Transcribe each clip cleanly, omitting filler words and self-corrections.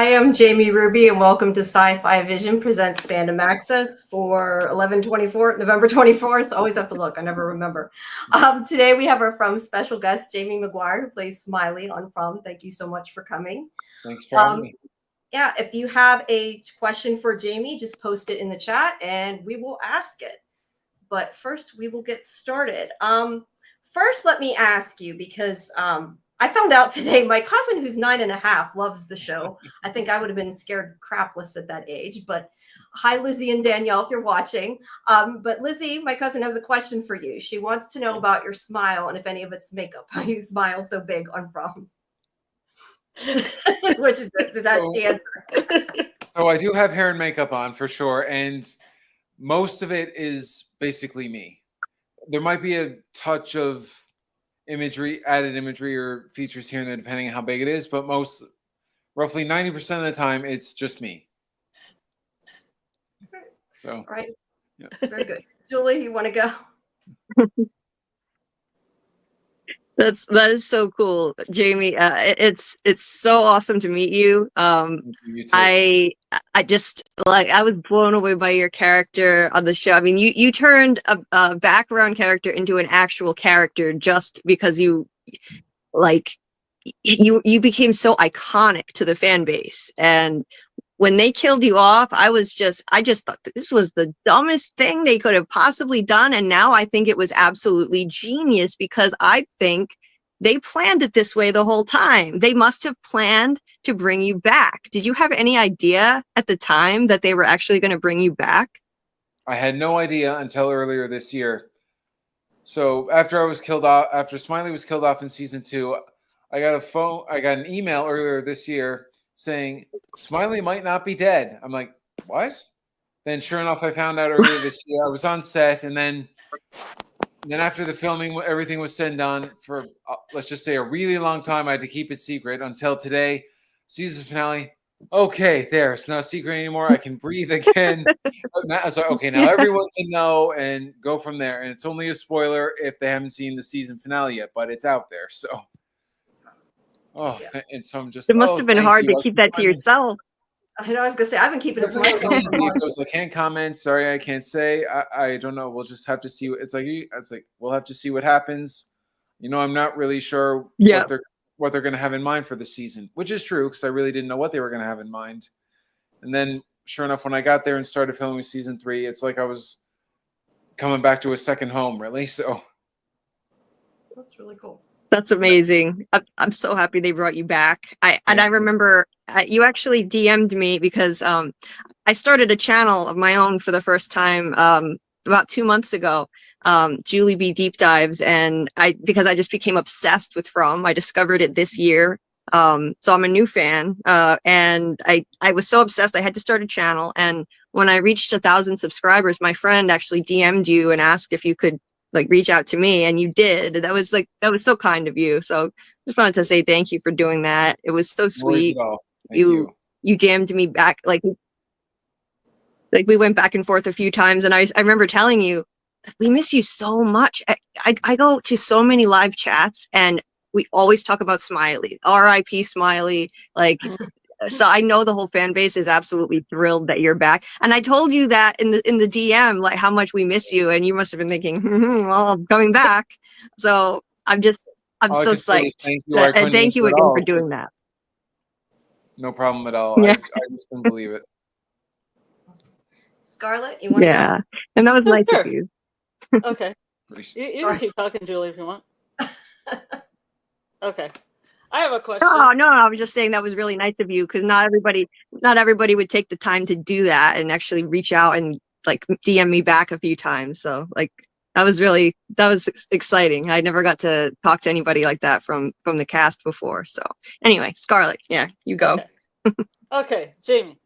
I am Jamie Ruby, and welcome to Sci-Fi Vision presents Fandom Access for November 24th. Always have to look. I never remember. Today we have our From special guest, Jamie McGuire, who plays Smiley on From. Thank you so much for coming. Thanks for having me. Yeah, if you have a question for Jamie, just post it in the chat and we will ask it. But first, we will get started. First, let me ask you, because I found out today my cousin, who's 9.5, loves the show. I think I would have been scared crapless at that age. But hi, Lizzie and Danielle, if you're watching. But Lizzie, my cousin, has a question for you. She wants to know about your smile and if any of it's makeup. How you smile so big on From. Which is that's the answer. So I do have hair and makeup on for sure, and most of it is basically me. There might be a touch of added imagery or features here and there, depending on how big it is, but roughly 90% of the time, it's just me. So, all right. Yeah. Very good. Julie, you want to go? That is so cool, Jamie. It's so awesome to meet you. You too. I just I was blown away by your character on the show. I mean, you turned a background character into an actual character just because you became so iconic to the fan base. And when they killed you off, I just thought that this was the dumbest thing they could have possibly done. And now I think it was absolutely genius because I think they planned it this way the whole time. They must have planned to bring you back. Did you have any idea at the time that they were actually going to bring you back? I had no idea until earlier this year. So after Smiley was killed off in season 2, I got an email earlier this year saying Smiley might not be dead. I'm like, what? Then sure enough, I found out earlier this year. I was on set, and then after the filming, everything was said and done for let's just say a really long time. I had to keep it secret until today, season finale. Okay, there. It's not a secret anymore. I can breathe again. So okay, now everyone can know and go from there. And it's only a spoiler if they haven't seen the season finale yet, but it's out there. So. Oh, yeah. And so I'm just. It must have been hard to keep that to yourself. I know. I was gonna say I've been keeping it to myself. I can't comment. Sorry, I can't say. I don't know. We'll just have to see. It's like we'll have to see what happens. You know, I'm not really sure what they're going to have in mind for the season, which is true because I really didn't know what they were going to have in mind. And then, sure enough, when I got there and started filming season 3, it's like I was coming back to a second home, really. So that's really cool. That's amazing. I'm so happy they brought you back. I remember you actually DM'd me because I started a channel of my own for the first time about 2 months ago, Julie B Deep Dives, and because I just became obsessed with From. I discovered it this year, so I'm a new fan, and I was so obsessed I had to start a channel. And when I reached 1,000 subscribers, my friend actually DM'd you and asked if you could reach out to me, and you did. That was so kind of you. So just wanted to say thank you for doing that. It was so sweet. You DM'd me back, we went back and forth a few times, and I remember telling you, we miss you so much. I go to so many live chats and we always talk about Smiley, R.I.P. Smiley. So I know the whole fan base is absolutely thrilled that you're back. And I told you that in the DM, how much we miss you. And you must have been thinking, well, I'm coming back. So I'm so psyched. Thank you, and thank you again for doing that. No problem at all. Yeah. I just couldn't believe it. Awesome. Scarlett, you want to go? And that was nice of you. Okay. You can keep talking, Julie, if you want. Okay. I have a question. Oh, no, I was just saying that was really nice of you because not everybody would take the time to do that and actually reach out and DM me back a few times. So that was exciting. I never got to talk to anybody like that from the cast before. So anyway, Scarlett, you go. Okay, Jamie,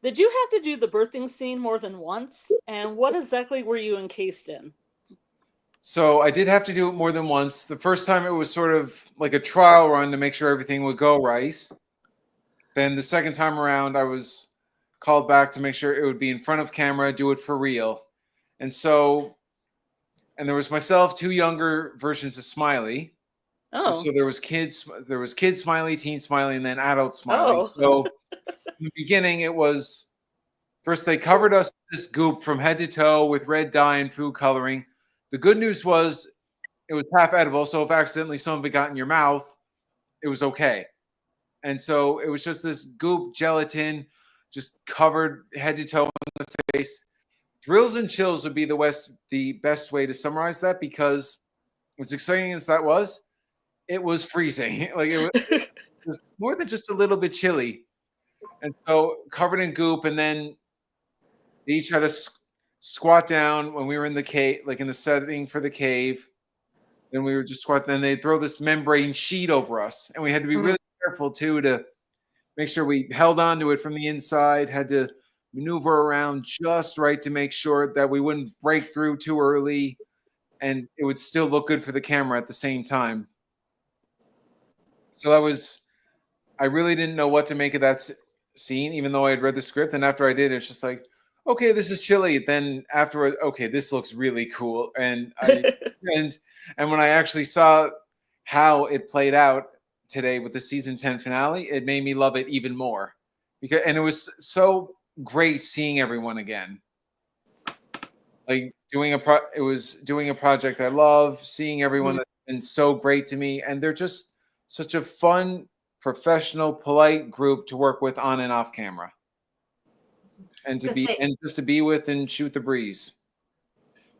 did you have to do the birthing scene more than once? And what exactly were you encased in? So I did have to do it more than once. The first time it was sort of like a trial run to make sure everything would go right. Then the second time around, I was called back to make sure it would be in front of camera, do it for real. And there was myself, 2 younger versions of Smiley. Oh. So there was kids Smiley, teen Smiley, and then adult Smiley. Oh. So In the beginning, it was first they covered us with this goop from head to toe with red dye and food coloring. The good news was it was half edible, so if accidentally some of it got in your mouth, it was okay. And so it was just this goop gelatin, just covered head to toe in the face. Thrills and chills would be the best way to summarize that, because as exciting as that was, it was freezing. Like it was more than just a little bit chilly. And so covered in goop, and then they each had to squat down when we were in the cave, like in the setting for the cave. Then we were just squat. Then they'd throw this membrane sheet over us, and we had to be really careful too to make sure we held on to it from the inside. Had to maneuver around just right to make sure that we wouldn't break through too early, and it would still look good for the camera at the same time. So I really didn't know what to make of that scene, even though I had read the script. And after I did, it's just like, okay, this is chilly. Then afterwards, okay, this looks really cool. And and when I actually saw how it played out today with the season 10 finale, it made me love it even more. And it was so great seeing everyone again. Like it was doing a project I love, seeing everyone that's been so great to me, and they're just such a fun, professional, polite group to work with on and off camera, and just to be with and shoot the breeze.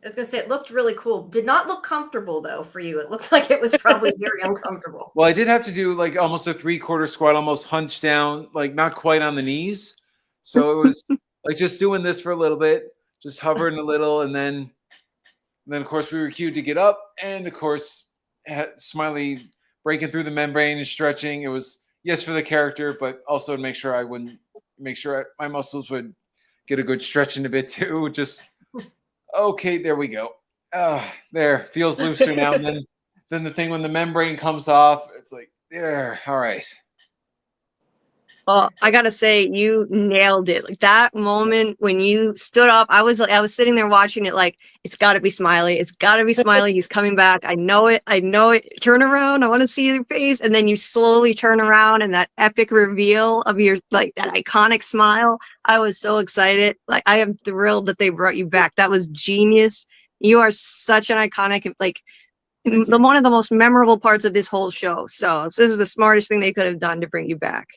I was gonna say it looked really cool. Did not look comfortable though for you. It looked like it was probably very uncomfortable. Well, I did have to do like almost a 3/4 squat, almost hunched down, like not quite on the knees. So it was like just doing this for a little bit, just hovering a little, and then of course we were cued to get up, and of course Smiley breaking through the membrane and stretching. It was yes for the character, but also to make sure my muscles would get a good stretch in a bit too. Just okay, there we go. There, feels looser now. And then the thing when the membrane comes off, it's like there. All right. Well, I gotta say, you nailed it. Like that moment when you stood up, I was sitting there watching it like, it's gotta be Smiley. It's gotta be Smiley. He's coming back. I know it. Turn around. I want to see your face. And then you slowly turn around, and that epic reveal of your, like, that iconic smile. I was so excited. Like, I am thrilled that they brought you back. That was genius. You are such an iconic, like, one of the most memorable parts of this whole show. So this is the smartest thing they could have done to bring you back.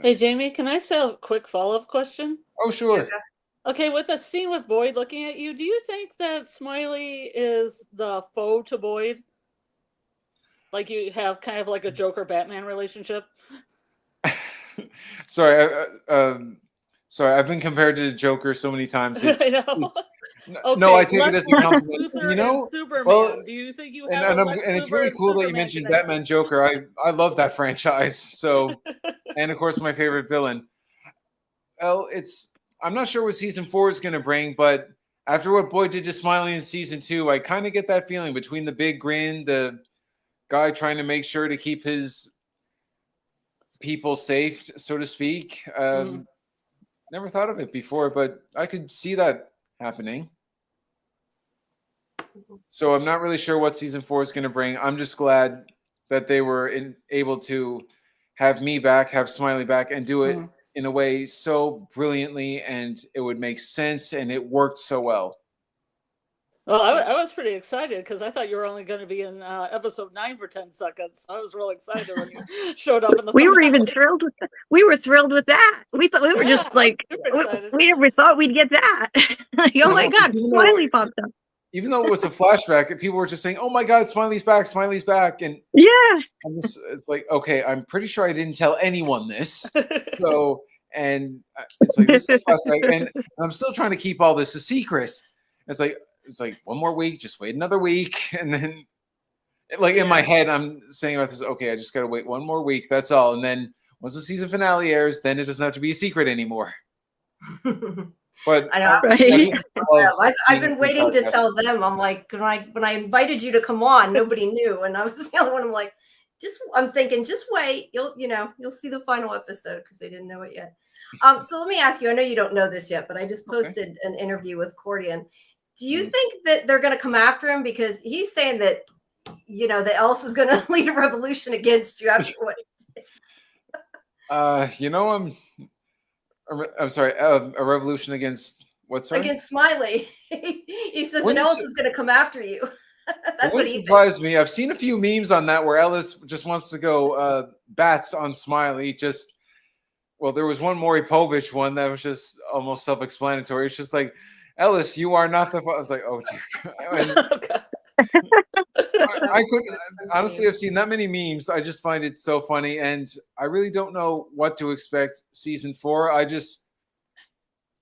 Hey, Jamie, can I say a quick follow-up question? Oh, sure. Okay, with the scene with Boyd looking at you, do you think that Smiley is the foe to Boyd? Like you have kind of like a Joker-Batman relationship? Sorry, I've been compared to the Joker so many times. I know. Okay, no, I take it as a compliment. Luthor You know, and Superman. well, Do you think you have and it's really cool that you mentioned Batman Joker. I love that franchise. So, and of course, my favorite villain. Well, I'm not sure what season 4 is going to bring, but after what Boyd did to Smiley in season 2, I kind of get that feeling between the big grin, the guy trying to make sure to keep his people safe, so to speak. Never thought of it before, but I could see that happening. So I'm not really sure what season 4 is going to bring. I'm just glad that they were able to have me back, have Smiley back, and do it in a way so brilliantly, and it would make sense, and it worked so well. Well, I was pretty excited because I thought you were only going to be in episode 9 for 10 seconds. I was real excited when you showed up in the. We were even thrilled with that. We were thrilled with that. We thought we were just like, we never thought we'd get that. Like, oh my God, Smiley popped up. Even though it was a flashback, people were just saying, "Oh my God, Smiley's back! Smiley's back!" And yeah, it's like, okay, I'm pretty sure I didn't tell anyone this. So, and it's like this is a flashback, and I'm still trying to keep all this a secret. It's like one more week, just wait another week, and then, like in my head, I'm saying about this. Okay, I just gotta wait one more week. That's all, and then once the season finale airs, then it doesn't have to be a secret anymore. But I know, right? I've been waiting to tell them. I'm like, when I invited you to come on, nobody knew, and I was the only one. I'm like, I'm thinking, just wait. You'll see the final episode because they didn't know it yet. So let me ask you. I know you don't know this yet, but I just posted an interview with Cordian. Do you think that they're going to come after him because he's saying that that Elsa's going to lead a revolution against you after what? I'm sorry. A revolution against what? Sorry. Against Smiley. He says that Wouldn't Ellis su- is going to come after you. It That's what wouldn't he thinks. surprise me. I've seen a few memes on that where Ellis just wants to go bats on Smiley. There was one Maury Povich one that was just almost self-explanatory. It's just like, Ellis, you are not the. I was like, oh, dear. And Okay. I could honestly, I've seen that many memes. I just find it so funny, and I really don't know what to expect season 4.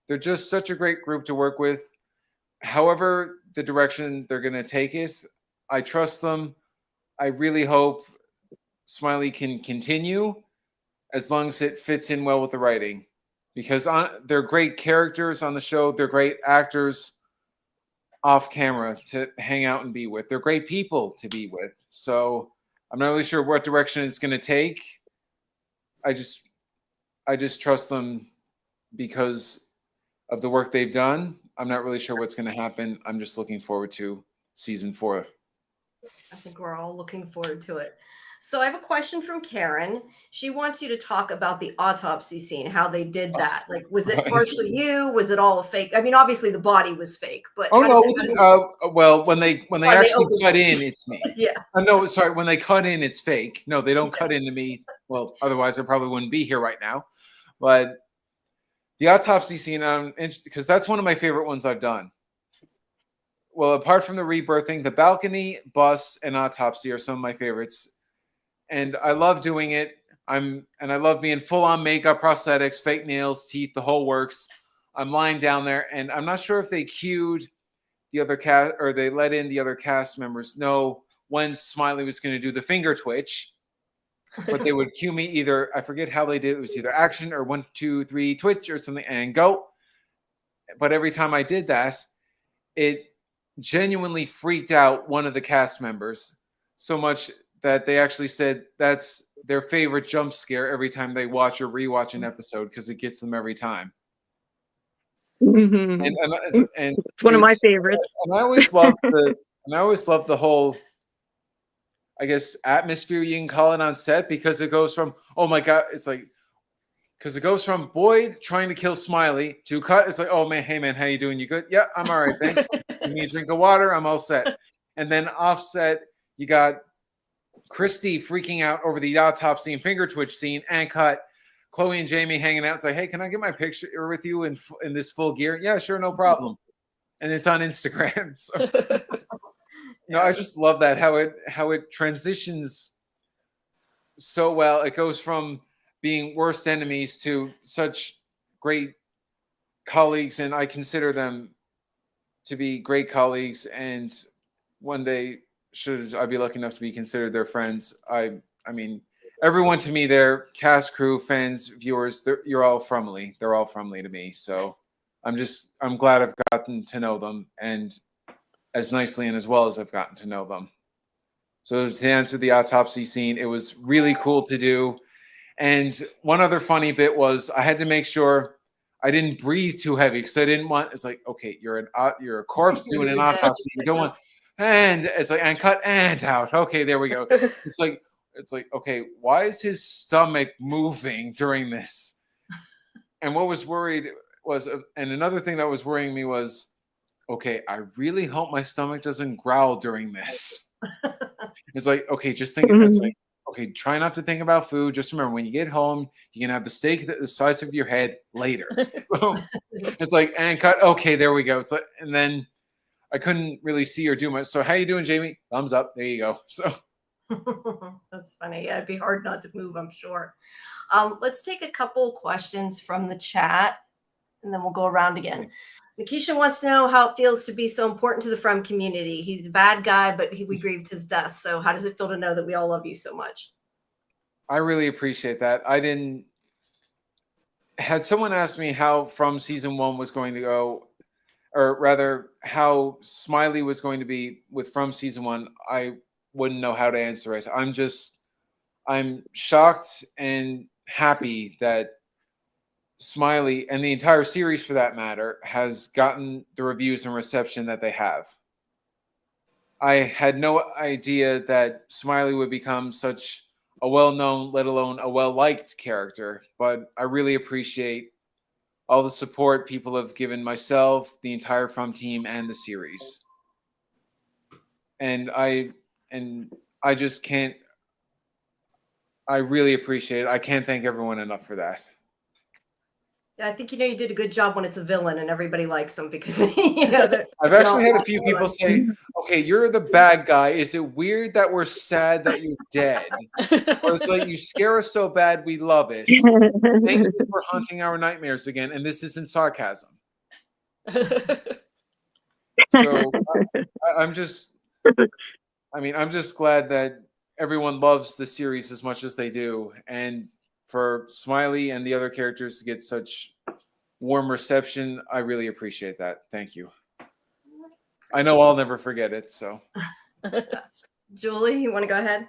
They're just such a great group to work with. However, the direction they're going to take it, I trust them. I really hope Smiley can continue as long as it fits in well with the writing, because they're great characters on the show. They're great actors off camera to hang out and be with. They're great people to be with. So I'm not really sure what direction it's going to take. I just trust them because of the work they've done. I'm not really sure what's going to happen. I'm just looking forward to season 4. I think we're all looking forward to it. So I have a question from Karen. She wants you to talk about the autopsy scene, how they did that. Like, was it Right. partially you? Was it all a fake? I mean, obviously the body was fake, but Oh how no! did they- When they When they actually open- cut in, it's me. yeah. No, sorry. When they cut in, it's fake. No, they don't Yes. cut into me. Well, otherwise I probably wouldn't be here right now. But the autopsy scene, because that's one of my favorite ones I've done. Well, apart from the rebirthing, the balcony, bus, and autopsy are some of my favorites, and I love doing it. I love being full on makeup, prosthetics, fake nails, teeth, the whole works. I'm lying down there, and I'm not sure if they cued the other cast or they let in the other cast members know when Smiley was going to do the finger twitch, but they would cue me either. I forget how they did it. It was either action or 1, 2, 3 twitch or something and go. But every time I did that, it genuinely freaked out one of the cast members so much that they actually said that's their favorite jump scare every time they watch or rewatch an episode because it gets them every time. Mhm. And It's one of my favorites. And I always love the whole, I guess, atmosphere you can call it on set, because it goes from, oh my god, it's like, because it goes from Boyd trying to kill Smiley to cut. It's like, oh man, hey man, how you doing? You good? Yeah, I'm all right, thanks. Give me a drink of water, I'm all set. And then offset, you got Christy freaking out over the autopsy and finger twitch scene, and cut Chloe and Jamie hanging out. It's like, hey, can I get my picture with you in this full gear? Yeah, sure, no problem. And it's on Instagram. So no, I just love that how it transitions so well. It goes from being worst enemies to such great colleagues, and I consider them to be great colleagues. And one day, should I be lucky enough to be considered their friends, I mean, everyone to me, they're cast, crew, fans, viewers. You're all friendly. They're all friendly to me. So I'm glad I've gotten to know them, and as nicely and as well as I've gotten to know them. So to answer the autopsy scene, it was really cool to do. And one other funny bit was I had to make sure I didn't breathe too heavy, because I didn't want. It's like, okay, you're a corpse doing an autopsy. You don't want, and it's like, and cut and out. Okay, there we go. It's like, okay, why is his stomach moving during this? And what was worried was, and another thing that was worrying me was, okay, I really hope my stomach doesn't growl during this. It's like, okay, just think. It's like, okay, try not to think about food. Just remember, when you get home, you can have the steak the size of your head later. It's like, and cut. Okay, there we go. It's like, and then I couldn't really see or do much. So, how you doing, Jamie? Thumbs up. There you go. So that's funny. Yeah, it'd be hard not to move, I'm sure. Let's take a couple questions from the chat, and then we'll go around again. Nikisha wants to know how it feels to be so important to the From community. He's a bad guy, but we grieved his death. So how does it feel to know that we all love you so much? I really appreciate that. Had someone asked me how From season 1 was going to go, or rather how Smiley was going to be with From season 1, I wouldn't know how to answer it. I'm shocked and happy that Smiley, and the entire series for that matter, has gotten the reviews and reception that they have. I had no idea that Smiley would become such a well-known, let alone a well-liked character. But I really appreciate all the support people have given myself, the entire From team, and the series. And I just can't. I really appreciate it. I can't thank everyone enough for that. Yeah, I think you did a good job when it's a villain and everybody likes him because I've actually had a few people say, "Okay, you're the bad guy. Is it weird that we're sad that you're dead?" Or it's like, "You scare us so bad, we love it. Thank you for haunting our nightmares again." And this isn't sarcasm. So I'm just glad that everyone loves the series as much as they do, and for Smiley and the other characters to get such warm reception, I really appreciate that. Thank you. I know I'll never forget it. So, Julie, you want to go ahead?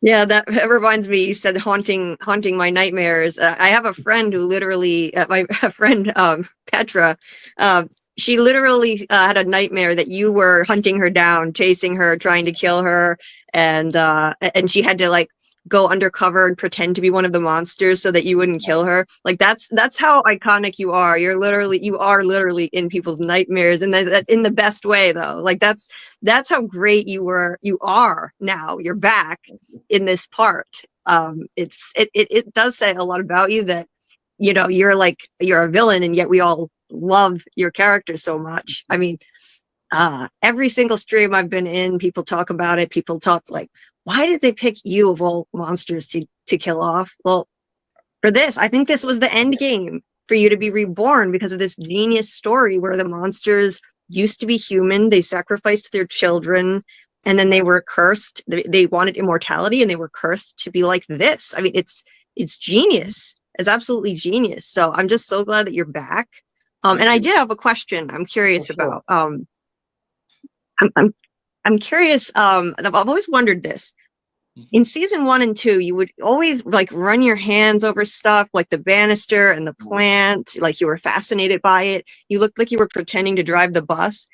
Yeah, that reminds me. You said haunting my nightmares. I have a friend who literally, my friend Petra. She literally had a nightmare that you were hunting her down, chasing her, trying to kill her, and she had to like go undercover and pretend to be one of the monsters so that you wouldn't kill her. Like that's how iconic you are. You are literally in people's nightmares, and in the best way though. Like that's how great you are now. You're back in this part. It does say a lot about you that you're a villain, and yet we all love your character so much. I mean, every single stream I've been in, people talk about it. People talk like, why did they pick you of all monsters to kill off? Well, for this, I think this was the end game for you to be reborn because of this genius story where the monsters used to be human. They sacrificed their children, and then they were cursed. They wanted immortality, and they were cursed to be like this. I mean, it's genius. It's absolutely genius. So I'm just so glad that you're back. And I did have a question I'm curious about. I'm curious. I've always wondered this. In season 1 and 2, you would always like run your hands over stuff like the banister and the plant, like you were fascinated by it. You looked like you were pretending to drive the bus.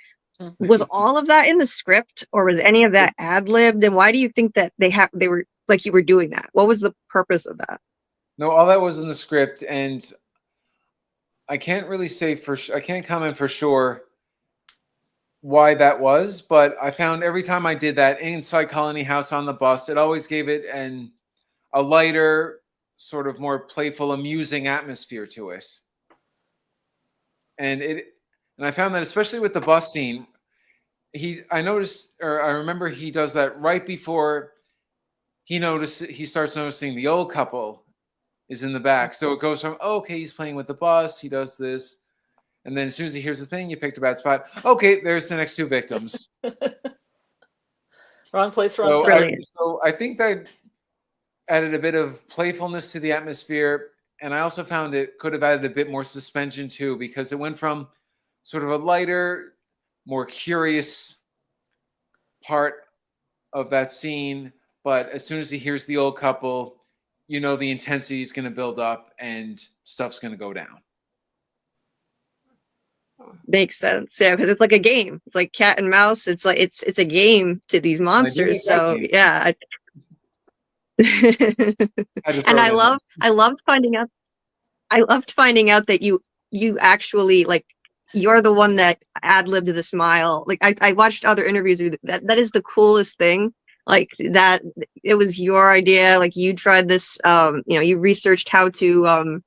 Was all of that in the script, or was any of that ad-libbed? And why do you think that they were like you were doing that? What was the purpose of that? No, all that was in the script, and I can't really say I can't comment for sure why that was, but I found every time I did that inside Colony House on the bus, it always gave it a lighter, sort of more playful, amusing atmosphere to it. And I found that especially with the bus scene, I remember he does that right before he starts noticing the old couple is in the back. So it goes from, okay, he's playing with the bus, he does this. And then as soon as he hears the thing, you picked a bad spot. Okay, there's the next 2 victims. Wrong place, wrong time. So I think that added a bit of playfulness to the atmosphere. And I also found it could have added a bit more suspension too, because it went from sort of a lighter, more curious part of that scene. But as soon as he hears the old couple, the intensity is going to build up and stuff's going to go down. Makes sense. Yeah, because it's like a game. It's like cat and mouse. It's like it's a game to these monsters. So yeah. And I loved finding out that you actually like you're the one that ad-libbed the smile. Like I watched other interviews with that is the coolest thing. Like that it was your idea. Like you tried this you researched how to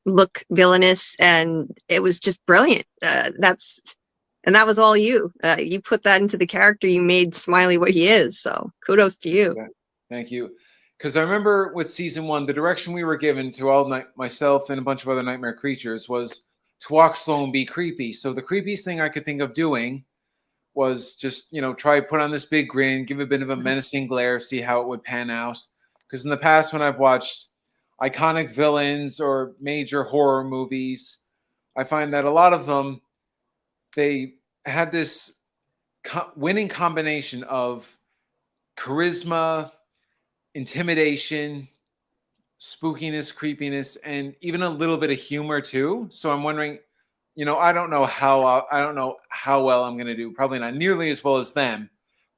look villainous, and it was just brilliant. That was all you. You put that into the character. You made Smiley what he is. So kudos to you. Yeah, thank you. Because I remember with season 1, the direction we were given to myself and a bunch of other nightmare creatures was to walk slow and be creepy. So the creepiest thing I could think of doing was just, try put on this big grin, give a bit of a menacing glare, see how it would pan out. Because in the past, when I've watched iconic villains or major horror movies, I find that a lot of them, they had this winning combination of charisma, intimidation, spookiness, creepiness, and even a little bit of humor too. So I'm wondering, I don't know how well I'm going to do. Probably not nearly as well as them,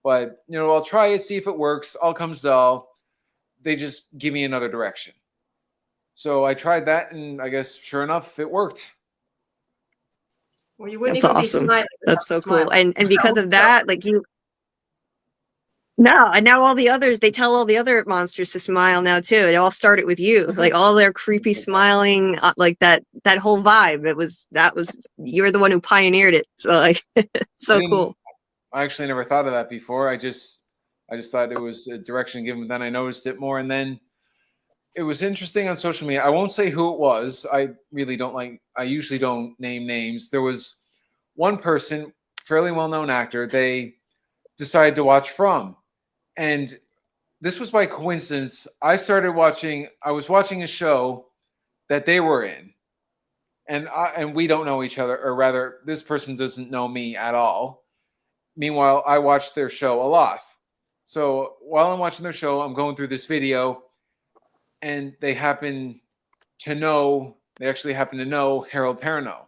But I'll try it, see if it works. All comes to all, they just give me another direction. So I tried that, and I guess sure enough, it worked. Well, you wouldn't That's even awesome. be smiling. That's so without cool. smiling. And because of that, like and now all the others, they tell all the other monsters to smile now too. It all started with you, like all their creepy smiling, like that whole vibe. You're the one who pioneered it. So like, so cool. I actually never thought of that before. I just thought it was a direction given. Then I noticed it more, and then it was interesting on social media. I won't say who it was. I usually don't name names. There was one person, fairly well-known actor. They decided to watch From. And this was by coincidence. I was watching a show that they were in. And we don't know each other, or rather, this person doesn't know me at all. Meanwhile, I watched their show a lot. So while I'm watching their show, I'm going through this video, and they actually happen to know Harold Perrineau,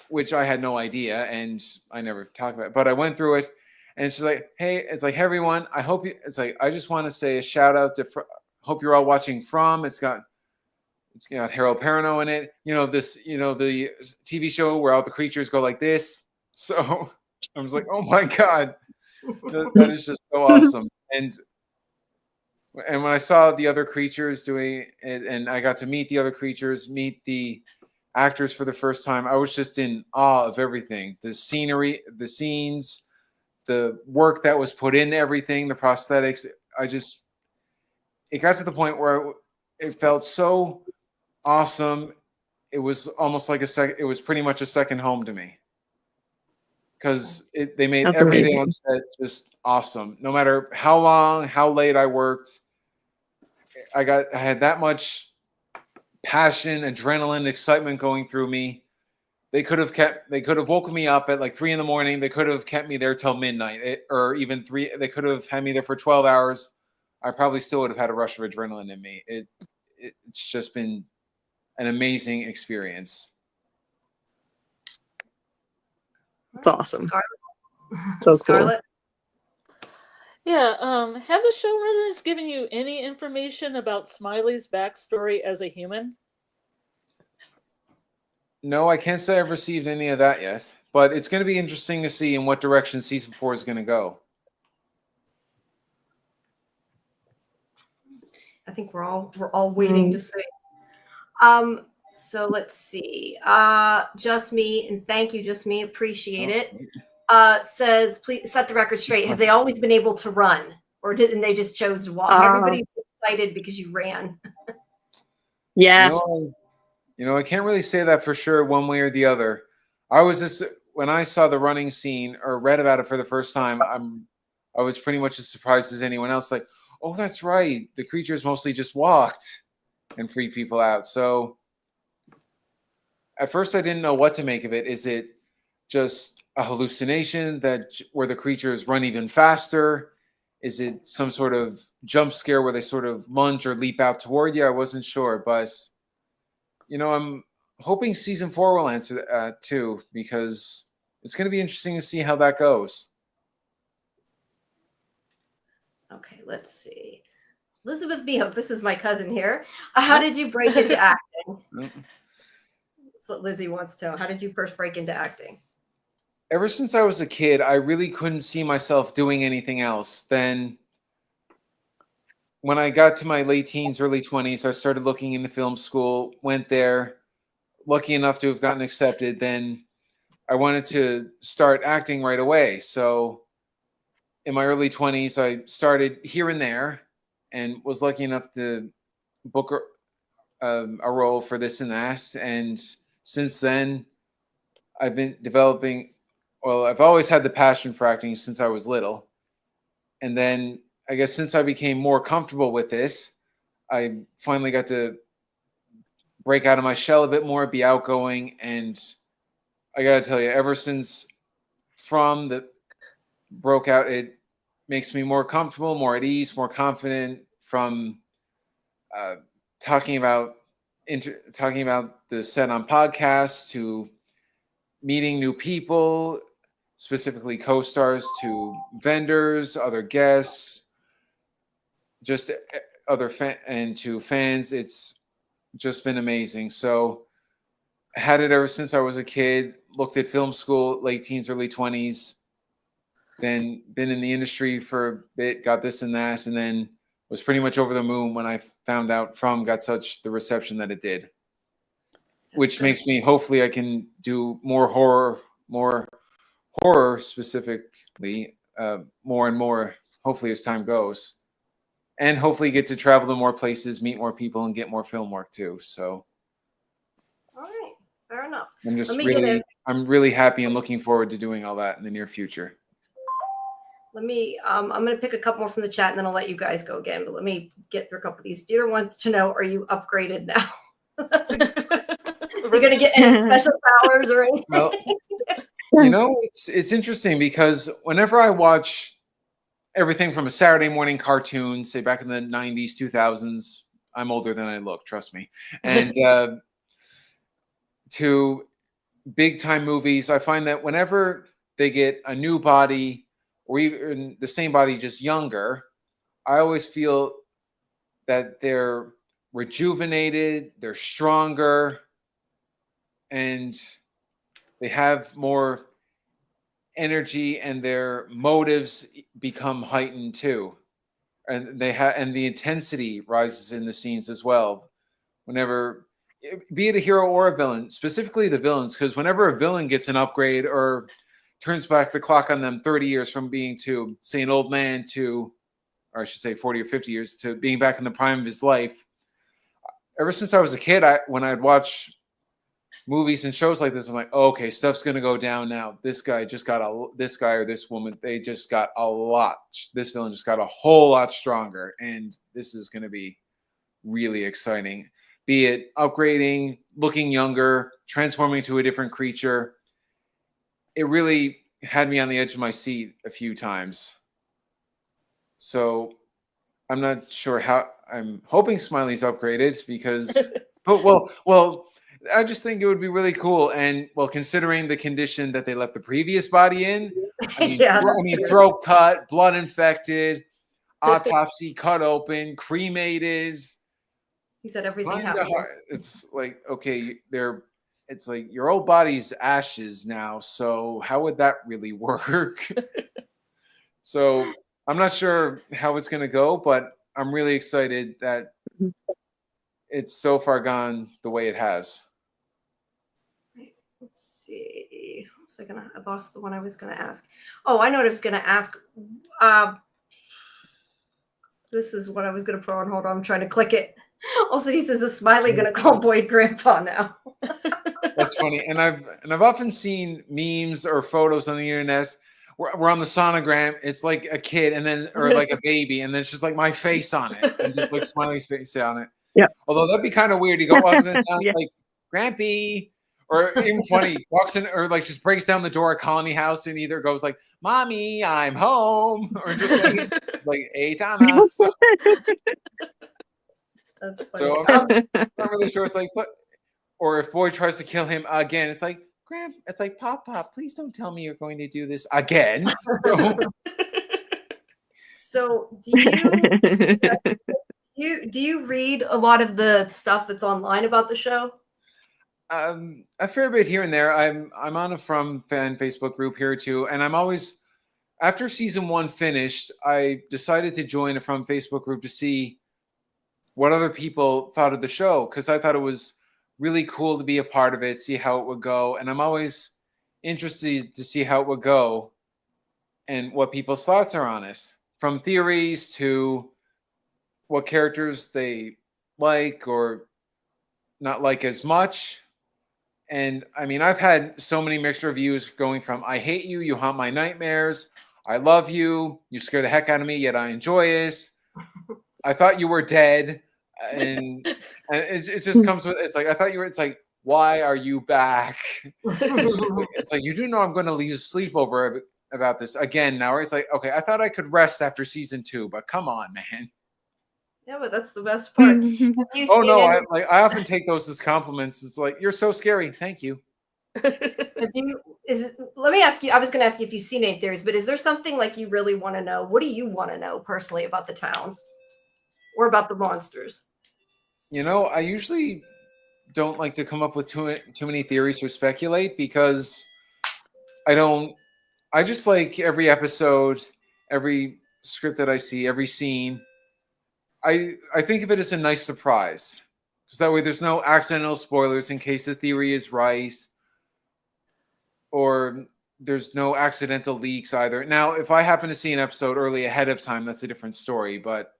which I had no idea, and I never talked about it. But I went through it, and she's like, "Hey," it's like, "Hey everyone, I just want to say a shout out to. Hope you're all watching From. It's got Harold Perrineau in it. The TV show where all the creatures go like this." So I was like, "Oh my god, that is just so awesome!" And when I saw the other creatures doing it, and I got to meet the other creatures, meet the actors for the first time, I was just in awe of everything. The scenery, the scenes, the work that was put into everything, the prosthetics. It got to the point where it felt so awesome. It was almost like it was pretty much a second home to me. Because they made That's everything amazing. on set just awesome. No matter how long, how late I worked, I had that much passion, adrenaline, excitement going through me. They could have woken me up at like 3 a.m. They could have kept me there till midnight, or even 3. They could have had me there for 12 hours. I probably still would have had a rush of adrenaline in me. It's just been an amazing experience. It's awesome. Scarlett. So cool. Scarlett. Yeah, have the showrunners given you any information about Smiley's backstory as a human? No, I can't say I've received any of that yet, but it's going to be interesting to see in what direction season 4 is going to go. I think we're all waiting to see. So let's see. Just Me, and thank you, Just Me, appreciate it. Says, please set the record straight. Have they always been able to run, or didn't they just chose to walk? Everybody's excited because you ran. Yes. I can't really say that for sure one way or the other. When I saw the running scene or read about it for the first time, I was pretty much as surprised as anyone else. Like, oh, that's right. The creatures mostly just walked and freaked people out. So at first I didn't know what to make of it. Is it just a hallucination where the creatures run even faster? Is it some sort of jump scare where they sort of lunge or leap out toward you? I wasn't sure, but I'm hoping season 4 will answer that too, because it's going to be interesting to see how that goes. Okay, let's see. Elizabeth Behope, this is my cousin here. How did you break into acting? That's what Lizzie wants to know. How did you first break into acting? Ever since I was a kid, I really couldn't see myself doing anything else. Then when I got to my late teens, early 20s, I started looking into film school, went there, lucky enough to have gotten accepted. Then I wanted to start acting right away. So in my early 20s, I started here and there and was lucky enough to book a role for this and that. And since then, I've been developing. Well, I've always had the passion for acting since I was little. And then I guess since I became more comfortable with this, I finally got to break out of my shell a bit more, be outgoing. And I got to tell you, ever since From the broke out, it makes me more comfortable, more at ease, more confident from talking about the set on podcasts to meeting new people, specifically co-stars to vendors, other guests, just other and to fans. It's just been amazing. So had it ever since I was a kid, looked at film school, late teens, early 20s, then been in the industry for a bit, got this and that, and then was pretty much over the moon when I found out From got such the reception that it did. Which makes me, hopefully I can do more horror specifically, more and more, hopefully as time goes. And hopefully get to travel to more places, meet more people, and get more film work too. So All right, fair enough. I'm just I'm really happy and looking forward to doing all that in the near future. Let me, I'm going to pick a couple more from the chat and then I'll let you guys go again. But let me get through a couple of these. Dieter wants to know, are you upgraded now? We're going to get any special powers or anything? Well, you know, it's interesting because whenever I watch everything from a Saturday morning cartoon, say back in the 90s, 2000s, I'm older than I look, trust me, and to big time movies, I find that whenever they get a new body or even the same body, just younger, I always feel that they're rejuvenated, they're stronger, and they have more energy, and their motives become heightened too, and the intensity rises in the scenes as well. Whenever, be it a hero or a villain, specifically the villains, because whenever a villain gets an upgrade or turns back the clock on them 30 years from being to, say, an old man to, or I should say 40 or 50 years, to being back in the prime of his life. Ever since I was a kid, when I'd watch movies and shows like this, I'm like, oh, okay, stuff's going to go down now. This guy or this woman, they just got a lot. This villain just got a whole lot stronger. And this is going to be really exciting. Be it upgrading, looking younger, transforming to a different creature. It really had me on the edge of my seat a few times. So I'm not sure how. I'm hoping Smiley's upgraded because, well, I just think it would be really cool. And well, considering the condition that they left the previous body in, throat cut, blood infected, autopsy, cut open, cremated. He said everything happened. It's like, okay, it's like your old body's ashes now. So how would that really work? So I'm not sure how it's going to go, but I'm really excited that it's so far gone the way it has. Let's see. What was I lost the one I was going to ask. Oh, I know what I was going to ask. This is what I was going to put on. Hold on. I'm trying to click it. Also, he says, is Smiley going to call Boyd Grandpa now? That's funny. And I've often seen memes or photos on the internet. We're on the sonogram. It's like a kid, and then or like a baby, and then it's just like my face on it, and just like Smiley's face on it. Yeah. Although that'd be kind of weird. He walks in Yes. like Grampy, or even funny, walks in or like just breaks down the door at Colony House and either goes like, "Mommy, I'm home," or just like "Hey, Tana." So, that's funny. So I'm not really sure. It's like, but or if Boyd tries to kill him again, it's like, it's like, Pop, please don't tell me you're going to do this again. So do you read a lot of the stuff that's online about the show? A fair bit here and there. I'm on a From fan Facebook group here too, and I'm always, after season 1 finished, I decided to join a From Facebook group to see what other people thought of the show, because I thought it was really cool to be a part of it, see how it would go. And I'm always interested to see how it would go and what people's thoughts are on it, from theories to what characters they like or not like as much. And I mean, I've had so many mixed reviews going from I hate you, you haunt my nightmares, I love you, you scare the heck out of me, yet I enjoy it, I thought you were dead. And it just comes with, it's like, I thought you were, it's like, why are you back? It's like, you do know I'm going to lose sleep over about this again now. It's like, okay, I thought I could rest after season 2, but come on, man. Yeah, but that's the best part. Oh no, I often take those as compliments. It's like, you're so scary. Thank you. let me ask you, I was going to ask you if you've seen any theories, but is there something like you really want to know? What do you want to know personally about the town or about the monsters? I usually don't like to come up with too many theories or speculate because I just like every episode, every script that I see, every scene. I think of it as a nice surprise. Because that way there's no accidental spoilers in case the theory is right, or there's no accidental leaks either. Now, if I happen to see an episode early ahead of time, that's a different story, but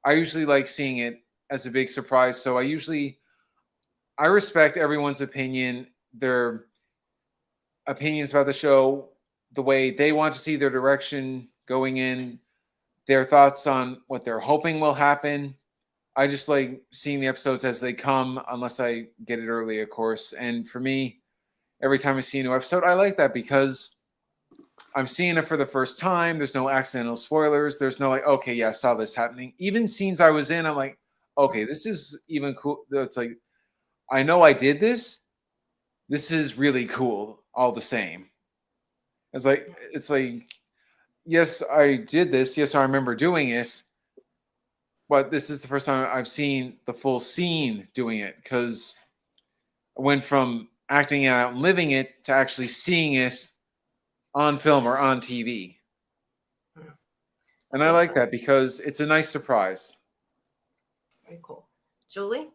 I usually like seeing it as a big surprise. So I respect everyone's opinion, their opinions about the show, the way they want to see their direction going in, their thoughts on what they're hoping will happen. I just like seeing the episodes as they come, unless I get it early, of course. And for me, every time I see a new episode, I like that because I'm seeing it for the first time. There's no accidental spoilers. There's no like, okay, yeah, I saw this happening. Even scenes I was in, I'm like, okay, this is even cool. It's like, I know I did this. This is really cool all the same. It's like, yes, I did this. Yes, I remember doing it. But this is the first time I've seen the full scene doing it because I went from acting it out and living it to actually seeing it on film or on TV. And I like that because it's a nice surprise. Very cool. Julie?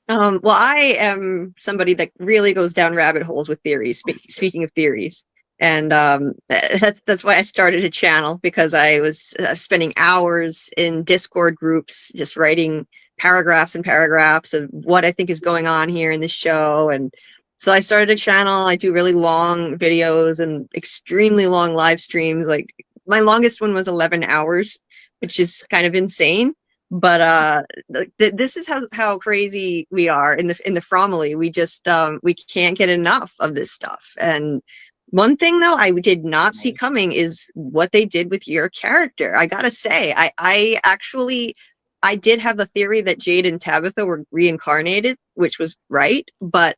Well, I am somebody that really goes down rabbit holes with theories. Speaking of theories, and that's why I started a channel, because I was spending hours in Discord groups just writing paragraphs and paragraphs of what I think is going on here in this show. And so I started a channel. I do really long videos and extremely long live streams. Like my longest one was 11 hours, which is kind of insane. But this is how crazy we are in the Fromily. We just we can't get enough of this stuff. And one thing though I did not see coming is what they did with your character. I gotta say, I actually did have a theory that Jade and Tabitha were reincarnated, which was right, but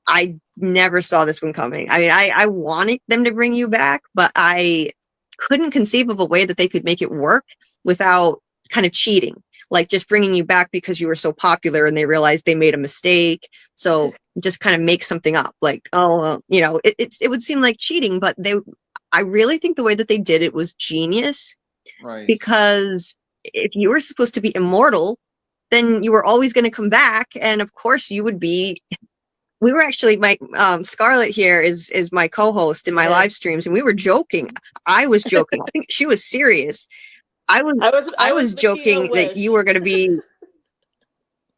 I never saw this one coming. I mean, I wanted them to bring you back, but I couldn't conceive of a way that they could make it work without kind of cheating, like just bringing you back because you were so popular and they realized they made a mistake. So just kind of make something up, like, oh, well, it would seem like cheating, but I really think the way that they did it was genius. Right. Because if you were supposed to be immortal, then you were always going to come back. And of course you would be. We were actually, my Scarlett here is my co-host in my live streams, and we were joking. I was joking. I think she was serious. I was joking that you were going to be.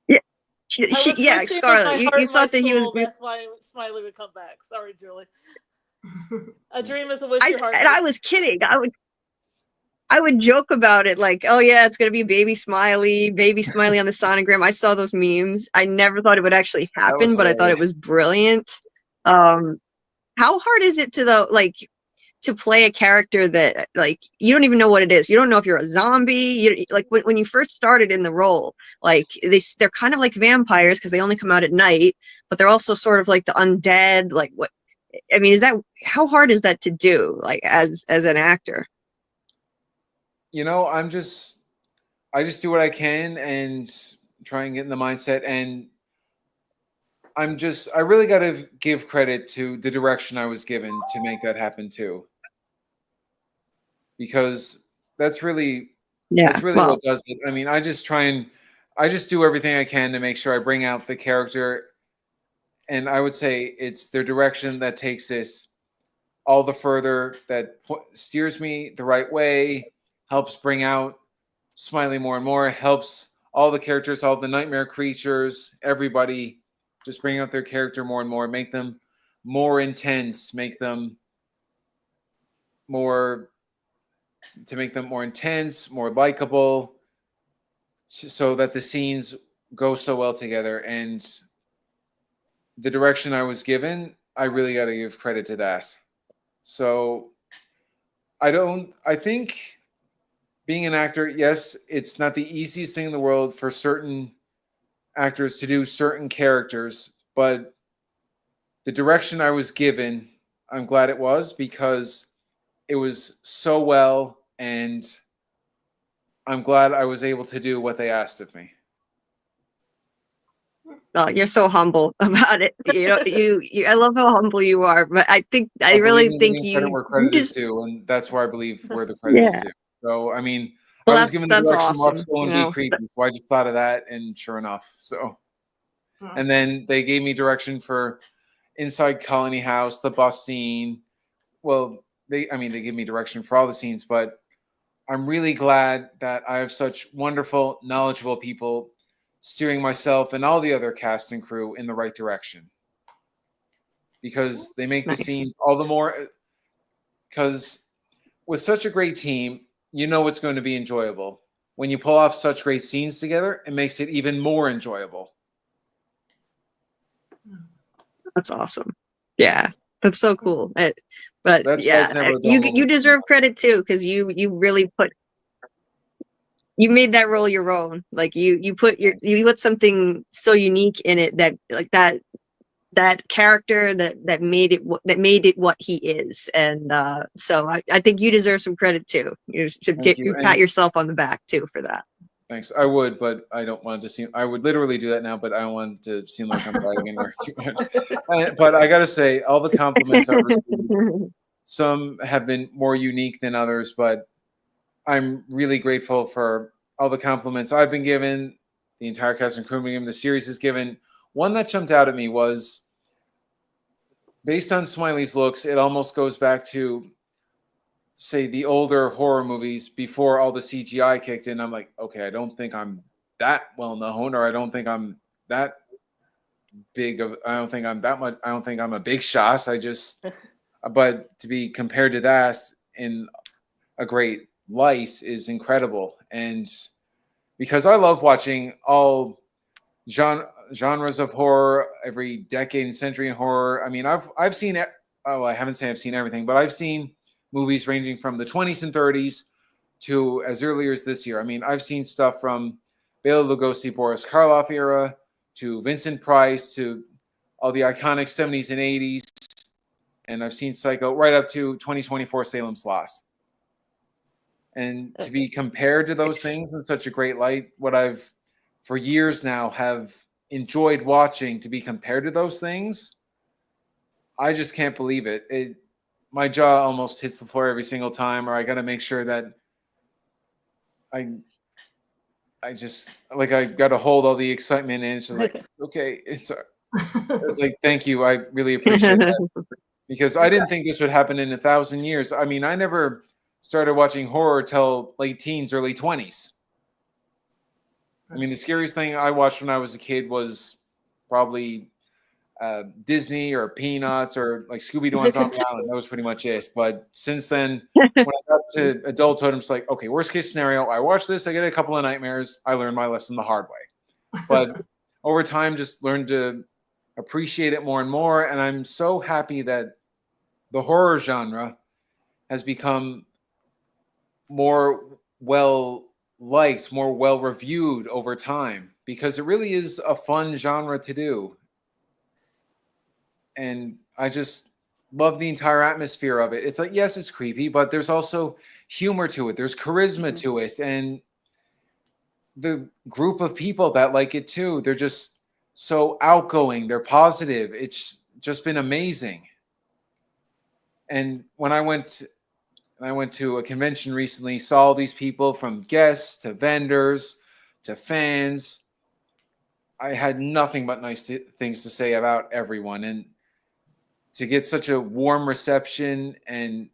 Yeah, yeah, Scarlett. You thought that he was. That's why Smiley would come back. Sorry, Julie. A dream is a wish your heart. And I was kidding. I would joke about it, like, oh yeah, it's gonna be baby Smiley on the sonogram. I saw those memes. I never thought it would actually happen, but I thought it was brilliant. How hard is it to play a character that like you don't even know what it is? You don't know if you're a zombie. Like when you first started in the role, like they're kind of like vampires because they only come out at night, but they're also sort of like the undead. Like what? I mean, how hard is that to do? Like as an actor? I just do what I can and try and get in the mindset. And I really got to give credit to the direction I was given to make that happen too. Because that's really what does it. I mean, I just do everything I can to make sure I bring out the character. And I would say it's their direction that takes this all the further, that steers me the right way, helps bring out Smiley more and more, helps all the characters, all the nightmare creatures, everybody just bring out their character more and more, make them more intense, make them more intense, more likable, so that the scenes go so well together. And the direction I was given, I really got to give credit to that. So I think being an actor, yes, it's not the easiest thing in the world for certain actors to do certain characters, but the direction I was given, I'm glad it was, because it was so well, and I'm glad I was able to do what they asked of me. Oh, you're so humble about it. I love how humble you are, but I Believe really me, think giving credit where you credit is just, due, and that's where I believe where the credit is yeah. due. So, I mean, I Well, was given the that's direction, watch, awesome. go, and be creepy, so I just thought of that, and sure enough, so. And then they gave me direction for inside Colony House, the bus scene. Well, they gave me direction for all the scenes, but I'm really glad that I have such wonderful, knowledgeable people steering myself and all the other cast and crew in the right direction, because they make the Nice. scenes all the more. Because with such a great team, you know it's going to be enjoyable. When you pull off such great scenes together, it makes it even more enjoyable. That's awesome. Yeah, that's so cool. But That's why yeah, it's never a dull you moment for me. deserve credit too, because you really you made that role your own. Like you put something so unique in it that like that character that made it what he is. And so I think you deserve some credit too. You should Thank you. pat And yourself on the back too for that. thanks. I would, but I don't want it to seem. I would literally do that now, but I don't want it to seem like I'm bragging or too much. But I gotta say, all the compliments I've received, some have been more unique than others, but I'm really grateful for all the compliments I've been given, the entire cast and crew the series has given. One that jumped out at me was, based on Smiley's looks, it almost goes back to, say, the older horror movies before all the CGI kicked in. I'm like, okay, I don't think I'm that well known, or I don't think I'm that big of, I don't think I'm that much, I don't think I'm a big shot. But to be compared to that in a great light is incredible. And because I love watching all genres of horror, every decade and century in horror. I mean, I've seen it. Oh, I haven't said I've seen everything, but I've seen movies ranging from the 20s and 30s to as early as this year. I mean, I've seen stuff from Bela Lugosi, Boris Karloff era to Vincent Price to all the iconic 70s and 80s. And I've seen Psycho right up to 2024 Salem Slot. And to be compared to those things in such a great light, what I've for years now have enjoyed watching, to be compared to those things, I just can't believe it. My jaw almost hits the floor every single time, or I got to make sure that I just like I got to hold all the excitement, and it's just like, okay, it's like, thank you, I really appreciate that, because I didn't think this would happen in 1,000 years. I mean, I never started watching horror till late teens, early 20s. I mean, the scariest thing I watched when I was a kid was probably Disney or Peanuts or like Scooby-Doo on Zombie Island. That was pretty much it. But since then, when I got to adulthood, I'm just like, okay, worst case scenario, I watch this, I get a couple of nightmares, I learned my lesson the hard way. But over time, just learned to appreciate it more and more. And I'm so happy that the horror genre has become more well-liked, more well-reviewed over time, because it really is a fun genre to do. And I just love the entire atmosphere of it. It's like, yes, it's creepy, but there's also humor to it. There's charisma to it. And the group of people that like it too, they're just so outgoing. They're positive. It's just been amazing. And when I went to a convention recently, saw all these people, from guests to vendors to fans. I had nothing but nice things to say about everyone. And to get such a warm reception, and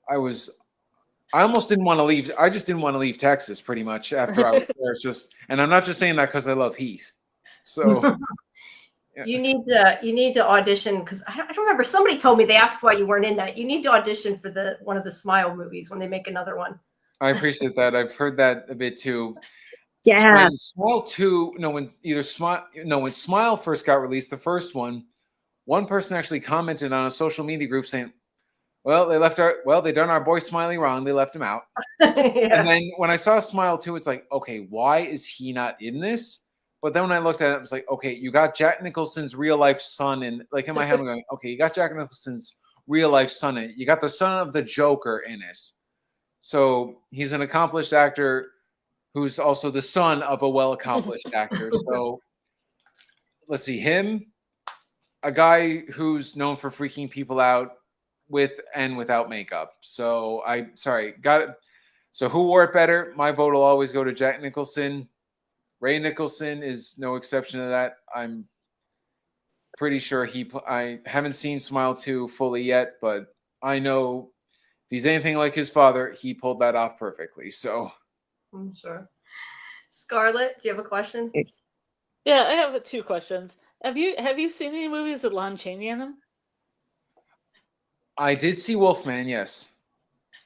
I almost didn't want to leave. I just didn't want to leave Texas pretty much after I was there. It's just, and I'm not just saying that because I love heat. So yeah. You need to audition, because I don't remember. Somebody told me, they asked why you weren't in that. You need to audition for one of the Smile movies when they make another one. I appreciate that. I've heard that a bit too. Yeah. When Smile first got released, the first one person actually commented on a social media group saying, well, they done our boy Smiley wrong. They left him out. Yeah. And then when I saw Smile 2, it's like, okay, why is he not in this? But then when I looked at it, I was like, okay, you got Jack Nicholson's real life son, and like in my head, I'm going, okay, you got Jack Nicholson's real life son in it. You got the son of the Joker in it. So he's an accomplished actor who's also the son of a well-accomplished actor. So let's see, him, a guy who's known for freaking people out with and without makeup. So got it. So who wore it better? My vote will always go to Jack Nicholson. Ray Nicholson is no exception to that. I'm pretty sure I haven't seen Smile 2 fully yet, but I know if he's anything like his father, he pulled that off perfectly. So I'm sure. Scarlett, do you have a question? Yes. Yeah, I have 2 questions. Have you seen any movies with Lon Chaney in them? I did see Wolfman, yes.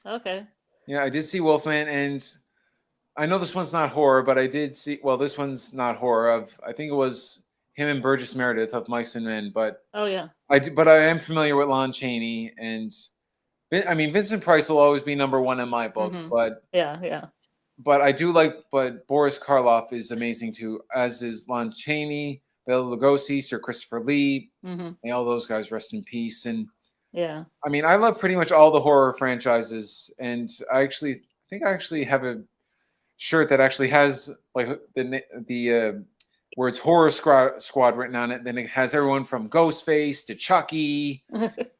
Okay. Yeah, I did see Wolfman, and I know this one's not horror, but I did see. Well, this one's not horror. I think it was him and Burgess Meredith of Mice and Men, but Oh yeah. but I am familiar with Lon Chaney, and I mean Vincent Price will always be number 1 in my book, but Yeah. But I do like. But Boris Karloff is amazing too, as is Lon Chaney, Bela Lugosi, Sir Christopher Lee. May all those guys rest in peace. And Yeah. I mean, I love pretty much all the horror franchises, and I think I actually have a shirt that actually has like the words Horror Squad written on it. Then it has everyone from Ghostface to Chucky,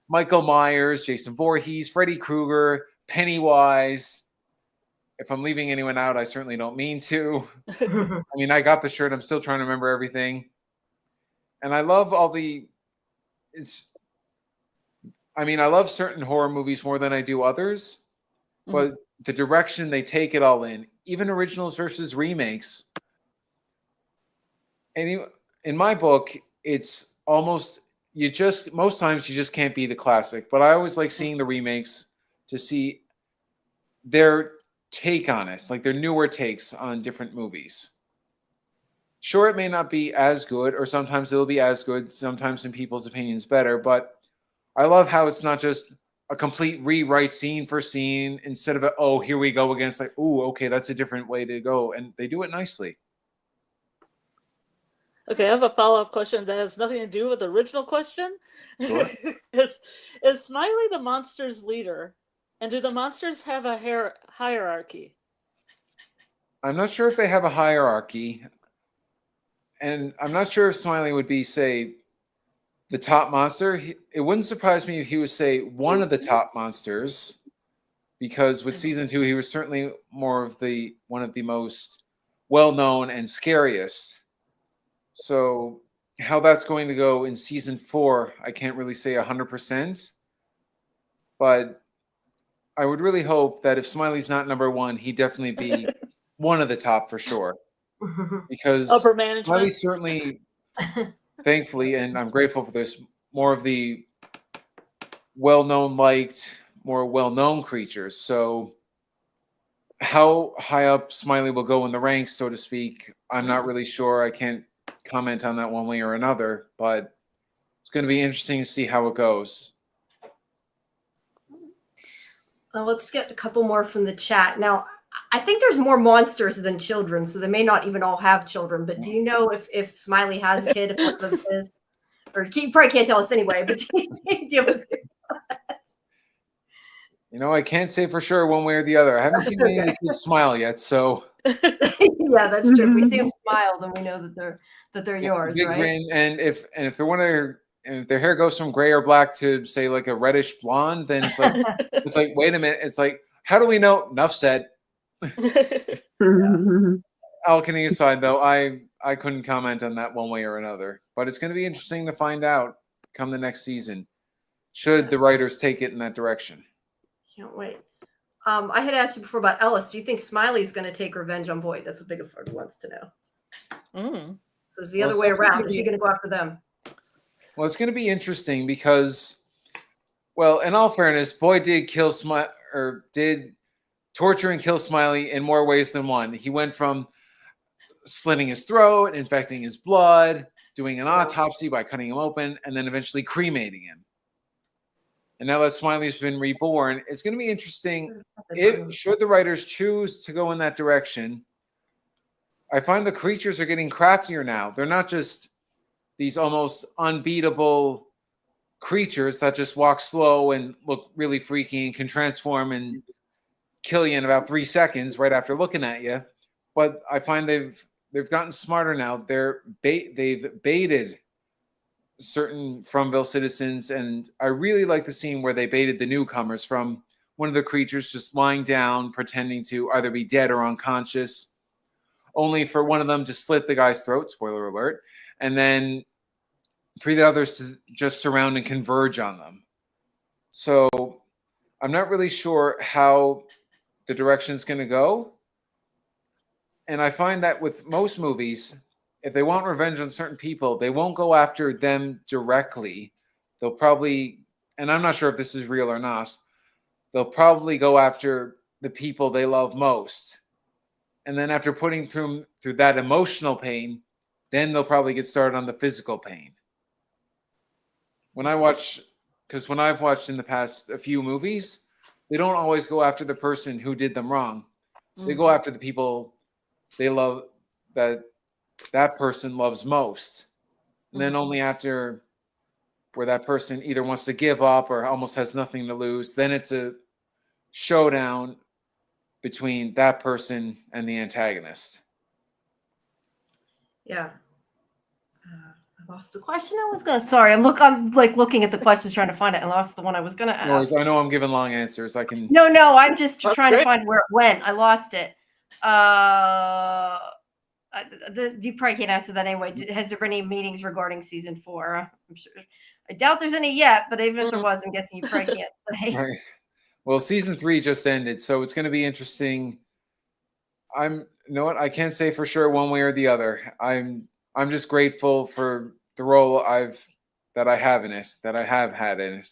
Michael Myers, Jason Voorhees, Freddy Krueger, Pennywise. If I'm leaving anyone out, I certainly don't mean to. I mean, I got the shirt. I'm still trying to remember everything. And I love I love certain horror movies more than I do others. But the direction they take it all in, even originals versus remakes. And in my book, it's almost most times you just can't beat a classic. But I always like seeing the remakes to see their take on it, like their newer takes on different movies. Sure, it may not be as good, or sometimes it'll be as good, sometimes in people's opinions better, but I love how it's not just a complete rewrite scene for scene instead of here we go again. It's like, oh, okay, that's a different way to go, and they do it nicely. Okay, I have a follow-up question that has nothing to do with the original question. Sure. Is Smiley the monster's leader? And do the monsters have a hierarchy? I'm not sure if they have a hierarchy. And I'm not sure if Smiley would be, say, the top monster. It wouldn't surprise me if he was, say, one of the top monsters. Because with season 2, he was certainly one of the most well-known and scariest. So how that's going to go in season 4, I can't really say 100%. But I would really hope that if Smiley's not number 1, he'd definitely be one of the top for sure. Because upper management. Smiley certainly, thankfully, and I'm grateful for this, more of the well-known, more well-known creatures. So how high up Smiley will go in the ranks, so to speak, I'm not really sure. I can't comment on that one way or another, but it's going to be interesting to see how it goes. Let's get a couple more from the chat. Now, I think there's more monsters than children, so they may not even all have children. But do you know if Smiley has a kid, if one of them is? Or you probably can't tell us anyway, but do you have I can't say for sure one way or the other. I haven't seen any of the kids smile yet, so. Yeah, that's true. If we see them smile, then we know that they're yours, big right? Grin, and if they're if their hair goes from gray or black to say like a reddish blonde, then it's like wait a minute. It's like, how do we know? Enough said. All kidding aside, though, I couldn't comment on that one way or another. But it's going to be interesting to find out come the next season, should the writers take it in that direction. Can't wait. I had asked you before about Ellis. Do you think Smiley's going to take revenge on Boyd? That's what Bigfoot wants to know. So it's the other way around. Is he going to go after them? Well, it's going to be interesting because, well, in all fairness, Boyd did did torture and kill Smiley in more ways than one. He went from slitting his throat, infecting his blood, doing an autopsy by cutting him open, and then eventually cremating him. And now that Smiley's been reborn, it's going to be interesting should the writers choose to go in that direction. I find the creatures are getting craftier now. They're not just these almost unbeatable creatures that just walk slow and look really freaky and can transform and kill you in about 3 seconds right after looking at you. But I find they've gotten smarter now. They've baited certain Fromville citizens, and I really like the scene where they baited the newcomers from one of the creatures just lying down, pretending to either be dead or unconscious, only for one of them to slit the guy's throat, spoiler alert, and then for the others to just surround and converge on them. So I'm not really sure how the direction's going to go. And I find that with most movies, if they want revenge on certain people, they won't go after them directly. They'll probably, and I'm not sure if this is real or not, they'll probably go after the people they love most. And then after putting through that emotional pain, then they'll probably get started on the physical pain. When I've watched in the past a few movies, they don't always go after the person who did them wrong. They go after the people they love, that person loves most. And then only after where that person either wants to give up or almost has nothing to lose, then it's a showdown between that person and the antagonist. Yeah. I lost the question I was gonna. Sorry, I'm like looking at the questions trying to find it. I lost the one I was gonna ask. I know I'm giving long answers. I can. No, I'm just That's trying great. to find where it went. I lost it. You probably can't answer that anyway. Has there been any meetings regarding season 4? I'm sure. I doubt there's any yet, but even if there was, I'm guessing you probably can't say. Right. Well, season 3 just ended, so it's going to be interesting. You know what? I can't say for sure one way or the other. I'm just grateful for the role that I have had in it,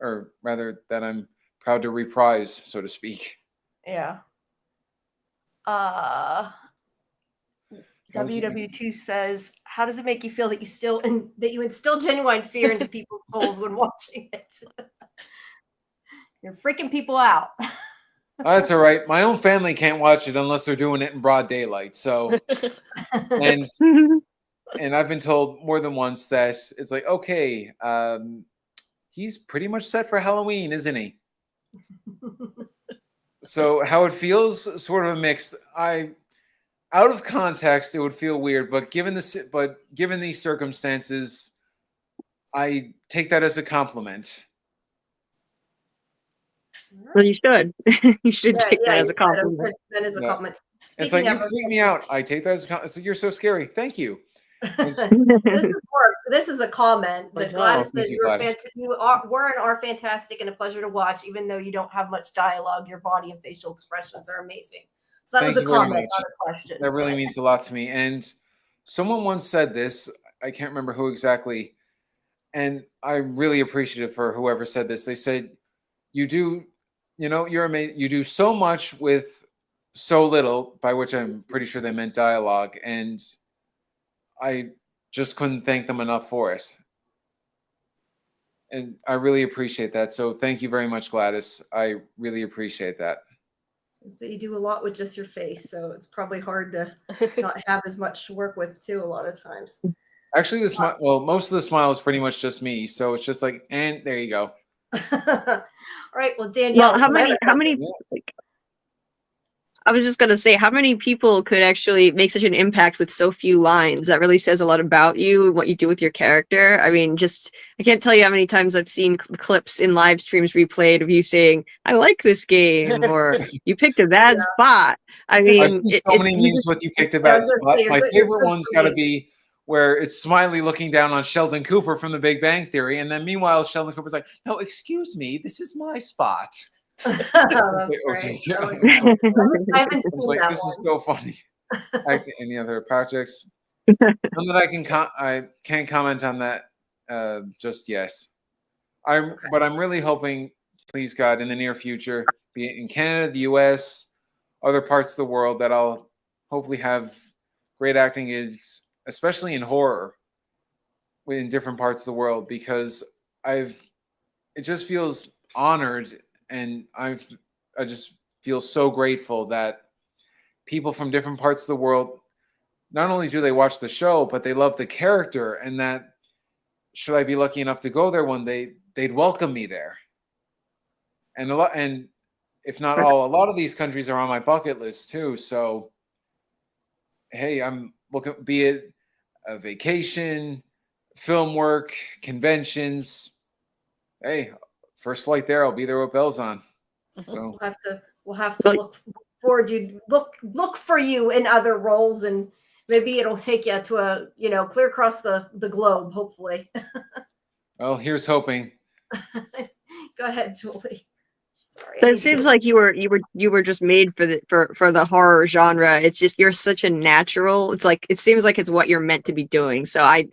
or rather that I'm proud to reprise, so to speak. Yeah. WW2 says, "How does it make you feel that you instill genuine fear into people's souls when watching it? You're freaking people out." That's all right. My own family can't watch it unless they're doing it in broad daylight. So, and I've been told more than once that it's like, okay, he's pretty much set for Halloween, isn't he? So how it feels, sort of a mix. Out of context, it would feel weird, but given these circumstances, I take that as a compliment. Well, you should. You should take that as a compliment. That is a compliment. It's like, you freak me out. I take that as a compliment. It's like, you're so scary. Thank you. This is a comment. But Gladys says are fantastic and a pleasure to watch, even though you don't have much dialogue. Your body and facial expressions are amazing. So that was a comment, not a question. That really means a lot to me. And someone once said this, I can't remember who exactly, and I'm really appreciative for whoever said this. They said, you're amazing. You do so much with so little, by which I'm pretty sure they meant dialogue. And I just couldn't thank them enough for it. And I really appreciate that. So thank you very much, Gladys. I really appreciate that. So you do a lot with just your face, so it's probably hard to not have as much to work with too a lot of times. Actually, most of the smile is pretty much just me, so it's just like, and there you go. All right, well, Danielle. Well, how many? I was just gonna say, how many people could actually make such an impact with so few lines? That really says a lot about you and what you do with your character. I mean, I can't tell you how many times I've seen clips in live streams replayed of you saying, "I like this game," or "You picked a bad spot." I mean, I've seen so many memes with "You picked a bad spot." My favorite one's got to be where it's Smiley looking down on Sheldon Cooper from The Big Bang Theory, and then meanwhile Sheldon Cooper's like, "No, excuse me, this is my spot." I haven't seen that This one. is so funny. Any other projects? None that I can't comment on that just yet. But I'm really hoping, please God, in the near future, be it in Canada, the US, other parts of the world, that I'll hopefully have great acting gigs, especially in horror, in different parts of the world, because it just feels honored. And I just feel so grateful that people from different parts of the world, not only do they watch the show, but they love the character, and that should I be lucky enough to go there one day, they'd welcome me there. And if not all, a lot of these countries are on my bucket list too. So, hey, I'm looking, be it a vacation, film work, conventions. Hey, first flight there, I'll be there with bells on. So we'll have to look forward to look for you in other roles, and maybe it'll take you to a clear across the globe, hopefully. Well, here's hoping. Go ahead, Julie. Sorry. But it seems like you were just made for the horror genre. It's just you're such a natural. It's like it seems like it's what you're meant to be doing. So I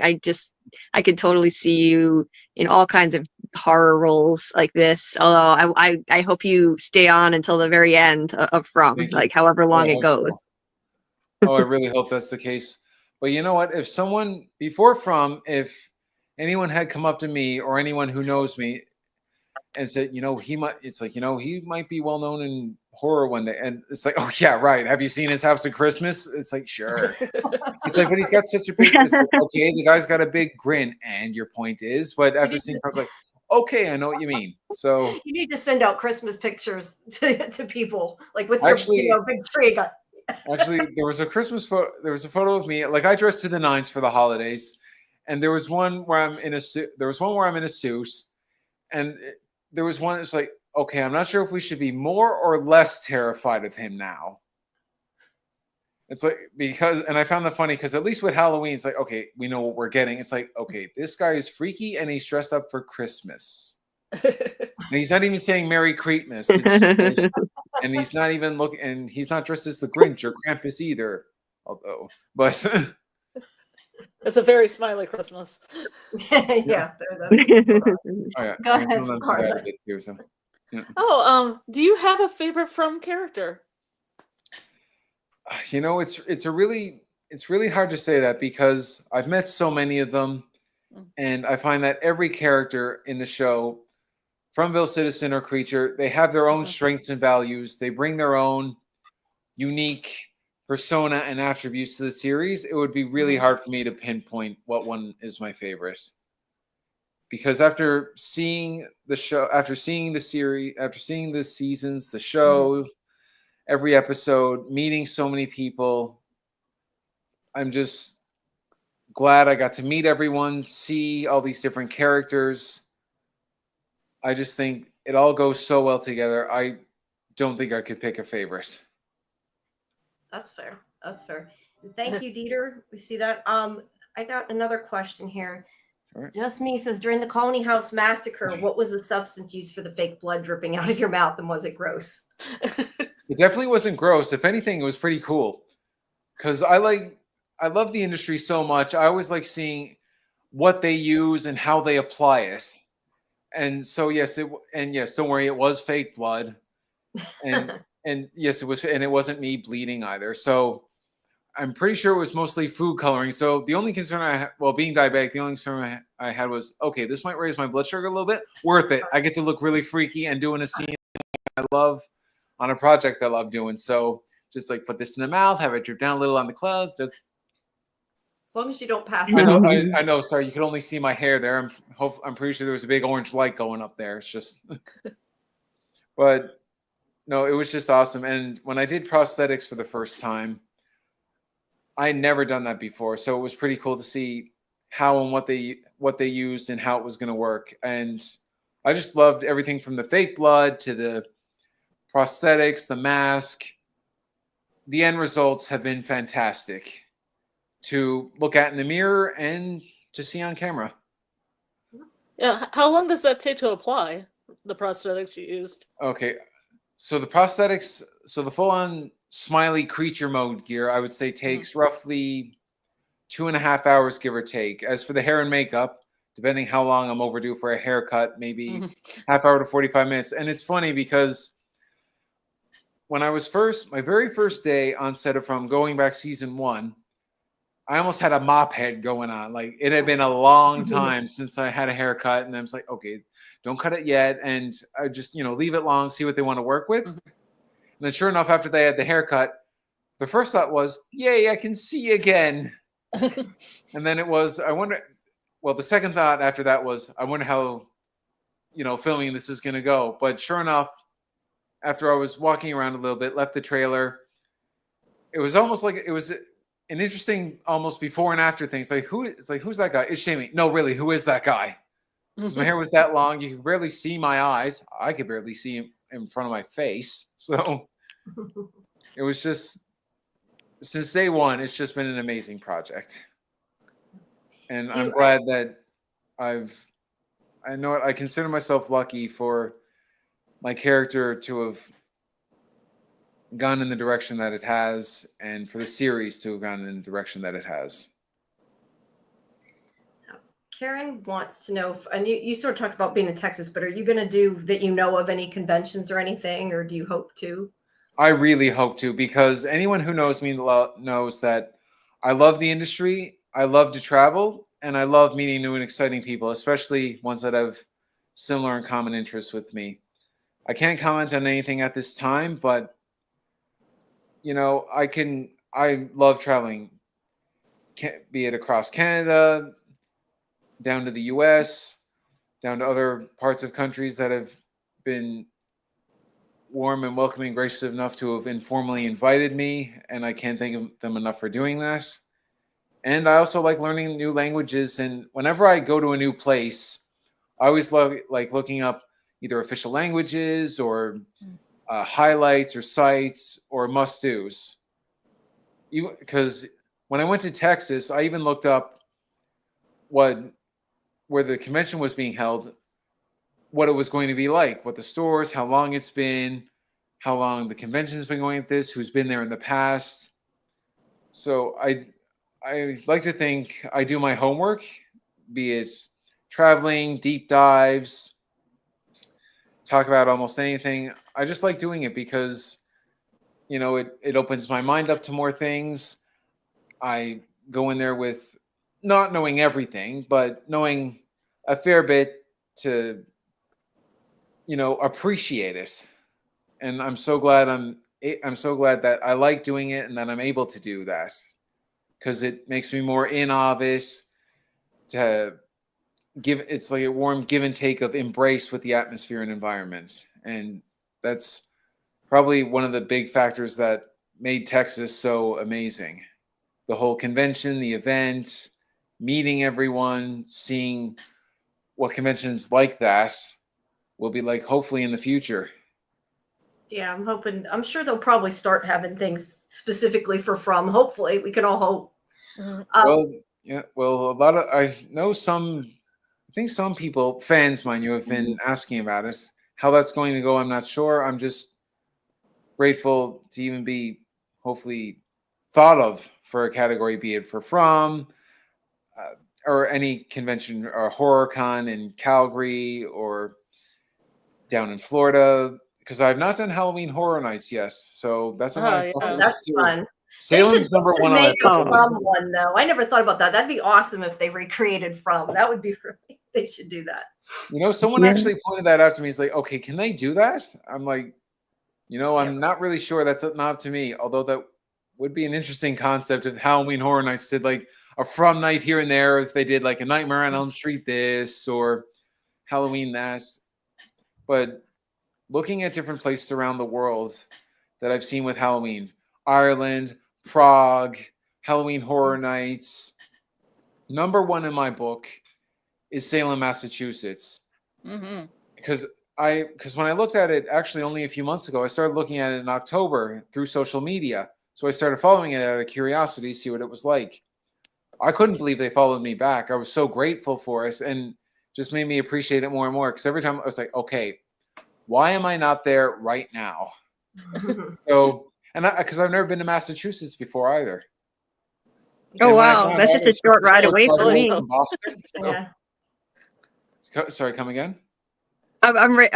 could totally see you in all kinds of horror roles like this. Although I hope you stay on until the very end of From, like however long it goes. Oh, I really hope that's the case. But you know what? If someone before From, if anyone had come up to me or anyone who knows me and said, he might be well known in horror one day. And it's like, oh yeah, right. Have you seen his House of Christmas? It's like, sure. It's like, but he's got such a big, okay, the guy's got a big grin. And your point is, but after seeing From, like, okay, I know what you mean. So you need to send out Christmas pictures to people, like with your big tree. Actually, there was a Christmas photo. There was a photo of me. Like I dressed to the nines for the holidays, and there was one where I'm in a suit. There was one where I'm in a suit, and there was one that's like, okay, I'm not sure if we should be more or less terrified of him now. It's like and I found that funny because at least with Halloween, it's like, okay, we know what we're getting. It's like, okay, this guy is freaky and he's dressed up for Christmas. And he's not even saying Merry Creepmas. And he's not even looking, and he's not dressed as the Grinch or Krampus either. Although, but it's a very Smiley Christmas. Yeah. Oh, yeah. Go ahead, Carla. Yeah. Do you have a favorite From character? It's really hard to say that because I've met so many of them, and I find that every character in the show, Fromville citizen or creature, they have their own strengths and values. They bring their own unique persona and attributes to the series. It would be really hard for me to pinpoint what one is my favorite. Because after seeing the show, after seeing the series, after seeing the seasons, the show, every episode, meeting so many people, I'm just glad I got to meet everyone, see all these different characters. I just think it all goes so well together. I don't think I could pick a favorite. That's fair. Thank you, Dieter. We see that. I got another question here. Right. Just Me says, during the Colony House massacre, what was the substance used for the fake blood dripping out of your mouth, and was it gross? It definitely wasn't gross. If anything, it was pretty cool. Because I love the industry so much. I always like seeing what they use and how they apply it. And so yes, don't worry, it was fake blood. And yes, it was, and it wasn't me bleeding either. So I'm pretty sure it was mostly food coloring. So the only concern I had, being diabetic, the only concern I had was, okay, this might raise my blood sugar a little bit. Worth it. I get to look really freaky and doing a scene I love on a project I love doing. So just like put this in the mouth, have it drip down a little on the clouds. Just as long as you don't pass I out. I know. Sorry, you could only see my hair there. I'm pretty sure there was a big orange light going up there. It's just, but no, it was just awesome. And when I did prosthetics for the first time, I had never done that before, so it was pretty cool to see how and what they used and how it was going to work. And I just loved everything from the fake blood to the prosthetics, the mask. The end results have been fantastic to look at in the mirror and to see on camera. Yeah, how long does that take to apply, the prosthetics you used? Okay, so the prosthetics, so the full-on Smiley creature mode gear, I would say takes roughly 2.5 hours, give or take. As for the hair and makeup, depending how long I'm overdue for a haircut, maybe half hour to 45 minutes. And it's funny because when I was my very first day on set of From, going back season 1, I almost had a mop head going on. Like, it had been a long time since I had a haircut, and I was like, okay, don't cut it yet. And I just, leave it long, see what they want to work with. And then sure enough, after they had the haircut, the first thought was, yay, I can see again. And then it was, I wonder, well, the second thought after that was, I wonder how, filming this is going to go. But sure enough, after I was walking around a little bit, left the trailer, it was almost like it was an interesting, almost before and after thing. It's like, who's that guy? It's Jamie. No, really, who is that guy? Because my hair was that long, you could barely see my eyes. I could barely see him in front of my face. So it was just, since day one, it's just been an amazing project. And I'm glad that I consider myself lucky for my character to have gone in the direction that it has, and for the series to have gone in the direction that it has. Karen wants to know, and you sort of talked about being in Texas, but are you going to do that, of any conventions or anything, or do you hope to? I really hope to, because anyone who knows me knows that I love the industry, I love to travel, and I love meeting new and exciting people, especially ones that have similar and common interests with me. I can't comment on anything at this time, but I love traveling, be it across Canada, down to the US, down to other parts of countries that have been warm and welcoming, gracious enough to have informally invited me, and I can't thank them enough for doing that. And I also like learning new languages, and whenever I go to a new place, I always like looking up either official languages or highlights or sites or must-dos. Because when I went to Texas, I even looked up where the convention was being held, what it was going to be like, what the stores, how long it's been, how long the convention's been going at this, who's been there in the past. So I like to think I do my homework, be it traveling, deep dives, talk about almost anything. I just like doing it because, it opens my mind up to more things. I go in there with not knowing everything, but knowing a fair bit to, appreciate it. And I'm so glad that I like doing it and that I'm able to do that, because it makes me more in office to it's like a warm give and take of embrace with the atmosphere and environment. And that's probably one of the big factors that made Texas so amazing. The whole convention, the event, meeting everyone, seeing what conventions like that will be like, hopefully in the future. Yeah, I'm sure they'll probably start having things specifically for From. Hopefully, we can all hope. Well, I think some people, fans, mind you, have been asking about it. How that's going to go, I'm not sure. I'm just grateful to even be hopefully thought of for a category, be it for From, or any convention, or HorrorCon in Calgary or down in Florida, because I've not done Halloween Horror Nights yet. So that's that's fun. Salem's number one on my From one though. I never thought about that. That'd be awesome if they recreated From. That would be really. They should do that. Someone actually pointed that out to me. He's like, okay, can they do that? I'm like, I'm not really sure. That's not up to me. Although that would be an interesting concept if Halloween Horror Nights did like a From night here and there. If they did like a Nightmare on Elm Street this or Halloween that. But looking at different places around the world that I've seen with Halloween, Ireland, Prague, Halloween Horror Nights, number one in my book is Salem, Massachusetts. Mm-hmm. Because when I looked at it actually only a few months ago, I started looking at it in October through social media. So I started following it out of curiosity, see what it was like. I couldn't believe they followed me back. I was so grateful for it, and just made me appreciate it more and more. Because every time I was like, okay, why am I not there right now? So, and because I've never been to Massachusetts before either. Oh, wow. That's just a short ride away from me. Boston, so. Yeah. Sorry, come again? I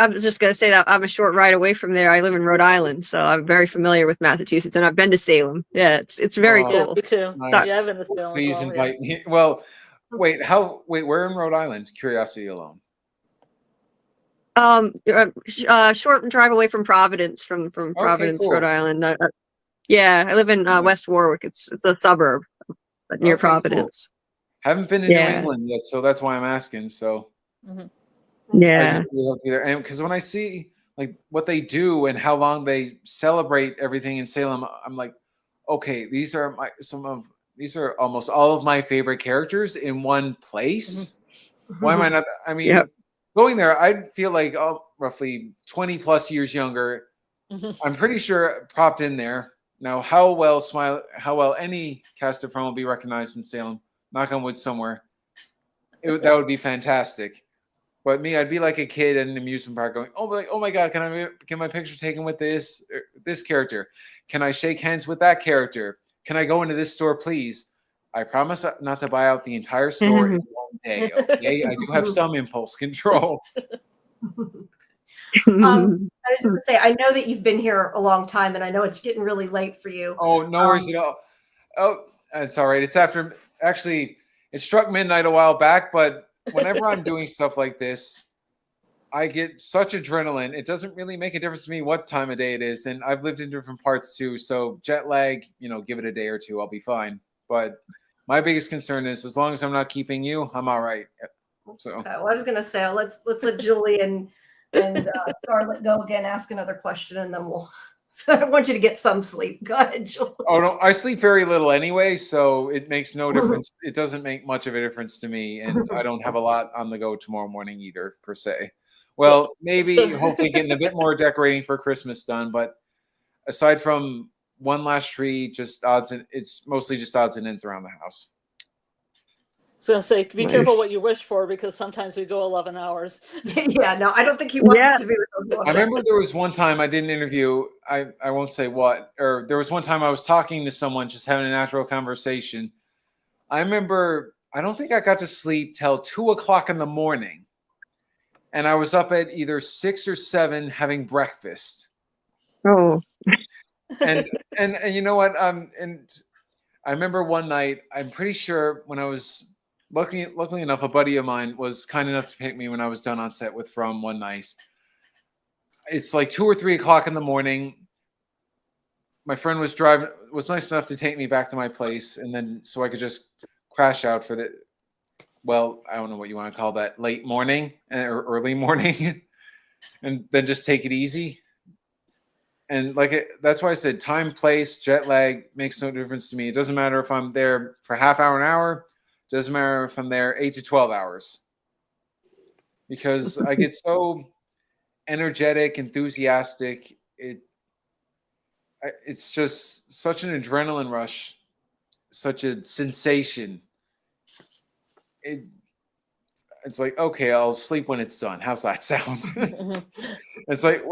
was just going to say that I'm a short ride away from there. I live in Rhode Island, so I'm very familiar with Massachusetts, and I've been to Salem. Yeah, it's very cool. Yeah, me too. Nice. Yeah, I've been to Salem. Please as well, invite me. Well, wait, where in Rhode Island? Curiosity alone. Short drive away from Providence, from Providence, cool. Rhode Island. Yeah, I live in West Warwick. It's a suburb but near Okay, cool. Providence. Haven't been in New Yeah. England yet, so that's why I'm asking. So Mhm. I Yeah. just really hope you're there. And because when I see like what they do and how long they celebrate everything in Salem, I'm like, okay, these are almost all of my favorite characters in one place. Why am I not? I mean, Yep. going there, I'd feel like roughly 20 plus years younger. Mhm. I'm pretty sure propped in there. Now, how well any cast of From will be recognized in Salem, knock on wood somewhere, that would be fantastic. But me, I'd be like a kid at an amusement park going, oh my God, can I get my picture taken with this character? Can I shake hands with that character? Can I go into this store, please? I promise not to buy out the entire store in one day, okay? I do have some impulse control. I was just gonna say, I know that you've been here a long time, and I know it's getting really late for you. Oh, no worries at all. Oh, it's all right. It's actually, it struck midnight a while back, but whenever I'm doing stuff like this, I get such adrenaline. It doesn't really make a difference to me what time of day it is. And I've lived in different parts too. So jet lag, give it a day or two, I'll be fine. But my biggest concern is as long as I'm not keeping you, I'm all right. So Okay, well, I was gonna say let's let Julie and Scarlett go again, ask another question, and then we'll. So I want you to get some sleep. Go ahead, Julie. oh no, I sleep very little anyway, so it makes no difference. It doesn't make much of a difference to me, and I don't have a lot on the go tomorrow morning either, per se. Well, maybe hopefully getting a bit more decorating for Christmas done, but aside from one last tree, it's mostly just odds and ends around the house. I was gonna say, be Nice. careful what you wish for because sometimes we go 11 hours. Yeah, no, I don't think he wants Yeah. to be with us. I remember there was one time I did an interview. I won't say what, or there was one time I was talking to someone, just having a natural conversation. I remember I don't think I got to sleep till 2:00 in the morning, and I was up at either 6 or 7 having breakfast. Oh. And you know what? And I remember one night. I'm pretty sure when I was luckily enough, a buddy of mine was kind enough to pick me when I was done on set with From one night. It's like 2 or 3:00 in the morning. My friend was nice enough to take me back to my place, and then so I could just crash out for I don't know what you want to call that, late morning or early morning, and then just take it easy. And that's why I said time, place, jet lag makes no difference to me. It doesn't matter if I'm there for half hour, an hour. It doesn't matter if I'm there 8 to 12 hours, because I get so energetic, enthusiastic. It's just such an adrenaline rush, such a sensation. It's like, okay, I'll sleep when it's done. How's that sound? It's like,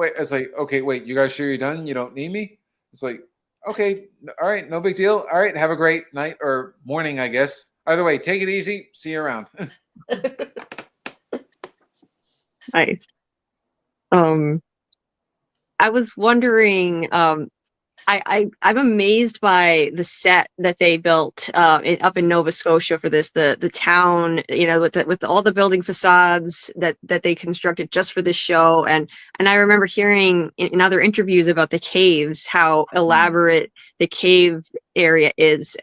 okay, wait, you guys sure you're done? You don't need me? It's like, okay, all right, no big deal. All right, have a great night or morning, I guess. Either way, take it easy. See you around. Nice. I was wondering, I'm amazed by the set that they built up in Nova Scotia for this, the town, with all the building facades that they constructed just for this show, and I remember hearing in other interviews about the caves, how elaborate the cave area is.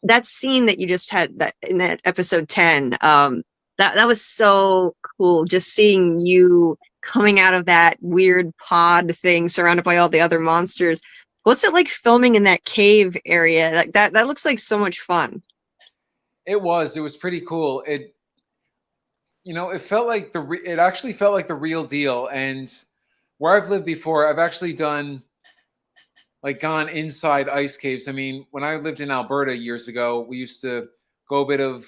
That scene that you just had that in that episode 10, that was so cool. Just seeing you coming out of that weird pod thing surrounded by all the other monsters. What's it like filming in that cave area? Like that looks like so much fun. It was pretty cool. It felt like it actually felt like the real deal. And where I've lived before, I've actually gone inside ice caves. I mean, when I lived in Alberta years ago, we used to go a bit of,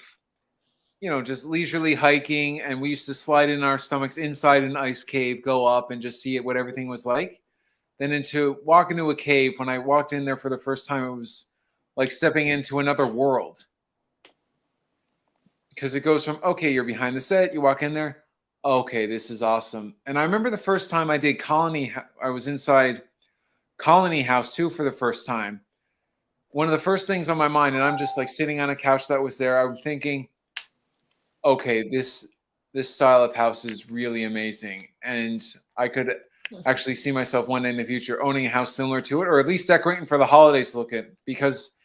just leisurely hiking, and we used to slide in our stomachs inside an ice cave, go up and just see what everything was like. Then walk into a cave. When I walked in there for the first time, it was like stepping into another world. Because it goes from, okay, you're behind the set, you walk in there, okay, this is awesome. And I remember the first time I did Colony, I was inside Colony House too for the first time. One of the first things on my mind, and I'm just like sitting on a couch that was there, I'm thinking, okay, this style of house is really amazing. And actually see myself one day in the future owning a house similar to it, or at least decorating for the holidays to look at, because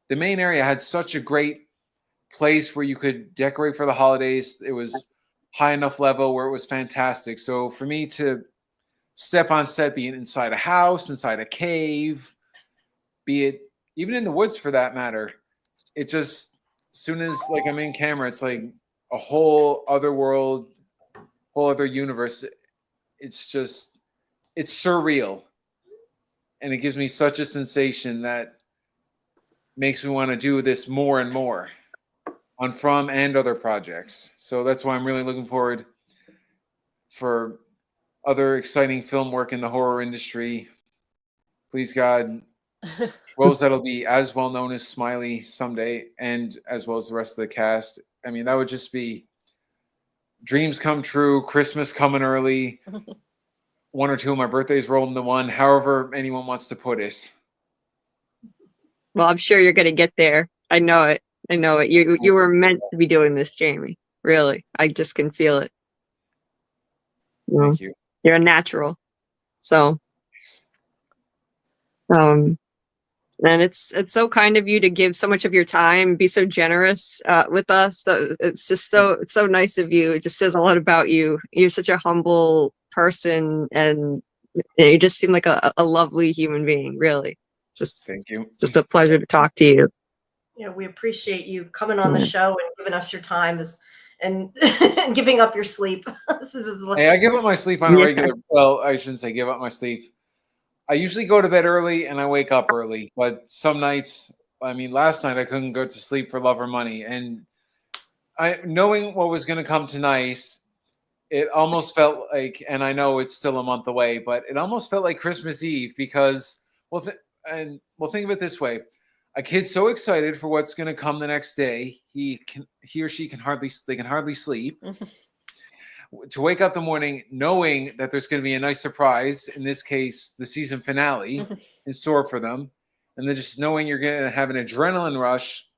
the main area had such a great place where you could decorate for the holidays. It was high enough level where it was fantastic. So for me to step on set, being inside a house, inside a cave, be it even in the woods for that matter, it just, as soon as like I'm in camera, it's like a whole other world, whole other universe. It's just, it's surreal. And it gives me such a sensation that makes me want to do this more and more on From and other projects. So that's why I'm really looking forward for other exciting film work in the horror industry. Please God, roles that'll be as well known as Smiley someday, and as well as the rest of the cast. I mean, that would just be dreams come true, Christmas coming early, one or two of my birthdays rolled into one, however anyone wants to put it. Well, I'm sure you're going to get there. I know it. I know it. You were meant to be doing this, Jamie. Really. I just can feel it. Thank you. You're a natural. So, and it's so kind of you to give so much of your time, be so generous with us. So it's just it's so nice of you. It just says a lot about you. You're such a humble person, and you just seem like a lovely human being, really. Thank you. It's just a pleasure to talk to you. You know, we appreciate you coming on the show and giving us your time and giving up your sleep. Hey, I give up my sleep on a regular. Well, I shouldn't say give up my sleep. I usually go to bed early and I wake up early, but some nights, I mean, last night I couldn't go to sleep for love or money. And knowing what was going to come tonight, it almost felt like, and I know it's still a month away, but it almost felt like Christmas Eve because, think of it this way. A kid's so excited for what's going to come the next day. He or she can hardly sleep. To wake up in the morning knowing that there's going to be a nice surprise, in this case, the season finale in store for them. And then just knowing you're going to have an adrenaline rush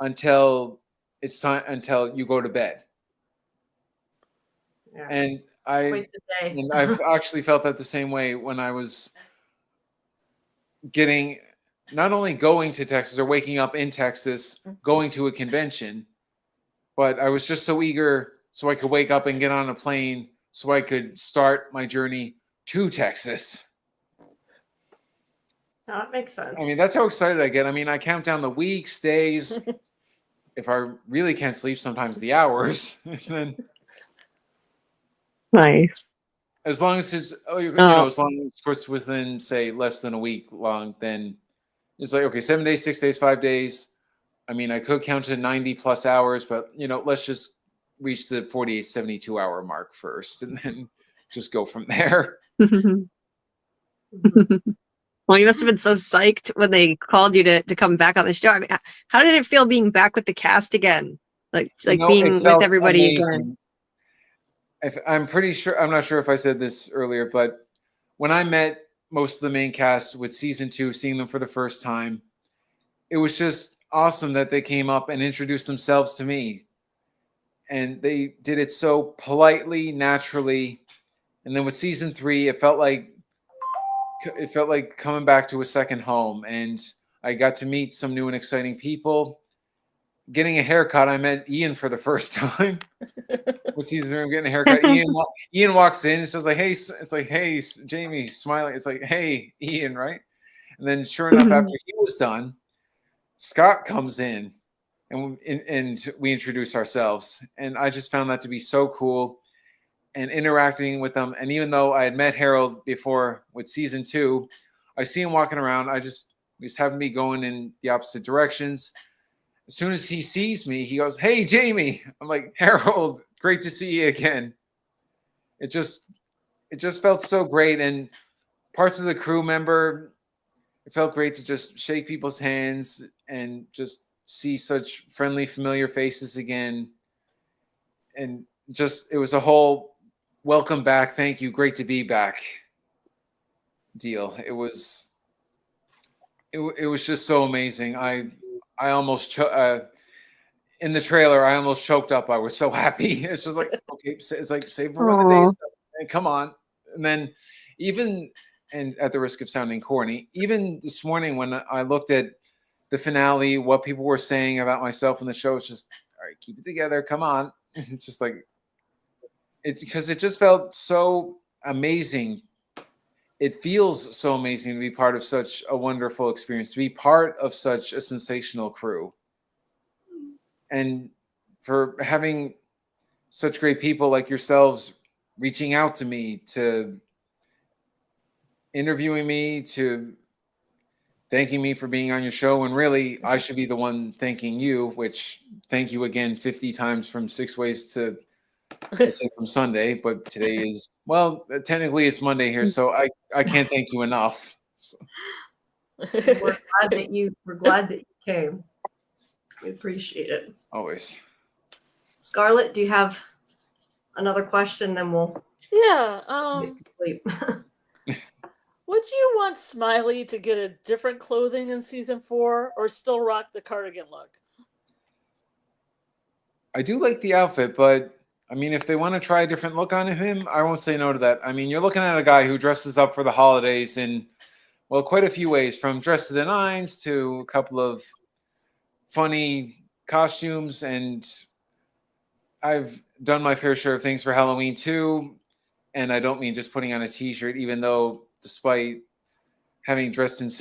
until it's time, until you go to bed. Yeah. And I've actually felt that the same way when I was getting, not only going to Texas or waking up in Texas, going to a convention, but I was just so eager so I could wake up and get on a plane so I could start my journey to Texas. That makes sense. I mean, that's how excited I get. I mean, I count down the weeks, days. If I really can't sleep, sometimes the hours. Then nice. As long as it's, as long as it's within, say, less than a week long, then it's like, okay, 7 days, 6 days, 5 days. I mean, I could count to 90 plus hours, but, let's just reach the 48, 72 hour mark first and then just go from there. Well, you must have been so psyched when they called you to come back on the show. I mean, how did it feel being back with the cast again? Like being with everybody amazing. Again. I'm not sure if I said this earlier, but when I met most of the main cast with season 2, seeing them for the first time, it was just awesome that they came up and introduced themselves to me. And they did it so politely, naturally. And then with season 3, it felt like coming back to a second home. And I got to meet some new and exciting people. Getting a haircut, I met Ian for the first time. With season 3, I'm getting a haircut. Ian walks in. It's just like, hey, Jamie, Smiley. It's like, hey, Ian, right? And then sure enough, after he was done, Scott comes in. And we introduce ourselves. And I just found that to be so cool, and interacting with them. And even though I had met Harold before with season 2, I see him walking around. We just happen to be going in the opposite directions. As soon as he sees me, he goes, "Hey, Jamie." I'm like, "Harold, great to see you again." It just felt so great. And parts of the crew member, it felt great to just shake people's hands and just see such friendly, familiar faces again. And it was a whole welcome back, thank you, great to be back deal. It was just so amazing. I almost in the trailer, I almost choked up. I was so happy. It's just like, okay, it's like save for one of the days. Come on. And then even, and at the risk of sounding corny, even this morning when I looked at the finale, what people were saying about myself in the show, it's just, all right, keep it together, come on. It's just like, because it just felt so amazing. It feels so amazing to be part of such a wonderful experience, to be part of such a sensational crew. And for having such great people like yourselves reaching out to me, to interviewing me, to thanking me for being on your show, when really I should be the one thanking you, which thank you again 50 times from 6 ways to, let's say, from Sunday, but today is, well, technically it's Monday here, so I can't thank you enough. So. We're glad that you came. We appreciate it. Always. Scarlett, do you have another question? Then we'll Yeah. get some sleep. Would you want Smiley to get a different clothing in season 4 or still rock the cardigan look? I do like the outfit, but I mean, if they want to try a different look on him, I won't say no to that. I mean, you're looking at a guy who dresses up for the holidays in, well, quite a few ways, from dress to the nines to a couple of funny costumes. And I've done my fair share of things for Halloween too. And I don't mean just putting on a t-shirt, even though despite having dressed in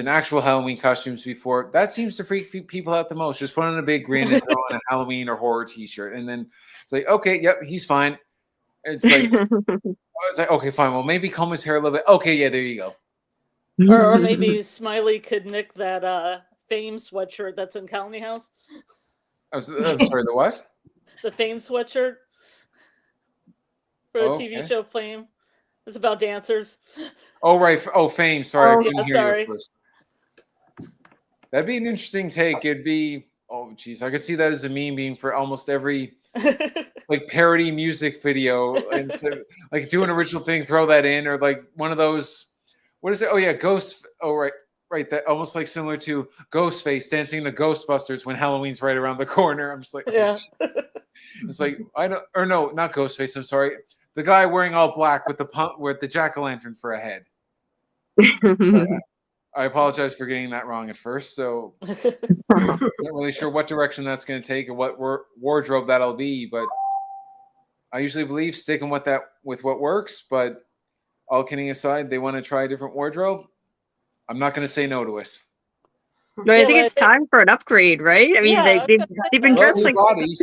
actual Halloween costumes before, that seems to freak people out the most. Just put on a big grin and throw on a Halloween or horror t-shirt. And then it's like, okay, yep, he's fine. It's like, okay, fine. Well, maybe comb his hair a little bit. Okay, yeah, there you go. Or maybe Smiley could nick that Fame sweatshirt that's in Colony House. I'm sorry, the what? The Fame sweatshirt for the TV show Fame. It's about dancers. Oh, right. Oh, Fame. Sorry, I couldn't hear sorry. you at first. That'd be an interesting take. It'd be, oh, geez. I could see that as a meme being for almost every like parody music video. And so, like do an original thing, throw that in, or like one of those, what is it? Oh, yeah, Ghost. Oh, right. Right. That almost like similar to Ghostface dancing the Ghostbusters when Halloween's right around the corner. I'm just like, yeah. It's like, no, not Ghostface. I'm sorry. The guy wearing all black with the jack-o'-lantern for a head. I apologize for getting that wrong at first. So not really sure what direction that's going to take or what wardrobe that'll be. But I usually believe sticking with what works. But all kidding aside, they want to try a different wardrobe. I'm not going to say no to it. I think it's time for an upgrade, right? I mean, they've been dressed like body,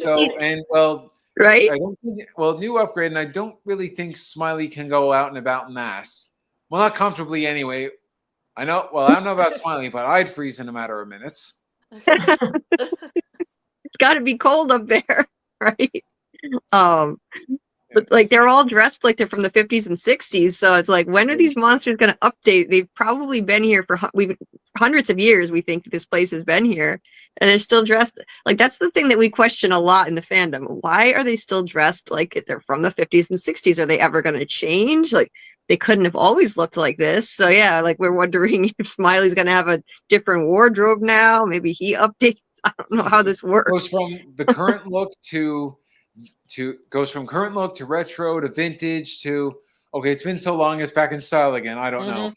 right? I don't think, new upgrade, and I don't really think Smiley can go out and about in mass. Well, not comfortably anyway. I know. Well, I don't know about Smiley, but I'd freeze in a matter of minutes. It's got to be cold up there, right? But like they're all dressed like they're from the 50s and 60s. So it's like, when are these monsters going to update? They've probably been here for hundreds of years. We think this place has been here and they're still dressed. Like, that's the thing that we question a lot in the fandom. Why are they still dressed like they're from the 50s and 60s? Are they ever going to change? Like, they couldn't have always looked like this. So yeah, like we're wondering if Smiley's going to have a different wardrobe now. Maybe he updates. I don't know how this works. Goes from the current look to retro to vintage to, okay, it's been so long, it's back in style again. I don't know.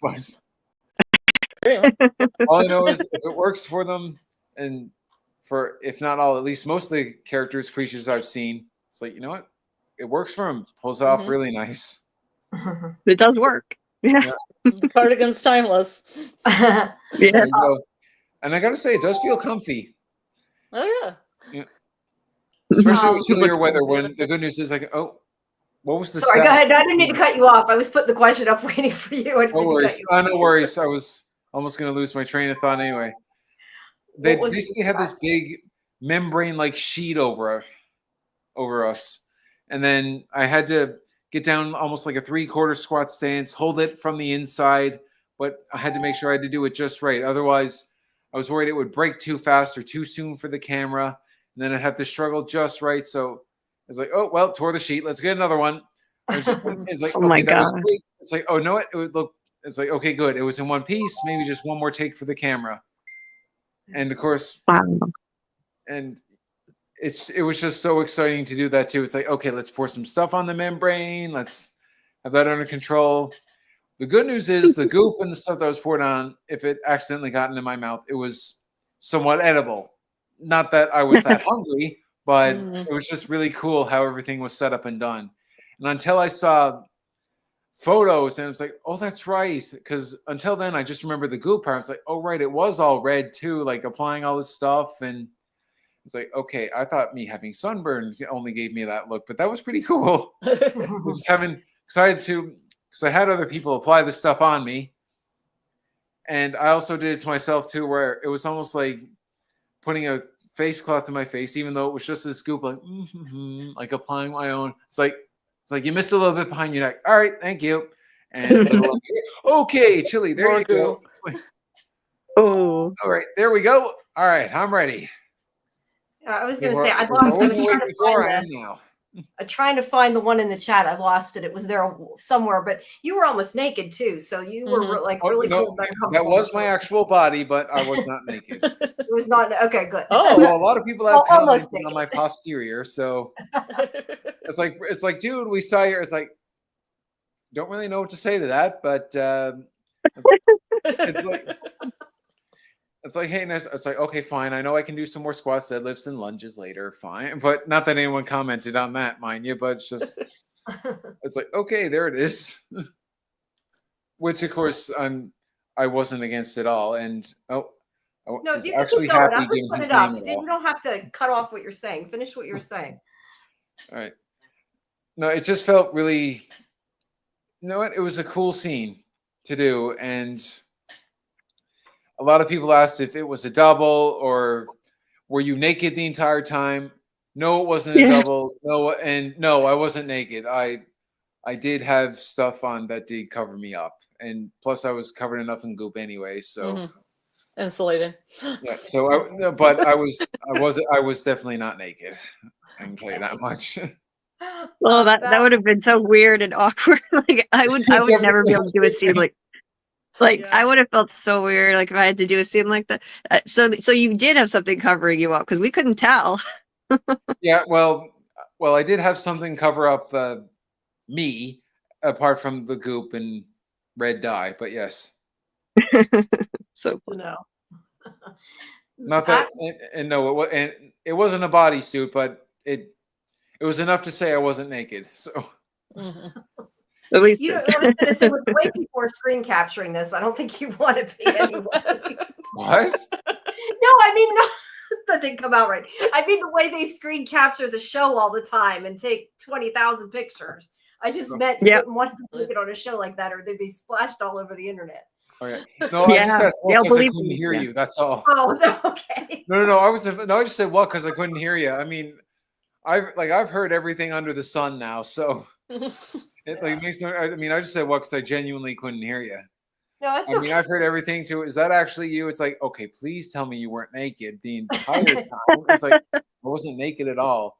All I know is if it works for them, and for, if not all, at least most of the creatures I've seen, it's like, you know what? It works for them. Pulls off really nice. It does work. Yeah. The cardigan's timeless. Yeah. And I got to say, it does feel comfy. Oh, yeah. Especially with chillier weather, when the good news is like, oh, what was the Sorry, go ahead. I didn't mean to cut you off. I was putting the question up waiting for you. No worries. No worries. I was almost going to lose my train of thought anyway. They basically had this big membrane-like sheet over us. And then I had to get down almost like a 3/4 squat stance, hold it from the inside, but I had to make sure I had to do it just right. Otherwise, I was worried it would break too fast or too soon for the camera. And then I'd have to struggle just right. So I was like, oh, well, tore the sheet. Let's get another one. It's like, oh my God. It's like, oh, no, it would look, it's like, okay, good. It was in one piece, maybe just one more take for the camera. And of course, and it was just so exciting to do that too. It's like, okay, let's pour some stuff on the membrane. Let's have that under control. The good news is the goop and the stuff that was poured on, if it accidentally got into my mouth, it was somewhat edible. Not that I was that hungry, but it was just really cool how everything was set up and done. And until I saw photos, and I was like, oh, that's right. Because until then, I just remember the goop part. I was like, oh, right, it was all red too, like applying all this stuff. And it's like, okay, I thought me having sunburn only gave me that look, but that was pretty cool. Just having excited to, because I had other people apply this stuff on me. And I also did it to myself too, where it was almost like putting a face cloth to my face, even though it was just this goop, like, like applying my own. It's like you missed a little bit behind your neck. All right, thank you. And okay, chili, there you go. Oh, All right, there we go. All right, I'm ready. I was going to say, I was trying to find the one in the chat. I lost it. It was there somewhere, but you were almost naked too. So you were like really cool. That was my actual body, but I was not naked. It was not. Okay, good. Oh, well, a lot of people have commented on my posterior. So it's like, dude, we saw your, it's like, don't really know what to say to that, but it's like, hey, nice. It's like, okay, fine. I know I can do some more squats, deadlifts, and lunges later. Fine. But not that anyone commented on that, mind you, but it's just, it's like, okay, there it is. Which, of course, I wasn't against at all. And, no, you actually happy giving his name. You don't have to cut off what you're saying. Finish what you're saying. All right. No, it just felt really, you know what? It was a cool scene to do. And a lot of people asked if it was a double or were you naked the entire time? No, it wasn't a double. No, I wasn't naked. I did have stuff on that did cover me up, and plus I was covered enough in goop anyway. So insulated. Yeah. So, I was definitely not naked. I can tell you that much. Well, that would have been so weird and awkward. Like I would never be able to do a scene I would have felt so weird, like if I had to do a scene like that. So you did have something covering you up because we couldn't tell. Yeah, well, I did have something cover up me, apart from the goop and red dye. But yes. So no. Not that, and no, it wasn't a bodysuit, but it was enough to say I wasn't naked. So. At least I was going to say, with the way people are screen capturing this, I don't think you want to be anyway. What? No, I mean, that didn't come out right. I mean, the way they screen capture the show all the time and take 20,000 pictures. I just meant you wouldn't want to take it on a show like that, or they'd be splashed all over the internet. Okay. No, I just said because I couldn't hear you. That's all. Oh, no, okay. No. I just said because I couldn't hear you. I mean, I've heard everything under the sun now, so. It makes no. I mean, I just said because I genuinely couldn't hear you. No, it's okay. I mean, I've heard everything too. Is that actually you? It's like, okay, please tell me you weren't naked the entire time. It's like I wasn't naked at all.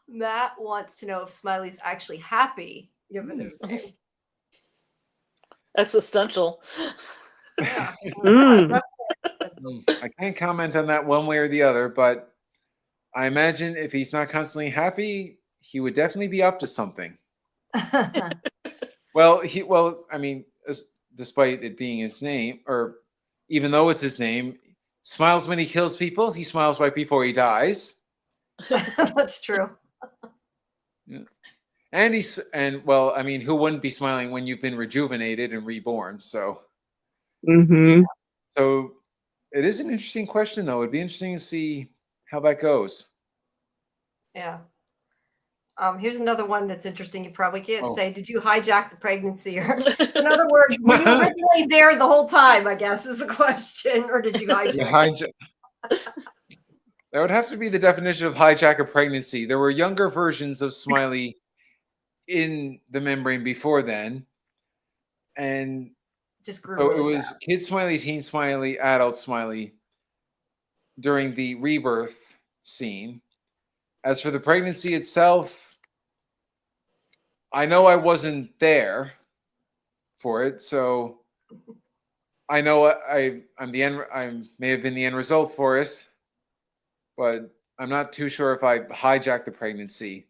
Matt wants to know if Smiley's actually happy given his name. Existential. Yeah. I can't comment on that one way or the other, but I imagine if he's not constantly happy, he would definitely be up to something. Well, I mean, despite it being his name, or even though it's his name, smiles when he kills people. He smiles right before he dies. That's true. Yeah. And well, I mean, who wouldn't be smiling when you've been rejuvenated and reborn? So, so it is an interesting question, though. It'd be interesting to see how that goes. Yeah. Here's another one that's interesting. You probably can't say, did you hijack the pregnancy? Or, so in other words, were you originally there the whole time, I guess, is the question. Or did you hijack? That would have to be the definition of hijack a pregnancy. There were younger versions of Smiley in the membrane before then. And just grew so it was Kid Smiley, Teen Smiley, Adult Smiley during the rebirth scene. As for the pregnancy itself, I know I wasn't there for it, so I know I'm the end. I may have been the end result for it, but I'm not too sure if I hijacked the pregnancy.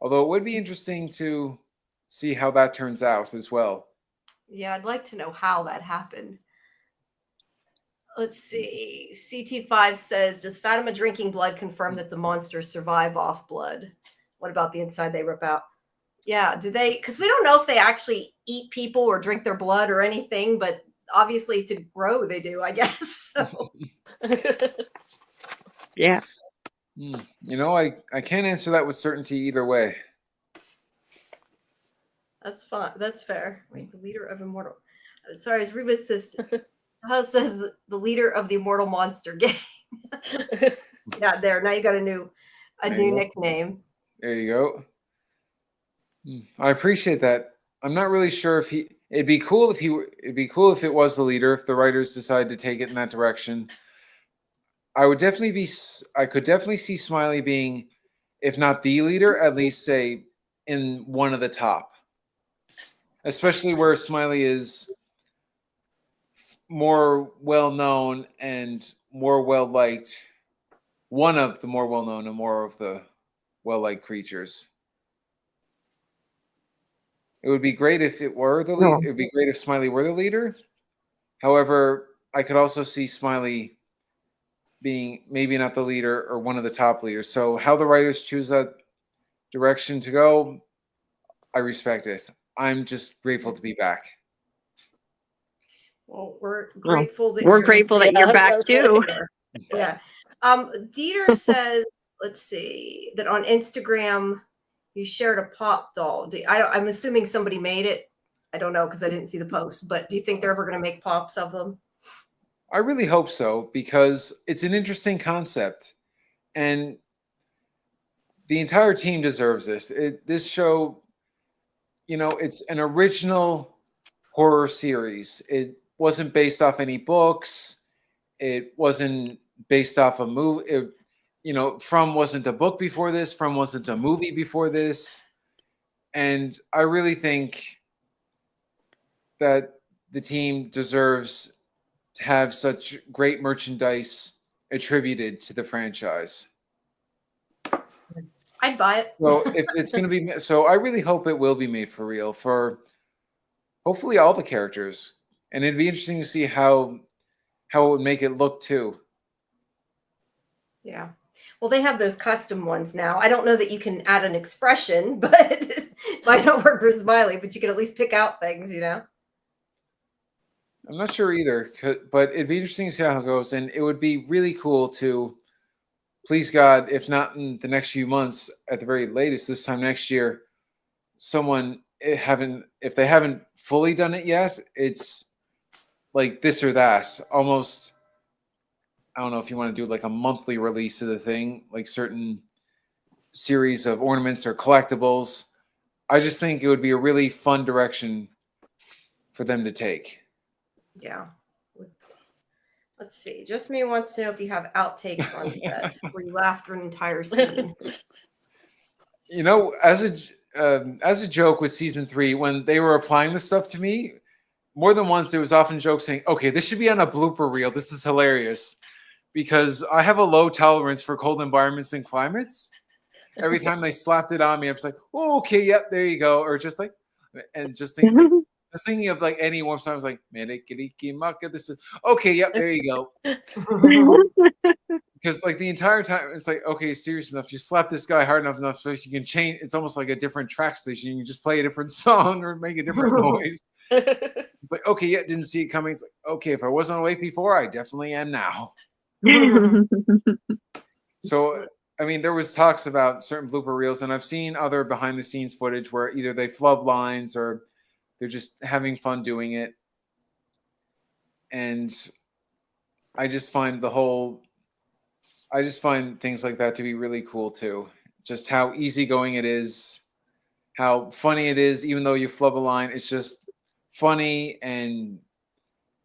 Although it would be interesting to see how that turns out as well. Yeah, I'd like to know how that happened. Let's see. CT5 says, does Fatima drinking blood confirm that the monsters survive off blood? What about the inside they rip out? Yeah, do they? Because we don't know if they actually eat people or drink their blood or anything, but obviously to grow they do, I guess. So. Yeah. You know, I can't answer that with certainty either way. That's fun. That's fair. Wait, the leader of Immortal. Sorry, as Reba says, says the leader of the Immortal Monster Gang. Yeah, there. Now you got a new nickname. There you go. I appreciate that. I'm not really sure if it'd be cool if it was the leader, if the writers decide to take it in that direction. I could definitely see Smiley being, if not the leader, at least say in one of the top. Especially where Smiley is more well known and more well liked. One of the more well known and more of the well liked creatures. It would be great if it were the lead. It would be great if Smiley were the leader. However, I could also see Smiley being maybe not the leader or one of the top leaders. So how the writers choose that direction to go, I respect it. I'm just grateful to be back. Well, we're grateful that you're back too. Yeah. Dieter says, let's see, that on Instagram you shared a pop doll. I'm assuming somebody made it. I don't know because I didn't see the post, but do you think they're ever going to make pops of them? I really hope so, because it's an interesting concept and the entire team deserves this. This show, you know, it's an original horror series. It wasn't based off any books. It wasn't based off a movie. From wasn't a book before this. From wasn't a movie before this. And I really think that the team deserves to have such great merchandise attributed to the franchise. I'd buy it. So if it's going to be, so I really hope it will be made for real for hopefully all the characters, and it'd be interesting to see how it would make it look too. Yeah. Well, they have those custom ones now. I don't know that you can add an expression, but it might not work for Smiley, but you can at least pick out things, you know? I'm not sure either, but it'd be interesting to see how it goes, and it would be really cool to, please God, if not in the next few months, at the very latest, this time next year, if they haven't fully done it yet, it's like this or that. Almost, I don't know if you want to do like a monthly release of the thing, like certain series of ornaments or collectibles. I just think it would be a really fun direction for them to take. Yeah. Let's see. Just Me wants to know if you have outtakes on set where you laugh through an entire scene. You know, as a joke with season 3, when they were applying this stuff to me, more than once there was often jokes saying, "Okay, this should be on a blooper reel. This is hilarious," because I have a low tolerance for cold environments and climates. Every time they slapped it on me, I was like, "Oh, okay, yep, there you go," or just like, and just thinking of like any warm song, I was like, this is okay, yep, there you go. Because like the entire time, it's like, okay, serious enough. You slap this guy hard enough so you can change. It's almost like a different track station. You can just play a different song or make a different noise. Like, okay, yeah, didn't see it coming. It's like, okay, if I wasn't awake before, I definitely am now. So, I mean, there was talks about certain blooper reels, and I've seen other behind the scenes footage where either they flub lines or they're just having fun doing it. And I just find things like that to be really cool too. Just how easygoing it is, how funny it is, even though you flub a line, it's just funny, and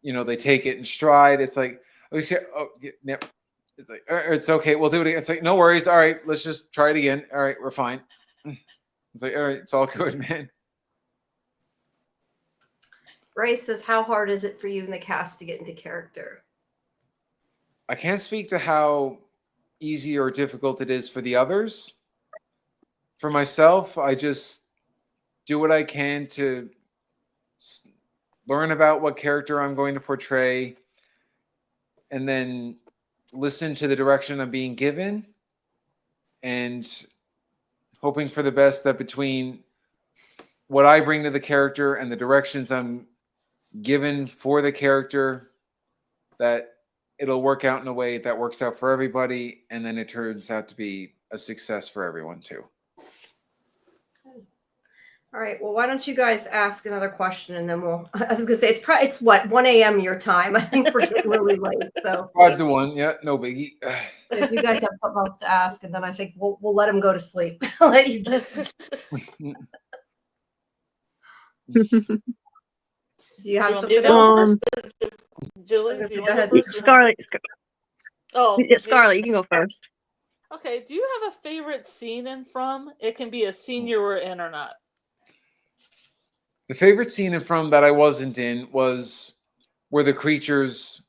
they take it in stride. It's like, it's like, it's okay, we'll do it again. It's like, no worries, all right, let's just try it again. All right, we're fine. It's like, all right, it's all good, man. Ray says, how hard is it for you and the cast to get into character? I can't speak to how easy or difficult it is for the others. for myself, I just do what I can to learn about what character I'm going to portray, and then listen to the direction I'm being given, and hoping for the best that between what I bring to the character and the directions I'm given for the character, that it'll work out in a way that works out for everybody, and then it turns out to be a success for everyone too. All right. Well, why don't you guys ask another question, and then we'll. I was gonna say it's what 1 a.m. your time. I think we're getting really late. So 5-1, yeah, no biggie. if you guys have something else to ask, and then I think we'll let him go to sleep. I'll let you get some. Do you have something to else? go first? Julie, do you Go want to ahead. go first? Scarlett, Oh, Scarlett, you can go first. Okay. Do you have a favorite scene in From? It can be a scene you were in or not. The favorite scene in From that I wasn't in was where the creatures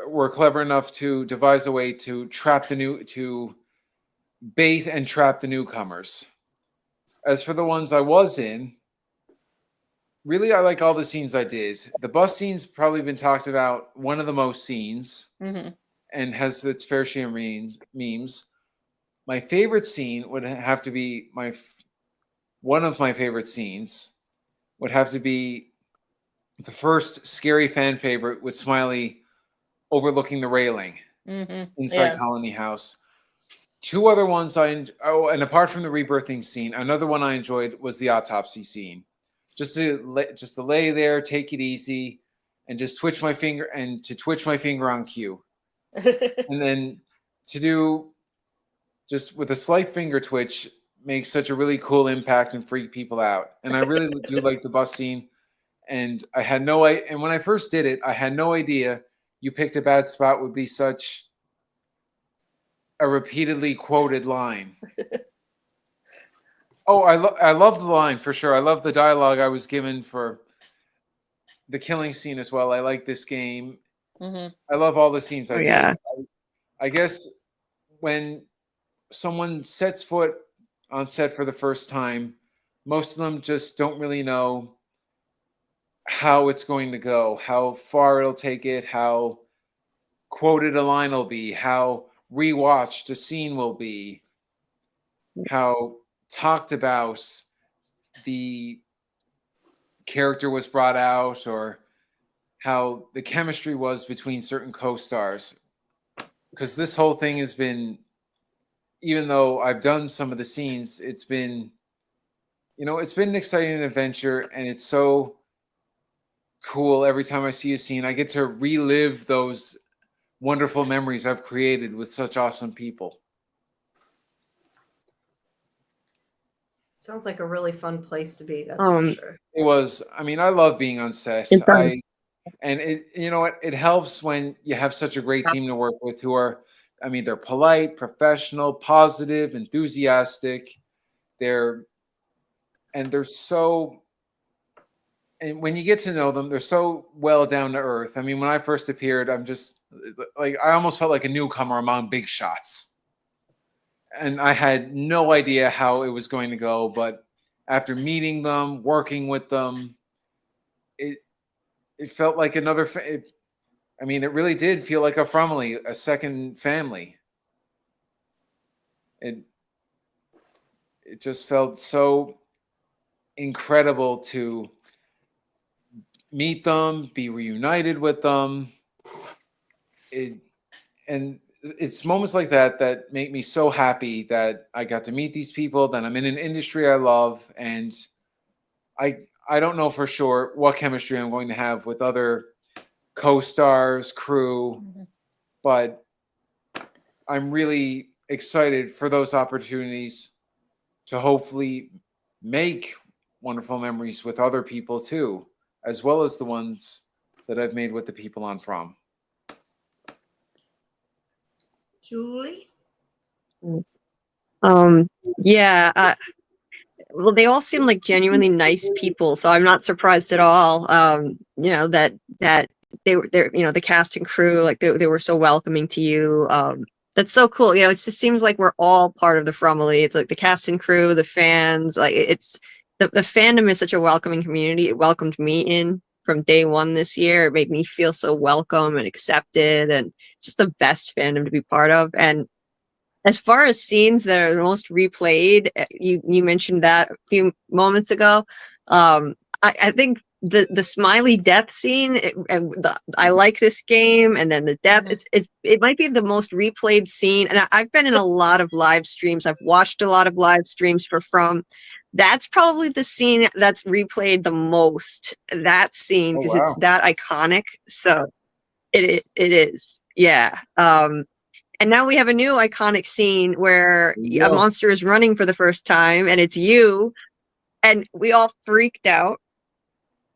were clever enough to devise a way to bait and trap the newcomers. As for the ones I was in, really I like all the scenes I did. The bus scene's probably been talked about one of the most scenes, and has its fair share of memes. My favorite scene would have to be one of my favorite scenes would have to be the first scary fan favorite with Smiley overlooking the railing inside Colony House. Two other ones and apart from the rebirthing scene, another one I enjoyed was the autopsy scene. Just to lay there, take it easy, and just twitch my finger on cue. And then to do just with a slight finger twitch makes such a really cool impact and freak people out. And I really do like the bus scene. And and when I first did it, I had no idea "you picked a bad spot" would be such a repeatedly quoted line. Oh, I love the line for sure. I love the dialogue I was given for the killing scene as well. I like this game. I love all the scenes I did. I guess when someone sets foot on set for the first time, most of them just don't really know how it's going to go, how far it'll take it, how quoted a line will be, how rewatched a scene will be, how talked about the character was brought out, or how the chemistry was between certain co-stars. Because this whole thing has been, even though I've done some of the scenes, it's been an exciting adventure, and it's so cool every time I see a scene. I get to relive those wonderful memories I've created with such awesome people. Sounds like a really fun place to be. That's for sure. It was. I mean, I love being on set. It helps when you have such a great team to work with who are, they're polite, professional, positive, enthusiastic. And when you get to know them, they're so well down to earth. I mean, when I first appeared, I'm just like, I almost felt like a newcomer among big shots. And I had no idea how it was going to go. But after meeting them, working with them, it felt like another. It really did feel like a family, a second family. It just felt so incredible to meet them, be reunited with them. And it's moments like that that make me so happy that I got to meet these people, that I'm in an industry I love, and I don't know for sure what chemistry I'm going to have with other co-stars, crew, but I'm really excited for those opportunities to hopefully make wonderful memories with other people too, as well as the ones that I've made with the people on From. Julie? Well, they all seem like genuinely nice people, so I'm not surprised at all. That the cast and crew, like they were so welcoming to you. That's so cool. You know, it just seems like we're all part of the Fromily. It's like the cast and crew, the fans. Like it's the fandom is such a welcoming community. It welcomed me in from day one this year. It made me feel so welcome and accepted, and it's just the best fandom to be part of. And as far as scenes that are the most replayed, you mentioned that a few moments ago. I think the Smiley death scene. I like this game, and then the death. It might be the most replayed scene. And I've been in a lot of live streams. I've watched a lot of live streams for From. That's probably the scene that's replayed the most. That scene because it's that iconic. So it is, yeah. And now we have a new iconic scene where a monster is running for the first time, and it's you, and we all freaked out.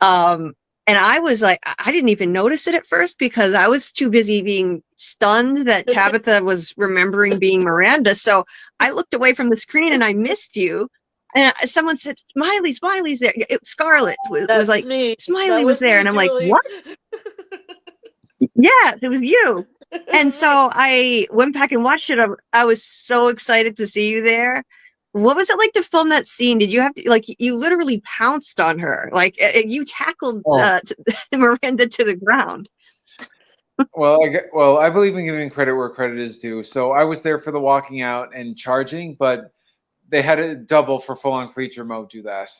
And I was like, I didn't even notice it at first because I was too busy being stunned that Tabitha was remembering being Miranda. So I looked away from the screen and I missed you. And someone said, Smiley's there. Scarlett was like, me. Smiley was there. Me, and I'm like, Julie. what? Yes, it was you. And so I went back and watched it. I was so excited to see you there. What was it like to film that scene? Did you have to, like, you literally pounced on her, like you tackled Miranda to the ground? Well, I believe in giving credit where credit is due. So I was there for the walking out and charging, but they had a double for full-on creature mode do that.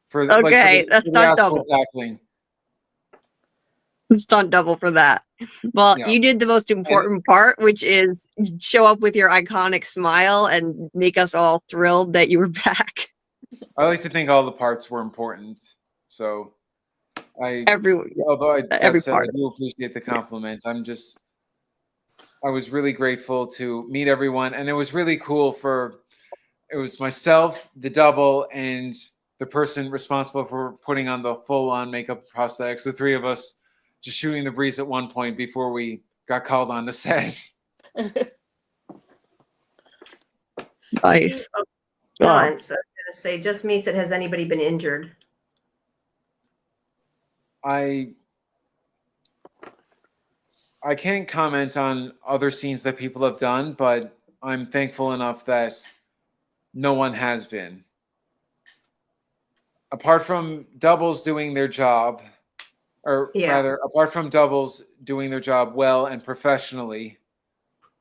For that's not double. Tackling. Stunt double for that. Well, you did the most important part, which is show up with your iconic smile and make us all thrilled that you were back. I like to think all the parts were important. So every part I do appreciate the compliment. I was really grateful to meet everyone, and it was really cool it was myself, the double, and the person responsible for putting on the full-on makeup prosthetics, the three of us just shooting the breeze at one point before we got called on the set. Nice. So I was going to say, just me said, has anybody been injured? I can't comment on other scenes that people have done, but I'm thankful enough that no one has been. Apart from doubles doing their job, rather, apart from doubles doing their job well and professionally,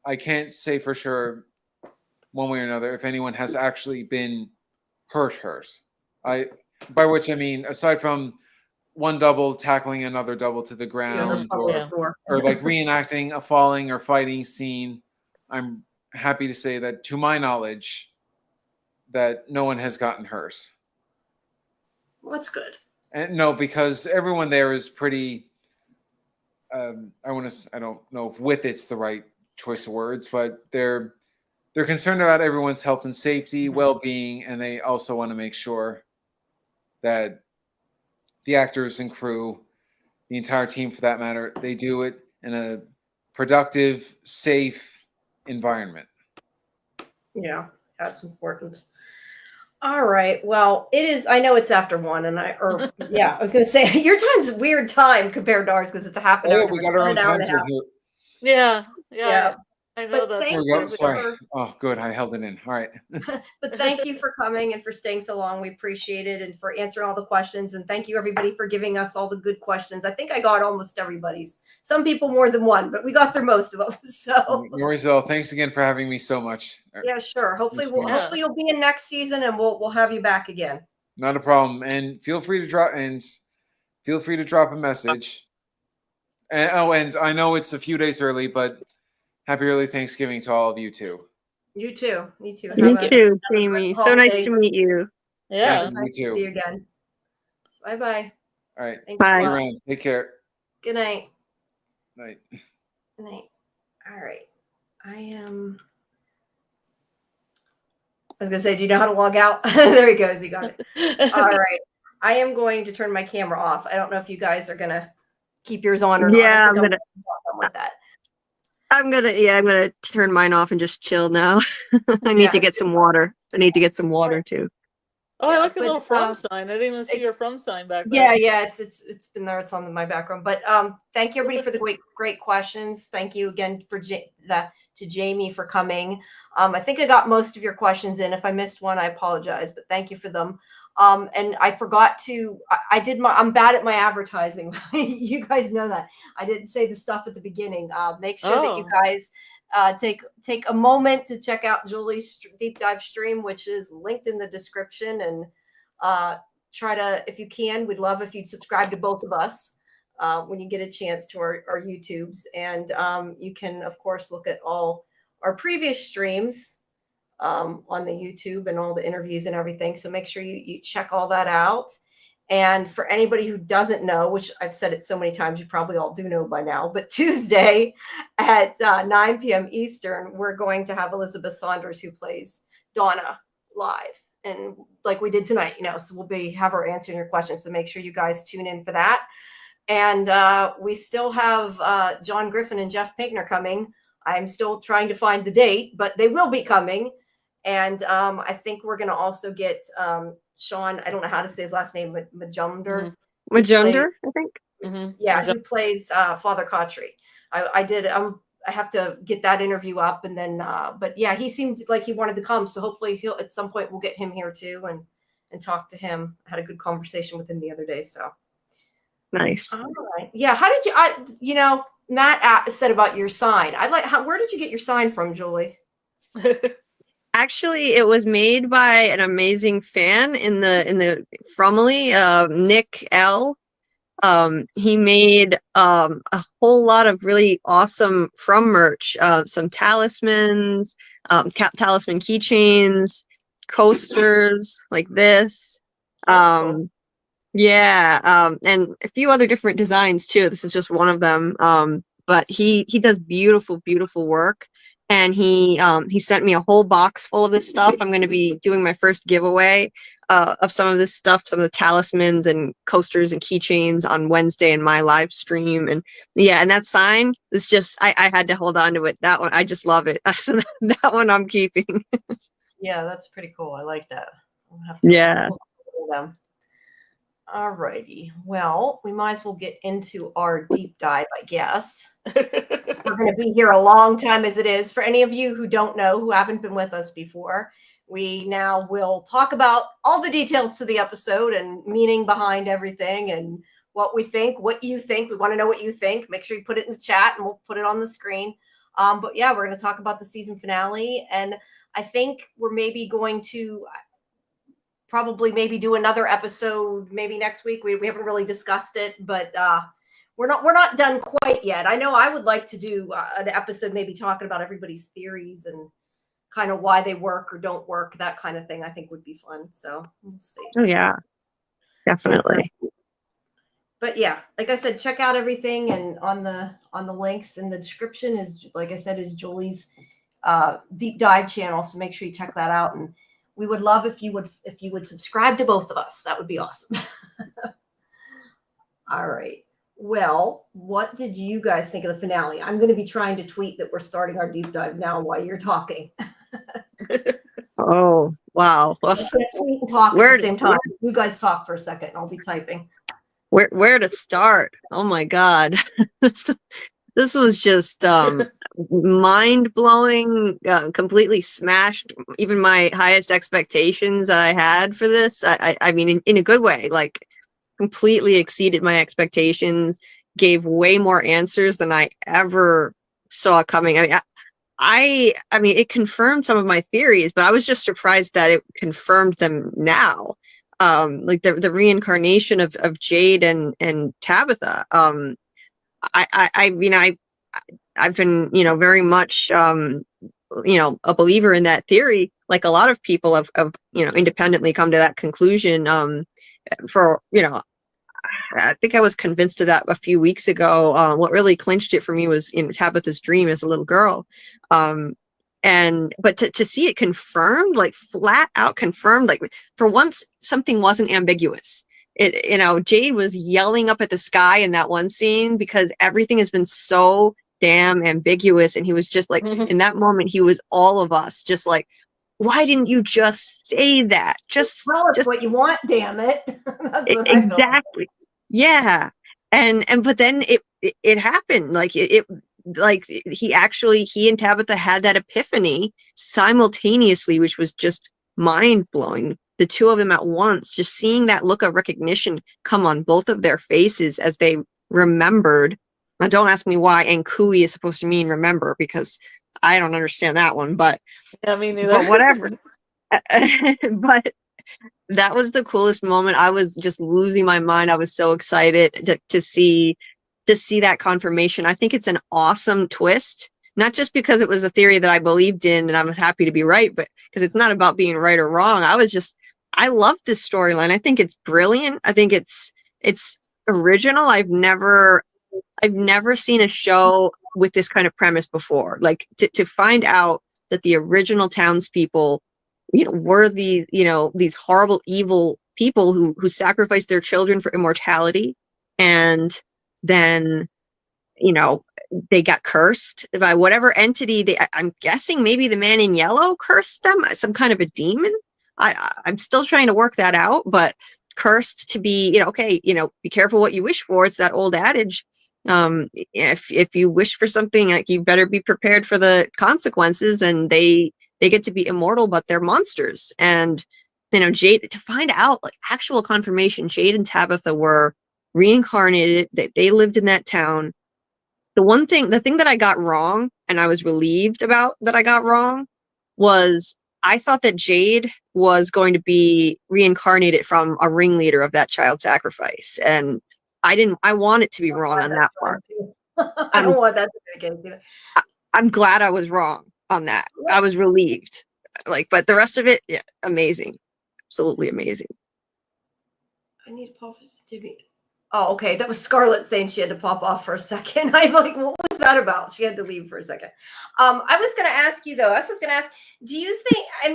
I can't say for sure one way or another if anyone has actually been hurt. By which I mean, aside from one double tackling another double to the ground or like reenacting a falling or fighting scene, I'm happy to say that, to my knowledge, that no one has gotten hurt. Well, that's good. And no, because everyone there is pretty. I don't know if with it's the right choice of words, but they're concerned about everyone's health and safety, well-being, and they also want to make sure that the actors and crew, the entire team for that matter, they do it in a productive, safe environment. Yeah, that's important. All right. Well, it is. I know it's after 1, and I was going to say your time's a weird time compared to ours because it's a half an hour. We got our own time zone here. Yeah. I know that. There we go. Sorry. Oh, good. I held it in. All right. But thank you for coming and for staying so long. We appreciate it, and for answering all the questions. And thank you, everybody, for giving us all the good questions. I think I got almost everybody's. Some people more than one, but we got through most of them. So no worries at all. Thanks again for having me so much. Yeah, sure. Hopefully you'll be in next season, and we'll have you back again. Not a problem. And feel free to drop a message. And I know it's a few days early, but happy early Thanksgiving to all of you too. You too. Me too. You too, Jamie. So nice to meet you. Yeah. Nice to see you again. Bye-bye. All right. Bye. Take care. Good night. Night. Good night. All right. I was going to say, do you know how to log out? There he goes. He got it. All right. I am going to turn my camera off. I don't know if you guys are going to keep yours on or not. Yeah, I'm going to with that. I'm gonna turn mine off and just chill now. I need to get some water. I need to get some water too. Oh, I Yeah, like the but, little from sign. I didn't even see your from sign back Yeah, then. yeah, it's been there. It's on my background. But thank you everybody for the great questions. Thank you again to Jamie for coming. I think I got most of your questions in. If I missed one, I apologize, but thank you for them. And I forgot to I'm bad at my advertising. You guys know that. I didn't say the stuff at the beginning. Make sure that you guys take a moment to check out Julie's deep dive stream, which is linked in the description, and try to, if you can, we'd love if you'd subscribe to both of us when you get a chance to our YouTubes. And you can, of course, look at all our previous streams on the YouTube and all the interviews and everything. So make sure you check all that out. And for anybody who doesn't know, which I've said it so many times, you probably all do know by now, but Tuesday at 9 p.m. Eastern, we're going to have Elizabeth Saunders, who plays Donna, live. And like we did tonight, so we'll have her answering your questions. So make sure you guys tune in for that. And we still have John Griffin and Jeff Pinkner coming. I'm still trying to find the date, but they will be coming. And I think we're going to also get Sean, I don't know how to say his last name, Majunder. Majunder, I think. Yeah, who plays Father Kotri. I have to get that interview up, and then but yeah, he seemed like he wanted to come, so hopefully he'll at some point we'll get him here too and talk to him. I had a good conversation with him the other day. So nice. All right. Yeah, how did you Matt said about your sign. Where did you get your sign from, Julie? Actually, it was made by an amazing fan in the Fromley, Nick L. He made a whole lot of really awesome from merch, some talismans, talisman keychains, coasters like this. Cool. Yeah, and a few other different designs too. This is just one of them. But he does beautiful, beautiful work. And he sent me a whole box full of this stuff. I'm going to be doing my first giveaway of some of this stuff, some of the talismans and coasters and keychains on Wednesday in my live stream. And yeah, and that sign is just, I had to hold on to it. That one, I just love it. So that one I'm keeping. Yeah, that's pretty cool. I like that. Yeah. Them. All righty. Well, we might as well get into our deep dive, I guess. We're going to be here a long time as it is. For any of you who don't know, who haven't been with us before, we now will talk about all the details to the episode and meaning behind everything and what we think, what you think. We want to know what you think. Make sure you put it in the chat and we'll put it on the screen. But yeah, we're going to talk about the season finale. And I think we're maybe going to maybe do another episode maybe next week. We haven't really discussed it, but we're not done quite yet. I know I would like to do an episode maybe talking about everybody's theories and kind of why they work or don't work, that kind of thing. I think would be fun. So we'll see. Oh yeah, definitely. But yeah, like I said, check out everything, and on the links in the description is, like I said, is Julie's deep dive channel. So make sure you check that out, and we would love if you would subscribe to both of us. That would be awesome. All right. Well, what did you guys think of the finale? I'm going to be trying to tweet that we're starting our deep dive now while you're talking. Oh, wow. I'm going to tweet and talk at the same time. You guys talk for a second, and I'll be typing. Where to start? Oh my God. This was just mind-blowing, completely smashed even my highest expectations that I had for this. I mean, in a good way, like completely exceeded my expectations, gave way more answers than I ever saw coming. I mean, it confirmed some of my theories, but I was just surprised that it confirmed them now. Like the reincarnation of Jade and Tabitha. I've been, very much, a believer in that theory. Like a lot of people have independently come to that conclusion. I think I was convinced of that a few weeks ago. What really clinched it for me was Tabitha's dream as a little girl. But to see it confirmed, like flat out confirmed, like for once, something wasn't ambiguous. Jade was yelling up at the sky in that one scene because everything has been so damn ambiguous. And he was just like, in that moment, he was all of us, just like, why didn't you just say that? Just tell us what you want, damn it. That's what I felt. exactly. Yeah. And but then it happened. Like like he and Tabitha had that epiphany simultaneously, which was just mind blowing. The two of them at once, just seeing that look of recognition come on both of their faces as they remembered. Now, don't ask me why Ankui is supposed to mean remember, because I don't understand that one, but Yeah, me neither. but whatever. But that was the coolest moment. I was just losing my mind. I was so excited to see that confirmation. I think it's an awesome twist, not just because it was a theory that I believed in and I was happy to be right, but because it's not about being right or wrong. I love this storyline. I think it's brilliant. I think it's original. I've never seen a show with this kind of premise before. Like to find out that the original townspeople, were these horrible, evil people who sacrificed their children for immortality, and then they got cursed by whatever entity. I'm guessing maybe the man in yellow cursed them, some kind of a demon. I'm still trying to work that out, but cursed to be, be careful what you wish for. It's that old adage. If you wish for something, like, you better be prepared for the consequences. And they get to be immortal, but they're monsters. And Jade, to find out like actual confirmation, Jade and Tabitha were reincarnated. They lived in that town. The thing that I got wrong, and I was relieved about that I got wrong, was I thought that Jade was going to be reincarnated from a ringleader of that child sacrifice. And I want it to be wrong on that part. I don't want that to be the case either. I'm glad I was wrong on that. I was relieved. But the rest of it, yeah, amazing. Absolutely amazing. I need to pop this. Oh, okay. That was Scarlett saying she had to pop off for a second. I'm like, what was that about? She had to leave for a second. I was going to ask you, though. Do you think, I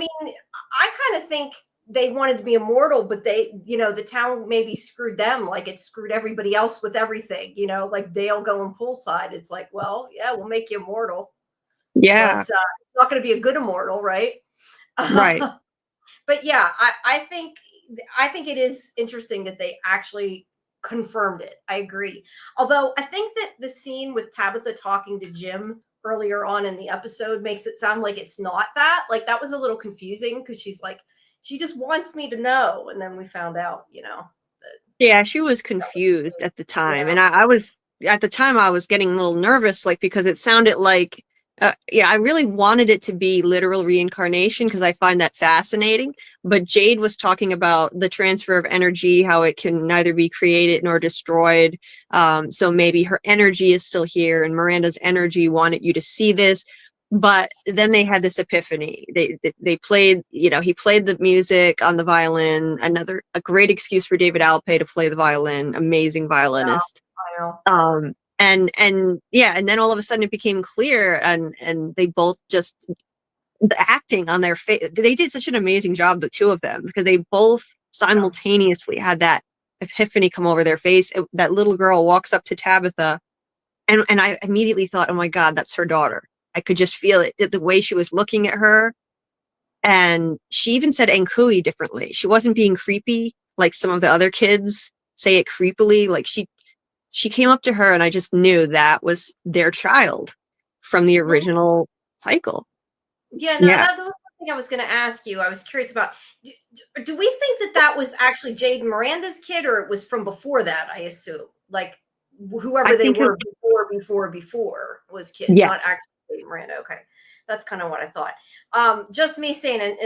kind of think they wanted to be immortal, but the town maybe screwed them like it screwed everybody else with everything, like Dale going poolside. It's like, well, yeah, we'll make you immortal. Yeah. But, it's not going to be a good immortal, right? Right. But yeah, I think it is interesting that they actually confirmed it. I agree. Although I think that the scene with Tabitha talking to Jim earlier on in the episode makes it sound like it's not that. Like, that was a little confusing because she's like, she just wants me to know. And then we found out, Yeah, she was confused at the time. Yeah. And I was, at the time, I was getting a little nervous, because it sounded like, I really wanted it to be literal reincarnation because I find that fascinating. But Jade was talking about the transfer of energy, how it can neither be created nor destroyed. So maybe her energy is still here, and Miranda's energy wanted you to see this. But then they had this epiphany. They played, he played the music on the violin. A great excuse for David Alpay to play the violin. Amazing violinist. Yeah, I know. And then all of a sudden it became clear, and they both just, the acting on their face, they did such an amazing job, the two of them, because they both simultaneously had that epiphany come over their face. That little girl walks up to Tabitha, and I immediately thought, oh my God, that's her daughter. I could just feel it, the way she was looking at her. And she even said Ankui differently. She wasn't being creepy like some of the other kids say it creepily. Like, she came up to her, and I just knew that was their child from the original cycle. Yeah, no, that was one thing I was going to ask you. I was curious about, do we think that was actually Jade and Miranda's kid, or it was from before that, I assume? Like, whoever they were before was kids, yes. Not actually Jade and Miranda. Okay. That's kind of what I thought. Just me saying, and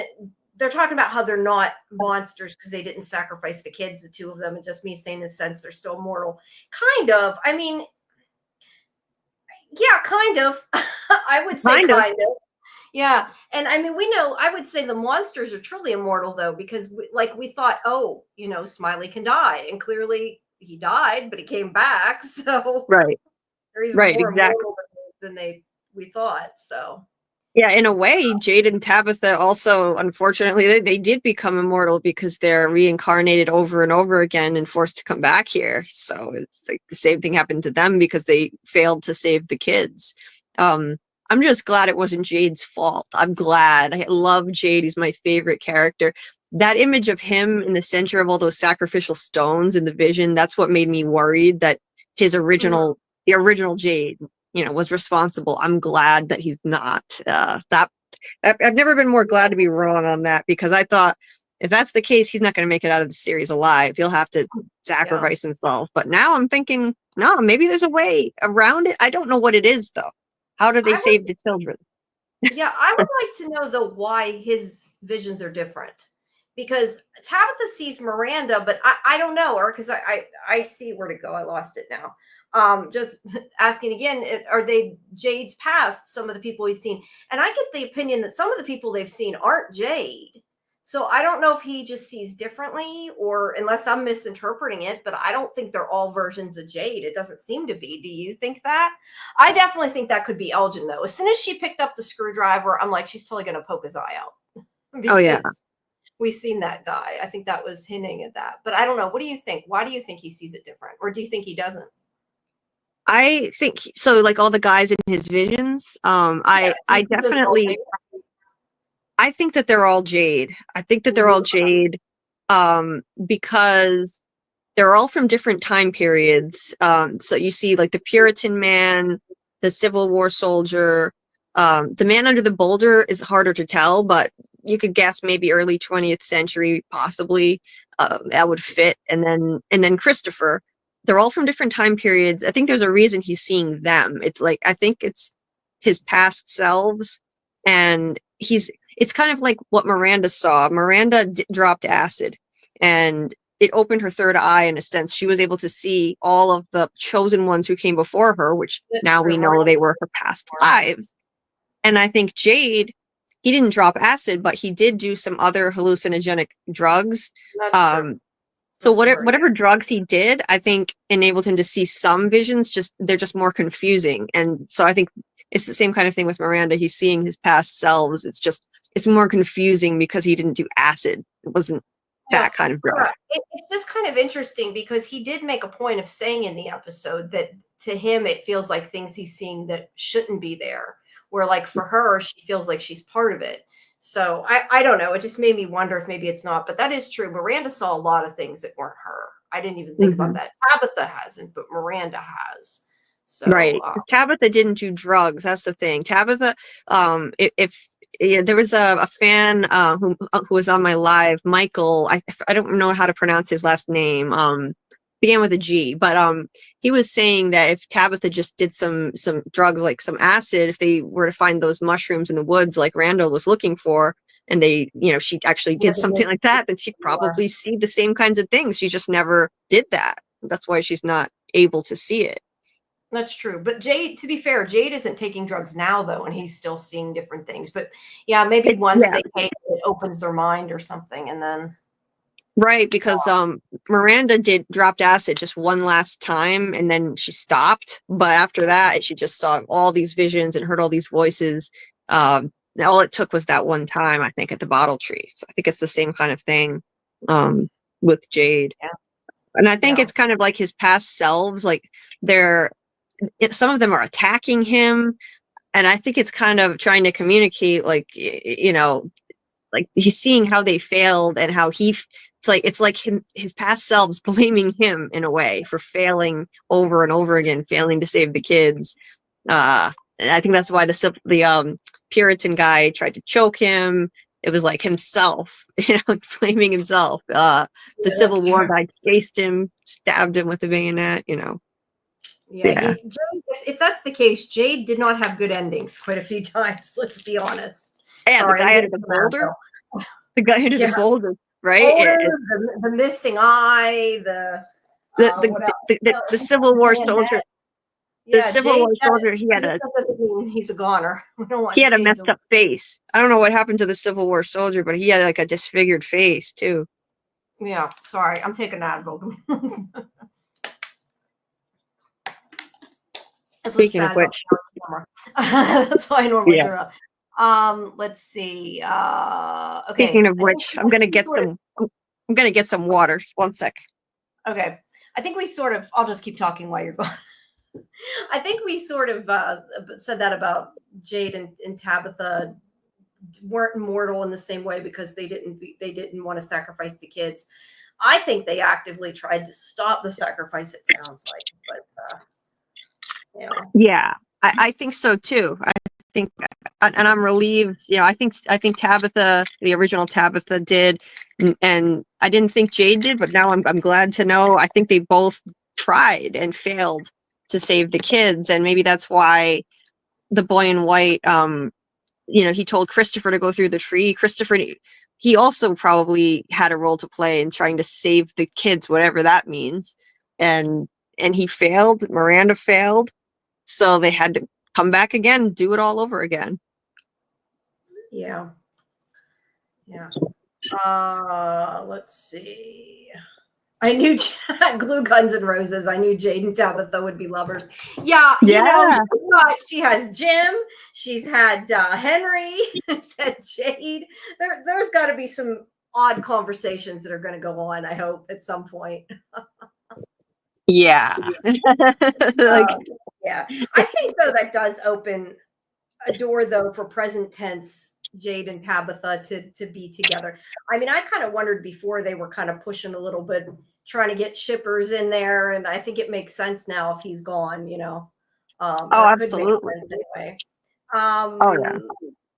they're talking about how they're not monsters because they didn't sacrifice the kids, the two of them, and just me saying in a sense they're still mortal. Kind of. Yeah, kind of. I would say kind of. Yeah. And we know, I would say the monsters are truly immortal, though, because we thought, Smiley can die. And clearly he died, but he came back. So right. They're even more exactly. immortal than we thought. So yeah, in a way, Jade and Tabitha also, unfortunately, they did become immortal because they're reincarnated over and over again and forced to come back here. So it's like the same thing happened to them because they failed to save the kids. I'm just glad it wasn't Jade's fault. I'm glad. I love Jade. He's my favorite character. That image of him in the center of all those sacrificial stones in the vision, that's what made me worried that his original, the original Jade, was responsible. I'm glad that he's not. I've never been more glad to be wrong on that, because I thought if that's the case, he's not going to make it out of the series alive. He'll have to sacrifice himself. But now I'm thinking, no, maybe there's a way around it. I don't know what it is, though. How do they save the children? Yeah, I would like to know, though, why his visions are different. Because Tabitha sees Miranda, but I don't know her, because I see where to go. I lost it now. Just asking again, are they Jade's past, some of the people he's seen? And I get the opinion that some of the people they've seen aren't Jade. So I don't know if he just sees differently, or unless I'm misinterpreting it, but I don't think they're all versions of Jade. It doesn't seem to be. Do you think that? I definitely think that could be Elgin, though. As soon as she picked up the screwdriver, I'm like, she's totally going to poke his eye out. Oh, yeah. We've seen that guy. I think that was hinting at that. But I don't know. What do you think? Why do you think he sees it different? Or do you think he doesn't? I think so, like all the guys in his visions. I definitely, I think that they're all Jade. I think that they're all Jade, because they're all from different time periods. So you see, like the Puritan man, the Civil War soldier, the man under the boulder is harder to tell, but you could guess maybe early 20th century, possibly. That would fit. And then Christopher. They're all from different time periods. I think there's a reason he's seeing them. It's like, I think it's his past selves, and it's kind of like what Miranda saw. Miranda dropped acid, and it opened her third eye in a sense. She was able to see all of the chosen ones who came before her, which now we know they were her past lives. And I think Jade, he didn't drop acid, but he did do some other hallucinogenic drugs. So whatever drugs he did, I think enabled him to see some visions. They're just more confusing. And so I think it's the same kind of thing with Miranda. He's seeing his past selves. It's more confusing because he didn't do acid. It wasn't that kind of drug. It's just kind of interesting because he did make a point of saying in the episode that to him, it feels like things he's seeing that shouldn't be there. Where like for her, she feels like she's part of it. So I don't know. It just made me wonder if maybe it's not, but that is true. Miranda saw a lot of things that weren't her. I didn't even think about that. Tabitha hasn't, but Miranda has. So, right. Because Tabitha didn't do drugs. That's the thing. Tabitha, there was a fan who was on my live, Michael. I don't know how to pronounce his last name. Began with a G, but he was saying that if Tabitha just did some drugs like some acid, if they were to find those mushrooms in the woods like Randall was looking for, and they, she actually did something like that, then she'd probably see the same kinds of things. She just never did that. That's why she's not able to see it. That's true. But Jade, to be fair, Jade isn't taking drugs now, though, and he's still seeing different things. But yeah, maybe once they take it, it opens their mind or something, and then. Right, because Miranda dropped acid just one last time, and then she stopped. But after that, she just saw all these visions and heard all these voices. All it took was that one time, I think, at the bottle tree. So I think it's the same kind of thing with Jade. Yeah. And I think it's kind of like his past selves. Like some of them are attacking him, and I think it's kind of trying to communicate, like like he's seeing how they failed and how it's like his past selves blaming him in a way for failing over and over again, failing to save the kids. And I think that's why the Puritan guy tried to choke him. It was like himself, blaming himself. The Civil War guy chased him, stabbed him with a bayonet, Yeah. Jade, if that's the case, Jade did not have good endings quite a few times. Let's be honest. Yeah, sorry, the guy under the boulder. The guy under the boulder. Right, the missing eye, the Civil War soldier. The Civil War soldier. He's a goner. He had a messed up face. I don't know what happened to the Civil War soldier, but he had like a disfigured face too. Yeah, sorry, I'm taking that. Speaking of which, that's why I normally do that. Let's see. Okay. Speaking of which, I'm gonna get some water. Just 1 sec. Okay. I think I'll just keep talking while you're gone. I think we sort of said that about Jade and Tabitha weren't immortal in the same way because they didn't want to sacrifice the kids. I think they actively tried to stop the sacrifice. It sounds like, but you know. Yeah, I think so too. I think, and I'm relieved. You know, I think Tabitha, the original Tabitha, did, and I didn't think Jade did, but now I'm glad to know. I think they both tried and failed to save the kids, and maybe that's why the boy in white, you know, he told Christopher to go through the tree. Christopher, he also probably had a role to play in trying to save the kids, whatever that means, and he failed. Miranda failed. So they had to come back again, do it all over again. Yeah. Yeah. Let's see. I knew glue guns and roses. I knew Jade and Tabitha would be lovers. Yeah, you know, she has Jim. She's had Henry. She's had Jade. There's got to be some odd conversations that are going to go on, I hope, at some point. Yeah. Like, yeah. I think, though, that does open a door, though, for present tense Jade and Tabitha to be together. I mean, I kind of wondered before they were kind of pushing a little bit, trying to get shippers in there, and I think it makes sense now if he's gone, you know. Oh, absolutely. Anyway. Oh, yeah.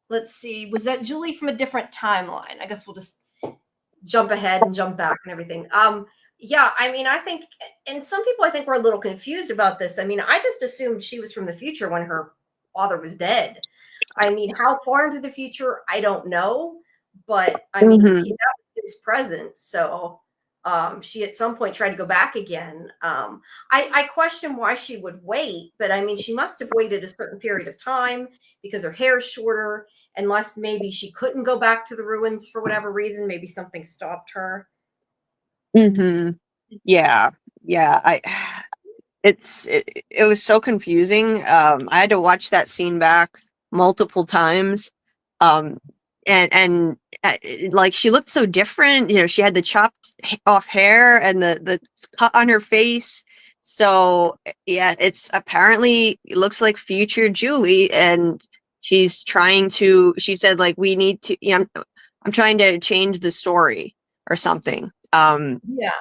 Let's see. Was that Julie from a different timeline? I guess we'll just jump ahead and jump back and everything. Yeah, I mean, I think, and some people I think were a little confused about this. I mean, I just assumed she was from the future when her father was dead. I mean, how far into the future, I don't know, but I mean, that was his present. So she at some point tried to go back again. I question why she would wait, but I mean, she must have waited a certain period of time because her hair's shorter, unless maybe she couldn't go back to the ruins for whatever reason. Maybe something stopped her. Yeah. It was so confusing. I had to watch that scene back multiple times. And like, she looked so different. You know, she had the chopped off hair and the cut on her face. So yeah, it's apparently, it looks like future Julie, and she's trying to, she said, like, we need to, you know, I'm trying to change the story or something. Yeah,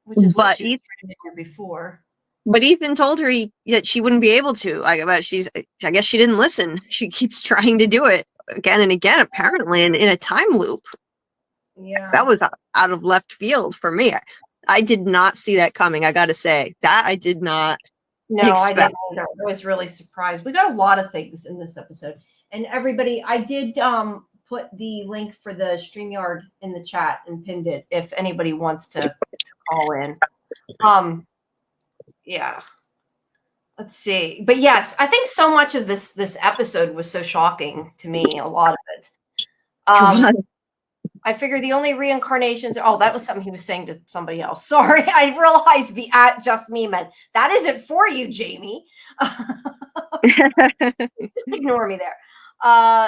which is what she was trying to do before. But Ethan told her that she wouldn't be able to. I guess she didn't listen. She keeps trying to do it again and again, apparently, in a time loop. Yeah, that was out of left field for me. I did not see that coming. I got to say that I did not. No, I didn't either. I was really surprised. We got a lot of things in this episode, and everybody, I did put the link for the StreamYard in the chat and pinned it if anybody wants to call in. Yeah. Let's see. But yes, I think so much of this episode was so shocking to me, a lot of it. I figure the only reincarnations, oh, that was something he was saying to somebody else. Sorry, I realized the just me meant that isn't for you, Jamie. Just ignore me there.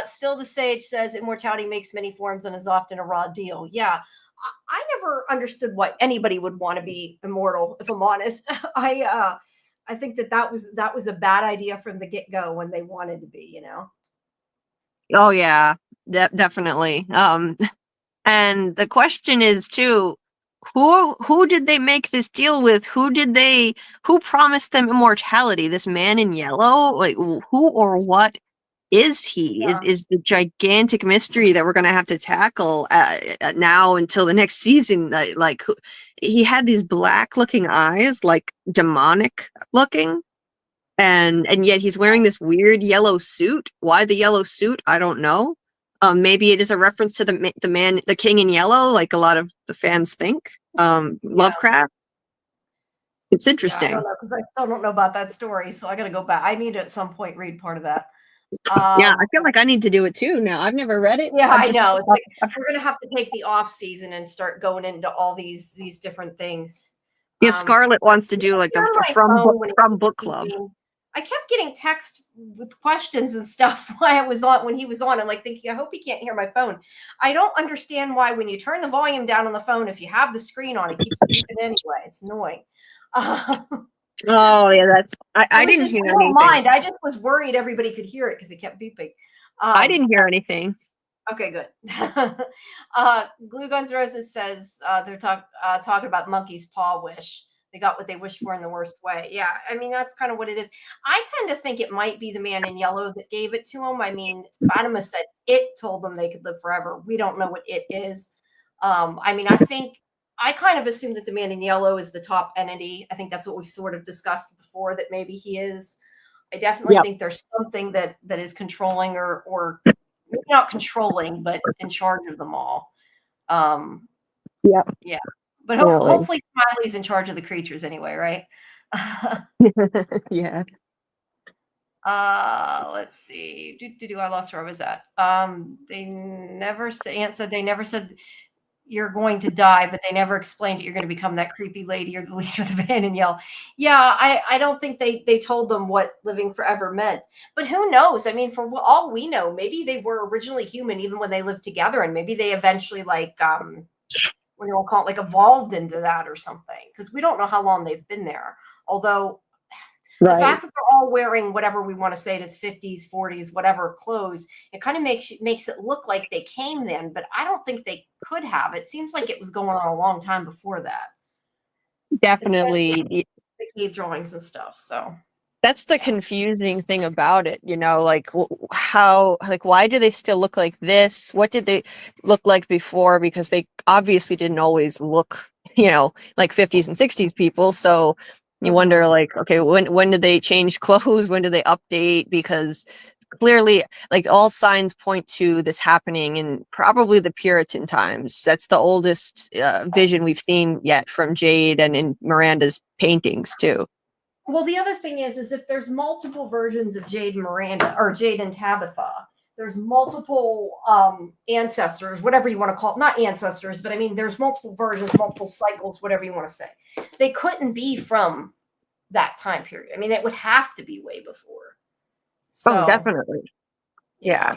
Still the Sage says immortality makes many forms and is often a raw deal. Yeah. I never understood why anybody would want to be immortal, if I'm honest. I think that was a bad idea from the get-go when they wanted to be, you know. Oh yeah, definitely. And the question is too, who did they make this deal with? Who promised them immortality? This man in yellow? Like, who or what is he? Yeah. Is the gigantic mystery that we're going to have to tackle now until the next season. Like, he had these black looking eyes, like demonic looking, and yet he's wearing this weird yellow suit. Why the yellow suit? I don't know. Maybe it is a reference to the king in yellow, like a lot of the fans think. Lovecraft. It's interesting. Yeah, I don't know, because I still don't know about that story, so I got to go back. I need to at some point read part of that. Yeah, I feel like I need to do it too now. I've never read it. Yeah, I know. It's like, we're gonna have to take the off season and start going into all these different things. Yeah, Scarlett wants to do like the from book club. I kept getting text with questions and stuff when he was on. I'm like thinking, I hope he can't hear my phone. I don't understand why when you turn the volume down on the phone, if you have the screen on, it keeps beeping anyway. It's annoying. Oh yeah, that's I didn't hear I don't anything. mind. I just was worried everybody could hear it because it kept beeping. I didn't hear anything. Okay, good. Glue Guns Roses says they're talking about Monkey's paw wish. They got what they wished for in the worst way. Yeah, I mean, that's kind of what it is. I tend to think it might be the man in yellow that gave it to him. I mean, Fatima said it told them they could live forever. We don't know what it is. I mean, I kind of assume that the man in yellow is the top entity. I think that's what we've sort of discussed before, that maybe he is. I definitely think there's something that is controlling or maybe not controlling, but in charge of them all. Yep. Yeah. But Really. hopefully Smiley's in charge of the creatures anyway, right? Yeah. Let's see. I lost where I was at. They never say, Aunt said they never said you're going to die, but they never explained it. You're going to become that creepy lady or the leader of the band and yell. Yeah, I don't think they told them what living forever meant. But who knows? I mean, for all we know, maybe they were originally human even when they lived together, and maybe they eventually what do you call it, like evolved into that or something. Because we don't know how long they've been there. Although the fact that they're all wearing whatever we want to say it is 50s, 40s, whatever clothes, it kind of makes it look like they came then, but I don't think they could have. It seems like it was going on a long time before that. Definitely. Especially the cave drawings and stuff. So that's the confusing thing about it, you know, like how, like, why do they still look like this? What did they look like before? Because they obviously didn't always look, you know, like 50s and 60s people. So you wonder, like, okay, when did they change clothes? When did they update? Because clearly, like, all signs point to this happening in probably the Puritan times. That's the oldest vision we've seen yet from Jade and in Miranda's paintings too. Well, the other thing is if there's multiple versions of Jade and Miranda, or Jade and Tabitha, there's multiple ancestors, whatever you want to call it. Not ancestors, but I mean, there's multiple versions, multiple cycles, whatever you want to say. They couldn't be from that time period. I mean, it would have to be way before. So, definitely. Yeah.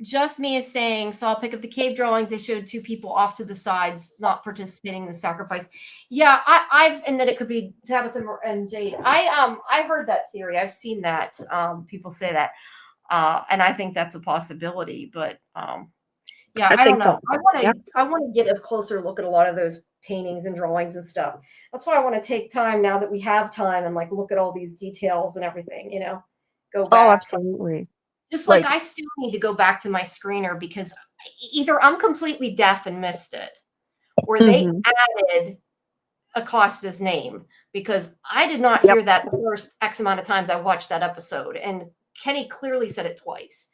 Just Me is saying, so I'll pick up the cave drawings. They showed two people off to the sides, not participating in the sacrifice. Yeah, and that it could be Tabitha and Jade. I heard that theory. I've seen that. People say that. And I think that's a possibility, but yeah, I don't know. I want to get a closer look at a lot of those paintings and drawings and stuff. That's why I want to take time now that we have time and like look at all these details and everything, you know, go back. Oh, absolutely. Just like I still need to go back to my screener because either I'm completely deaf and missed it, or they added Acosta's name, because I did not hear that the first X amount of times I watched that episode, and Kenny clearly said it twice.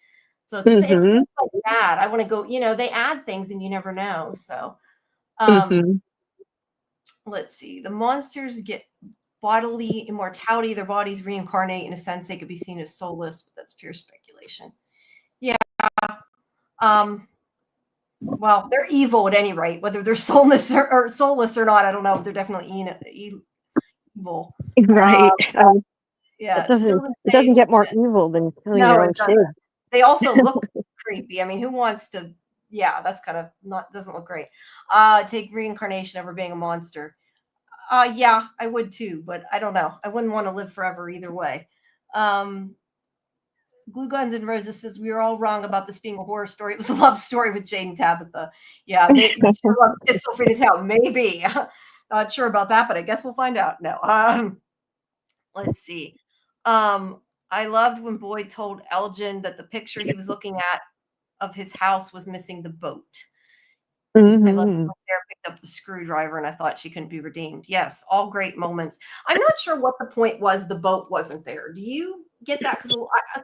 So it's things like that. I want to go, you know, they add things and you never know. So let's see. The monsters get bodily immortality. Their bodies reincarnate. In a sense, they could be seen as soulless, but that's pure speculation. Yeah. Well, they're evil at any rate. Whether they're soulless or soulless or not, I don't know. They're definitely evil. Right. Yeah. It doesn't get more evil than killing your own kid. They also look creepy. I mean, who wants to? Yeah, that's kind of doesn't look great. Take reincarnation over being a monster. Yeah, I would too, but I don't know. I wouldn't want to live forever either way. Glue Guns and Roses says we were all wrong about this being a horror story. It was a love story with Jade and Tabitha. Yeah, maybe Pistol for the Town. Maybe. Not sure about that, but I guess we'll find out. No. Let's see. I loved when Boyd told Elgin that the picture he was looking at of his house was missing the boat. I loved when Sarah picked up the screwdriver and I thought she couldn't be redeemed. Yes, all great moments. I'm not sure what the point was the boat wasn't there. Do you get that? Because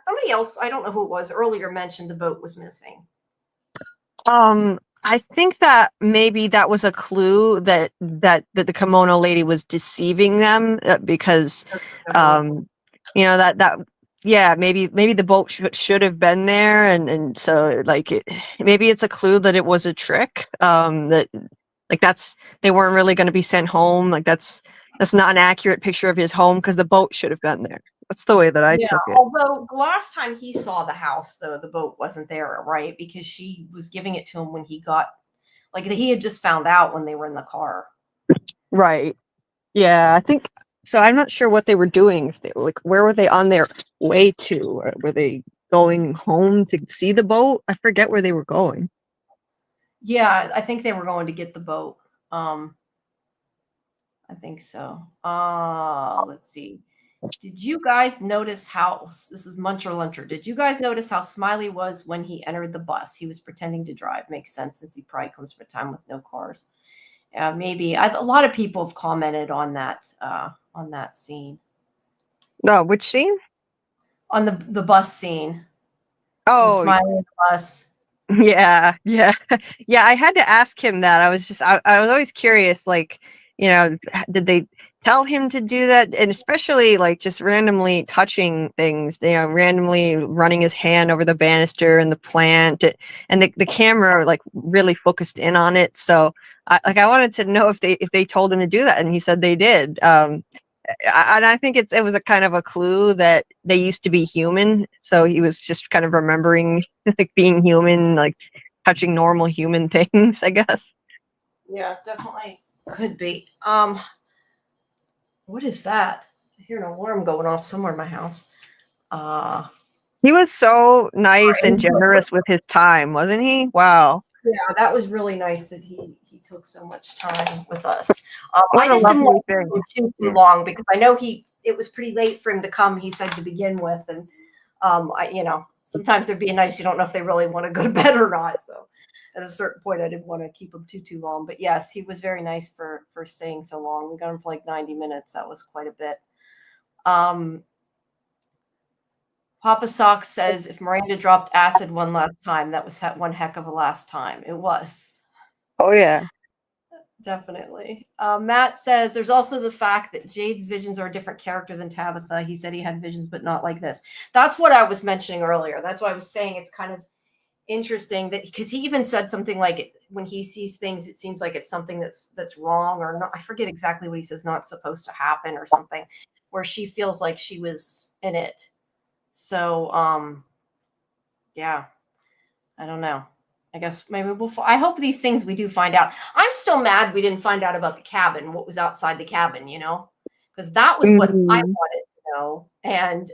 somebody else, I don't know who it was, earlier mentioned the boat was missing. I think that maybe that was a clue that the kimono lady was deceiving them because, you know, that yeah, maybe the boat should have been there, and so like maybe it's a clue that it was a trick. That like they weren't really going to be sent home. Like that's not an accurate picture of his home because the boat should have been there. That's the way that I took it. Although last time he saw the house, though, the boat wasn't there, right? Because she was giving it to him when he got, like, he had just found out when they were in the car. Right. Yeah, I think So I'm not sure what they were doing. If they like, where were they on their way to? Or were they going home to see the boat? I forget where they were going. Yeah, I think they were going to get the boat. I think so. Let's see. Did you guys notice how this is Muncher Luncher? Did you guys notice how Smiley was when he entered the bus? He was pretending to drive. Makes sense since he probably comes from a time with no cars. Maybe a lot of people have commented on that scene, No, which scene? on the bus scene. With Oh, Smiley in the bus. yeah, yeah, yeah. I had to ask him that. I was always curious, like, did they tell him to do that? And especially like just randomly touching things, randomly running his hand over the banister and the plant, and the camera like really focused in on it. So I wanted to know if they told him to do that, and he said they did. And I think it was a kind of a clue that they used to be human. So he was just kind of remembering like being human, like touching normal human things, I guess. Yeah, definitely could be. What is that? I hear an alarm going off somewhere in my house. He was so nice Sorry. and generous with his time, wasn't he? Wow. Yeah, that was really nice that he took so much time with us. What I a just didn't lovely want to thing. keep him too long because I know it was pretty late for him to come. He said to begin with, and sometimes they're being nice. You don't know if they really want to go to bed or not. So at a certain point, I didn't want to keep him too long. But yes, he was very nice for staying so long. We got him for like 90 minutes. That was quite a bit. Papa Sock says if Miranda dropped acid one last time, that was one heck of a last time. It was. Oh yeah. Definitely. Matt says there's also the fact that Jade's visions are a different character than Tabitha. He said he had visions, but not like this. That's what I was mentioning earlier. That's why I was saying it's kind of interesting that because he even said something like when he sees things, it seems like it's something that's wrong or not. I forget exactly what he says, not supposed to happen or something, where she feels like she was in it. So, yeah, I don't know. I guess maybe I hope these things we do find out. I'm still mad we didn't find out about the cabin, what was outside the cabin, because that was what I wanted to know. And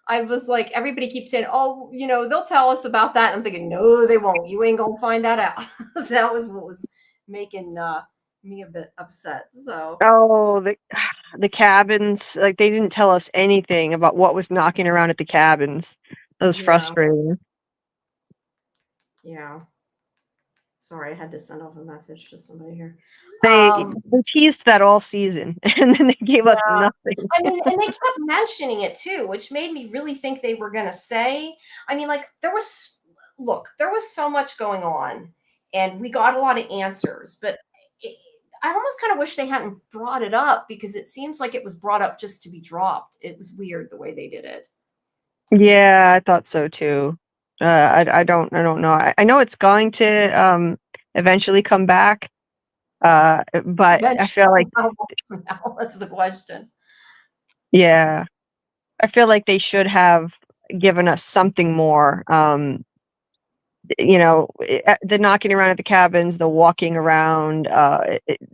I was like, everybody keeps saying, oh, they'll tell us about that. And I'm thinking, no, they won't. You ain't going to find that out. So that was what was making me a bit upset. So. Oh, the cabins, like they didn't tell us anything about what was knocking around at the cabins. That was frustrating. Yeah. Sorry, I had to send off a message to somebody here. They teased that all season, and then they gave us nothing. I mean, and they kept mentioning it too, which made me really think they were going to say. I mean, like there was so much going on, and we got a lot of answers, but I almost kind of wish they hadn't brought it up because it seems like it was brought up just to be dropped. It was weird the way they did it. Yeah, I thought so too. I don't know. I know it's going to eventually come back, but I feel like that's the question. Yeah, I feel like they should have given us something more. The knocking around at the cabins, the walking around.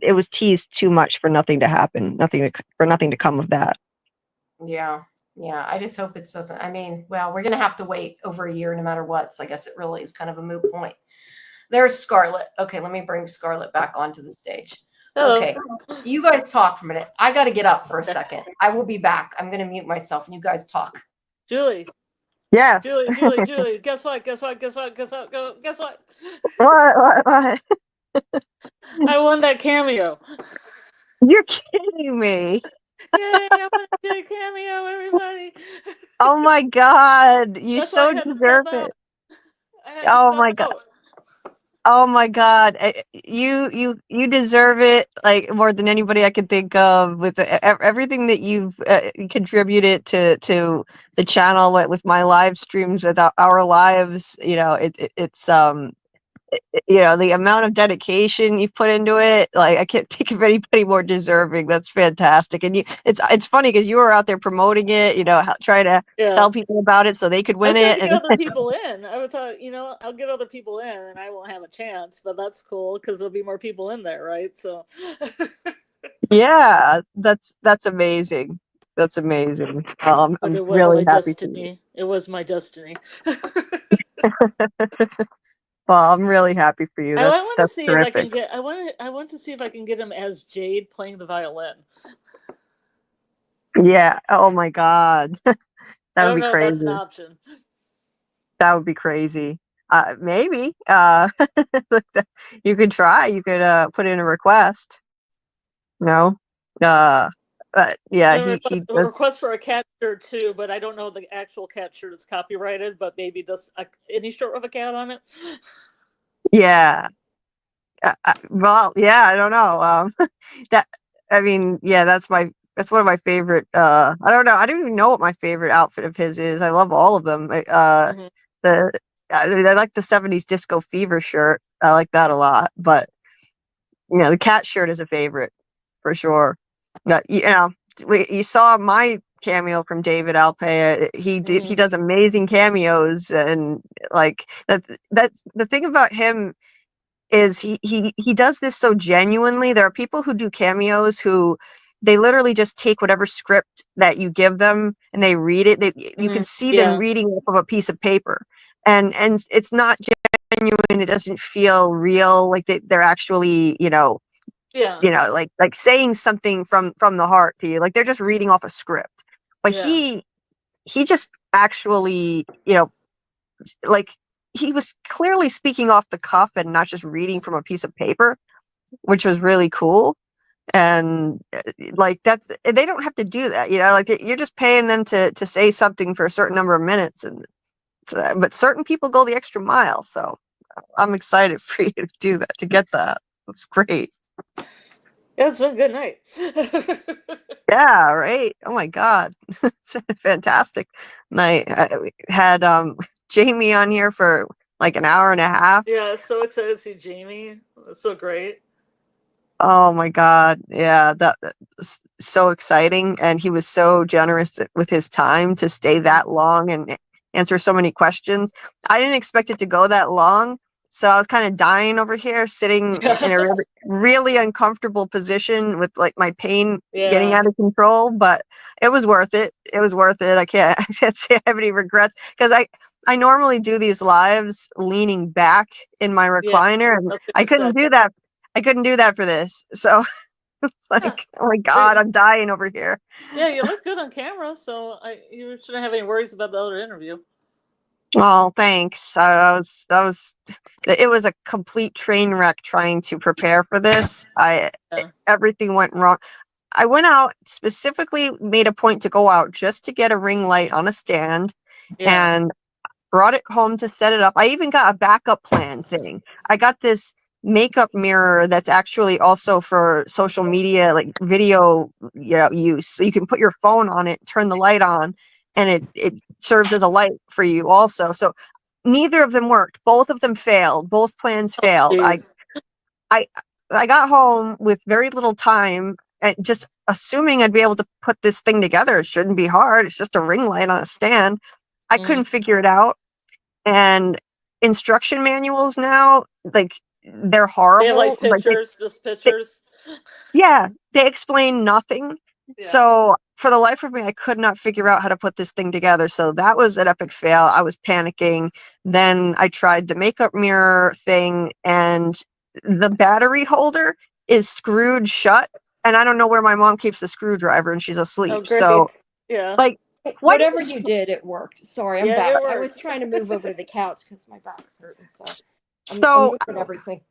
It was teased too much for nothing to happen, for nothing to come of that. Yeah. Yeah, I just hope it doesn't. I mean, well, we're going to have to wait over a year no matter what. So I guess it really is kind of a moot point. There's Scarlett. Okay, let me bring Scarlett back onto the stage. Hello. Okay, you guys talk for a minute. I got to get up for a second. I will be back. I'm going to mute myself and you guys talk. Julie. Yes. Julie. Guess what? What? I won that cameo. You're kidding me. Yay, I won a cameo, everybody. Oh my God. You so deserve it. Oh my God. Oh my God. You deserve it like more than anybody I could think of with everything that you've contributed to the channel with my live streams, with our lives. It's the amount of dedication you put into it. Like I can't think of anybody more deserving. That's fantastic. And it's funny because you were out there promoting it, trying to tell people about it so they could win it. And get other people in. I thought, I'll get other people in and I won't have a chance, but that's cool because there'll be more people in there, right? So Yeah, that's amazing. That's amazing. But I'm it was really my happy for you. destiny. It was my destiny. Well, I'm really happy for you. I want to That's see if I can terrific. get. I want to see if I can get him as Jade playing the violin. Yeah. Oh my God. I That would don't be know if that's an crazy. option. That would be crazy. Maybe. You could try. You could put in a request. No. But yeah, And he a does. request for a cat shirt too, but I don't know if the actual cat shirt is copyrighted. But maybe this any shirt with a cat on it. Yeah. Well, yeah. I don't know. That. I mean, yeah. That's one of my favorite. I don't know. I don't even know what my favorite outfit of his is. I love all of them. Mhm. The I like the '70s disco fever shirt. I like that a lot. But the cat shirt is a favorite for sure. You saw my cameo from David Alpea. He Mhm. does amazing cameos, and like that's the thing about him is he does this so genuinely. There are people who do cameos who they literally just take whatever script that you give them and they read it. You can Mhm. see them Yeah. reading off of a piece of paper, and it's not genuine. It doesn't feel real. Like they're actually Yeah. like saying something from the heart to you. Like they're just reading off a script, but Yeah. he just actually like he was clearly speaking off the cuff and not just reading from a piece of paper, which was really cool. And like that's they don't have to do that, like you're just paying them to say something for a certain number of minutes, and but certain people go the extra mile. So I'm excited for you to do that, to get that. That's great. Yeah, it's been a good night. Yeah, right. Oh my God. It's a fantastic night. We had Jamie on here for like an hour and a half. Yeah, so excited to see Jamie. That's so great. Oh my God. Yeah, that's so exciting. And he was so generous with his time to stay that long and answer so many questions. I didn't expect it to go that long. So I was kind of dying over here, sitting in a really uncomfortable position with like my pain getting Yeah. out of control, but it was worth it. It was worth it. I can't say I have any regrets because I normally do these lives leaning back in my Yeah. recliner, and That's what I you couldn't said. do that. I couldn't do that for this. So it's Yeah. like, oh my But God, I'm dying over here. yeah, you look good on camera, so you shouldn't have any worries about the other interview. Oh, thanks. It was a complete train wreck trying to prepare for this. Yeah. Everything went wrong. I went out, specifically made a point to go out just to get a ring light on a stand Yeah. and brought it home to set it up. I even got a backup plan thing. I got this makeup mirror that's actually also for social media, like video, use. So you can put your phone on it, turn the light on, and it serves as a light for you also. So neither of them worked. Both of them failed. Both plans Oh, failed. jeez. I I got home with very little time and just assuming I'd be able to put this thing together. It shouldn't be hard. It's just a ring light on a stand. I Mm. couldn't figure it out. And instruction manuals now, like they're They have horrible. like pictures, just They pictures. yeah, they explain nothing. Yeah. So for the life of me, I could not figure out how to put this thing together. So that was an epic fail. I was panicking. Then I tried the makeup mirror thing, and the battery holder is screwed shut. And I don't know where my mom keeps the screwdriver, and she's Oh, asleep. great. So, Yeah. like, why do Whatever you you did, it worked. Sorry, I'm Yeah, back. it I was worked. trying to move over to the couch because my back's hurting. So I'm so moving everything.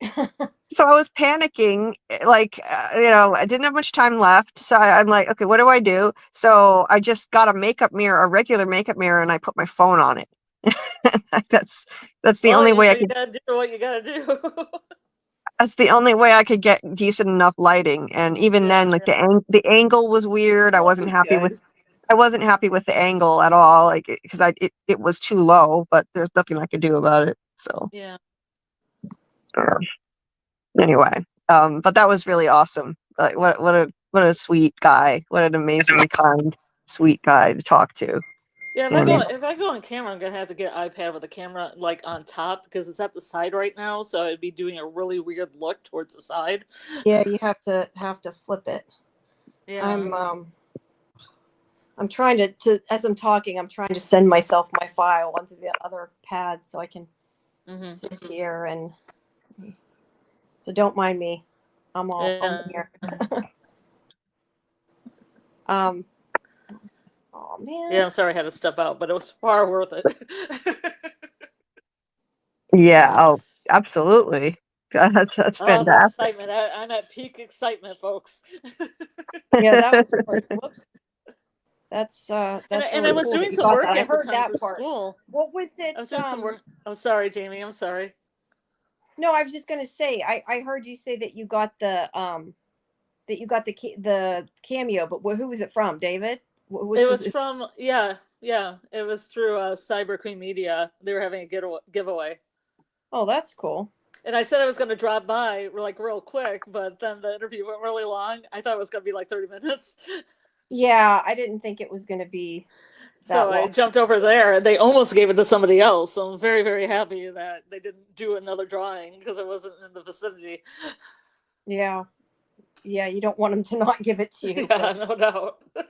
so I was panicking, like, I didn't have much time left. So I'm like, okay, what do I do? So I just got a makeup mirror, a regular makeup mirror, and I put my phone on it. That's the Well, only way I you could. gotta do what you gotta do. That's the only way I could get decent enough lighting. And even Yeah. then, like the angle was weird. I Well, wasn't that's happy with. good. I wasn't happy with the angle at all, like because it was too low. But there's nothing I could do about it. So Yeah. anyway, but that was really awesome. Like what a sweet guy. What an amazingly kind, sweet guy to talk to. Yeah, And if I go on camera, I'm gonna have to get an iPad with the camera like on top because it's at the side right now, so it'd be doing a really weird look towards the side. Yeah, you have to flip it. Yeah. I'm trying to as I'm talking, I'm trying to send myself my file onto the other pad so I can sit here and. So don't mind me. I'm here. Oh man. Yeah, I'm sorry I had to step out, but it was far worth it. Yeah. Oh, absolutely. That's Oh, the fantastic. excitement. I'm at peak excitement, folks. Yeah, that was really, whoops. That's and really I was cool doing that you some got work that. I at the heard time that for part. school. What was it? I was doing some work. I'm sorry, Jamie. I'm sorry. No, I was just gonna say I heard you say that you got the the cameo, but who was it from? David? Which It was from yeah. It was through Cyber Queen Media. They were having a giveaway. Oh, that's cool. And I said I was going to drop by like real quick, but then the interview went really long. I thought it was going to be like 30 minutes. Yeah, I didn't think it was gonna be that So long. I jumped over there, and they almost gave it to somebody else. So I'm very, very happy that they didn't do another drawing because I wasn't in the vicinity. Yeah, you don't want them to not give it to you. Yeah, no doubt. But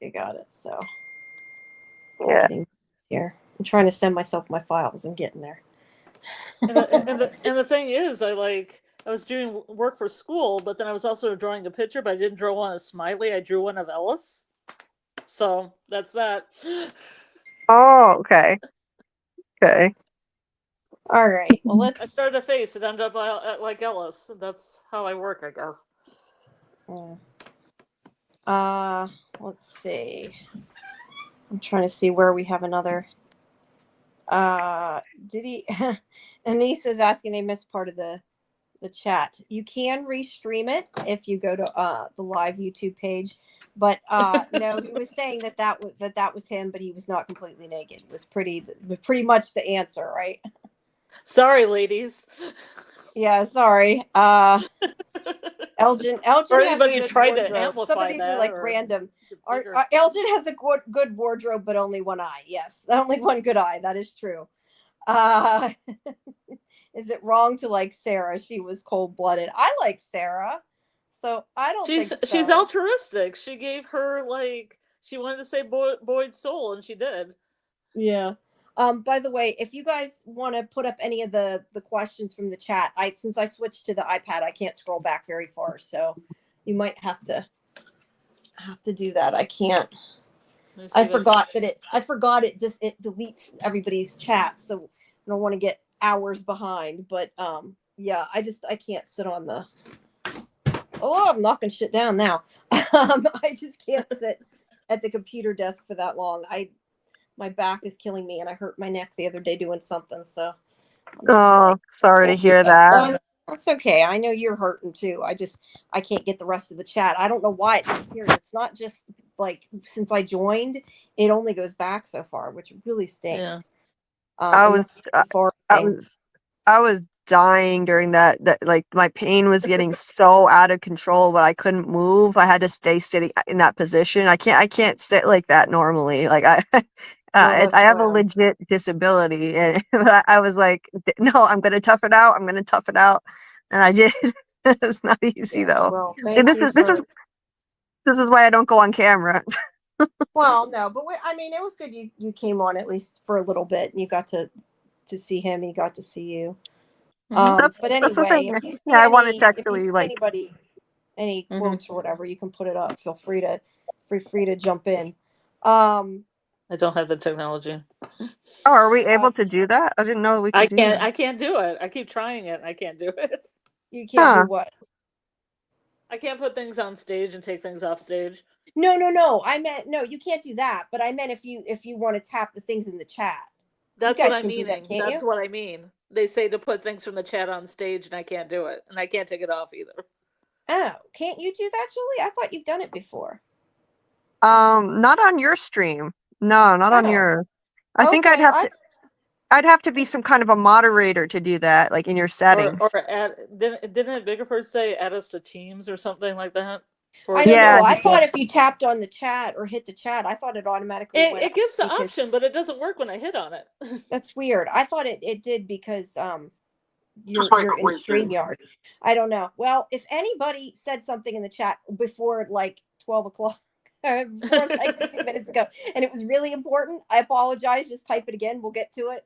you got it. So Yeah. here, I'm trying to send myself my files. I'm getting there. And the thing is, I was doing work for school, but then I was also drawing a picture, but I didn't draw one of Smiley. I drew one of Ellis. So that's that. Oh, okay. Okay. All right. Well, I let's. started a face. It ended up like Ellis. That's how I work, I guess. Let's see. I'm trying to see where we have another. Did he? Anise is asking. They missed part of the chat. You can restream it if you go to the live YouTube page. But no, he was saying that was him, but he was not completely naked. It was pretty much the answer, right? Sorry, ladies. Yeah, sorry. Elgin or has anybody a who good tried wardrobe. to amplify Some of these that are like or random. bigger. Elgin has a good wardrobe, but only one eye. Yes, only one good eye. That is true. Is it wrong to like Sarah? She was cold-blooded. I like Sarah, so I don't think so. She's altruistic. She gave her she wanted to save Boyd's soul, and she did. Yeah. By the way, if you guys want to put up any of the questions from the chat, since I switched to the iPad, I can't scroll back very far, so you might have to do that. I can't. I forgot it deletes everybody's chat, so I don't want to get hours behind. But yeah, I can't sit on the. Oh, I'm knocking shit down now. I just can't sit at the computer desk for that long. My back is killing me, and I hurt my neck the other day doing something. So, sorry to hear that. That's okay. I know you're hurting too. I can't get the rest of the chat. I don't know why it disappeared. It's not just like since I joined, it only goes back so far, which really stinks. Yeah. I was dying during that like my pain was getting so out of control, but I couldn't move. I had to stay sitting in that position. I can't sit like that normally. Like I have a legit disability, and but I was like, no, I'm gonna tough it out. I'm gonna tough it out, and I did. It's not easy though. Well, See, this is why I don't go on camera. Well, no, but I mean, it was good. You came on at least for a little bit, and you got to see him. He got to see you. But anyway, if you see I wanted to actually anybody any quotes or whatever, you can put it up. Feel free to jump in. I don't have the technology. Oh, are we able to do that? I didn't know we could do that. I can't do it. I keep trying it. I can't do it. You can't do what? I can't put things on stage and take things off stage. No. I meant no. You can't do that. But I meant if you want to tap the things in the chat. That's what I'm meaning. That's what I mean. They say to put things from the chat on stage, and I can't do it, and I can't take it off either. Oh, can't you do that, Julie? I thought you've done it before. Not on your stream. No, not on your. I think I'd have to be some kind of a moderator to do that, like in your settings. Or didn't it Biggerford say add us to Teams or something like that? I don't know. I thought if you tapped on the chat or hit the chat, I thought it automatically went. It gives the option, but it doesn't work when I hit on it. That's weird. I thought it did because you're in StreamYard. I don't know. Well, if anybody said something in the chat before like 12 o'clock, before like 15 minutes ago, and it was really important, I apologize. Just type it again. We'll get to it.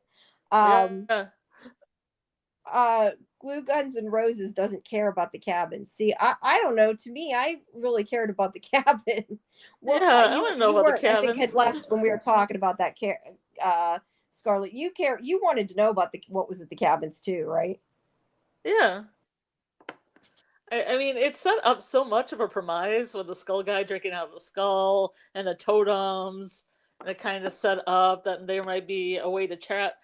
Yeah. Glue Guns and Roses doesn't care about the cabin. See, I don't know. To me, I really cared about the cabin. Well, I want to know about the cabins. I think had left when we were talking about that. Scarlett, you wanted to know about what was at the cabins too, right? Yeah. I mean, it set up so much of a premise with the skull guy drinking out of the skull and the totems. And it kind of set up that there might be a way to trap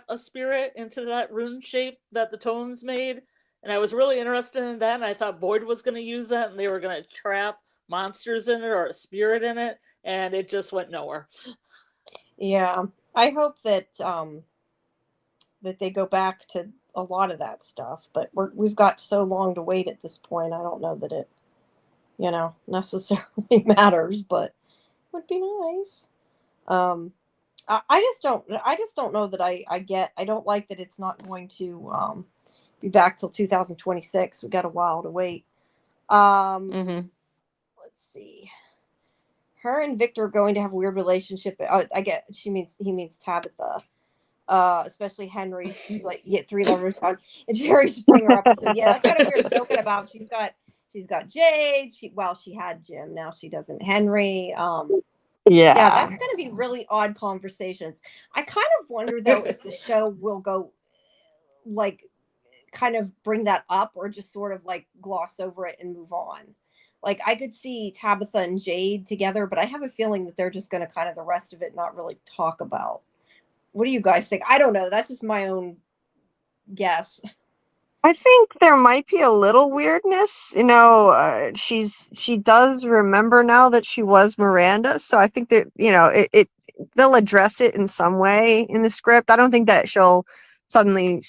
a spirit into that rune shape that the totems made. And I was really interested in that. And I thought Boyd was going to use that and they were going to trap monsters in it or a spirit in it. And it just went nowhere. Yeah. I hope that that they go back to a lot of that stuff, but we've got so long to wait at this point. I don't know that it, necessarily matters, but it would be nice. I just don't know that I don't like that it's not going to be back till 2026. We got a while to wait. Let's see. Her and Victor are going to have a weird relationship. I get he means Tabitha. Especially Henry. She's like, you get 3 lovers on and Jerry Springer episode. Yeah, that's kind of weird joking about. She's got Jade. She had Jim. Now she doesn't. Henry. Yeah, that's going to be really odd conversations. I kind of wonder though if the show will go like kind of bring that up or just sort of like gloss over it and move on. Like I could see Tabitha and Jade together, but I have a feeling that they're just going to kind of the rest of it not really talk about. What do you guys think? I don't know. That's just my own guess. I think there might be a little weirdness. She does remember now that she was Miranda, so I think that they'll address it in some way in the script. I don't think that she'll suddenly.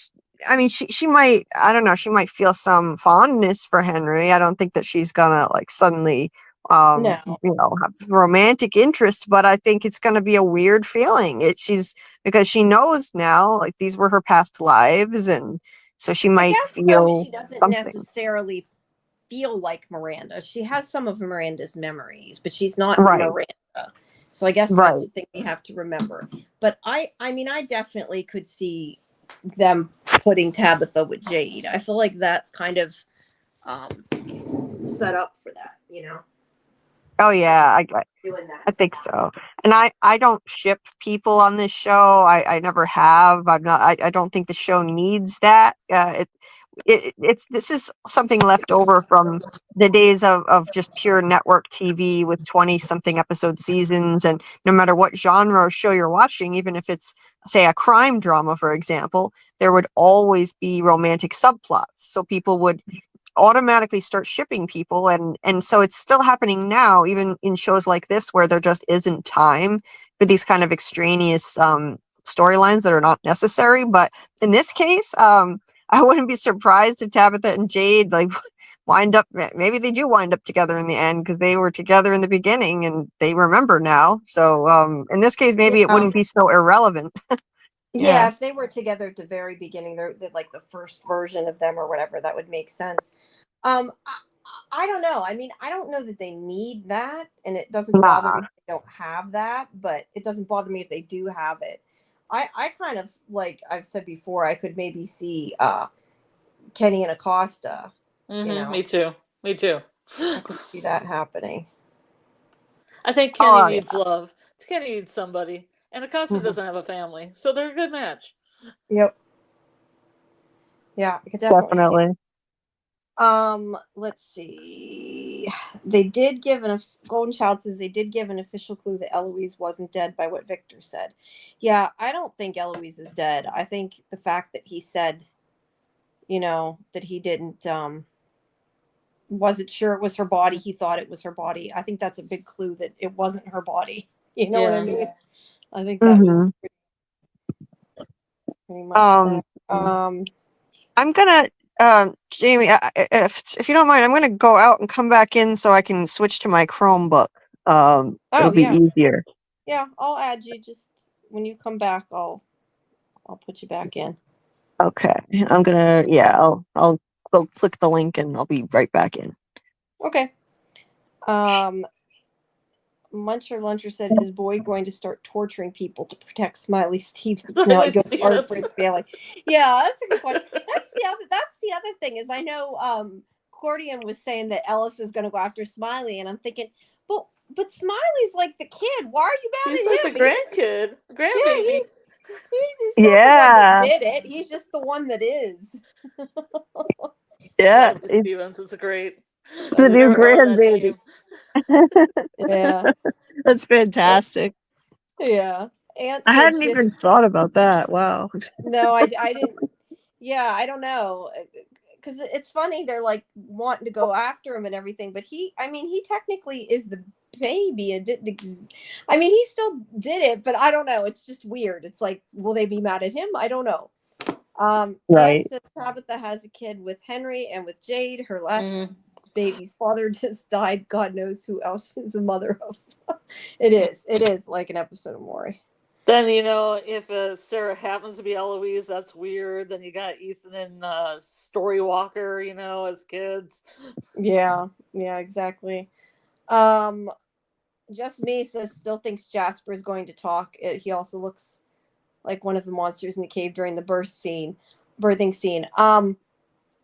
I mean, she might. I don't know. She might feel some fondness for Henry. I don't think that she's gonna like suddenly. No. Have romantic interest, but I think it's going to be a weird feeling. Because she knows now, like these were her past lives, and so she might feel she doesn't something. necessarily feel like Miranda. She has some of Miranda's memories, but she's not Right. Miranda. So I guess that's the thing we have to remember. But I mean, I definitely could see them putting Tabitha with Jade. I feel like that's kind of set up for that, Oh yeah, doing that. I think so. And I don't ship people on this show. I never have. I don't think the show needs that. This is something left over from the days of just pure network TV with 20 something episode seasons, and no matter what genre show you're watching, even if it's say a crime drama, for example, there would always be romantic subplots. So people would automatically start shipping people, and so it's still happening now, even in shows like this where there just isn't time for these kind of extraneous storylines that are not necessary. But in this case, I wouldn't be surprised if Tabitha and Jade like maybe they do wind up together in the end, because they were together in the beginning and they remember now. So in this case, maybe it wouldn't be so irrelevant. Yeah, if they were together at the very beginning, they're like the first version of them or whatever, that would make sense. I don't know. I mean, I don't know that they need that, and it doesn't bother me if they don't have that, but it doesn't bother me if they do have it. I kind of, like I've said before, I could maybe see Kenny and Acosta. Me too. I could see that happening. I think Kenny needs love. Kenny needs somebody. And Acosta doesn't have a family, so they're a good match. Yep. Yeah, I could definitely. Let's see. They did give Golden Child says they did give an official clue that Eloise wasn't dead by what Victor said. Yeah, I don't think Eloise is dead. I think the fact that he said, that he didn't wasn't sure it was her body. He thought it was her body. I think that's a big clue that it wasn't her body. You know what I mean? I think that was pretty much that. I'm gonna, Jamie, if you don't mind, I'm gonna go out and come back in so I can switch to my Chromebook. It'll be easier. Yeah, I'll add you. Just when you come back, I'll put you back in. Okay, I'm gonna. Yeah, I'll go click the link and I'll be right back in. Okay. Muncher Luncher said, "Is Boyd going to start torturing people to protect Smiley Stevens now he goes hard for his family?" Yeah, that's a good question. That's the other thing is I know Cordian was saying that Ellis is going to go after Smiley, and I'm thinking, but Smiley's like the kid. Why are you mad He's at like him? the grandkid, grandbaby. He's not the one that did it. He's just the one that is. Yeah, Smiley Stevens is great. the new Never thought of that grandbaby. name. Yeah, That's fantastic. yeah. Aunt I said hadn't she even thought about that. Wow. no, I didn't. Yeah, I don't know. Because it's funny, they're like wanting to go after him and everything, but I mean, he technically is the baby. It didn't. I mean, he still did it, but I don't know. It's just weird. It's like, will they be mad at him? I don't know. Right. Aunt says Tabitha has a kid with Henry and with Jade. Her last baby's father just died. God knows who else is a mother of. It is like an episode of Maury. Then, if Sarah happens to be Eloise, that's weird. Then you got Ethan and Storywalker, as kids. Yeah, exactly. Just Me says still thinks Jasper is going to talk. He also looks like one of the monsters in the cave during the birthing scene.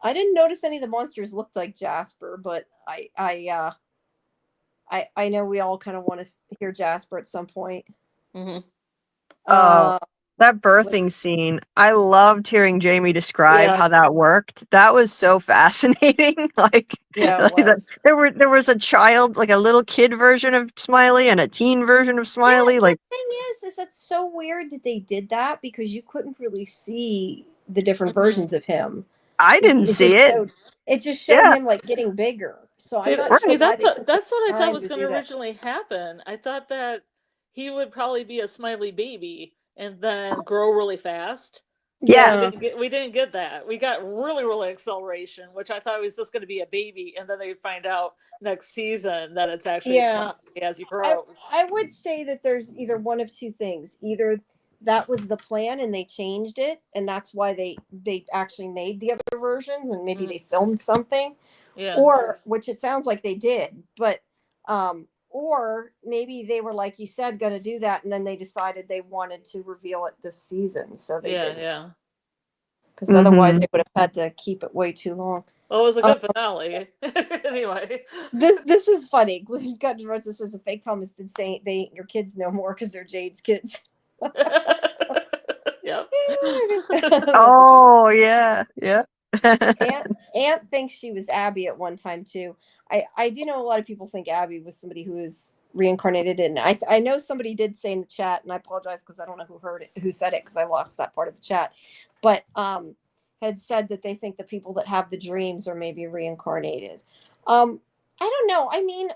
I didn't notice any of the monsters looked like Jasper, but I know we all kind of want to hear Jasper at some point. Mm-hmm. That birthing scene, I loved hearing Jamie describe how that worked. That was so fascinating. There was a child, like a little kid version of Smiley and a teen version of Smiley. The thing is it's so weird that they did that because you couldn't really see the different versions of him. I didn't see it. It just showed him like getting bigger. So I'm not sure why that's what I thought was going to originally happen. I thought that he would probably be a Smiley baby and then grow really fast. Yeah, we didn't get that. We got really, really acceleration, which I thought was just going to be a baby, and then they find out next season that it's actually Smiley as he grows. I would say that there's either one of two things: either that was the plan and they changed it, and that's why they actually made the other versions, and maybe they filmed something, or which it sounds like they did, but or maybe they were, like you said, going to do that, and then they decided they wanted to reveal it this season, so they didn't. Because otherwise they would have had to keep it way too long. Well, it was a good finale. Anyway. This is funny. God Rosa says a fake Thomas did say they ain't your kids no more because they're Jade's kids. Yep. Oh, yeah. Aunt thinks she was Abby at one time too. I do know a lot of people think Abby was somebody who is reincarnated, and I know somebody did say in the chat, and I apologize because I don't know who said it because I lost that part of the chat, but had said that they think the people that have the dreams are maybe reincarnated. I don't know. I mean,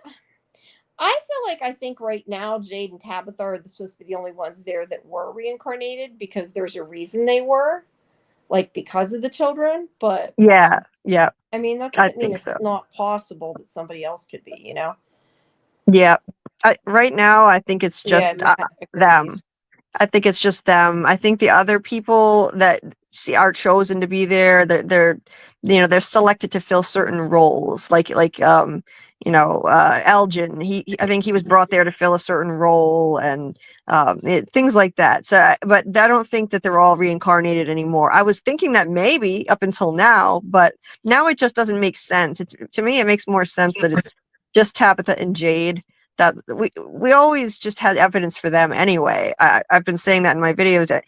I think right now Jade and Tabitha are supposed to be the only ones there that were reincarnated because there's a reason they were, like because of the children. But yeah. I mean, that doesn't mean it's not possible that somebody else could be, Yeah. Right now, I think it's just them. I think it's just them. I think the other people that are chosen to be there, they're selected to fill certain roles. Like Elgin. I think he was brought there to fill a certain role, and things like that. So, but I don't think that they're all reincarnated anymore. I was thinking that maybe up until now, but now it just doesn't make sense. To me, it makes more sense that it's just Tabitha and Jade. That we always just had evidence for them anyway. I've been saying that in my videos that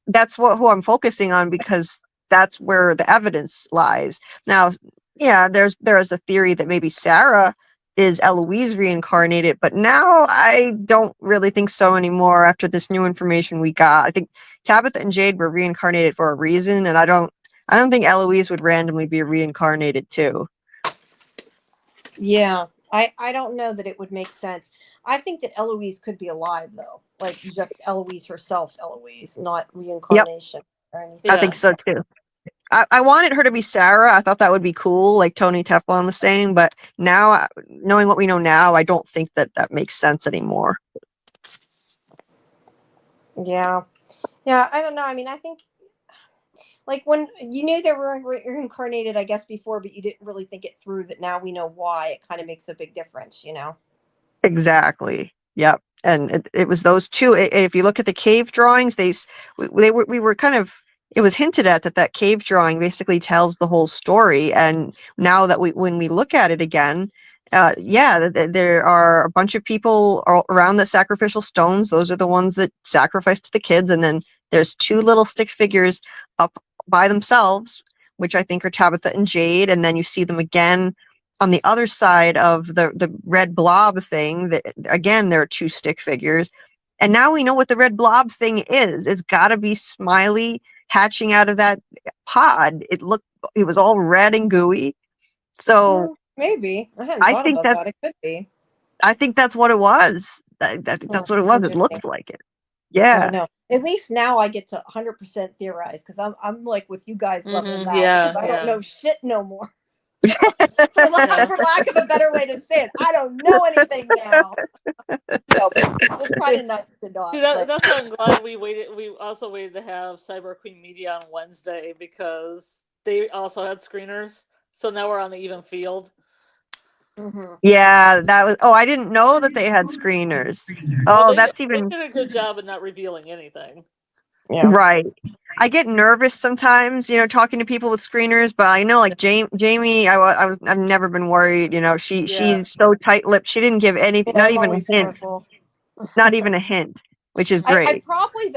that's who I'm focusing on because that's where the evidence lies. Now, there is a theory that maybe Sarah is Eloise reincarnated, but now I don't really think so anymore after this new information we got. I think Tabitha and Jade were reincarnated for a reason, and I don't think Eloise would randomly be reincarnated too. Yeah. I don't know that it would make sense. I think that Eloise could be alive though, like just Eloise herself, not reincarnation or anything. I think so too. I wanted her to be Sarah. I thought that would be cool, like Tony Teflon was saying. But now, knowing what we know now, I don't think that makes sense anymore. Yeah. I don't know. I mean, I think like when you knew they were reincarnated, I guess, before, but you didn't really think it through, that now we know why. It kind of makes a big difference, you know? Exactly. Yep. And it was those two. If you look at the cave drawings, we were kind of, it was hinted at that cave drawing basically tells the whole story. And now that when we look at it again, there are a bunch of people around the sacrificial stones. Those are the ones that sacrificed to the kids. And then there's two little stick figures up by themselves, which I think are Tabitha and Jade. And then you see them again on the other side of the red blob thing. That again, there are two stick figures. And now we know what the red blob thing is. It's got to be Smiley hatching out of that pod. It was all red and gooey. So maybe I hadn't I thought think about that. It could be. I think that's what it was. That's what it was. It looks like it. Yeah. No. At least now I get to 100% theorize, because I'm like with you guys level now, yeah, because I don't know shit no more. Yeah. For lack of a better way to say it, I don't know anything now. So it's kind of nuts to know. See, that's why I'm glad we waited. We also waited to have Cyber Queen Media on Wednesday, because they also had screeners. So now we're on the even field. Mm-hmm. Yeah, that was. Oh, I didn't know that they had screeners. Well, Oh, they even did a good job of not revealing anything. Yeah. right. I get nervous sometimes, talking to people with screeners, but I know, like Jamie, I've never been worried. She's so tight-lipped. She didn't give anything, Yeah, not I'm even a always hint, careful. not even a hint, which is I great. probably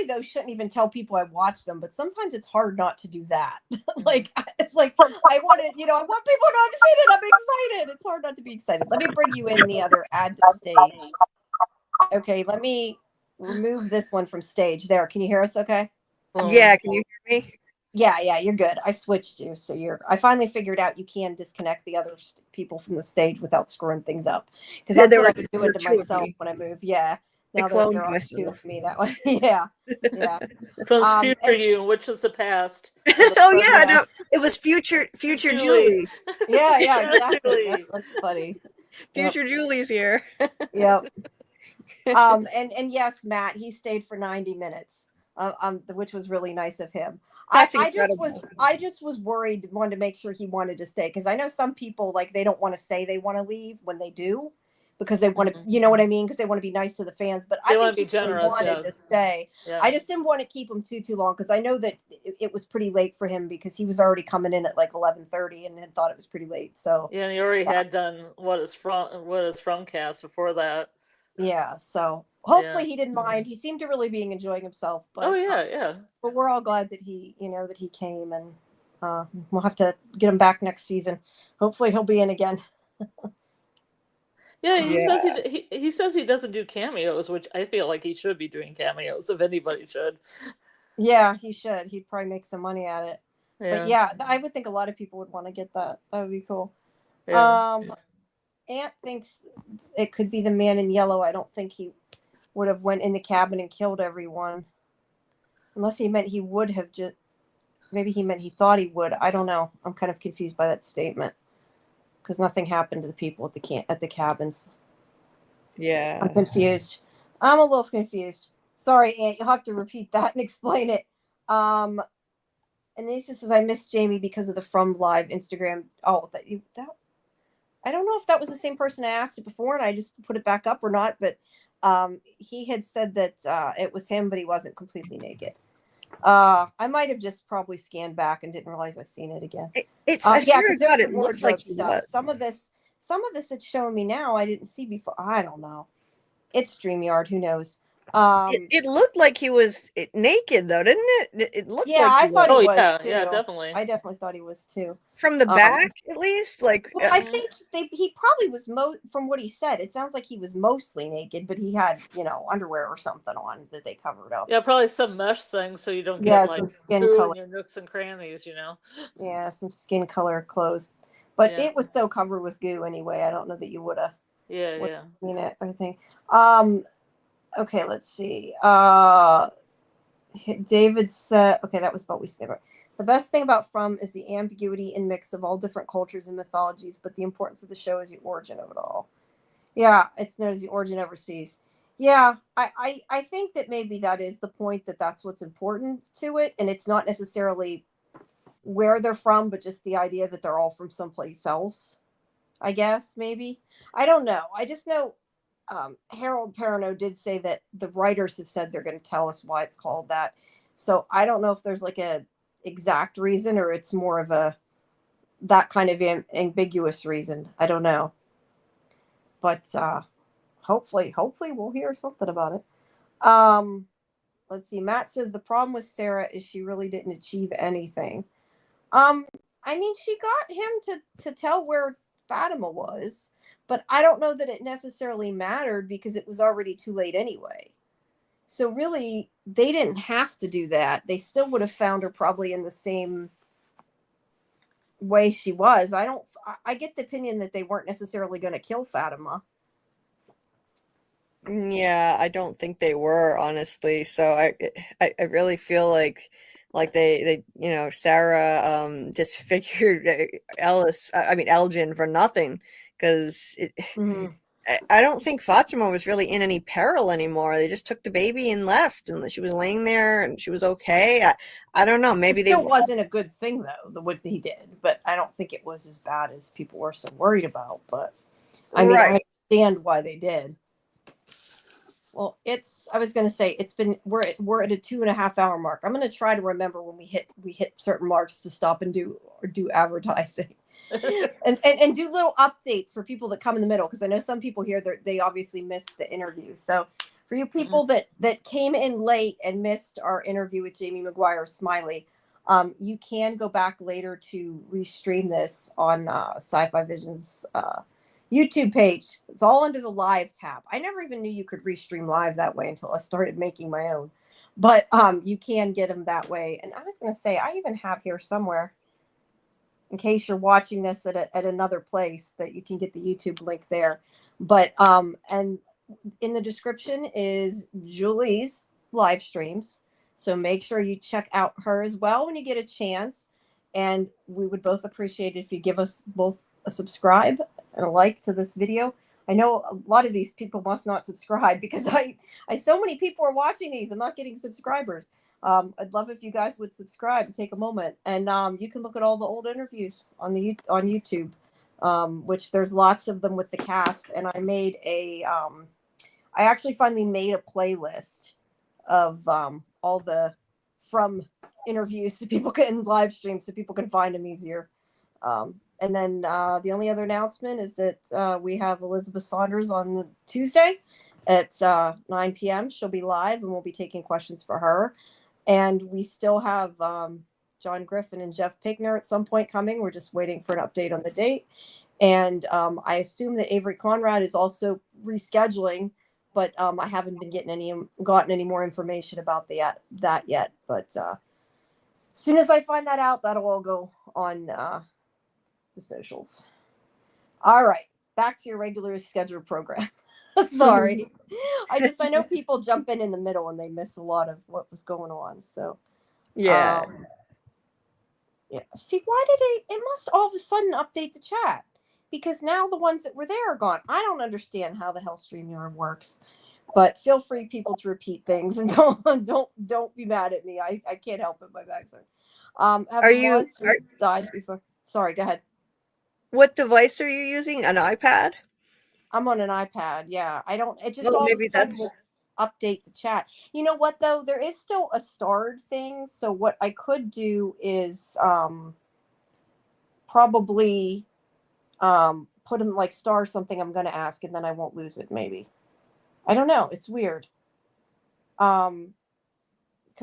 though shouldn't even tell people I watch them, but sometimes it's hard not to do that. Like it's like I want people to understand it. I'm excited. It's hard not to be excited. Let me bring you in the other add to stage. Okay, let me remove this one from stage. There, can you hear us? Okay. Yeah, can you hear me? Yeah, you're good. I switched you, so I finally figured out you can disconnect the other people from the stage without screwing things up, because that's what I've been doing to myself when I move. Yeah. Now there are two of me that way. Yeah. From future you, which is the past. No, it was future Julie. Yeah, exactly. That's funny. Future Julie's here. Yep. And yes, Matt, he stayed for 90 minutes, which was really nice of him. That's incredible. I just was worried, wanted to make sure he wanted to stay, because I know some people, like, they don't want to say they want to leave when they do, because they want to, you know what I mean? Because they want to be nice to the fans, but I think he generous, wanted to stay. Yeah. I just didn't want to keep him too long, because I know that it was pretty late for him, because he was already coming in at like 11:30 and had thought it was pretty late. So yeah, and he already had done what is from cast before that. Yeah, so hopefully he didn't mind. He seemed to really be enjoying himself. But, yeah. But we're all glad that he came, and we'll have to get him back next season. Hopefully he'll be in again. Yeah, he says he doesn't do cameos, which I feel like he should be doing cameos if anybody should. Yeah, he should. He'd probably make some money at it. Yeah. But yeah, I would think a lot of people would want to get that. That would be cool. Yeah. Ant thinks it could be the man in yellow. I don't think he would have went in the cabin and killed everyone, unless he meant he would have just. Maybe he meant he thought he would. I don't know. I'm kind of confused by that statement, because nothing happened to the people at the cabins. Yeah, I'm confused. I'm a little confused. Sorry, Ant. You'll have to repeat that and explain it. And this says, I missed Jamie because of the From Live Instagram. Oh, that I don't know if that was the same person I asked it before, and I just put it back up or not. But he had said that it was him, but he wasn't completely naked. I might have just probably scanned back and didn't realize I seen it again. I swear to God, it looked like he stuff. was. Some of this it's showing me now. I didn't see before. I don't know. It's StreamYard. Who knows? It looked like he was naked, though, didn't it? It looked like I thought he was too. Yeah, definitely. I definitely thought he was too. From the back, at least. Like, well, I think he probably was from what he said. It sounds like he was mostly naked, but he had underwear or something on that they covered up. Yeah, probably some mesh thing so you don't get like some skin color in your nooks and crannies. Yeah, some skin color clothes, but it was so covered with goo anyway. I don't know that you would have. Yeah. Seen it, I think. Okay, let's see. David said, okay, that was what we said. The best thing about From is the ambiguity and mix of all different cultures and mythologies, but the importance of the show is the origin of it all. Yeah, it's known as the origin overseas. Yeah, I think that maybe that is the point, that that's what's important to it, and it's not necessarily where they're from, but just the idea that they're all from someplace else. I guess maybe, I don't know. I just know Harold Perrineau did say that the writers have said they're going to tell us why it's called that. So I don't know if there's like a exact reason, or it's more of a that kind of ambiguous reason. I don't know, but hopefully we'll hear something about it. Let's see. Matt says the problem with Sarah is she really didn't achieve anything. Um, I mean, she got him to tell where Fatima was, but I don't know that it necessarily mattered because it was already too late anyway. So really, they didn't have to do that. They still would have found her probably in the same way she was. I get the opinion that they weren't necessarily going to kill Fatima. Yeah, I don't think they were, honestly. So I really feel like they Sarah disfigured Elgin for nothing, because I don't think Fatima was really in any peril anymore. They just took the baby and left, and she was laying there and she was okay. I don't know. Maybe It still wasn't a good thing though, what he did, but I don't think it was as bad as people were so worried about. But I mean, I understand why they did. Well, I was going to say, we're at a 2.5 hour mark. I'm going to try to remember when we hit certain marks to stop and do advertising and do little updates for people that come in the middle. Cause I know some people here, they obviously missed the interview. So for you people that came in late and missed our interview with Jamie McGuire, Smiley, you can go back later to restream this on SciFi Vision's YouTube page. It's all under the live tab. I never even knew you could restream live that way until I started making my own. But you can get them that way. And I was going to say, I even have here somewhere, in case you're watching this at another place, that you can get the YouTube link there. But and in the description is Julie's live streams. So make sure you check out her as well when you get a chance. And we would both appreciate it if you give us both a subscribe and a like to this video. I know a lot of these people must not subscribe because I so many people are watching these. I'm not getting subscribers. I'd love if you guys would subscribe and take a moment. And you can look at all the old interviews on YouTube, which there's lots of them with the cast. And I made I actually finally made a playlist of all the from interviews so people can live stream so people can find them easier. And then the only other announcement is that we have Elizabeth Saunders on the Tuesday at 9 p.m. She'll be live and we'll be taking questions for her. And we still have John Griffin and Jeff Pigner at some point coming. We're just waiting for an update on the date. And I assume that Avery Conrad is also rescheduling, but I haven't been gotten any more information about that yet. But as soon as I find that out, that'll all go on the socials. All right, back to your regular scheduled program. Sorry. I know people jump in the middle and they miss a lot of what was going on. So yeah. See, why did it must all of a sudden update the chat, because now the ones that were there are gone. I don't understand how the hell StreamYard works, but feel free, people, to repeat things and don't be mad at me. I can't help it. My back's hurt. Have monsters died before? Sorry, go ahead. What device are you using? An iPad? I'm on an iPad. Yeah, I don't. It just all maybe of a sudden will update the chat. You know what though? There is still a starred thing. So what I could do is probably put them like star something I'm going to ask, and then I won't lose it. Maybe. I don't know. It's weird. Because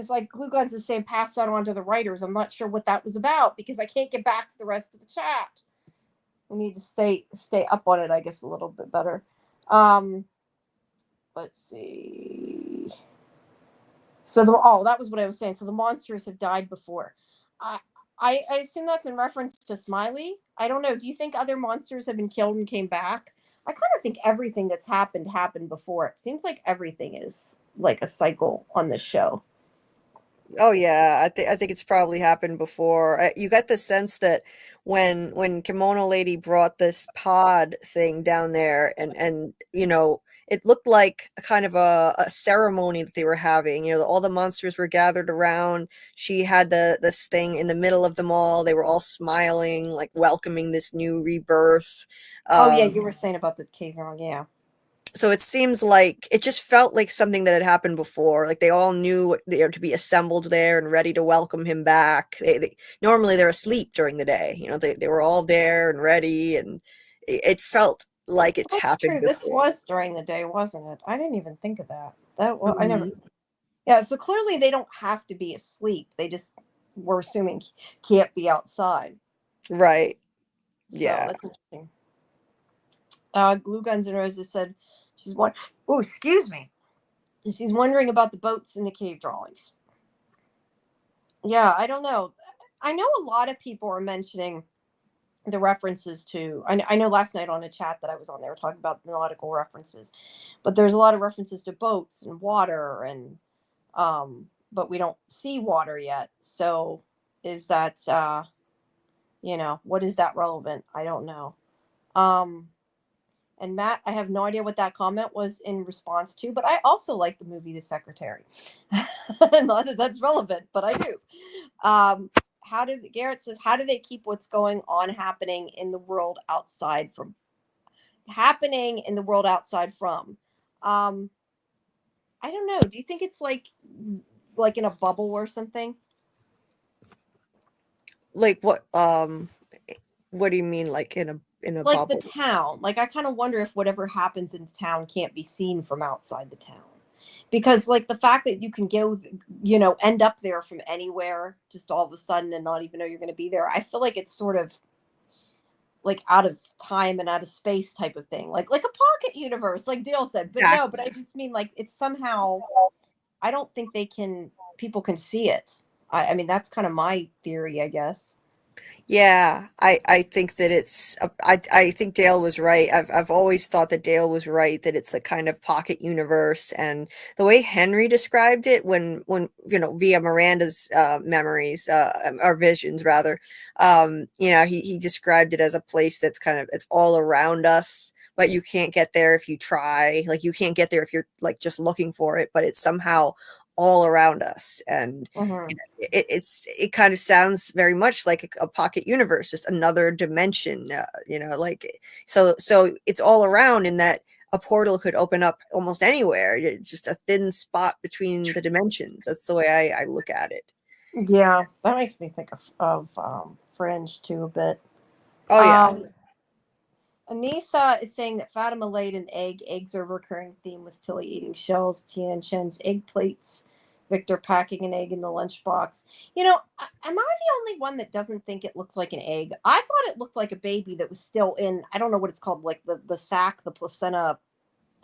like Glue Guns is saying, pass that on to the writers. I'm not sure what that was about because I can't get back to the rest of the chat. We need to stay up on it, I guess, a little bit better. Let's see. So that was what I was saying. So the monsters have died before. I assume that's in reference to Smiley. I don't know. Do you think other monsters have been killed and came back? I kind of think everything that's happened before. It seems like everything is like a cycle on this show. Oh yeah, I think it's probably happened before. You got the sense that when Kimono Lady brought this pod thing down there, and it looked like a kind of a ceremony that they were having. You know, all the monsters were gathered around. She had this thing in the middle of them all. They were all smiling, like welcoming this new rebirth. Oh yeah, you were saying about the cave wrong, yeah. So it seems like it just felt like something that had happened before. Like they all knew they were to be assembled there and ready to welcome him back. Normally they're asleep during the day. You know, they were all there and ready, and it felt like it's That's happened true. This before. was during the day, wasn't it? I didn't even think of that. I never. Mhm. Yeah, so clearly they don't have to be asleep. They just we're assuming can't be outside. Right. So Yeah. that's interesting. Glue Guns and Roses said she's one. Oh, excuse me. She's wondering about the boats in the cave drawings. Yeah, I don't know. I know a lot of people are mentioning the references to. I know last night on a chat that I was on, they were talking about the nautical references, but there's a lot of references to boats and water and but we don't see water yet. So is that what is that relevant? I don't know. And Matt, I have no idea what that comment was in response to, but I also like the movie The Secretary. Not that that's relevant, but I do. Garrett says, how do they keep what's going on happening in the world outside from? I don't know. Do you think it's like in a bubble or something? Like what? What do you mean? Like in a Like bubble? the town. Like I kind of wonder if whatever happens in town can't be seen from outside the town, because like the fact that you can go, end up there from anywhere, just all of a sudden and not even know you're going to be there. I feel like it's sort of like out of time and out of space type of thing, like a pocket universe, like Dale said. But no, but I just mean like it's somehow. I don't think people can see it. I mean, that's kind of my theory, I guess. Yeah, I think that I think Dale was right. I've always thought that Dale was right, that it's a kind of pocket universe, and the way Henry described it when via Miranda's memories or visions rather, he described it as a place that's it's all around us, but you can't get there if you try. Like you can't get there if you're like just looking for it, but it's somehow all around us. And it kind of sounds very much like a pocket universe, just another dimension, so it's all around in that a portal could open up almost anywhere. It's just a thin spot between the dimensions. That's the way I look at it. Yeah, that makes me think of Fringe too a bit. Oh yeah. Anissa is saying that Fatima laid an egg. Eggs are a recurring theme with Tilly eating shells, Tia and Chen's egg plates, Victor packing an egg in the lunchbox. Am I the only one that doesn't think it looks like an egg? I thought it looked like a baby that was still in, I don't know what it's called, like the sac, the placenta.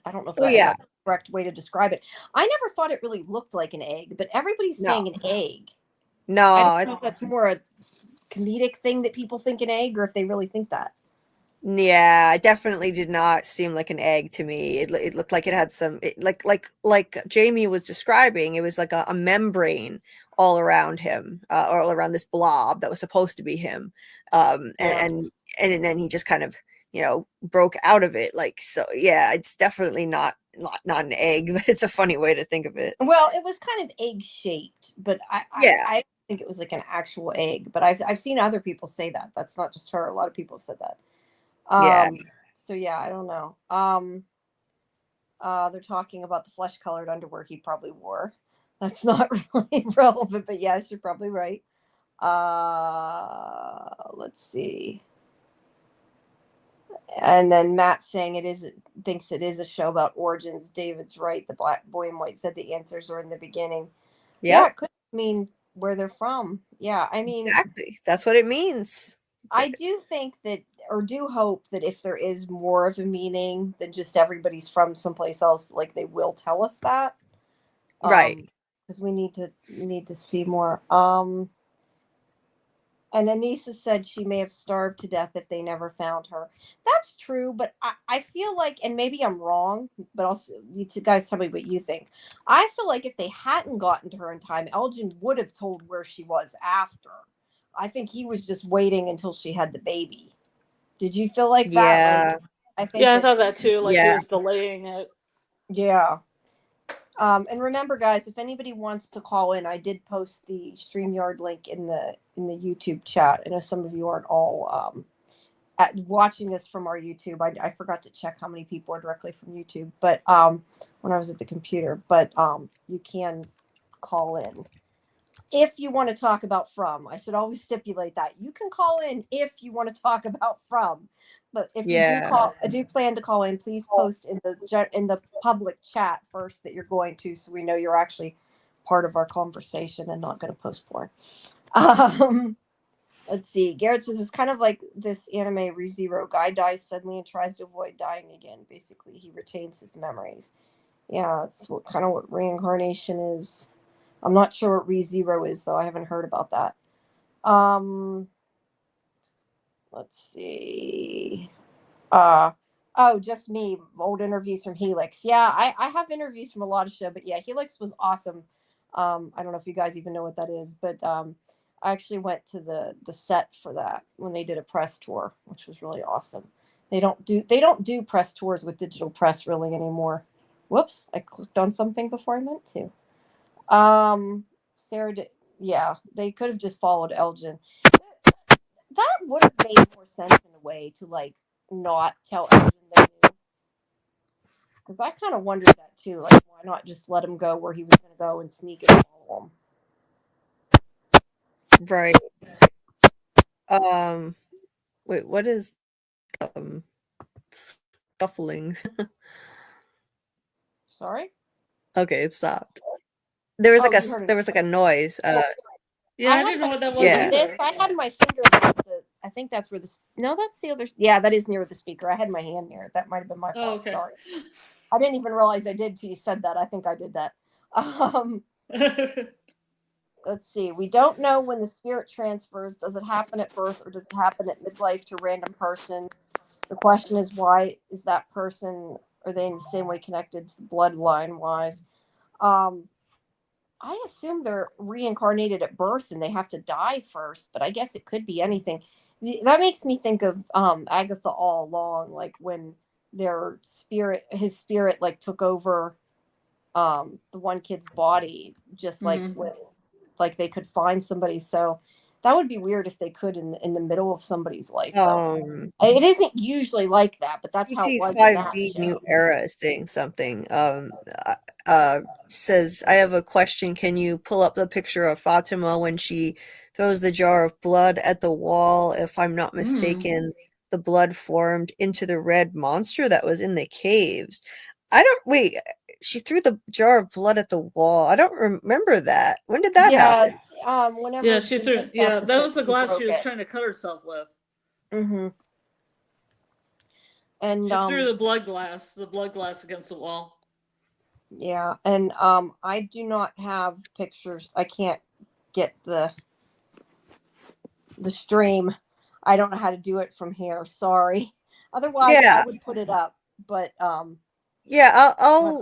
I don't know if that's the correct way to describe it. I never thought it really looked like an egg, but everybody's saying an egg. No, I don't know if that's more a comedic thing that people think an egg, or if they really think that. Yeah, it definitely did not seem like an egg to me. It looked like it had some, like Jamie was describing. It was like a membrane all around him, or all around this blob that was supposed to be him. And then he just kind of, broke out of it. Like, so yeah, it's definitely not an egg, but it's a funny way to think of it. Well, it was kind of egg shaped, but I don't think it was like an actual egg. But I've seen other people say that. That's not just her. A lot of people have said that. So yeah, I don't know. They're talking about the flesh colored underwear he probably wore. That's not really relevant, but yes, you're probably right. Let's see. And then Matt saying thinks it is a show about origins. David's right. The Black Boy in White said the answers are in the beginning. Yep. Yeah, it could mean where they're from. Yeah, I mean, exactly. That's what it means. I do think that, or do hope that if there is more of a meaning than just everybody's from someplace else, like they will tell us that. Right. Because we need to see more. And Anissa said she may have starved to death if they never found her. That's true, but I feel like, and maybe I'm wrong, but also you two guys tell me what you think. I feel like if they hadn't gotten to her in time, Elgin would have told where she was after. I think he was just waiting until she had the baby. Did you feel like that? Yeah. Like, I thought that too. Like he was delaying it. Yeah. And remember, guys, if anybody wants to call in, I did post the StreamYard link in the YouTube chat. I know some of you aren't all watching this from our YouTube. I forgot to check how many people are directly from YouTube, but when I was at the computer. But you can call in if you want to talk about From. I should always stipulate that you can call in if you want to talk about From. But if you do call, I do plan to call in. Please post in the public chat first that you're going to, so we know you're actually part of our conversation and not going to post porn. Let's see. Garrett says it's kind of like this anime ReZero. Guy dies suddenly and tries to avoid dying again. Basically, he retains his memories. Yeah, it's what reincarnation is. I'm not sure what ReZero is, though. I haven't heard about that. Let's see. Just me. Old interviews from Helix. Yeah, I have interviews from a lot of shows, but yeah, Helix was awesome. I don't know if you guys even know what that is, but I actually went to the set for that when they did a press tour, which was really awesome. They don't do press tours with digital press really anymore. Whoops, I clicked on something before I meant to. Sarah did, yeah, they could have just followed Elgin. That would have made more sense in a way to like not tell Elgin they knew. Because I kind of wondered that too. Like, why not just let him go where he was going to go and sneak and follow him? Right. Wait, what is scuffling? Sorry? Okay, it stopped. There was like a noise. Yeah, I didn't know what that was. Yeah. This, I had my finger. I think that's where no, that's the other. Yeah, that is near the speaker. I had my hand near it. That might have been my fault. Oh, okay. Sorry. I didn't even realize I did till you said that. I think I did that. Let's see. We don't know when the spirit transfers. Does it happen at birth or does it happen at midlife to a random person? The question is, why is that person, are they in the same way connected to the bloodline wise? I assume they're reincarnated at birth and they have to die first, but I guess it could be anything. That makes me think of Agatha All Along, like when his spirit like took over the one kid's body, just like when like they could find somebody. So that would be weird if they could in the middle of somebody's life. It isn't usually like that, but that's how it was in that show. New Era is saying something. Says, I have a question. Can you pull up the picture of Fatima when she throws the jar of blood at the wall? If I'm not mistaken, the blood formed into the red monster that was in the caves. She threw the jar of blood at the wall. I don't remember that. When did that happen? Whenever she threw. Yeah, that was the glass she was trying to cut herself with. Mm-hmm. And she threw the blood glass against the wall. Yeah, and I do not have pictures. I can't get the stream. I don't know how to do it from here. Sorry. Otherwise, I would put it up. But yeah, I'll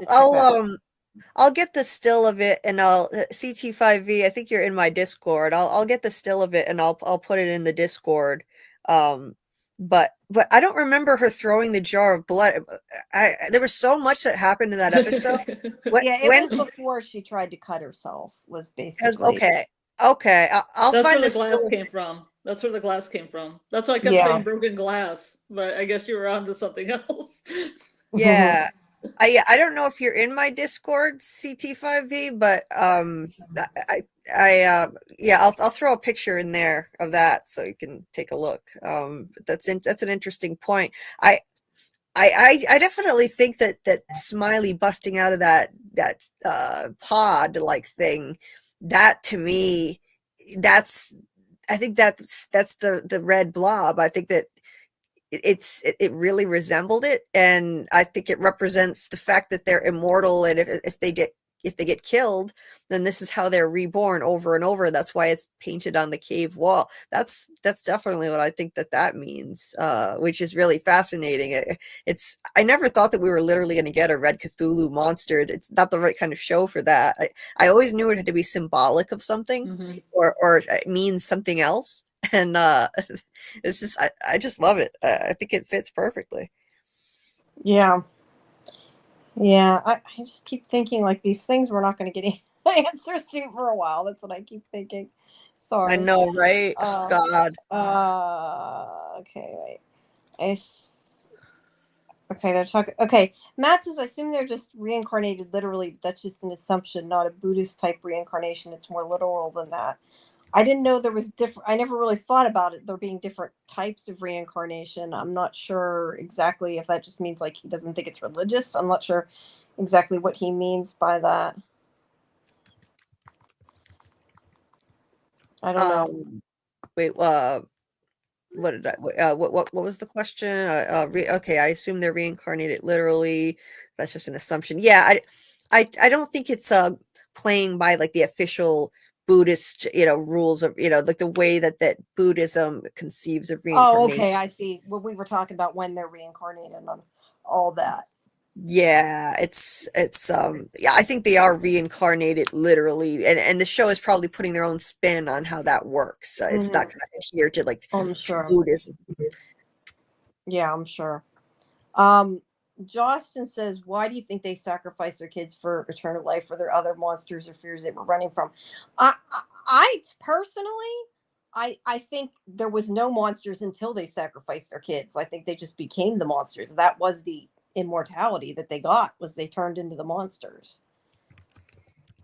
get the still of it, and I'll CT5V. I think you're in my Discord. I'll get the still of it, and I'll put it in the Discord. But I don't remember her throwing the jar of blood. There was so much that happened in that episode. It was before she tried to cut herself. Was basically okay. I'll That's find where the glass came from. That's where the glass came from. That's why I kept saying broken glass, but I guess you were onto something else. Yeah. I don't know if you're in my Discord, CT5V, but I'll throw a picture in there of that so you can take a look. That's an interesting point. I definitely think that Smiley busting out of that pod like thing, that to me, I think that's the red blob. I think that it really resembled it, and I think it represents the fact that they're immortal, and if they get killed, then this is how they're reborn over and over. That's why it's painted on the cave wall. That's definitely what I think that means, which is really fascinating. I never thought that we were literally going to get a Red Cthulhu monster. It's not the right kind of show for that. I always knew it had to be symbolic of something, or it means something else. And it's just I just love it. I think it fits perfectly. Yeah. Yeah, I just keep thinking like these things we're not going to get answers to for a while. That's what I keep thinking. I Sorry. know, right? Oh, God. Okay, wait. Okay, they're talking. Okay, Matt says, I assume they're just reincarnated literally. That's just an assumption, not a Buddhist type reincarnation. It's more literal than that. I didn't know there was different. I never really thought about it. There being different types of reincarnation. I'm not sure exactly if that just means like he doesn't think it's religious. I'm not sure exactly what he means by that. I don't know. Wait, what did what was the question? Okay, I assume they're reincarnated literally. That's just an assumption. Yeah, I don't think it's playing by like the official Buddhist, rules of, like the way that Buddhism conceives of Oh, okay, reincarnation. I see. Well, we were talking about when they're reincarnated and all that. Yeah, it's yeah, I think they are reincarnated literally, and the show is probably putting their own spin on how that works. It's not going to adhere to like I'm to sure. Buddhism. Yeah, I'm sure. Jostin says, why do you think they sacrificed their kids for eternal life? Were there other monsters or fears they were running from? I personally, I think there was no monsters until they sacrificed their kids. I think they just became the monsters. That was the immortality that they got, was they turned into the monsters.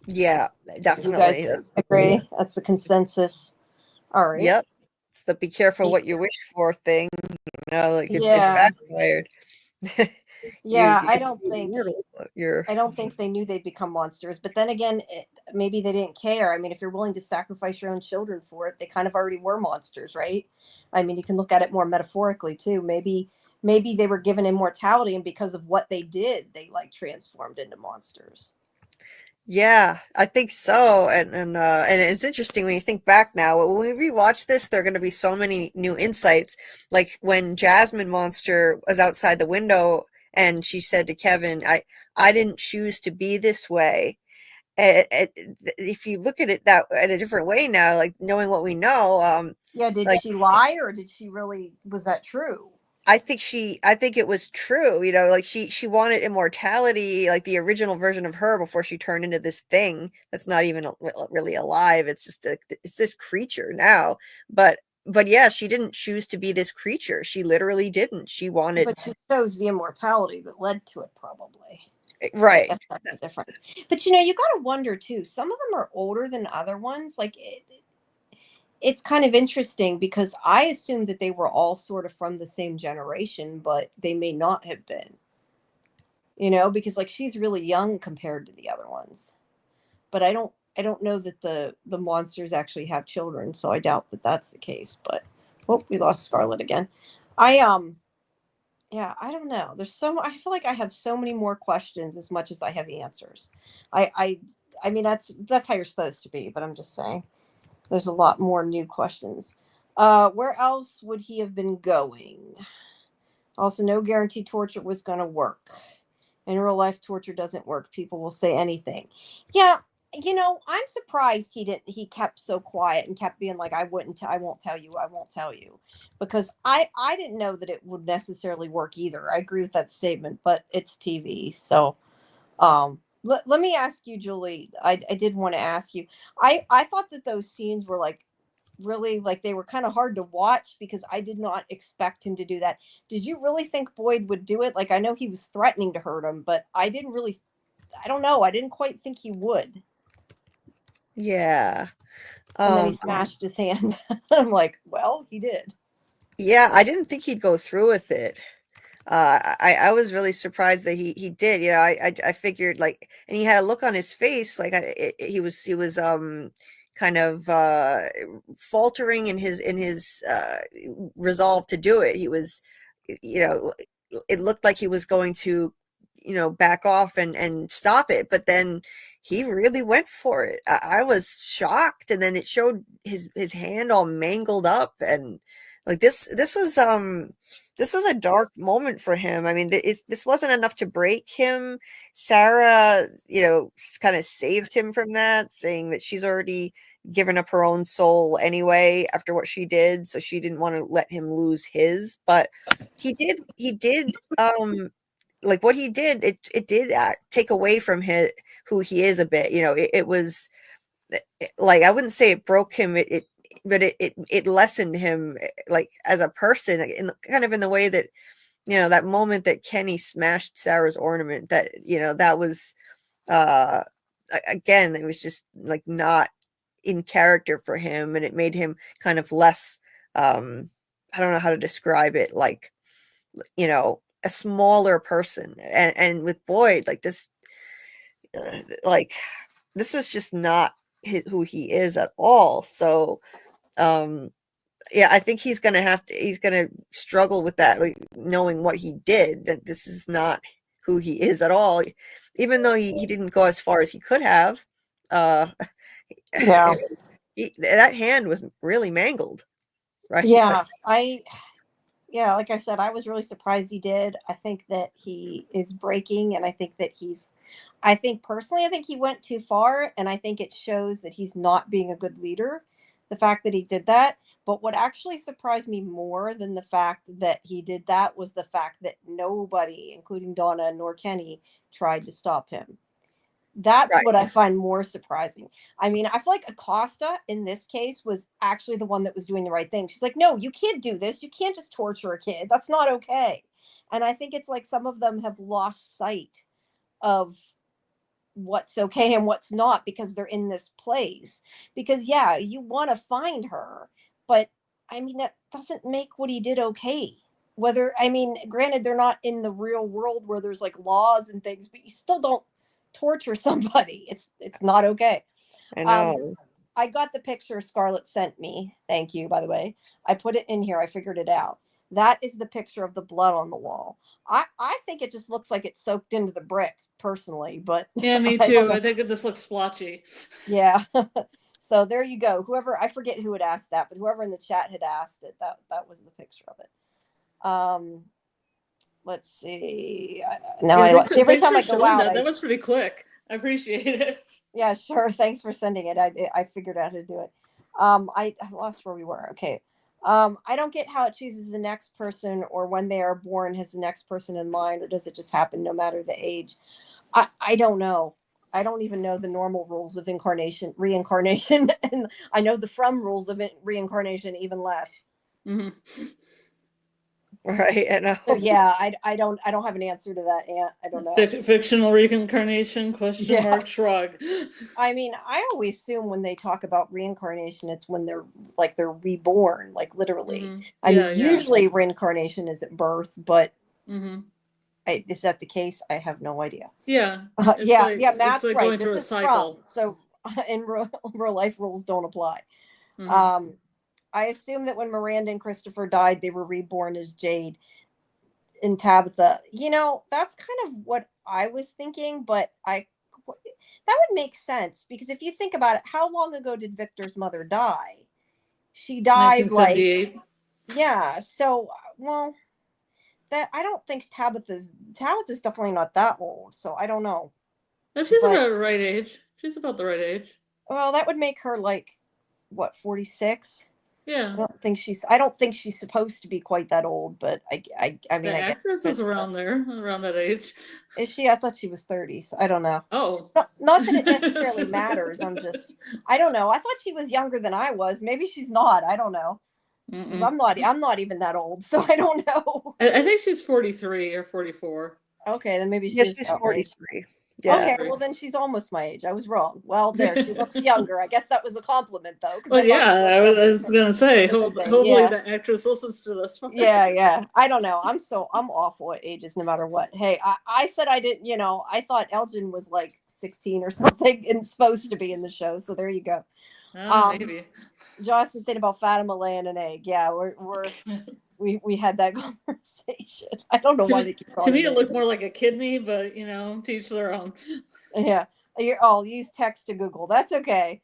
Yeah, You definitely. guys agree? That's the consensus. All right. Yep. It's the be careful what you wish for thing, like it Yeah. backfired. Yeah, I It's don't think immortal, but you're I don't think they knew they'd become monsters. But then again, maybe they didn't care. I mean, if you're willing to sacrifice your own children for it, they kind of already were monsters, right? I mean, you can look at it more metaphorically too. Maybe they were given immortality, and because of what they did, they like transformed into monsters. Yeah, I think so. And it's interesting when you think back now. When we rewatch this, there are going to be so many new insights. Like when Jasmine Monster was outside the window and she said to Kevin, I didn't choose to be this way. If you look at it that in a different way now, like knowing what we know, Yeah, did like she lie, or did she really, was that true? I think it was true, like she wanted immortality, like the original version of her before she turned into this thing that's not even really alive. It's just it's this creature now. But yeah, she didn't choose to be this creature. She literally didn't. She wanted But she chose the immortality that led to it, probably. right. I guess that's the difference. But you got to wonder too. Some of them are older than other ones. Like it's kind of interesting because I assumed that they were all sort of from the same generation, but they may not have been. Because like she's really young compared to the other ones. But I don't know that the monsters actually have children, so I doubt that that's the case. But we lost Scarlet again. I Yeah, I don't know. I feel like I have so many more questions as much as I have answers. I mean that's how you're supposed to be, but I'm just saying there's a lot more new questions. Where else would he have been going? Also, no guarantee torture was going to work. In real life, torture doesn't work. People will say anything. Yeah, I'm surprised he kept so quiet and kept being like, I won't tell you, I won't tell you. Because I didn't know that it would necessarily work either. I agree with that statement, but it's TV. So let me ask you, Julie. I did want to ask you. I thought that those scenes were like really, like, they were kind of hard to watch because I did not expect him to do that. Did you really think Boyd would do it? Like, I know he was threatening to hurt him, but I don't know. I didn't quite think he would. Yeah. And then he smashed his hand. I'm like, well, he did. Yeah, I didn't think he'd go through with it. I was really surprised that he did. I figured, like, and he had a look on his face like he was kind of faltering in his resolve to do it. He was, it looked like he was going to, back off and stop it, but then he really went for it. I was shocked, and then it showed his hand all mangled up, and like this was a dark moment for him. I mean, this wasn't enough to break him. Sarah, kind of saved him from that, saying that she's already given up her own soul anyway after what she did, so she didn't want to let him lose his. But he did like what he did, it did take away from who he is a bit. You know, it was like, I wouldn't say it broke him, but it lessened him, like as a person, in kind of in the way that, you know, that moment that Kenny smashed Sarah's ornament, that, you know, that was again, it was just like not in character for him, and it made him kind of less, I don't know how to describe it, like, you know, a smaller person. And with Boyd, like this, like this was just not who he is at all. So yeah, I think he's gonna struggle with that, like knowing what he did, that this is not who he is at all, even though he didn't go as far as he could have. Yeah. That hand was really mangled, right? Yeah, like I said, I was really surprised he did. I think that he is breaking, and I think that I think personally, I think he went too far, and I think it shows that he's not being a good leader, the fact that he did that. But what actually surprised me more than the fact that he did that was the fact that nobody, including Donna nor Kenny, tried to stop him. That's Right. what I find more surprising. I mean, I feel like Acosta in this case was actually the one that was doing the right thing. She's like, no, you can't do this. You can't just torture a kid. That's not okay. And I think it's like some of them have lost sight of what's okay and what's not, because they're in this place. Because yeah, you want to find her, but I mean, that doesn't make what he did okay. Whether, I mean, granted, they're not in the real world where there's like laws and things, but you still don't torture somebody. It's not okay. I know. I got the picture Scarlett sent me. Thank you, by the way. I put it in here. I figured it out. That is the picture of the blood on the wall. I think it just looks like it's soaked into the brick, personally, but Yeah, me too. I think this looks splotchy. yeah. So there you go. Whoever, I forget who had asked that, but whoever in the chat had asked it, that was the picture of it. Let's see. Now Yeah, every time I thanks for go showing out, that was pretty quick. I appreciate it. yeah, sure. Thanks for sending it. I figured out how to do it. I lost where we were. Okay. I don't get how it chooses the next person, or when they are born has the next person in line, or does it just happen no matter the age? I don't know. I don't even know the normal rules of reincarnation, and I know the from rules of reincarnation even less. Mm-hmm. Right. I know. So yeah, I don't have an answer to that, Aunt. I don't know. Fictional reincarnation ? Shrug. I mean, I always assume when they talk about reincarnation, it's when they're reborn, like literally. Mm-hmm. I mean, usually reincarnation is at birth, but is that the case? I have no idea. Yeah. Matt's like right. Going through a cycle. So in real life, rules don't apply. Mm-hmm. I assume that when Miranda and Christopher died, they were reborn as Jade and Tabitha. You know, that's kind of what I was thinking, but that would make sense, because if you think about it, how long ago did Victor's mother die? She died 1978. Yeah. So, well, that I don't think Tabitha's definitely not that old. So I don't know. No, she's about the right age. She's about the right age. Well, that would make her like, what, 46? Yeah. I don't think she's supposed to be quite that old, but I mean, the actress is around that age. Is she? I thought she was 30. So I don't know. Oh, not that it necessarily matters. I don't know. I thought she was younger than I was. Maybe she's not. I don't know. Because I'm not even that old, so I don't know. I think she's 43 or 44. Okay, then maybe she's 43. Yeah. Okay, well then she's almost my age. I was wrong. Well, there, she looks younger. I guess that was a compliment, though. Well, I was gonna say, hopefully the actress listens to this. Yeah. I don't know. I'm awful at ages, no matter what. Hey, I said I didn't. I thought Elgin was like 16 or something and supposed to be in the show. So there you go. Maybe. Josh was saying about Fatima laying an egg. Yeah, we had that conversation. I don't know why they keep calling to me, it looked more like a kidney, but to each their own. Yeah. I'll use text to Google. That's okay.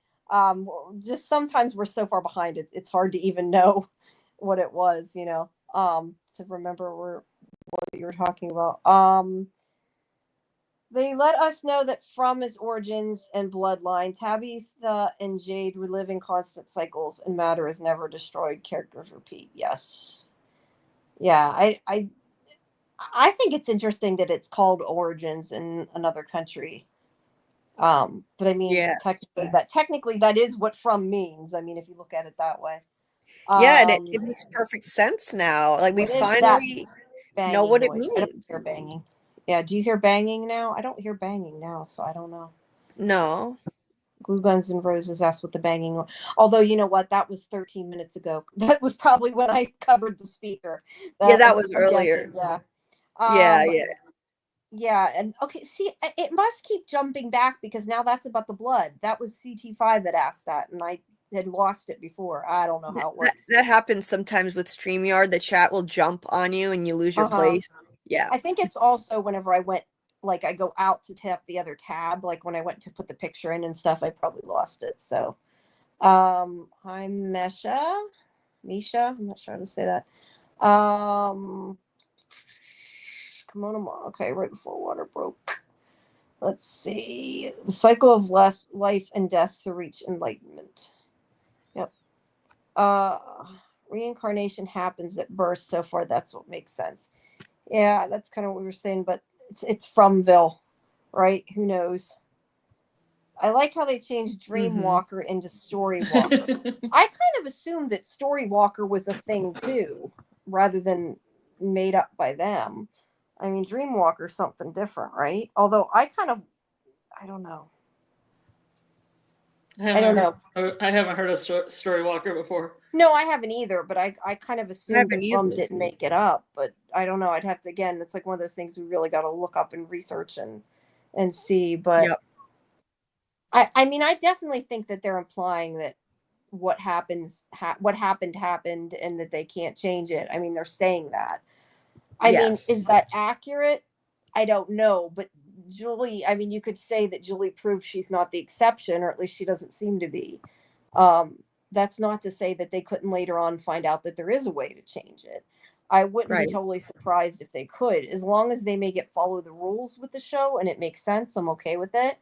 Just sometimes we're so far behind it, it's hard to even know what it was, to remember what you were talking about. They let us know that from his origins and bloodline, Tabitha and Jade relive in constant cycles, and matter is never destroyed. Characters repeat. Yes. Yeah, I think it's interesting that it's called Origins in another country. But I mean, Yes. technically that is what from means. I mean, if you look at it that way. Yeah, and it makes perfect sense now. Like we What is that finally know banging what it noise? I don't means. hear banging. Yeah, do you hear banging now? I don't hear banging now, so I don't know. No. Glue Guns and Roses asked what the banging was. Although, you know what? That was 13 minutes ago. That was probably when I covered the speaker. Yeah, that was earlier. Yeah. Yeah, Um, yeah. yeah, and okay, see, it must keep jumping back because now that's about the blood. That was CT5 that asked that, and I had lost it before. I don't know how it works. That happens sometimes with StreamYard. The chat will jump on you and you lose your Uh-huh. place. Yeah. I think it's also whenever I went, like, I go out to tap the other tab, like when I went to put the picture in and stuff, I probably lost it. So, hi, Misha, I'm not sure how to say that. Kimono, okay, right before water broke. Let's see. The cycle of life and death to reach enlightenment. Yep. Reincarnation happens at birth. So far, that's what makes sense. Yeah, that's kind of what we were saying, but it's from Vil, right? Who knows? I like how they changed Dreamwalker into Storywalker. I kind of assumed that Storywalker was a thing too, rather than made up by them. I mean, Dreamwalker's something different, right? Although I don't know. I don't know. I haven't heard of Storywalker before. No, I haven't either, but I kind of assumed that Plum either. didn't make it up, but I don't know. I'd have to, again, it's like one of those things we really got to look up and research and see. But Yep. I mean, I definitely think that they're implying that what happened, and that they can't change it. I mean, they're saying that. I mean, is that accurate? I don't know, but Julie, I mean, you could say that Julie proves she's not the exception, or at least she doesn't seem to be. That's not to say that they couldn't later on find out that there is a way to change it. I wouldn't be totally surprised if they could, as long as they make it follow the rules with the show and it makes sense. I'm okay with it.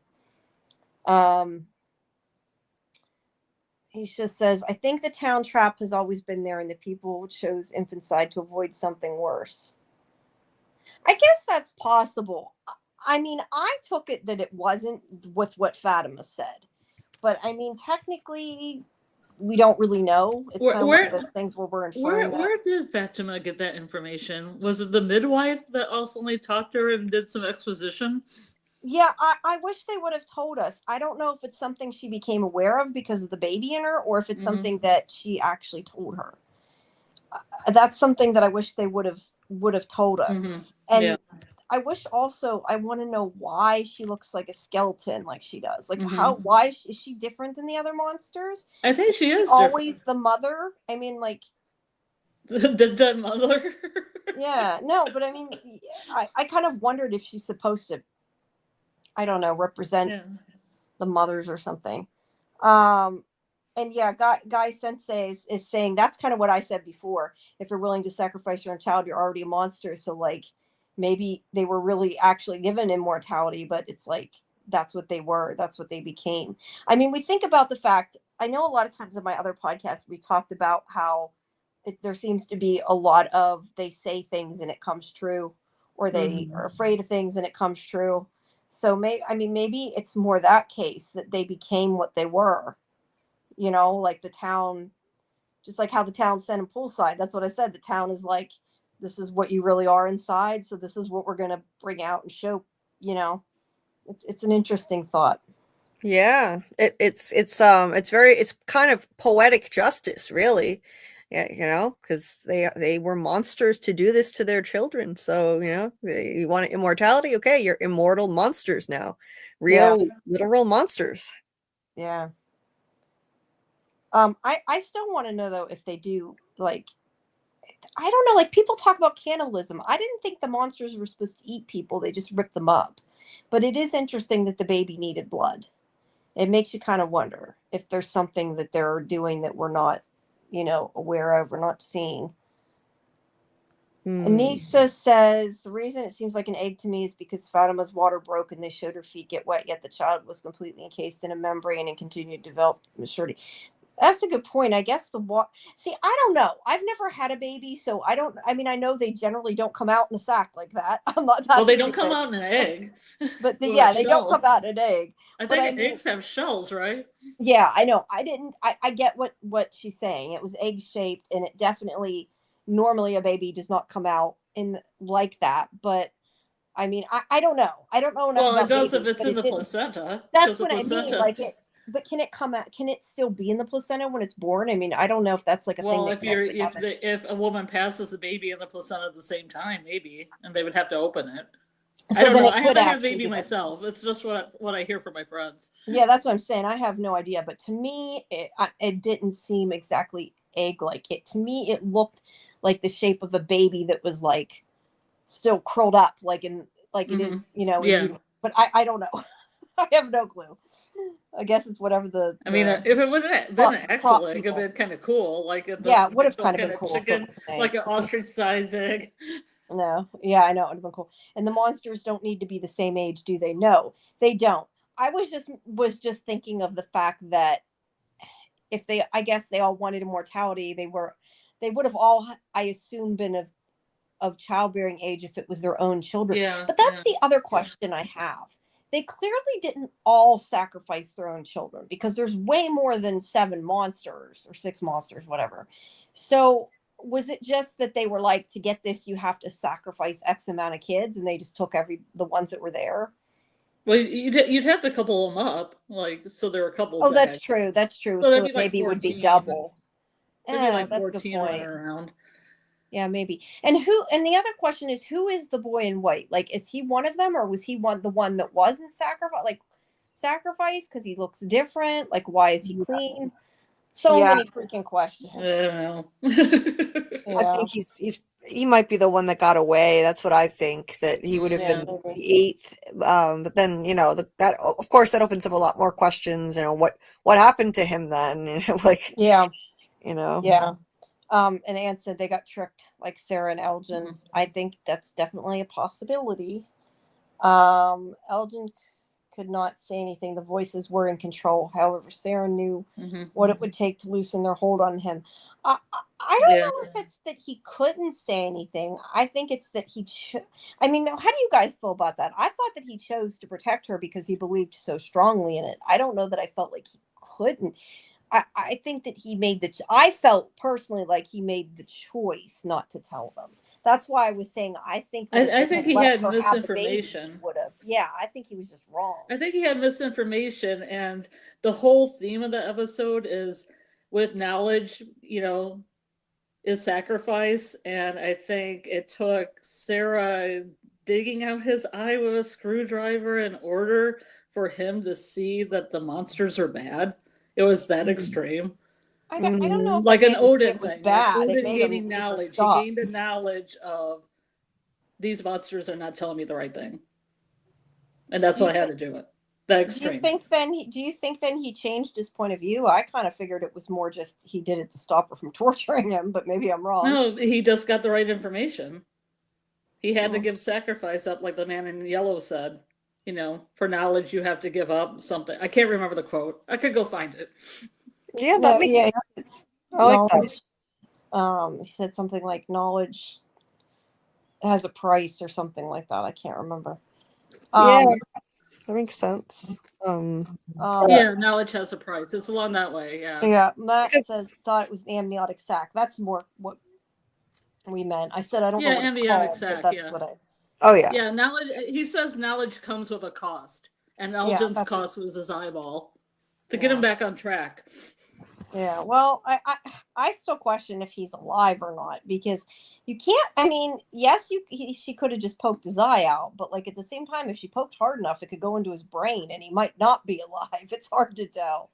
He just says, I think the town trap has always been there and the people chose infanticide to avoid something worse. I guess that's possible. I mean, I took it that it wasn't with what Fatima said. But I mean, technically, we don't really know. It's kind of one of those things where we're inferring. Where did Fatima get that information? Was it the midwife that also only talked to her and did some exposition? Yeah, I wish they would have told us. I don't know if it's something she became aware of because of the baby in her, or if it's something that she actually told her. That's something that I wish they would have told us. And I wish also, I want to know why she looks like a skeleton like she does. Like why is she different than the other monsters? I think she is always the mother. I mean, like the dead mother. Yeah, no, but I mean, I kind of wondered if she's supposed to, I don't know, represent the mothers or something. And yeah, Guy Sensei is saying that's kind of what I said before. If you're willing to sacrifice your own child, you're already a monster. So like, maybe they were really actually given immortality, but it's like, that's what they were. That's what they became. I mean, we think about the fact, I know a lot of times in my other podcasts, we talked about how there seems to be a lot of, they say things and it comes true, or they are afraid of things and it comes true. So maybe it's more that case that they became what they were, you know, like the town, just like how the town sent in poolside. That's what I said. The town is like, this is what you really are inside. So this is what we're going to bring out and show, you know, it's an interesting thought. Yeah, it's kind of poetic justice, really. Yeah, you know, because they were monsters to do this to their children. So, you know, you want immortality? Okay, you're immortal monsters now. Real, literal monsters. Yeah. I still want to know, though, if they do, like, I don't know, like, people talk about cannibalism. I didn't think the monsters were supposed to eat people. They just ripped them up. But it is interesting that the baby needed blood. It makes you kind of wonder if there's something that they're doing that we're not, you know, aware of or not seeing. Anissa says, the reason it seems like an egg to me is because Fatima's water broke and they showed her feet get wet, yet the child was completely encased in a membrane and continued to develop maturity. That's a good point. I guess see, I don't know. I've never had a baby, so I don't. I mean, I know they generally don't come out in a sack like that. I'm not that. Well, they don't stupid. come out in an egg. But Or a yeah, they don't come shell. out in an egg. I But think I mean, eggs have shells, right? yeah, I know. I didn't. I get what she's saying. It was egg shaped, and it definitely normally a baby does not come out in like that. But I mean, I don't know. I don't know enough Well, it about does babies, if it's but in it the didn't. placenta. That's Because the what I mean. placenta. Like it. But can it come out? Can it still be in the placenta when it's born? I mean, I don't know if that's like a thing Well, that if can you're actually happen. if a woman passes a baby in the placenta at the same time, maybe, and they would have to open it. So I don't then know. it I could haven't had a actually baby be that. myself. It's just what I hear from my friends. Yeah, that's what I'm saying. I have no idea, but to me, it didn't seem exactly egg-like. It to me, it looked like the shape of a baby that was like still curled up, like it is, you know. Yeah. But I don't know. I have no clue. I guess it's whatever the. I mean, if it would have been an actual egg, it'd been kind of cool. Like it Yeah, it would have kind kind of been of cool if it chicken, was an egg. like an ostrich-sized egg. No, yeah, I know it would have been cool. And the monsters don't need to be the same age, do they? No, they don't. I was just thinking of the fact that if they, I guess they all wanted immortality, they would have all, I assume, been of childbearing age if it was their own children. Yeah. But that's the other question I have. They clearly didn't all sacrifice their own children because there's way more than 7 monsters or 6 monsters, whatever. So was it just that they were like, to get this, you have to sacrifice X amount of kids, and they just took the ones that were there? Well, you'd have to couple them up, like, so there were couples. Oh, that's true. That's true. So So that'd be it like maybe would be 14. double. Maybe Yeah, like that's a good 14 running point. around. Yeah, maybe. And the other question is, who is the boy in white? Like, is he one of them, or was he the one that wasn't sacrificed because he looks different? Like, why is he clean? So Yeah. many freaking questions. I don't know. I Yeah. think he might be the one that got away. That's what I think, that he would have Yeah. been the 8th. But then, that of course that opens up a lot more questions. What happened to him then? Like, Yeah. Yeah. And Anne said they got tricked, like Sarah and Elgin. I think that's definitely a possibility. Elgin could not say anything. The voices were in control. However, Sarah knew what it would take to loosen their hold on him. I don't know if it's that he couldn't say anything. I think it's that I mean, how do you guys feel about that? I thought that he chose to protect her because he believed so strongly in it. I don't know that I felt like he couldn't. I think that I felt personally like he made the choice not to tell them. That's why I was saying I think he had misinformation. Would have. Yeah, I think he was just wrong. I think he had misinformation, and the whole theme of the episode is with knowledge, is sacrifice. And I think it took Sarah digging out his eye with a screwdriver in order for him to see that the monsters are bad. It was that extreme. I don't know. If Like an Odin was thing. bad. Like It Odin made gaining him knowledge. He stop. gained the knowledge of these monsters are not telling me the right thing. And that's why I had to do it. The extreme. Do you think then he changed his point of view? I kind of figured it was more just he did it to stop her from torturing him, but maybe I'm wrong. No, he just got the right information. He had to give sacrifice up, like the man in yellow said. For knowledge you have to give up something. I can't remember the quote. I could go find it. Yeah, that makes sense. I like that. He said something like knowledge has a price or something like that. I can't remember. Yeah, that makes sense. Yeah, knowledge has a price. It's along that way. Yeah. Yeah. Max thought it was an amniotic sac. That's more what we meant. I said I don't know what it's amniotic called, sac, but that's what I. Oh yeah. Yeah, knowledge. He says knowledge comes with a cost, and Elgin's cost was his eyeball to get him back on track. Yeah, well, I still question if he's alive or not, because you can't. I mean, yes, she could have just poked his eye out, but like at the same time, if she poked hard enough, it could go into his brain, and he might not be alive. It's hard to tell.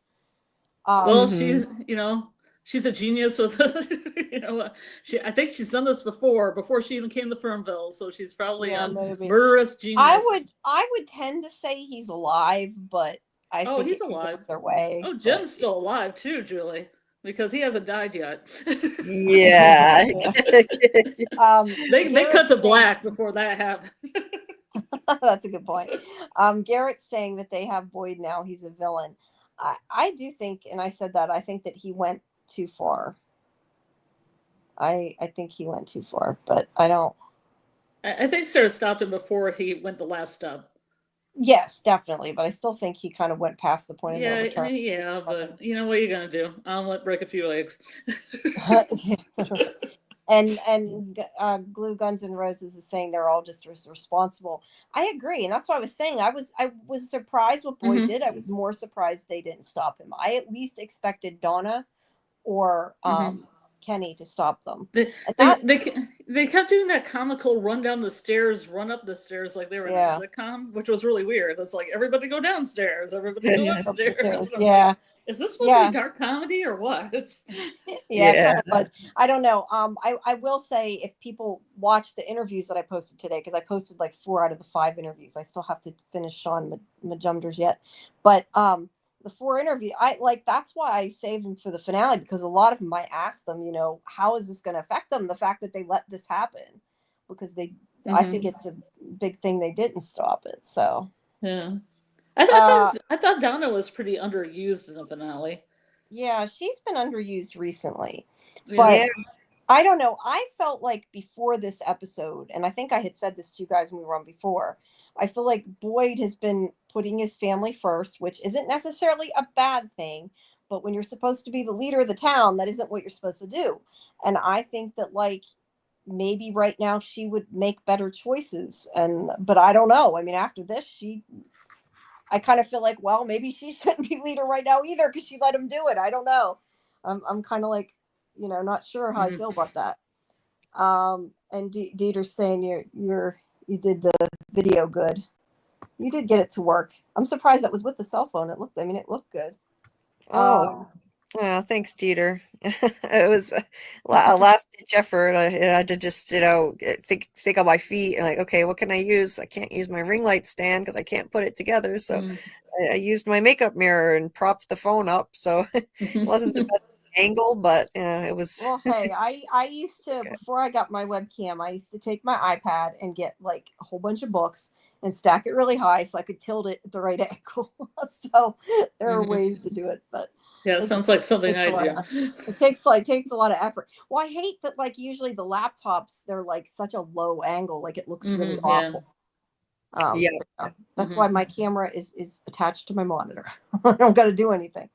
Well, she's a genius with, I think she's done this before she even came to Fernville, so she's probably a murderous genius. I would tend to say he's alive, but I think he's alive. Either way. Oh, Jim's still alive too, Julie, because he hasn't died yet. Yeah. They cut the black before that happened. That's a good point. Garrett's saying that they have Boyd now. He's a villain. I do think, and I said that, I think that he went too far. I think he went too far, but I don't. I think Sarah stopped him before he went the last step. Yes, definitely, but I still think he kind of went past the point of no Yeah, return. yeah, but you know what you're gonna do? Omelet break a few eggs. and Glue Guns and Roses is saying they're all just responsible. I agree, and that's what I was saying. I was surprised what Boyd did. I was more surprised they didn't stop him. I at least expected Donna or Kenny to stop them. They kept doing that comical run down the stairs, run up the stairs like they were in a sitcom, which was really weird. It's like everybody go downstairs, everybody go upstairs. Yeah. Like, is this supposed to be dark comedy or what? Yeah, it kind of was. I don't know. I will say, if people watch the interviews that I posted today, because I posted like 4 out of the 5 interviews. I still have to finish Sean Majumder's yet, but the 4 interviews, that's why I saved them for the finale, because a lot of them, I asked them, how is this going to affect them? The fact that they let this happen, because I think it's a big thing they didn't stop it. So yeah, I thought Donna was pretty underused in the finale. Yeah, she's been underused recently, but I don't know. I felt like before this episode, and I think I had said this to you guys when we were on before, I feel like Boyd has been putting his family first, which isn't necessarily a bad thing, but when you're supposed to be the leader of the town, that isn't what you're supposed to do. And I think that maybe right now she would make better choices, but I don't know. I mean, after this, I kind of feel like, well, maybe she shouldn't be leader right now either, because she let him do it. I don't know. I'm kind of not sure how I feel about that. And Dieter's saying you did the video good. You did get it to work. I'm surprised that was with the cell phone. It looked good. Thanks, Dieter. It was a last ditch effort. I had to just, think on my feet and okay, what can I use? I can't use my ring light stand because I can't put it together. So I used my makeup mirror and propped the phone up. So it wasn't the best angle, but it was. Well, hey, I used to, before I got my webcam, I used to take my iPad and get a whole bunch of books and stack it really high so I could tilt it at the right angle. So there are ways to do it, but yeah, it sounds like something I do. It takes a lot of effort. Well, I hate that usually the laptops, they're such a low angle, it looks really awful. That's why my camera is attached to my monitor. I don't got to do anything.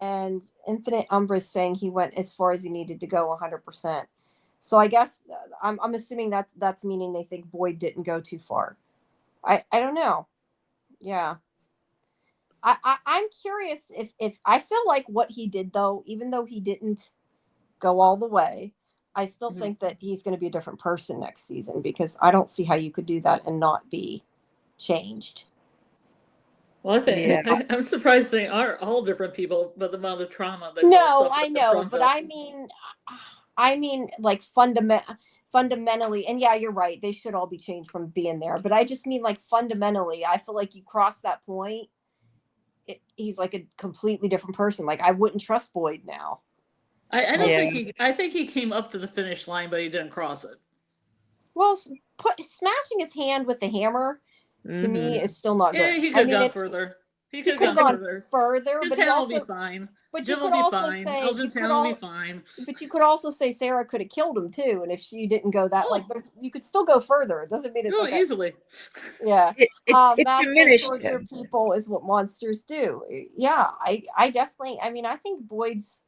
And Infinite Umbra is saying he went as far as he needed to go, 100%. So I guess I'm assuming that's meaning they think Boyd didn't go too far. I don't know. Yeah. I'm curious if I feel like what he did, though, even though he didn't go all the way, I still think that he's going to be a different person next season, because I don't see how you could do that and not be changed. Well, I'm surprised they are all different people, but the amount of trauma that I know, but I mean fundamentally, and yeah, you're right, they should all be changed from being there, but I just mean fundamentally, I feel like you cross that point, he's a completely different person. I wouldn't trust Boyd now. I don't think I think he came up to the finish line, but he didn't cross it. Well, smashing his hand with the hammer to me is still not good. Yeah, he could have gone further. He could have gone further. His hand will be fine. But Jim you could will be also fine. say Elgin's hand will be fine. But you could also say Sarah could have killed him too, and if she didn't go that, you could still go further. It doesn't mean it's easily. Yeah, it diminished torture people is what monsters do. Yeah, I definitely. I mean, I think Boyd's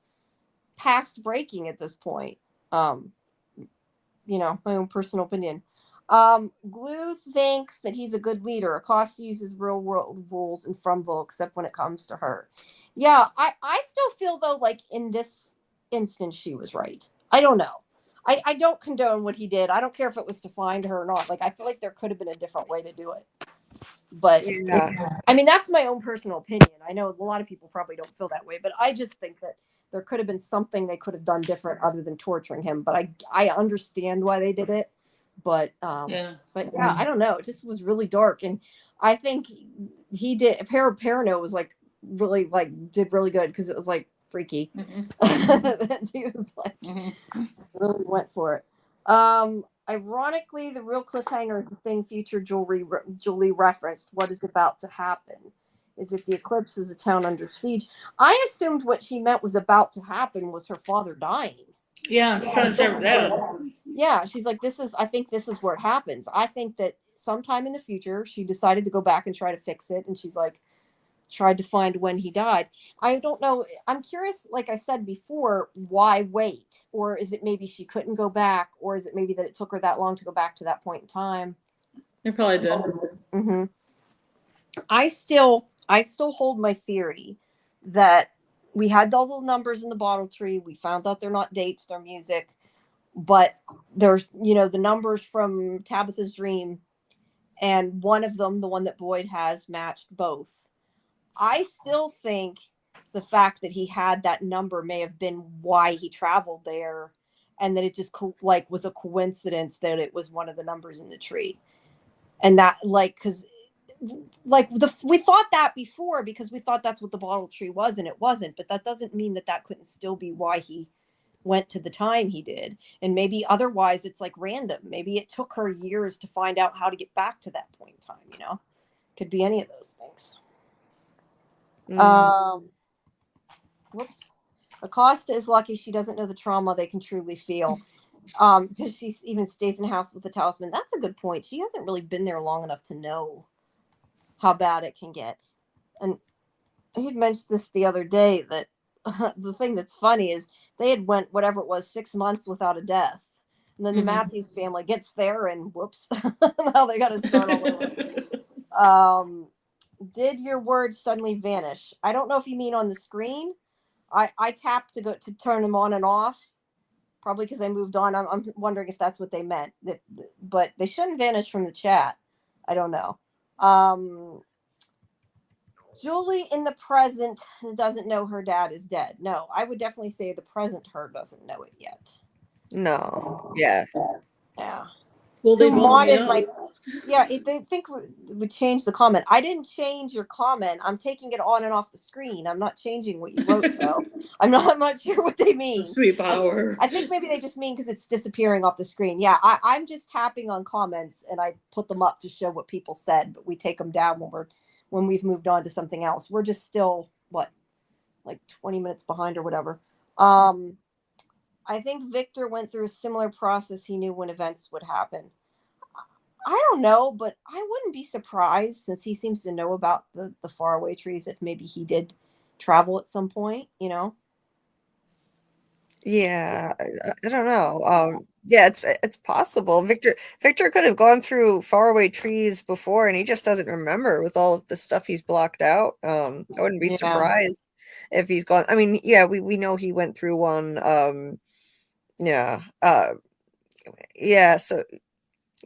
past breaking at this point. My own personal opinion. Glue thinks that he's a good leader. Acosta uses real world rules in Frumville, except when it comes to her. Yeah, I still feel though, in this instance, she was right. I don't know. I don't condone what he did. I don't care if it was to find her or not. I feel like there could have been a different way to do it. But I mean, that's my own personal opinion. I know a lot of people probably don't feel that way, but I just think that there could have been something they could have done different other than torturing him. But I understand why they did it. But I don't know. It just was really dark, and I think he did. Parano was really did really good, because it was freaky. That dude was really went for it. Ironically, the real cliffhanger is the thing future Julie referenced. What is about to happen? Is it the eclipse? Is a town under siege? I assumed what she meant was about to happen was her father dying. Yeah, I'm trying to start with that. Yeah, she's like, I think this is where it happens. I think that sometime in the future, she decided to go back and try to fix it. And she's like, tried to find when he died. I don't know. I'm curious, like I said before, why wait? Or is it maybe she couldn't go back? Or is it maybe that it took her that long to go back to that point in time? It probably did. Mm-hmm. I still hold my theory that we had all the numbers in the bottle tree. We found out they're not dates, they're music. But there's, the numbers from Tabitha's dream, and one of them, the one that Boyd has, matched both. I still think the fact that he had that number may have been why he traveled there, and that it just was a coincidence that it was one of the numbers in the tree. And that because we thought that before because we thought that's what the bottle tree was, and it wasn't. But that doesn't mean that couldn't still be why he went to the time he did. And maybe otherwise it's like random. Maybe it took her years to find out how to get back to that point in time. Could be any of those things. Whoops. Acosta is lucky she doesn't know the trauma they can truly feel, because she even stays in the house with the talisman. That's a good point. She hasn't really been there long enough to know how bad it can get. And I had mentioned this the other day, that the thing that's funny is they had went whatever it was 6 months without a death, and then the Matthews family gets there and whoops. Now they got to start all over. Did your words suddenly vanish? I don't know if you mean on the screen. I tapped to turn them on and off, probably because I moved on. I'm wondering if that's what they meant. But they shouldn't vanish from the chat. I don't know. Julie in the present doesn't know her dad is dead. No, I would definitely say the present her doesn't know it yet. No. Yeah. Yeah. Well, they modded my. Yeah, they think would change the comment. I didn't change your comment. I'm taking it on and off the screen. I'm not changing what you wrote, though. I'm not sure what they mean. The sweet power. I think maybe they just mean because it's disappearing off the screen. Yeah, I'm just tapping on comments and I put them up to show what people said, but we take them down when we've moved on to something else. We're just still like 20 minutes behind or whatever. I think Victor went through a similar process. He knew when events would happen. I don't know, but I wouldn't be surprised, since he seems to know about the faraway trees, if maybe he did travel at some point, Yeah, I don't know. Yeah, it's possible. Victor could have gone through faraway trees before, and he just doesn't remember with all of the stuff he's blocked out. I wouldn't be surprised if he's gone. I mean, yeah, we know he went through one. Yeah. Yeah. So.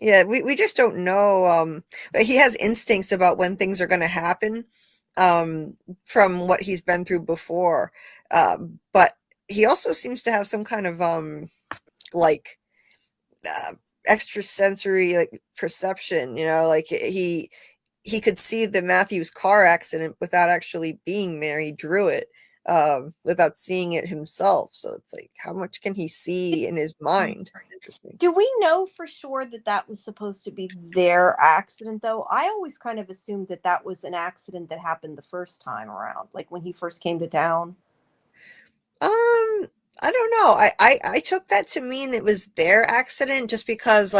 Yeah, we just don't know. But he has instincts about when things are going to happen, from what he's been through before. But he also seems to have some kind of extrasensory perception. Like he could see the Matthews car accident without actually being there. He drew it without seeing it himself. So it's like, how much can he see in his mind? Interesting. Do we know for sure that was supposed to be their accident, though? I always kind of assumed that was an accident that happened the first time around, like when he first came to town. I don't know. I took that to mean it was their accident, just because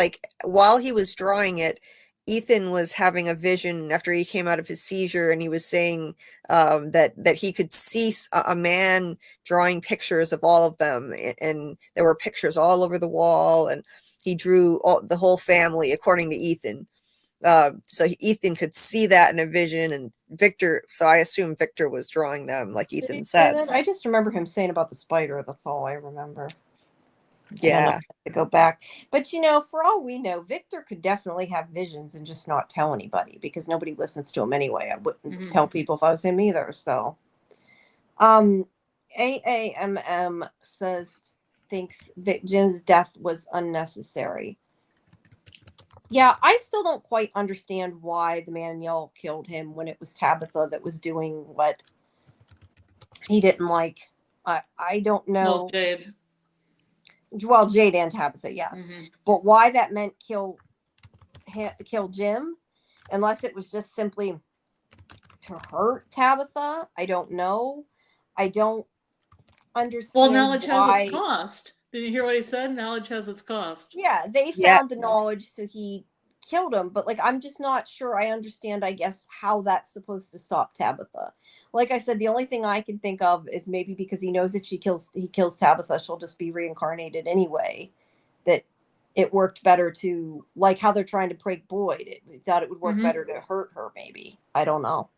while he was drawing it, Ethan was having a vision after he came out of his seizure, and he was saying that he could see a man drawing pictures of all of them, and there were pictures all over the wall, and he drew the whole family according to Ethan. So Ethan could see that in a vision, and Victor. So I assume Victor was drawing them, like Ethan said. I just remember him saying about the spider. That's all I remember. Yeah. To go back, but for all we know, Victor could definitely have visions and just not tell anybody, because nobody listens to him anyway. I wouldn't tell people if I was him either. So AAMM thinks that Jim's death was unnecessary. Yeah, I still don't quite understand why the man in yellow killed him when it was Tabitha that was doing what he didn't like. I don't know. Well, Jade. Well, Jade and Tabitha, yes. Mhm. But why that meant kill Jim, unless it was just simply to hurt Tabitha, I don't know. I don't Well, understand knowledge has why. its cost. Did you hear what he said? Knowledge has its cost. Yeah, they Yeah. found the knowledge, so he killed him. But like, I'm just not sure I understand, I guess, how that's supposed to stop Tabitha. Like I said, the only thing I can think of is maybe because he knows if he kills Tabitha, she'll just be reincarnated anyway. That it worked better to, like how they're trying to break Boyd. We thought it would work better to hurt her. Maybe, I don't know.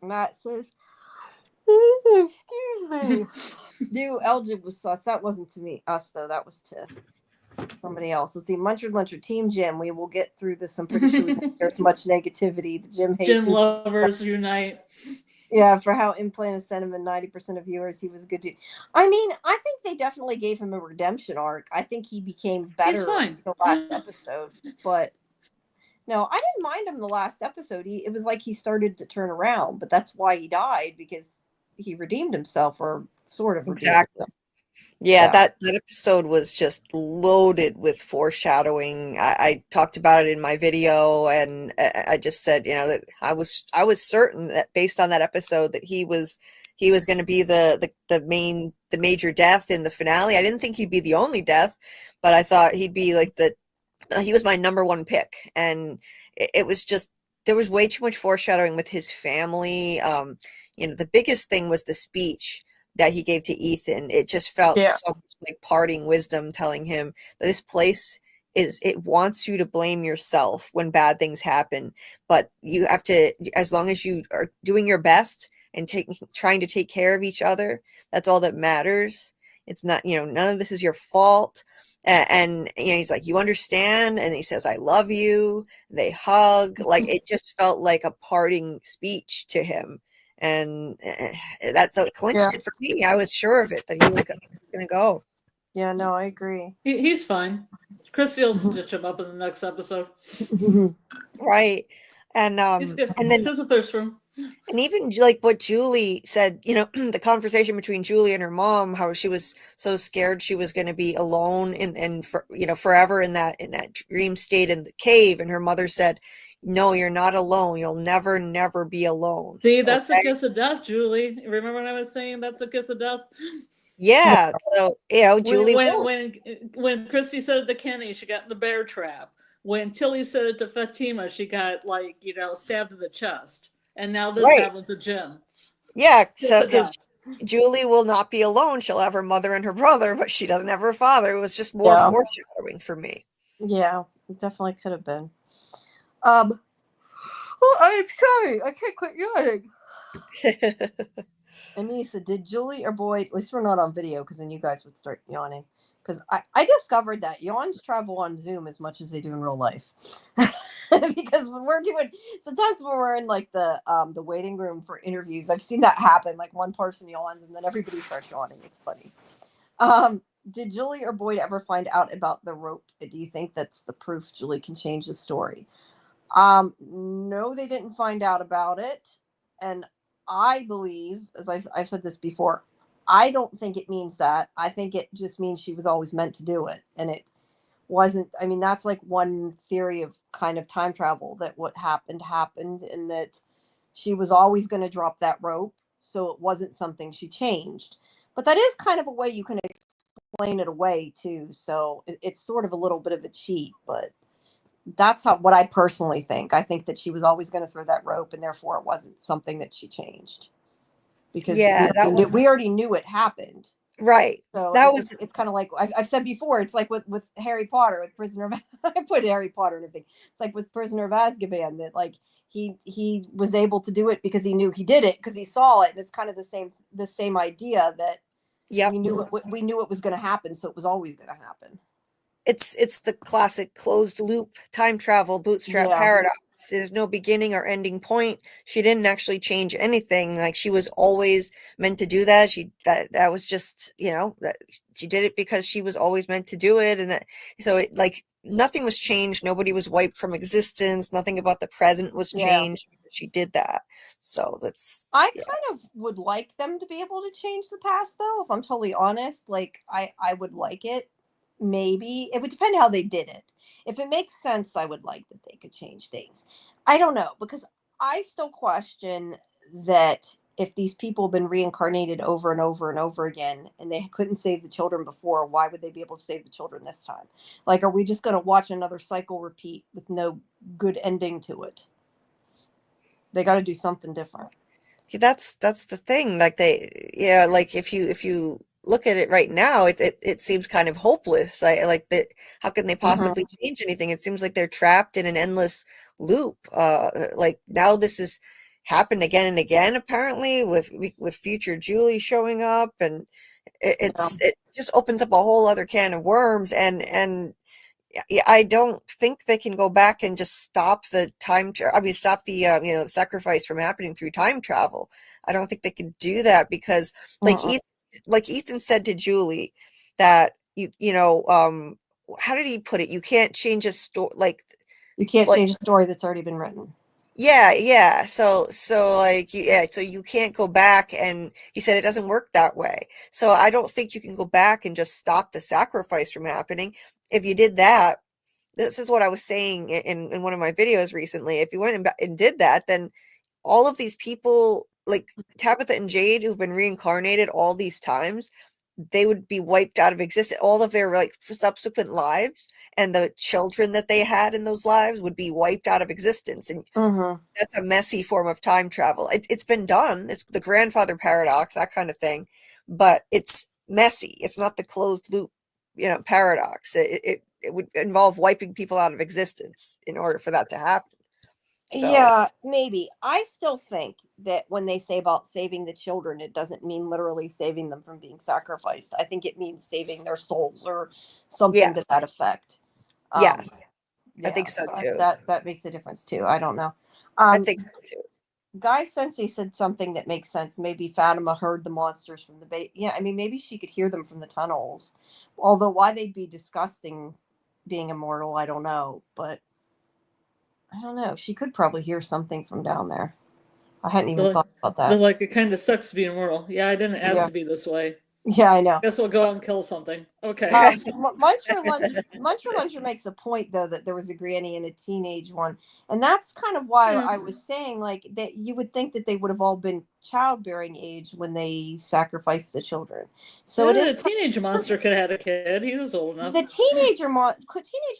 Matt says, excuse me. New Elgin was sus. That wasn't to me, us though. That was to somebody else. Let's see. Muncher Luncher Team Jim. We will get through this. I'm pretty sure there's much negativity. The Jim hate. Jim lovers unite. Yeah, for how implanted sentiment 90% of viewers, he was a good dude. I mean, I think they definitely gave him a redemption arc. I think he became better in the last episode. But no, I didn't mind him the last episode. It was like he started to turn around, but that's why he died, because he redeemed himself, or sort of redeemed himself. Yeah, that episode was just loaded with foreshadowing. I talked about it in my video, and I just said, that I was certain that based on that episode that he was going to be the major death in the finale. I didn't think he'd be the only death, but I thought he'd be like he was my number one pick, and it was just, there was way too much foreshadowing with his family. The biggest thing was the speech that he gave to Ethan. It just felt so much like parting wisdom, telling him that this place it wants you to blame yourself when bad things happen, but you have to, as long as you are doing your best and trying to take care of each other, that's all that matters. It's not, none of this is your fault. And he's like, you understand? And he says, I love you. They hug. Like, it just felt like a parting speech to him. And that's what clinched it for me. I was sure of it, that he was going to go. Yeah, no, I agree. He's fine. Christy will stitch him up in the next episode. Right. And he's good. And then he has a thirst for him. And even like what Julie said, the conversation between Julie and her mom, how she was so scared she was going to be alone and forever in that dream state in the cave. And her mother said, no, you're not alone. You'll never be alone. See, that's a kiss of death, Julie. Remember when I was saying that's a kiss of death? Yeah. So, Julie when Christy said it to Kenny, she got in the bear trap. When Tilly said it to Fatima, she got stabbed in the chest. And now this happens to Jim. Yeah, so because Julie will not be alone. She'll have her mother and her brother, but she doesn't have her father. It was just more foreshadowing for me. Yeah, it definitely could have been. I'm sorry. I can't quit yawning. Anissa, did Julie or Boyd, at least we're not on video, because then you guys would start yawning. Because I discovered that yawns travel on Zoom as much as they do in real life. Because when we're doing, sometimes when we're in like the waiting room for interviews, I've seen that happen. Like one person yawns and then everybody starts yawning. It's funny. Did Julie or Boyd ever find out about the rope? Do you think that's the proof Julie can change the story? No, they didn't find out about it. And I believe, as I've said this before, I don't think it means that. I think it just means she was always meant to do it. And it wasn't, I mean, that's like one theory of kind of time travel, that what happened, and that she was always going to drop that rope. So it wasn't something she changed. But that is kind of a way you can explain it away too. So it's sort of a little bit of a cheat, but that's what I personally think. I think that she was always going to throw that rope, and therefore it wasn't something that she changed. Because we already knew it happened. Right. So it's kind of like I've said before, it's like with Harry Potter, with Prisoner of I put Harry Potter in everything. It's like with Prisoner of Azkaban, that like he was able to do it because he knew he did it, because he saw it. And it's kind of the same idea that we knew it was going to happen, so it was always going to happen. It's the classic closed loop time travel bootstrap paradox. There's no beginning or ending point. She didn't actually change anything. Like, she was always meant to do that. That was just, that she did it because she was always meant to do it. And so it, like, nothing was changed. Nobody was wiped from existence. Nothing about the present was changed. she did that. So that's I kind of would like them to be able to change the past, though. If I'm totally honest, like I would like it. Maybe it would depend how they did it. If it makes sense, I would like that they could change things. I don't know, because I still question that if these people have been reincarnated over and over and over again and they couldn't save the children before, why would they be able to save the children this time? Like, are we just going to watch another cycle repeat with no good ending to it? They got to do something different. that's the thing. Like like if you look at it right now, it seems kind of hopeless. Like that. How can they possibly change anything? It seems like they're trapped in an endless loop. Like now this has happened again and again, apparently with future Julie showing up, and it just opens up a whole other can of worms. And I don't think they can go back and just stop the stop the sacrifice from happening through time travel. I don't think they can do that because like Ethan said to Julie that how did he put it? You can't change a story, you can't change a story that's already been written. Yeah. So you can't go back, and he said it doesn't work that way. So I don't think you can go back and just stop the sacrifice from happening. If you did that, this is what I was saying in one of my videos recently. If you went and did that, then all of these people like Tabitha and Jade who've been reincarnated all these times, they would be wiped out of existence. All of their subsequent lives and the children that they had in those lives would be wiped out of existence. And that's a messy form of time travel. It's been done. It's the grandfather paradox, that kind of thing, but it's messy. It's not the closed loop, paradox. It would involve wiping people out of existence in order for that to happen. So. Yeah, maybe. I still think that when they say about saving the children, it doesn't mean literally saving them from being sacrificed. I think it means saving their souls or something to that effect. Yes, I think so too. That makes a difference too. I don't know. I think so too. Guy Sensei said something that makes sense. Maybe Fatima heard the monsters from the base. Yeah, I mean, maybe she could hear them from the tunnels. Although why they'd be disgusting being immortal, I don't know. But I don't know. She could probably hear something from down there. I hadn't even thought about that. They're like, it kind of sucks to be immortal. Yeah, I didn't ask to be this way. Yeah, I know. Guess we'll go out and kill something. Okay. Muncher makes a point, though, that there was a granny and a teenage one. And that's kind of why I was saying, like, that you would think that they would have all been childbearing age when they sacrificed the children. So the teenage monster could have had a kid. He was old enough. The teenage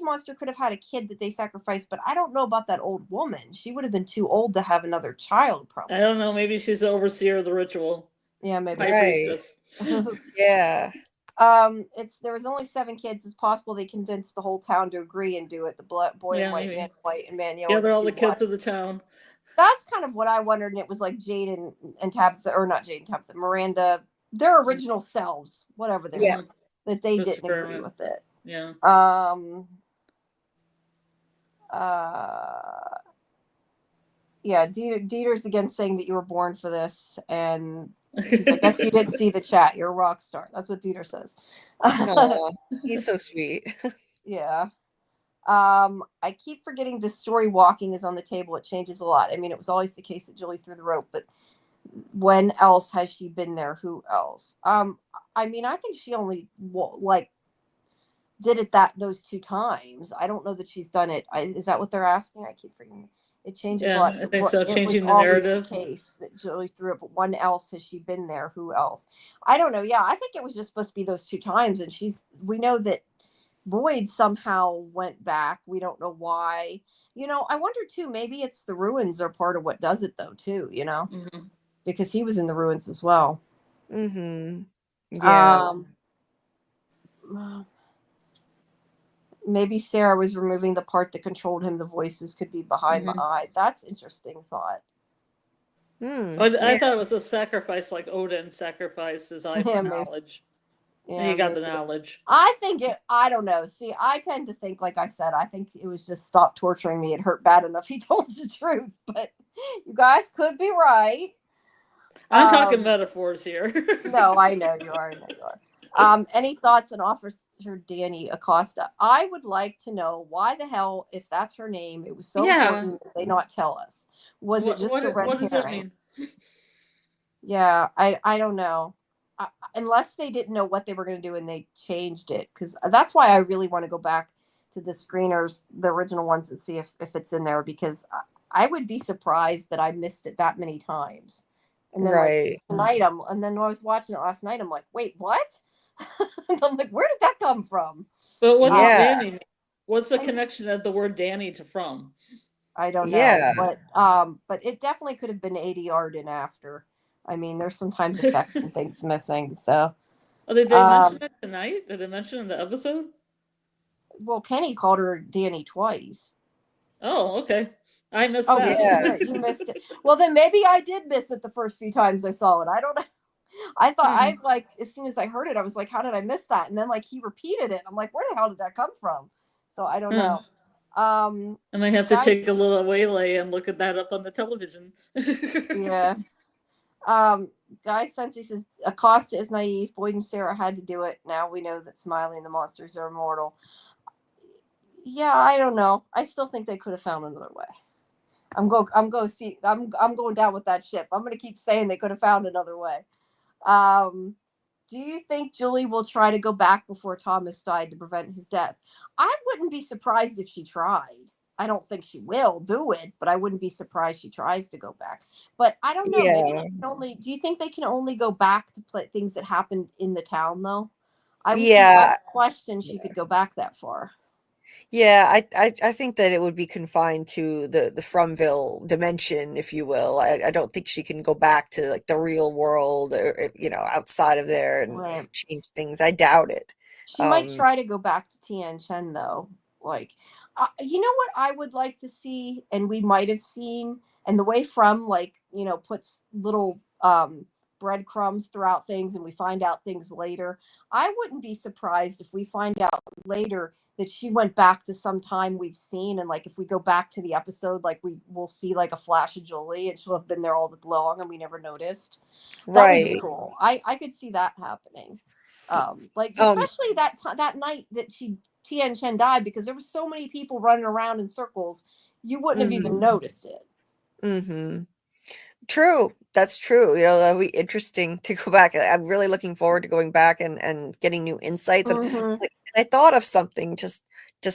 monster could have had a kid that they sacrificed, but I don't know about that old woman. She would have been too old to have another child, probably. I don't know. Maybe she's the overseer of the ritual. Yeah, maybe. Priestess. Yeah. There was only 7 kids. It's possible they condensed the whole town to agree and do it. The boy and white, man white, and man yellow. Yeah, they're all the kids of the town. That's kind of what I wondered, and it was like Jade and Tabitha, or not Jade and Tabitha, Miranda, their original selves, whatever they were, that they didn't agree with it. Yeah. Yeah, Dieter's again saying that you were born for this, and I guess you didn't see the chat. You're a rock star. That's what Dieter says. He's so sweet. Yeah. I keep forgetting the story walking is on the table. It changes a lot. I mean, it was always the case that Julie threw the rope, but when else has she been there? Who else? I mean, I think she only did it those 2 times. I don't know that she's done it. Is that what they're asking? I keep forgetting. It changes a lot. I think so. Changing the narrative. The case that Julie threw it, but when else has she been there? Who else? I don't know. Yeah, I think it was just supposed to be those 2 times, and we know that Boyd somehow went back. We don't know why. I wonder too, maybe it's the ruins are part of what does it though too, because he was in the ruins as well. Yeah. Maybe Sarah was removing the part that controlled him. The voices could be behind the eye. That's interesting thought. I thought it was a sacrifice, like Odin sacrificed his eye for knowledge. Yeah, and he got the knowledge. I don't know. See, I tend to think, like I said, I think it was just stop torturing me. It hurt bad enough. He told the truth, but you guys could be right. I'm talking metaphors here. No, I know you are. Any thoughts on her Danny Acosta. I would like to know why the hell, if that's her name, it was so Yeah. important that they not tell us. Was it just a red what does that herring? mean? Yeah, I don't know. Unless they didn't know what they were going to do and they changed it, because that's why I really want to go back to the screeners, the original ones, and see if it's in there, because I would be surprised that I missed it that many times. And then Right. like tonight, and then when I was watching it last night, I'm like, wait, what? And I'm like, where did that come from? But what does Yeah. Danny mean? What's the I- connection of the word Danny to from? I don't know, Yeah. but it definitely could have been ADR'd in after. I mean, there's sometimes effects and things missing. So, Oh, did they mention it tonight? Did they mention it in the episode? well, Kenny called her Danny twice. Oh, okay. I missed Oh, that. Yeah. you missed it. Well, then maybe I did miss it the first few times I saw it. I don't know. I thought I like, as soon as I heard it, I was like, how did I miss that? And then like he repeated it. I'm like, where the hell did that come from? So I don't know. I might have to guys- take a little waylay and look at that up on the television. Yeah. Guy Sensei says Acosta is naive. Boyd and Sarah had to do it. Now we know that Smiley and the monsters are immortal. Yeah, I don't know. I still think they could have found another way. I'm going down with that ship. I'm gonna keep saying they could have found another way. Do you think Julie will try to go back before Thomas died to prevent his death? I wouldn't be surprised if she tried. I don't think she will do it, but I wouldn't be surprised she tries to go back. But I don't know. Yeah. Maybe they can only. Do you think they can only go back to play things that happened in the town, though? I would question she could go back that far. Yeah, I think that it would be confined to the Fromville dimension, if you will. I don't think she can go back to like the real world or outside of there and change things. I doubt it. She might try to go back to Tian Chen though. Like, you know what I would like to see, and we might have seen, and the way From puts little breadcrumbs throughout things, and we find out things later. I wouldn't be surprised if we find out later that she went back to some time we've seen, and like if we go back to the episode, like we'll see like a flash of Julie, and she'll have been there all along, and we never noticed. That would be cool. I could see that happening. Especially that night that Tian Chen died, because there were so many people running around in circles, you wouldn't have even noticed it. Mm-hmm. True. That's true. That'll be interesting to go back. I'm really looking forward to going back and getting new insights. And I thought of something just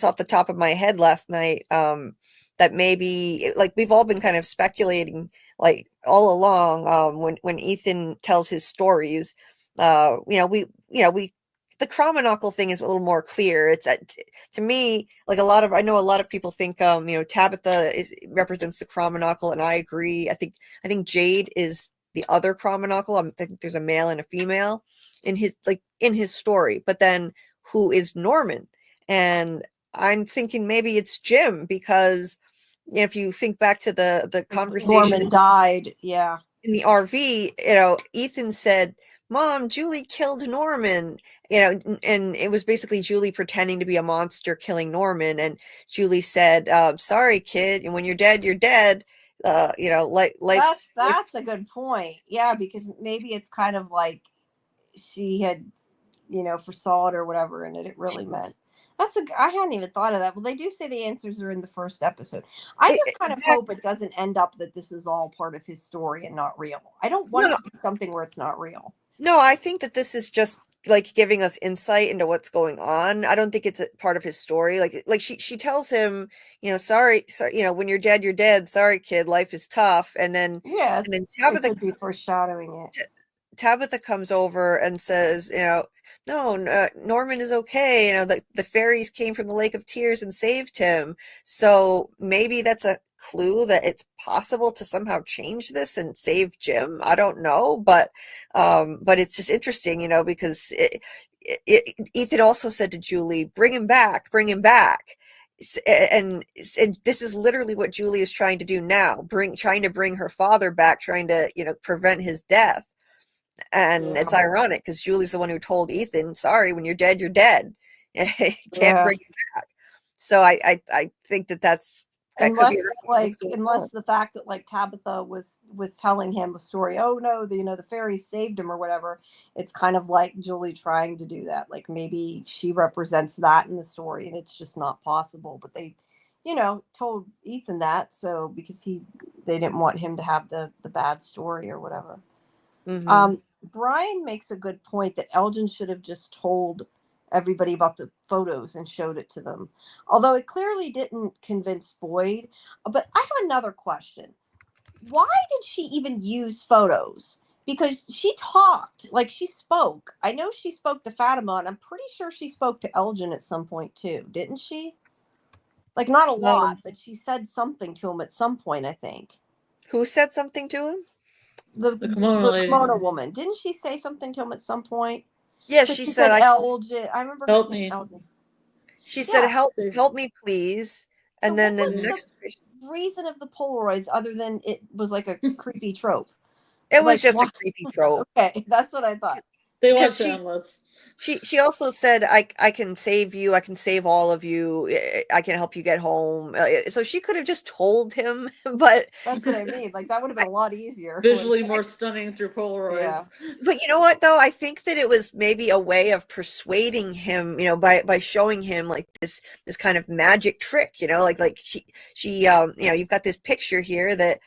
off the top of my head last night, that maybe like we've all been kind of speculating like all along, when Ethan tells his stories, the Chromonocle thing is a little more clear. It's to me, like I know a lot of people think, Tabitha represents the Chromonocle, and I agree. I think Jade is the other Chromonocle. I think there's a male and a female in his story, but then who is Norman? And I'm thinking maybe it's Jim, because if you think back to the conversation, Norman died, yeah, in the RV, Ethan said, "Mom, Julie killed Norman," and it was basically Julie pretending to be a monster killing Norman. And Julie said, "Sorry, kid, and when you're dead, you're dead." Life. That's a good point. Yeah, because maybe it's kind of like she had, foresaw it or whatever, and it really meant. I hadn't even thought of that. Well, they do say the answers are in the first episode. I just kind of hope it doesn't end up that this is all part of his story and not real. I don't want it to be something where it's not real. No, I think that this is just like giving us insight into what's going on. I don't think it's a part of his story. Like she tells him, sorry, when you're dead, you're dead. Sorry, kid, life is tough. And then Tabitha foreshadowing it. Tabitha comes over and says, no, Norman is okay. The fairies came from the Lake of Tears and saved him. So maybe that's a clue that it's possible to somehow change this and save Jim. I don't know, but it's just interesting, because Ethan also said to Julie, bring him back. And this is literally what Julie is trying to do now, trying to bring her father back, trying to, prevent his death. And it's ironic because Julie's the one who told Ethan, sorry, when you're dead, you're dead. Can't bring him back. So I think that that's That could be unless what's going on. the fact that like Tabitha was telling him a story, oh no, the fairies saved him or whatever, it's kind of like Julie trying to do that, like maybe she represents that in the story and it's just not possible, but they told Ethan that, so because they didn't want him to have the bad story or whatever. Mhm. Brian makes a good point that Elgin should have just told everybody about the photos and showed it to them. Although it clearly didn't convince Boyd. But I have another question. Why did she even use photos? Because she talked, like she spoke. I know she spoke to Fatima, and I'm pretty sure she spoke to Elgin at some point too, didn't she? Like not a lot, but she said something to him at some point, I think. Who said something to him? The kimono lady. Kimono woman. Didn't she say something to him at some point? Yeah, Because she she said, said Elgin. I remember her Help saying me. Elgin. she said, Yeah. help me, please. So And then what the was next, the reason of the Polaroids other than it was like a creepy trope? it was Like, just a why? creepy trope. Okay, that's what I thought. They Because watched Endless. she also said, I can save you. I can save all of you. I can help you get home. So she could have just told him, but That's what I mean. Like that would have been a lot easier. Visually more stunning through Polaroids. but you know what though? I think that it was maybe a way of persuading him, by showing him like this kind of magic trick, like she you've got this picture here that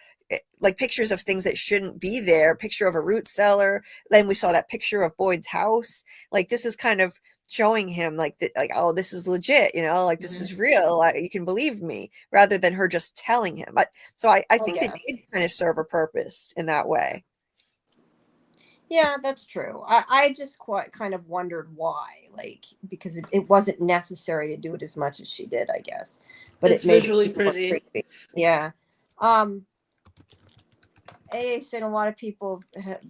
like pictures of things that shouldn't be there, picture of a root cellar, then we saw that picture of Boyd's house. Like this is kind of showing him like oh, this is legit, like this is real, you can believe me, rather than her just telling him. So I think they did kind of serve a purpose in that way. Yeah, that's true. I just quite kind of wondered why, like because it wasn't necessary to do it as much as she did, I guess. But it's it made visually it seem more pretty. creepy. Yeah. AA said a lot of people have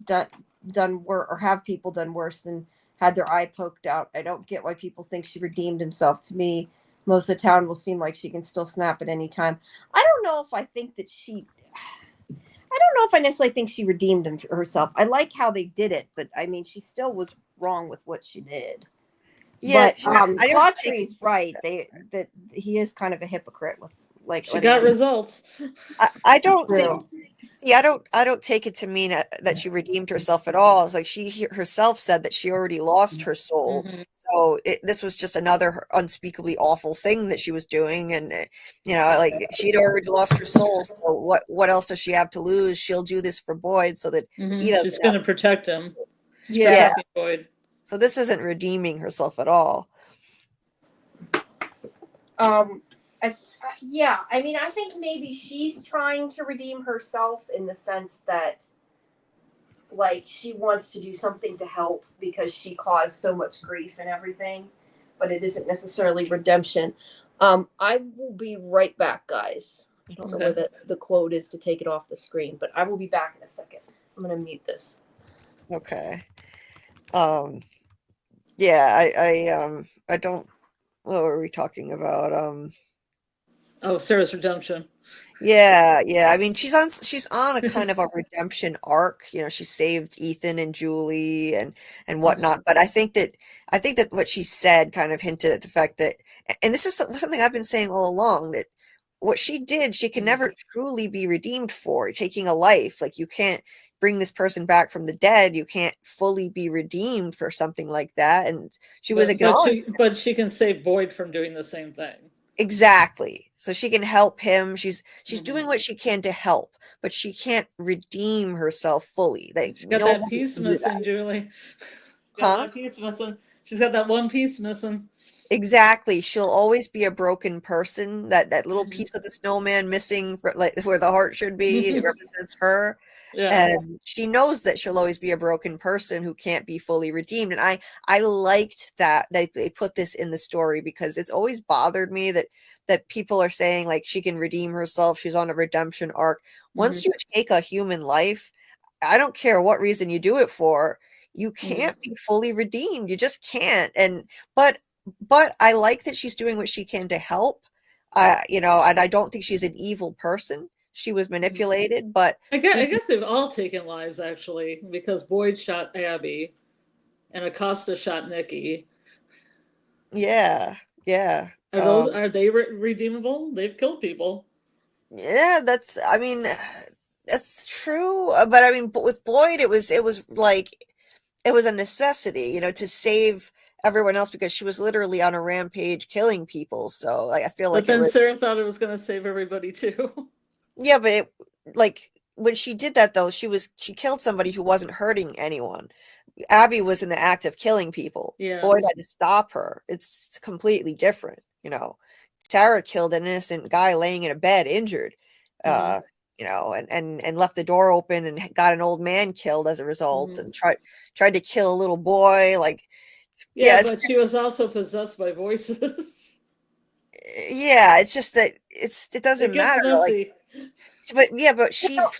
done worse, or have people done worse than had their eye poked out. I don't get why people think she redeemed himself. To me, most of the town will seem like she can still snap at any time. I don't know if I think that I don't know if I necessarily think she redeemed herself. I like how they did it, but I mean, she still was wrong with what she did. Yeah, But Clautry's right. That he is kind of a hypocrite with like. She got results. I don't think. See, I don't take it to mean that she redeemed herself at all. It's like she herself said that she already lost her soul. So this was just another unspeakably awful thing that she was doing, and like she'd already lost her soul. So what else does she have to lose? She'll do this for Boyd so that he doesn't. She's going to protect him. She's yeah. protecting Boyd. So this isn't redeeming herself at all. Yeah, I mean, I think maybe she's trying to redeem herself in the sense that, like, she wants to do something to help because she caused so much grief and everything, but it isn't necessarily redemption. I will be right back, guys. I don't know where the quote is to take it off the screen, but I will be back in a second. I'm going to mute this. Okay. Yeah, I don't. What were we talking about? Sarah's redemption. Yeah. I mean, she's on a kind of a redemption arc. She saved Ethan and Julie and whatnot. But I think that what she said kind of hinted at the fact that, and this is something I've been saying all along, that what she did, she can never truly be redeemed for taking a life. Like you can't bring this person back from the dead. You can't fully be redeemed for something like that. And she was acknowledging. But she can save Boyd from doing the same thing. Exactly. So she can help him. She's doing what she can to help, but she can't redeem herself fully. She's got that piece missing, Julie. That piece missing. She's got that one piece missing. Exactly. She'll always be a broken person. That little piece of the snowman missing, where the heart should be, it represents her. Yeah. And she knows that she'll always be a broken person who can't be fully redeemed. And I liked that they put this in the story, because it's always bothered me that people are saying like she can redeem herself. She's on a redemption arc. Once you take a human life, I don't care what reason you do it for, you can't be fully redeemed. You just can't. But I like that she's doing what she can to help, and I don't think she's an evil person. She was manipulated, but I guess they've all taken lives, actually, because Boyd shot Abby and Acosta shot Nikki. Yeah. Are they redeemable? They've killed people. Yeah, I mean, that's true. But I mean, but with Boyd, it was like it was a necessity, to save everyone else because she was literally on a rampage killing people. So like, I feel But like it then was, Sarah thought it was going to save everybody too. yeah, but like when she did that though, she killed somebody who wasn't hurting anyone. Abby was in the act of killing people. Yeah. Boyd had to stop her. It's completely different. Sarah killed an innocent guy laying in a bed injured. Mhm. And left the door open and got an old man killed as a result, Mhm. and tried to kill a little boy. Like, Yeah, it's but she was also possessed by voices. yeah, it's just that it It doesn't gets matter. Like, messy. but You she know,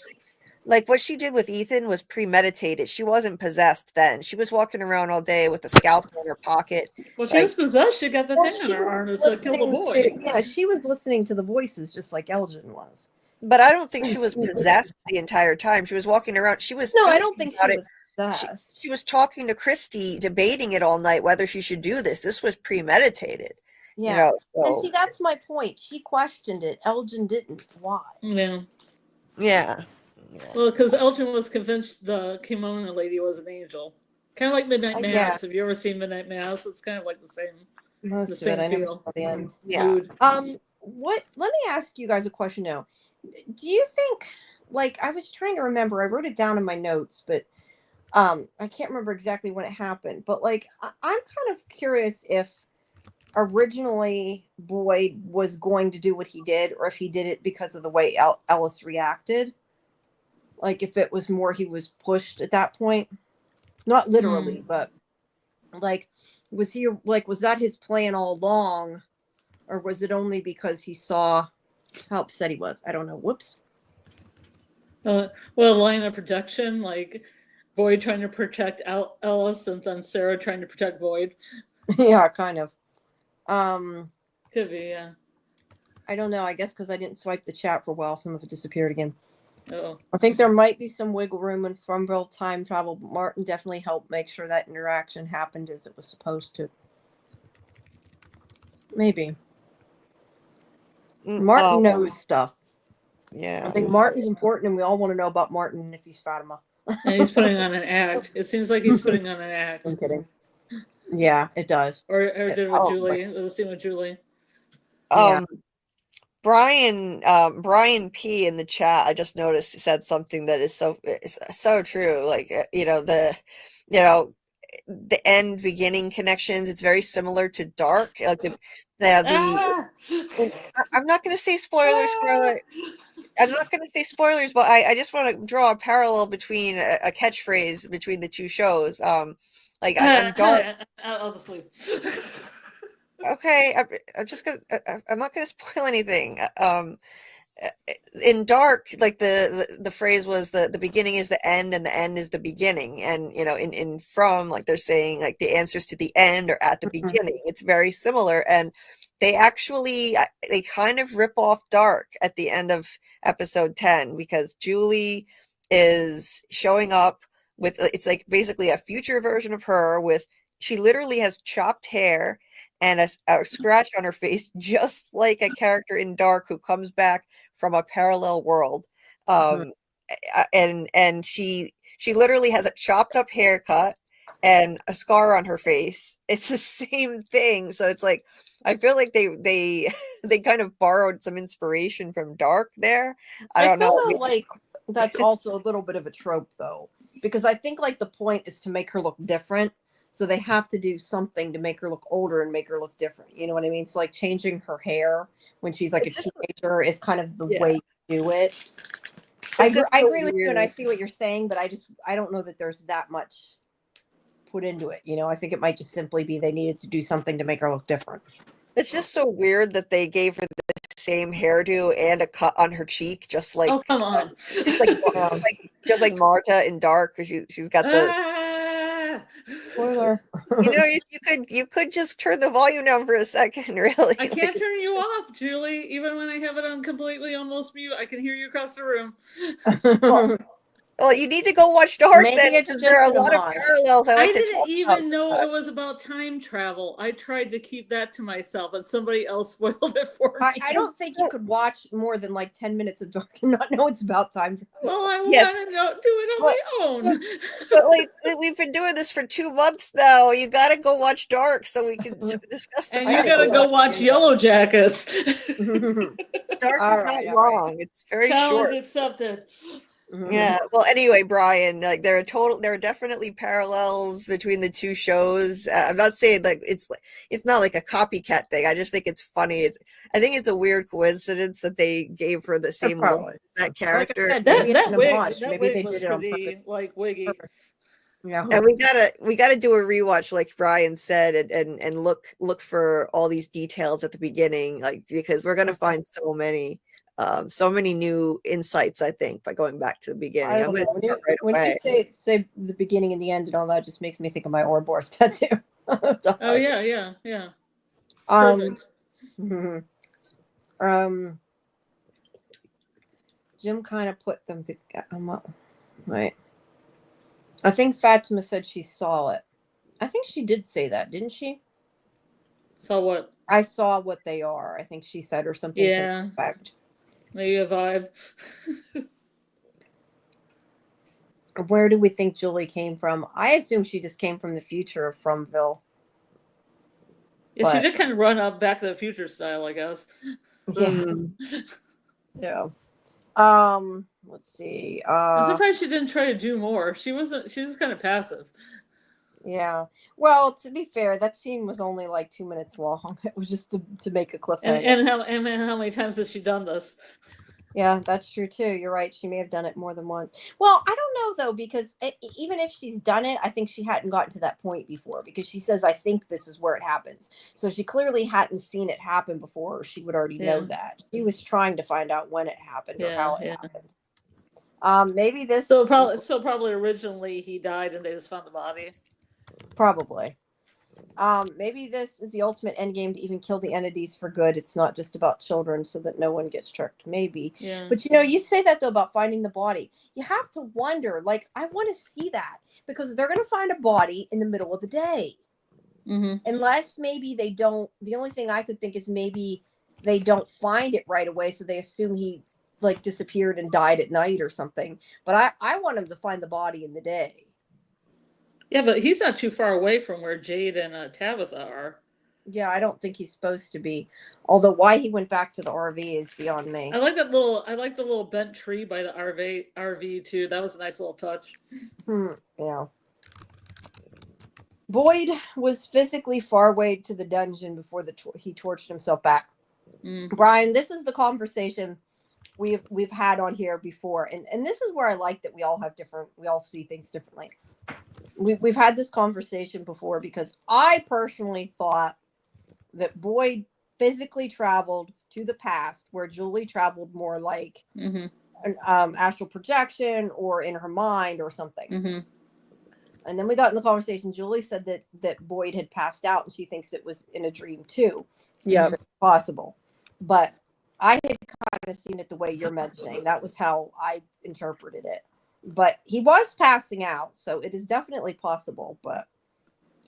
like what she did with Ethan was premeditated. She wasn't possessed then. She was walking around all day with a scalpel in her pocket. Well, she was Like, possessed. She got the well, thing on she her arm was to kill the listening boy. to, yeah, she was listening to the voices just like Elgin was. but I don't think she was Excuse me. possessed the entire time. She was walking around. She was No, I thinking don't think about she it. was She, possessed. she was talking to Christy, debating it all night whether she should do this. This was premeditated, Yeah. And so see, that's my point. She questioned it. Elgin didn't. Why? Yeah. yeah. Well, because Elgin was convinced the kimono lady was an angel. Kind of like Midnight I Mass. guess. Have you ever seen Midnight Mass? It's kind of like the same Most of it. I never feel. saw the end. Yeah. Mood. Let me ask you guys a question now. Do you think, like, I was trying to remember, I wrote it down in my notes, but I can't remember exactly when it happened, but like I'm kind of curious if originally Boyd was going to do what he did, or if he did it because of the way Ellis reacted. Like if it was more he was pushed at that point, not literally, but like was that his plan all along, or was it only because he saw how upset he was? I don't know. Whoops. Well, line of protection, like Boyd trying to protect Ellis, and then Sarah trying to protect Boyd. Yeah, kind of. Could be, yeah. I don't know. I guess because I didn't swipe the chat for a while, some of it disappeared again. Oh. I think there might be some wiggle room in Frumville time travel, but Martin definitely helped make sure that interaction happened as it was supposed to. Maybe. Martin knows stuff. Yeah. I think Martin's important, and we all want to know about Martin if he's Fatima. And he's putting on an act. It seems like he's putting on an act. I'm kidding. Yeah, it does. Or did with Julie. It was a scene with Julie. Yeah. Brian P in the chat, I just noticed, said something that is so true. Like, the end beginning connections. It's very similar to Dark. Like I'm not going to say spoilers, Scarlett. I'm not going to say spoilers, but I just want to draw a parallel between a catchphrase between the two shows. Like on Dark. I'll just leave. Okay, I'm not gonna spoil anything. In Dark, like the phrase was the beginning is the end and the end is the beginning, and in From, like they're saying like the answers to the end are at the beginning. It's very similar, and they kind of rip off Dark at the end of episode 10 because Julie is showing up with, it's like basically a future version of her with, she literally has chopped hair and a scratch on her face, just like a character in Dark who comes back from a parallel world. And she literally has a chopped up haircut and a scar on her face. It's the same thing. So it's like, I feel like they kind of borrowed some inspiration from Dark there. I don't know. Feel like that's also a little bit of a trope though, because I think like the point is to make her look different. So they have to do something to make her look older and make her look different. You know what I mean? So like changing her hair when she's like a teenager is kind of the way to do it. I agree with you, and I see what you're saying, but I don't know that there's that much put into it. I think it might just simply be they needed to do something to make her look different. It's just so weird that they gave her the same hairdo and a cut on her cheek, just like, oh, come on. just like Marta in Dark, because she's got the. Spoiler. You could just turn the volume down for a second, really. I can't turn you off, Julie. Even when I have it on completely almost mute, I can hear you across the room. Well, you need to go watch Dark Maybe then, it's because there are just a an lot of homage. parallels. I I like to didn't talk even about know that. it was about time travel. I tried to keep that to myself, and somebody else spoiled it for me. I don't think you could watch more than like 10 minutes of Dark and not know it's about time travel. Well, I Yes. want to do it on my own. But like we've been doing this for 2 months now. You got to go watch Dark so we can discuss the And you Alright, gotta cool. go watch Yellow Jackets. Dark is not Alright. long. It's very Challenge short. accepted. Yeah. Well, anyway, Brian, like there are definitely parallels between the 2 shows. I'm not saying like it's not like a copycat thing. I just think it's funny. I think it's a weird coincidence that they gave her the same look Probably. as that Like I character. said, maybe it's That an wig, homage. that Maybe wig they was did it on pretty purpose. like wiggy. Yeah. And we gotta do a rewatch, like Brian said, and look for all these details at the beginning, like because we're gonna find so many new insights, I think, by going back to the beginning. I I'm don't gonna know. start right When away. you say the beginning and the end and all that, just makes me think of my Ouroboros tattoo. Oh yeah. Um, Perfect. Jim kind of put them together. Right. I think Fatima said she saw it. I think she did say that, didn't she? So what? I saw what they are. I think she said or something. to Yeah. that effect. Maybe a vibe. Where do we think Julie came from? I assume she just came from the future of Fromville. Yeah, she did kind of run up Back to the Future style, I guess. Yeah. Yeah. Let's see. I'm surprised she didn't try to do more. She was kind of passive. Yeah. Well, to be fair, that scene was only like 2 minutes long. It was just to make a cliffhanger. And how many times has she done this? Yeah, that's true too. You're right. She may have done it more than once. Well, I don't know though, because even if she's done it, I think she hadn't gotten to that point before because she says, I think this is where it happens. So she clearly hadn't seen it happen before, or she would already know that. She was trying to find out when it happened or how it happened. Maybe this. So probably originally he died and they just found the body. Probably. Maybe this is the ultimate end game to even kill the entities for good. It's not just about children so that no one gets tricked. Maybe. Yeah. But you say that though about finding the body. You have to wonder, like, I want to see that because they're going to find a body in the middle of the day. Mm-hmm. Unless maybe they don't. The only thing I could think is maybe they don't find it right away. So they assume he like disappeared and died at night or something. But I want him to find the body in the day. Yeah, but he's not too far away from where Jade and Tabitha are. Yeah, I don't think he's supposed to be. Although why he went back to the RV is beyond me. I like the little bent tree by the RV too. That was a nice little touch. Yeah. Boyd was physically far away to the dungeon before he torched himself back. Brian, this is the conversation we've had on here before, and this is where I like that we all see things differently. We've had this conversation before because I personally thought that Boyd physically traveled to the past, where Julie traveled more like an astral projection or in her mind or something. Mm-hmm. And then we got in the conversation. Julie said that Boyd had passed out, and she thinks it was in a dream too. Yeah, possible. But I had kind of seen it the way you're mentioning. That was how I interpreted it. But he was passing out, so it is definitely possible. But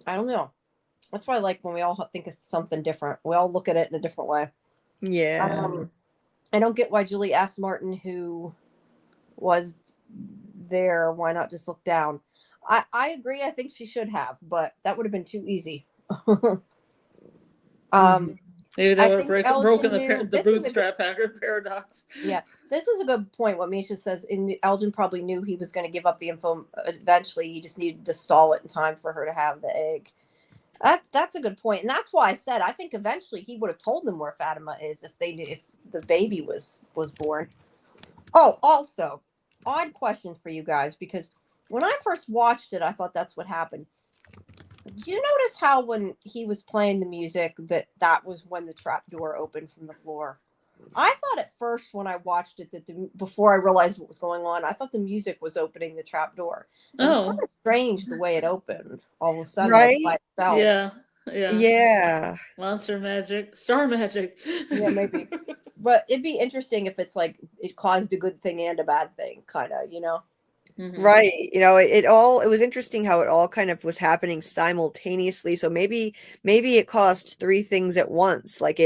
I don't know. That's why I like when we all think of something different. We all look at it in a different way. Yeah. I don't get why Julie asked Martin who was there. Why not just look down? I agree. I think she should have, but that would have been too easy. Maybe they would have broken the bootstrap paradox. Yeah, this is a good point. What Misha says, Elgin probably knew he was going to give up the info eventually. He just needed to stall it in time for her to have the egg. That's a good point, and that's why I said I think eventually he would have told them where Fatima is if they knew if the baby was born. Oh, also, odd question for you guys, because when I first watched it, I thought that's what happened. Did you notice how when he was playing the music that was when the trap door opened from the floor? I thought at first when I watched it before I realized what was going on, I thought the music was opening the trap door. It was kind of strange the way it opened all of a sudden, right? By itself. Yeah. Monster magic, star magic. Yeah, maybe. But it'd be interesting if it's like it caused a good thing and a bad thing, kind of, Mhm. Right. It was interesting how it all kind of was happening simultaneously. So maybe it caused three things at once. Like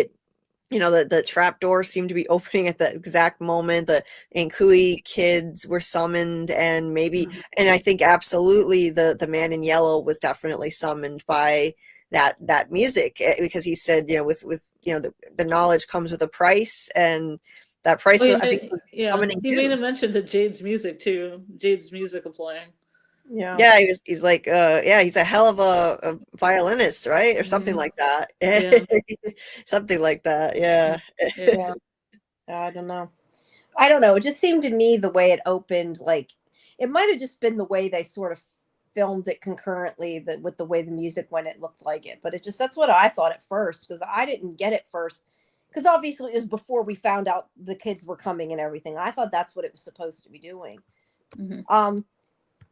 the trap door seemed to be opening at the exact moment the Ankui kids were summoned, and and I think absolutely the man in yellow was definitely summoned by that music, because he said, with the knowledge comes with a price, and that price Oh, was, I think, was yeah. summoning He made a him. mention to Jade's music too. Jade's music playing. Yeah. Yeah, he's like, he's a hell of a violinist, right? Or something Mhm. like that. Yeah. Something like that. Yeah. Yeah. I don't know. I don't know. It just seemed to me the way it opened, like it might have just been the way they sort of filmed it concurrently, that with the way the music went, it looked like it. But that's what I thought at first, because I didn't get it first. Because obviously it was before we found out the kids were coming and everything. I thought that's what it was supposed to be doing. Mhm.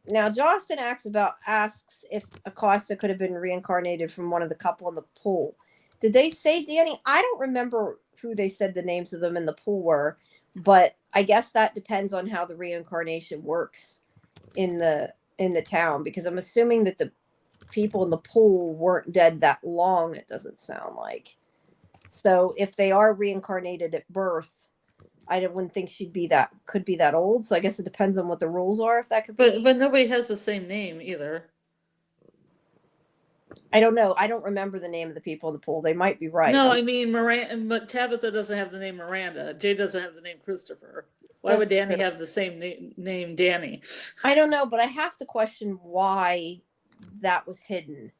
Now Justin asks if Acosta could have been reincarnated from one of the couple in the pool. Did they say Danny? I don't remember who they said the names of them in the pool were, but I guess that depends on how the reincarnation works in the town, because I'm assuming that the people in the pool weren't dead that long, it doesn't sound like. So if they are reincarnated at birth, I wouldn't think could be that old. So I guess it depends on what the rules are, if that could be. But nobody has the same name either. I don't know. I don't remember the name of the people in the pool. They might be right. No, I mean Miranda, but Tabitha doesn't have the name Miranda. Jade doesn't have the name Christopher. Why would That's Danny true. have the same name Danny? I don't know, but I have to question why that was hidden.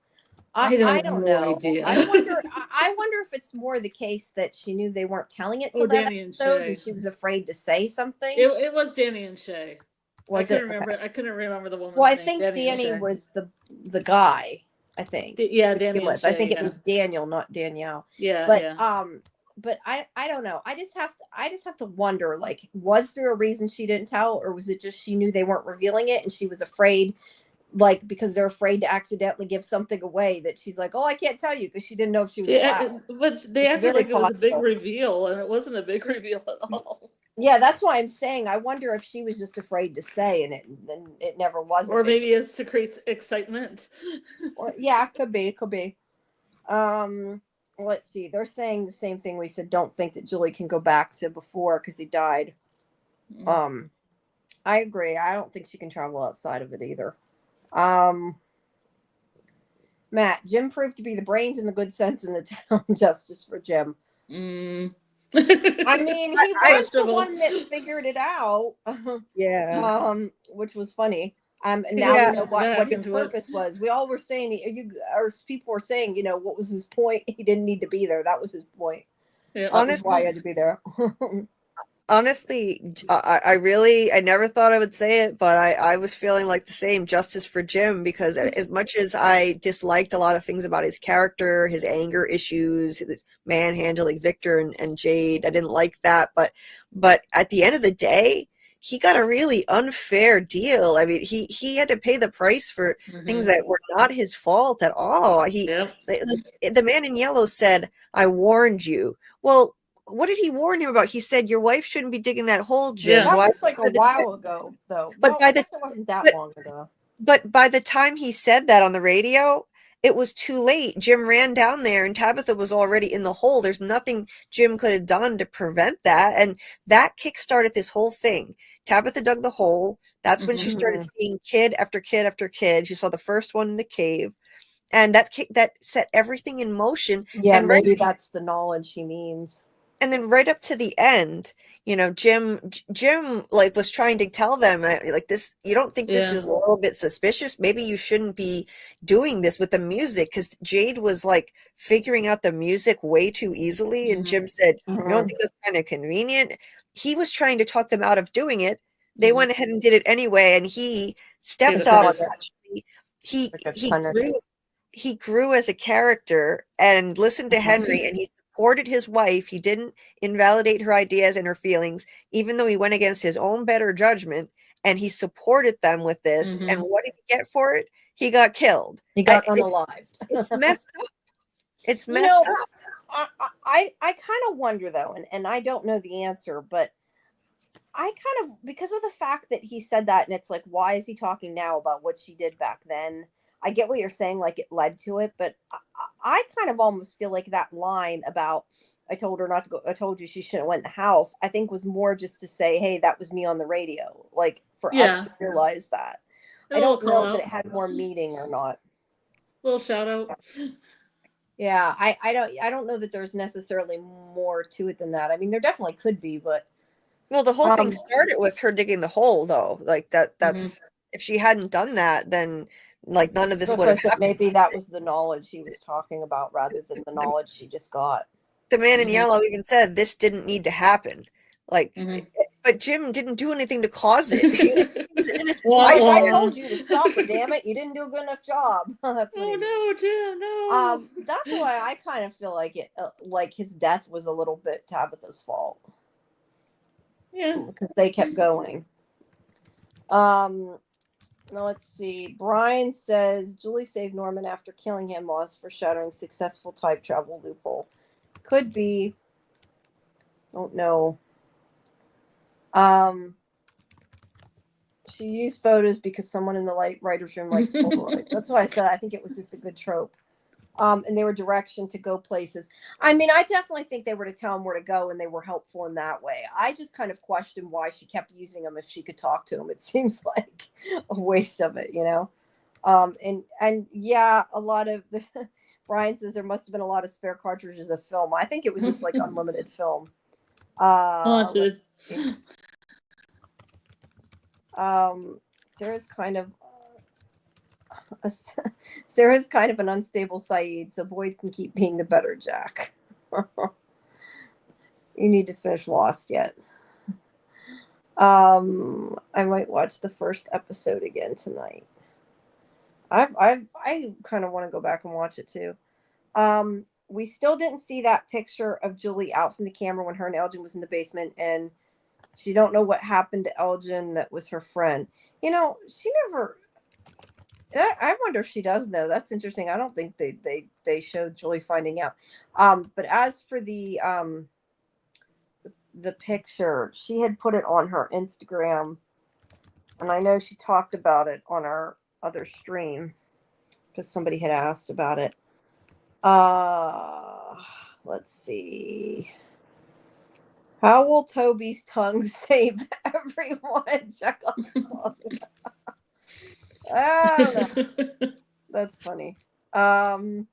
I I have don't no know. idea. I wonder. I wonder if it's more the case that she knew they weren't telling it till that Danny and episode, Shay. and she was afraid to say something. It was Danny and Shay. Was I it? couldn't remember. I couldn't remember the woman's Well, I name. think Danny and Danny Shay. was the guy. I think. Yeah, Danny and Shay. I think it yeah. was Daniel, not Danielle. Yeah, But yeah. but I don't know. I just have to wonder, like, was there a reason she didn't tell, or was it just she knew they weren't revealing it and she was afraid, like, because they're afraid to accidentally give something away, that she's like, oh, I can't tell you, because she didn't know if she was allowed. But they It's acted very like it was a big possible. reveal, and it wasn't a big reveal at all. Yeah, that's why I'm saying I wonder if she was just afraid to say, and it never was. Or maybe it's to create excitement. Or, yeah, could be. Let's see. They're saying the same thing we said. Don't think that Julie can go back to before because he died. I agree. I don't think she can travel outside of it either. Matt, Jim proved to be the brains and the good sense in the town. Justice for Jim. I mean, he was the one that figured it out. Yeah. Which was funny. And He now Yeah. we know what his purpose was. We all were saying, people were saying, what was his point? He didn't need to be there. That was his point. Yeah. That was why he had to be there. Honestly, I never thought I would say it, but I was feeling like the same, justice for Jim, because as much as I disliked a lot of things about his character, his anger issues, his manhandling Victor and Jade, I didn't like that. But at the end of the day, he got a really unfair deal. I mean, he had to pay the price for things that were not his fault at all. The man in yellow said, "I warned you." Well, what did he warn him about? He said, your wife shouldn't be digging that hole, Jim. Yeah. That was like a while ago, though. But I guess it wasn't that long ago. But by the time he said that on the radio, it was too late. Jim ran down there and Tabitha was already in the hole. There's nothing Jim could have done to prevent that. And that kickstarted this whole thing. Tabitha dug the hole. That's when she started seeing kid after kid after kid. She saw the first one in the cave. And that set everything in motion. Yeah, and maybe that's the knowledge he means. And then right up to the end, Jim like was trying to tell them, like, this, you don't think this is a little bit suspicious? Maybe you shouldn't be doing this with the music, because Jade was like figuring out the music way too easily. And Jim said, you don't think that's kind of convenient? He was trying to talk them out of doing it. They went ahead and did it anyway. And he stepped up. Actually, he grew as a character and listened to Henry, and he supported his wife. He didn't invalidate her ideas and her feelings, even though he went against his own better judgment, and he supported them with this. And what did he get for it? He got killed. He got unalived. It's messed up. It's messed up. I kind of wonder, though, and I don't know the answer, but I kind of, because of the fact that he said that, and it's like, why is he talking now about what she did back then? I get what you're saying, like it led to it, but I kind of almost feel like that line about, I told her not to go, I told you she shouldn't have went in the house, I think was more just to say, hey, that was me on the radio, like for us to realize that. I don't know that it had more meaning or not. Little shout out. Yeah, I don't know that there's necessarily more to it than that. I mean, there definitely could be, but well, the whole thing started with her digging the hole, though. Like that's if she hadn't done that, then like none of this would have happened. Maybe that was the knowledge he was talking about rather than the knowledge she just got. The man in yellow even said this didn't need to happen. Like, but Jim didn't do anything to cause it. He was innocent. I told you to stop it. Damn it! You didn't do a good enough job. That's oh no, Jim! No. That's why I kind of feel like it, like his death was a little bit Tabitha's fault. Yeah, because they kept going. Now let's see. Brian says Julie saved Norman after killing him was for shattering successful type travel loophole. Could be. Don't know. She used photos because someone in the writer's room likes Polaroid. That's why I said I think it was just a good trope. And they were direction to go places. I mean, I definitely think they were to tell him where to go, and they were helpful in that way. I just kind of questioned why she kept using them if she could talk to him. It seems like a waste of it, you know. And yeah, a lot of the Brian says there must have been a lot of spare cartridges of film. I think it was just like unlimited film. Sarah's kind of an unstable Saeed, so Boyd can keep being the better Jack. You need to finish Lost yet. I might watch the first episode again tonight. I kind of want to go back and watch it too. We still didn't see that picture of Julie out from the camera when her and Elgin was in the basement, and she don't know what happened to Elgin that was her friend. You know, she never. I wonder if she does know. That's interesting. I don't think they showed Julie finding out. But as for the picture, she had put it on her Instagram, and I know she talked about it on our other stream because somebody had asked about it. Let's see. How will Toby's tongue save everyone? Check out the song. I don't know. That's funny. Sarah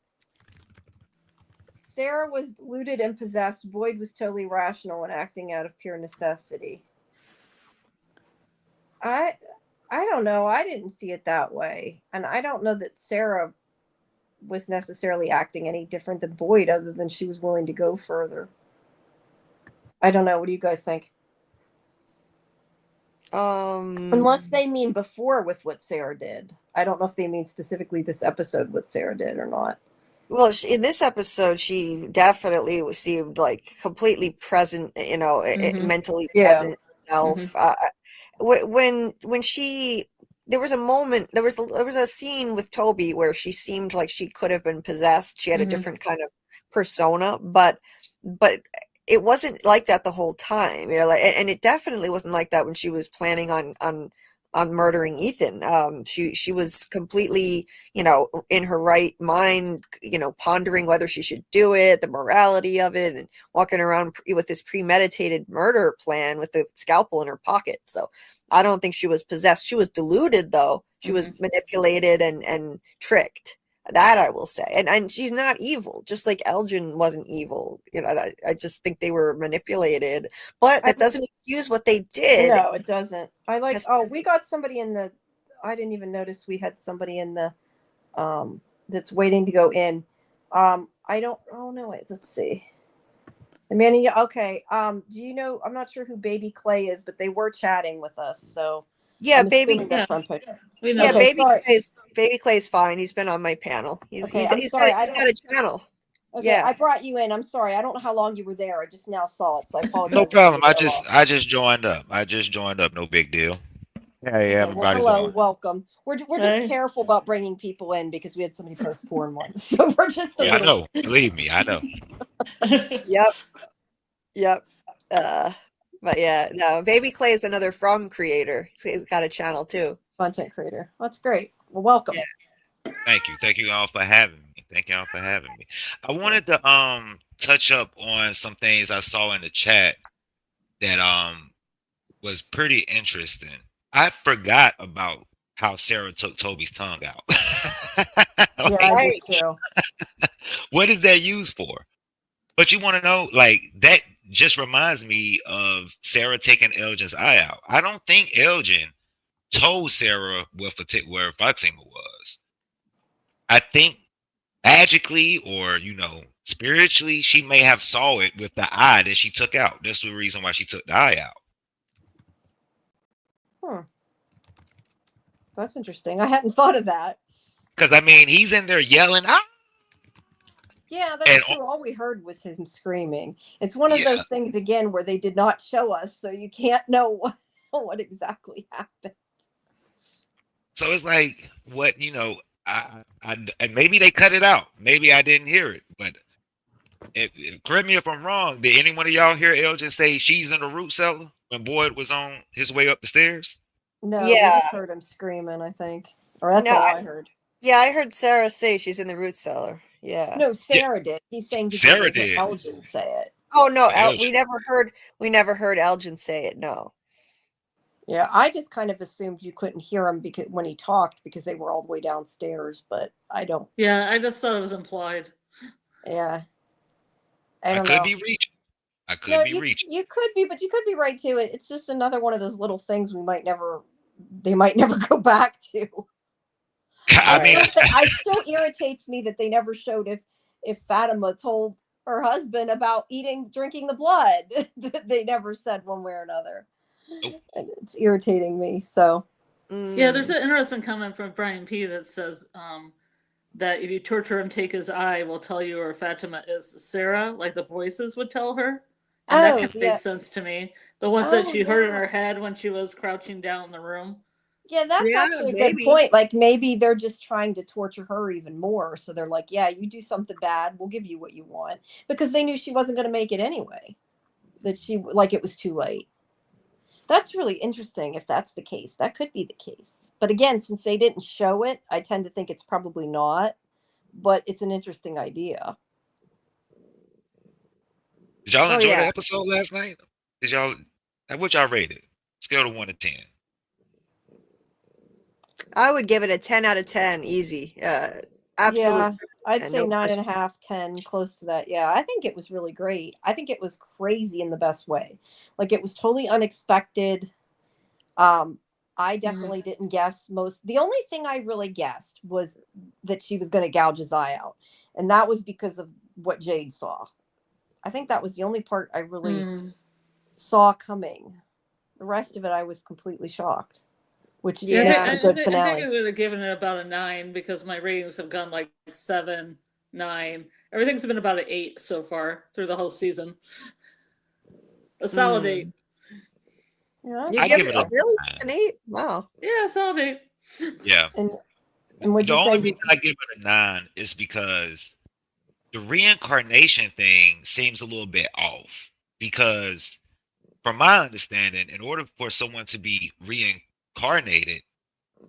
was looted and possessed. Boyd was totally rational and acting out of pure necessity. I don't know. I didn't see it that way. And I don't know that Sarah was necessarily acting any different than Boyd, other than she was willing to go further. I don't know. What do you guys think? Unless they mean before with what Sarah did. I don't know if they mean specifically this episode what Sarah did or not. Well, in this episode, she definitely seemed like completely present, you know, mentally present herself. When she, there was a moment, there was a scene with Toby where she seemed like she could have been possessed. She had a different kind of persona, but it wasn't like that the whole time, you know, like, and it definitely wasn't like that when she was planning on murdering Ethan. She was completely, you know, in her right mind, you know, pondering whether she should do it, the morality of it, and walking around with this premeditated murder plan with the scalpel in her pocket. So I don't think she was possessed. She was deluded, though. She was manipulated and tricked. That I will say. And she's not evil, just like Elgin wasn't evil. You know, I just think they were manipulated. But that doesn't excuse what they did. No, it doesn't. We got somebody in the, I didn't even notice we had somebody in the, that's waiting to go in. Let's see. Amanda, okay. Do you know, I'm not sure who Baby Clay is, but they were chatting with us, so. Yeah, Baby Clay's fine. He's been on my panel. He's got a channel. Okay, yeah. I brought you in. I'm sorry. I don't know how long you were there. I just now saw it, so I apologize. No problem. I just joined up. No big deal. Hey, everybody's hello, on. welcome. We're just careful about bringing people in because we had somebody post porn once, so we're just. I know. Believe me, I know. Yep. But yeah, no, Baby Clay is another From creator. He's got a channel too. Content creator. That's great. Well, welcome. Yeah. Thank you all for having me. Thank you all for having me. I wanted to touch up on some things I saw in the chat that was pretty interesting. I forgot about how Sarah took Toby's tongue out. Yeah, Like, I Right. did too. what is that used for? But you want to know, like, that just reminds me of Sarah taking Elgin's eye out. I don't think Elgin told Sarah where Fatima was. I think magically or, spiritually, she may have saw it with the eye that she took out. That's the reason why she took the eye out. That's interesting. I hadn't thought of that. Because, I mean, he's in there yelling, ah! Yeah, that's And- true. All we heard was him screaming. It's one of Yeah. those things again where they did not show us, so you can't know what exactly happened. So it's like, what, and maybe they cut it out. Maybe I didn't hear it. But correct me if I'm wrong. Did any one of y'all hear Elgin say she's in the root cellar when Boyd was on his way up the stairs? No, Yeah. we just heard him screaming, I think. Or that's No, all I heard. Yeah, I heard Sarah say she's in the root cellar. Yeah. No, Sarah did. He's saying did Sarah you hear did. Elgin say it? Oh no, Elgin. we never heard Elgin say it. No. Yeah, I just kind of assumed you couldn't hear him because when he talked because they were all the way downstairs, but I don't. Yeah, I just thought it was implied. Yeah, I I don't could know. be reaching. I could No, be reaching. you could be, but you could be right too. It's just another one of those little things they might never go back to. I mean, It still irritates me that they never showed if Fatima told her husband about drinking the blood. They never said one way or another. Nope. And it's irritating me. So Yeah, there's an interesting comment from Brian P that says that if you torture him, take his eye, will tell you where Fatima is. Sarah, like the voices would tell her. And that kind of makes sense to me. The ones that she heard in her head when she was crouching down in the room. yeah, that's actually a good maybe. point. Like maybe they're just trying to torture her even more. So they're like, yeah, you do something bad, we'll give you what you want. Because they knew she wasn't going to make it anyway. That it was too late. That's really interesting if that's the case. That could be the case. But again, since they didn't show it, I tend to think it's probably not. But it's an interesting idea. did y'all Oh, enjoy yeah. the episode last night? What y'all rated? Scale of 1 to 10. I would give it a 10 out of 10, easy. Absolutely. Yeah, I'd And say no 9.5, 10, close to that. Yeah, I think it was really great. I think it was crazy in the best way. Like it was totally unexpected. I definitely didn't guess most. The only thing I really guessed was that she was going to gouge his eye out, and that was because of what Jade saw. I think that was the only part I really saw coming. The rest of it, I was completely shocked. Which Yeah, makes I a good think finale. I would have given it about a 9 because my ratings have gone like 7, 9. Everything's been about an 8 so far through the whole seson. A solid 8. Yeah. You I give give it it a really 9. an 8? Wow. Yeah, solid 8. Yeah. And would The you only say? reason I give it a 9 is because the reincarnation thing seems a little bit off. Because from my understanding, in order for someone to be reincarnated,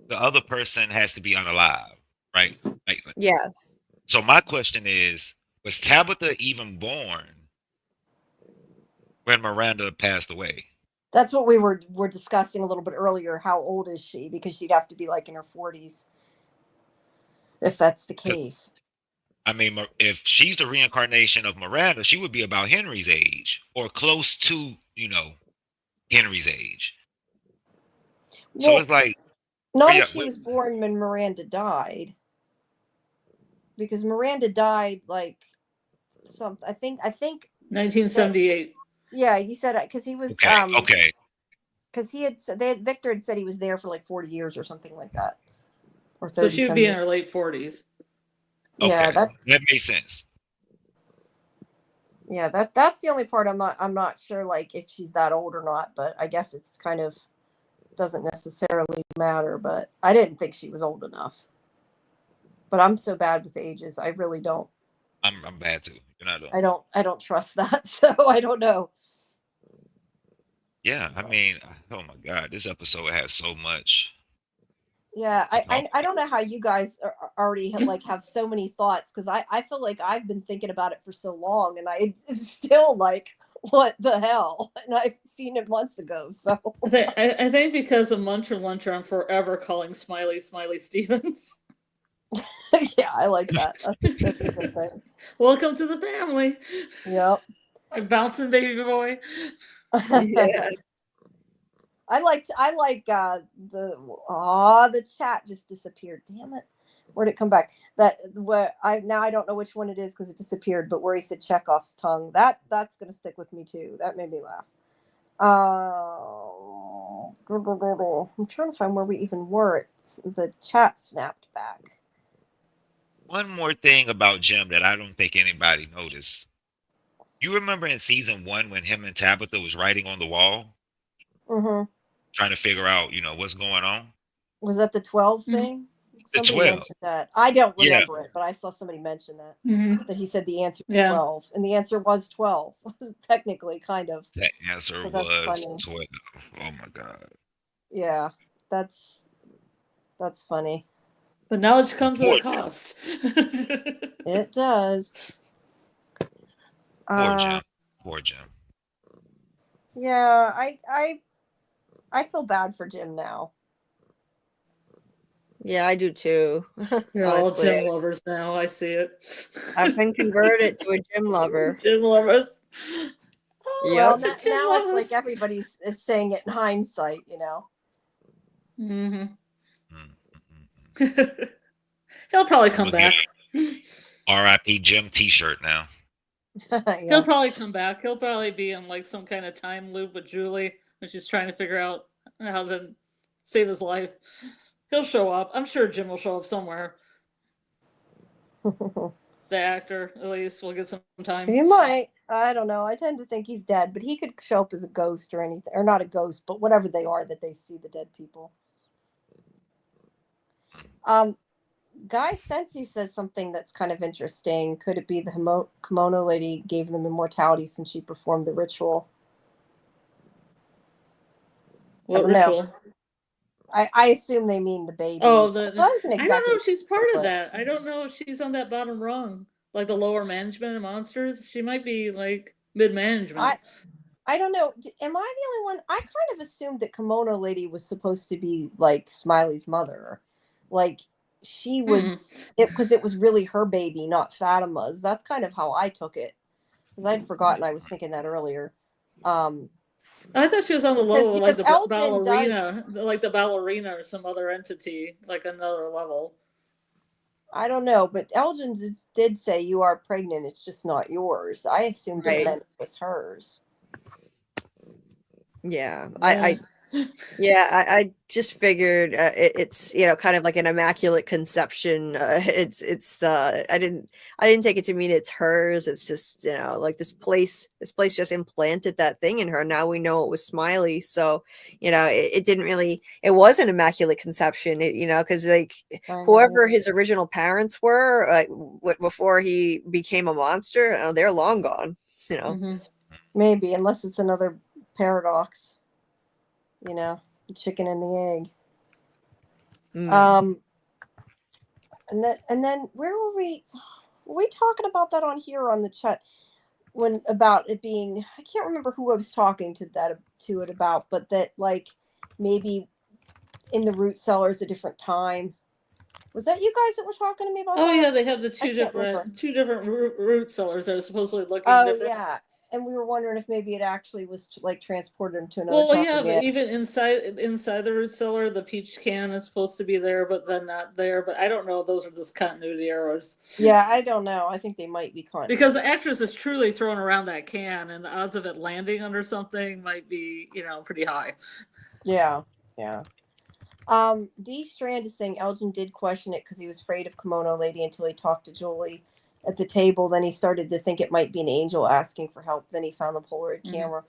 the other person has to be unalive, right? Yes. So my question is, was Tabitha even born when Miranda passed away? That's what we were discussing a little bit earlier. How old is she? Because she'd have to be like in her 40s, if that's the case. I mean, if she's the reincarnation of Miranda, she would be about Henry's age or close to, Henry's age. So Well, it's like, not yeah, if she was born when Miranda died, because Miranda died like something. I think 1978. Yeah, he said it because he was okay. because he had said Victor had said he was there for like 40 years or something like that. Or 30 So she would be in something. her late 40s. Yeah, Okay, that makes sense. Yeah, that's the only part I'm not sure like if she's that old or not, but I guess it's kind of doesn't necessarily matter, but I didn't think she was old enough. But I'm so bad with ages. I really don't. I'm bad too. You're not. I don't trust that. So I don't know. Yeah, I mean, oh my God, this episode has so much. Yeah, to talk I don't know how you guys already like have so many thoughts, because I feel like I've been thinking about it for so long, and I it's still like, what the hell? And I've seen it months ago. So I think because of Muncher Luncher, I'm forever calling Smiley Smiley Stevens. yeah, I like that. That's a good thing. Welcome to the family. Yep. My bouncing baby boy. Yeah. I like the chat just disappeared. Damn it. Where'd it come back? That where I don't know which one it is because it disappeared, but where he said Chekhov's tongue. That's gonna stick with me too. That made me laugh. I'm trying to find where we even were. The chat snapped back. One more thing about Jim that I don't think anybody noticed. You remember in season 1 when him and Tabitha was writing on the wall, Mm-hmm. trying to figure out, what's going on? Was that the 12 Mhm. thing? The Somebody 12. mentioned that. I don't Yeah. remember it, but I saw somebody mention that. Mhm. That he said the answer was Yeah. 12, and the answer was 12. Technically, kind of. That answer So that's was funny. 12. Oh my God. Yeah, that's funny. But knowledge comes at Poor a Jim. cost. It does. Poor Jim. Poor Jim. Yeah, I feel bad for Jim now. Yeah, I do too. You're all Honestly, Jim lovers now. I see it. I've been converted to a gym lover. Jim lovers. Oh, Well, Yep. Jim now it's lovers. like everybody's is saying it in hindsight, Mm-hmm. Mm. He'll probably come We'll get back. R.I.P. Jim T-shirt now. He'll Yeah. probably come back. He'll probably be in like some kind of time loop with Julie when she's trying to figure out how to save his life. He'll show up. I'm sure Jim will show up somewhere. The actor, at least, will get some time. He might. I don't know. I tend to think he's dead, but he could show up as a ghost or anything, or not a ghost, but whatever they are that they see the dead people. Guy Sensi says something that's kind of interesting. Could it be the kimono lady gave them immortality since she performed the ritual? What I don't know. ritual? I assume they mean the baby. Oh, That isn't I don't exactly know if she's part of but- that. I don't know if she's on that bottom rung, like the lower management of monsters. She might be like mid-management. I don't know. Am I the only one? I kind of assumed that Kimono Lady was supposed to be like Smiley's mother. Like she was it because it was really her baby, not Fatima's. That's kind of how I took it. Because I'd forgotten I was thinking that earlier. I thought she was on the low, like the Elgin ballerina, like the ballerina or some other entity, like another level. I don't know, but Elgin did say you are pregnant. It's just not yours. I assumed it meant it was hers. Yeah, I just figured it's kind of like an immaculate conception. I didn't take it to mean it's hers. It's just like this place just implanted that thing in her. Now we know it was Smiley, so it didn't really, it was an immaculate conception. Because like whoever his original parents were, before he became a monster, they're long gone. Maybe, unless it's another paradox, the chicken and the egg. And then where were we talking about that on here on the chat when about it being, I can't remember who I was talking to it about, but that like maybe in the root cellars a different time. Was that you guys that were talking to me about that? Oh yeah, they have the two different root cellars that are supposedly looking different. Yeah. And we were wondering if maybe it actually was like transported into another. Well, yeah, but even inside the root cellar, the peach can is supposed to be there, but then not there. But I don't know. Those are just continuity errors. Yeah, I don't know. I think they might be continuity. Because the actress is truly throwing around that can, and the odds of it landing under something might be, pretty high. Yeah. D Strand is saying Elgin did question it because he was afraid of Kimono Lady until he talked to Julie at the table. Then he started to think it might be an angel asking for help. Then he found the Polaroid camera.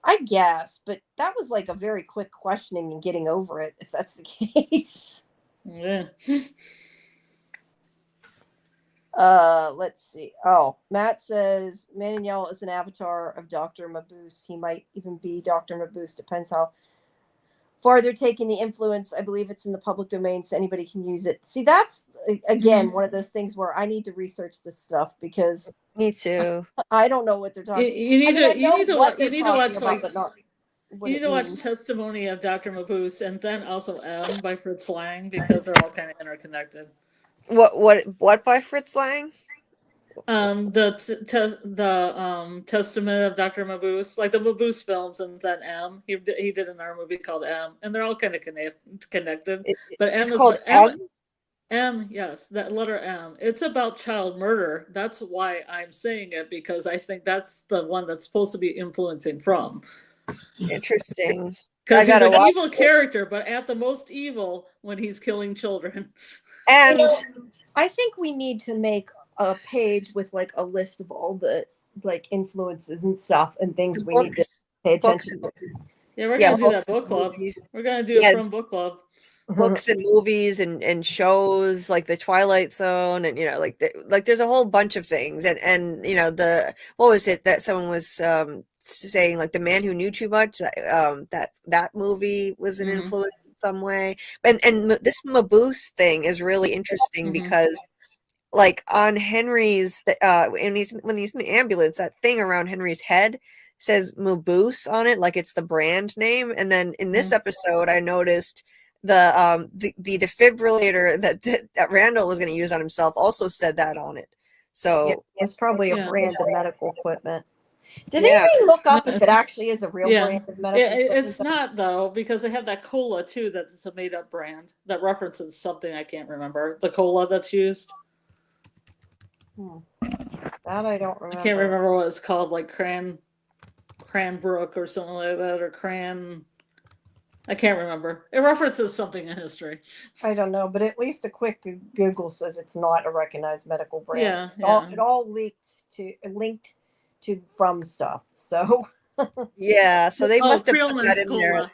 I guess, but that was like a very quick questioning and getting over it, if that's the case. Yeah. Let's see. Oh, Matt says Man in Yellow is an avatar of Dr. Mabuse. He might even be Dr. Mabuse. Depends how far they're taking the influence. I believe it's in the public domain, so anybody can use it. See, that's again one of those things where I need to research this stuff because Me too. I don't know what they're You, talking. you need I mean, to I you know need to what wa- you they're need to watch talking about, like but not what you it need to watch means. Testimony of Dr. Mabuse and then also M by Fritz Lang because they're all kind of interconnected. What by Fritz Lang? The Testament of Dr. Mabuse, like the Mabuse films, and then M. He did another movie called M, and they're all kind of connected. But M It's is called M. M. M, yes, that letter M. It's about child murder. That's why I'm saying it because I think that's the one that's supposed to be influencing from. Interesting. Because he's gotta an watch evil this. character, but at the most evil when he's killing children. And I think we need to make a page with like a list of all the like influences and stuff and things we need to pay books, attention to. Yeah, we're Yeah, gonna do that books and book club. movies. We're gonna do Yeah. it from book club. books and movies and shows like the Twilight Zone, and like there's a whole bunch of things, and what was it that someone was saying, like The Man Who Knew Too Much, that movie was an influence in some way. And this Mabuse thing is really interesting because like on Henry's when he's in the ambulance, that thing around Henry's head says Mabuse on it, like it's the brand name. And then in this episode I noticed the defibrillator that Randall was going to use on himself also said that on it. So yeah, it's probably a brand of medical equipment. Did Yeah. anybody look up if it actually is a real brand of medical equipment? It's not though, because they have that cola too that's a made up brand that references something I can't remember. The cola that's used. That I don't remember. I can't remember what it's called, like Cranbrook or something like that, or I can't remember. It references something in history. I don't know, but at least a quick Google says it's not a recognized medical brand. Yeah, It all linked to from stuff. So yeah, so they must have put Creelman's that in there. cola.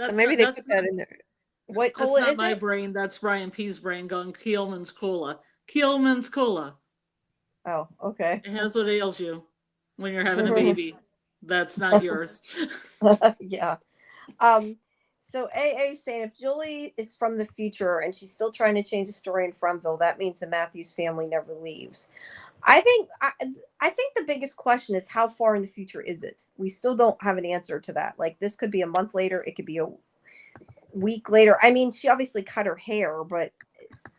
So maybe they put that in there. What That's cola not is my it? brain. That's Brian P's brain going Keelman's cola. Keelman's cola. Oh, okay. It has what ails you when you're having a baby. That's not yours. Yeah. So AA saying if Julie is from the future and she's still trying to change the story in Fromville, that means the Matthews family never leaves. I think the biggest question is how far in the future is it? We still don't have an answer to that. Like this could be a month later, it could be a week later. I mean, she obviously cut her hair, but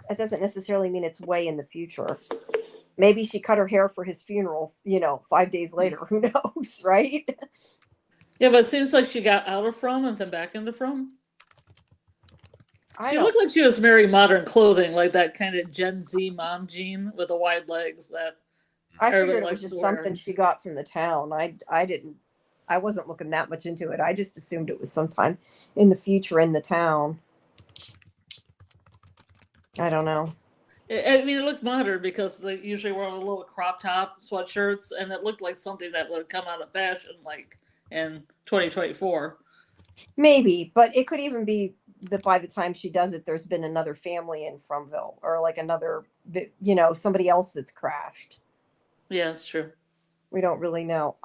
that doesn't necessarily mean it's way in the future. Maybe she cut her hair for his funeral, 5 days later. Who knows, right? Yeah, but it seems like she got out of From and then back into From. She looked like she was wearing modern clothing, like that kind of Gen Z mom jean with the wide legs that I figured everybody it was likes just to wear. something she got from the town. I wasn't looking that much into it. I just assumed it was sometime in the future in the town. I don't know. I mean, it looked modern because they usually wear a little crop top sweatshirts, and it looked like something that would come out of fashion, like in 2024. Maybe, but it could even be that by the time she does it, there's been another family in Fromville, or like another, somebody else that's crashed. Yeah, it's true. We don't really know.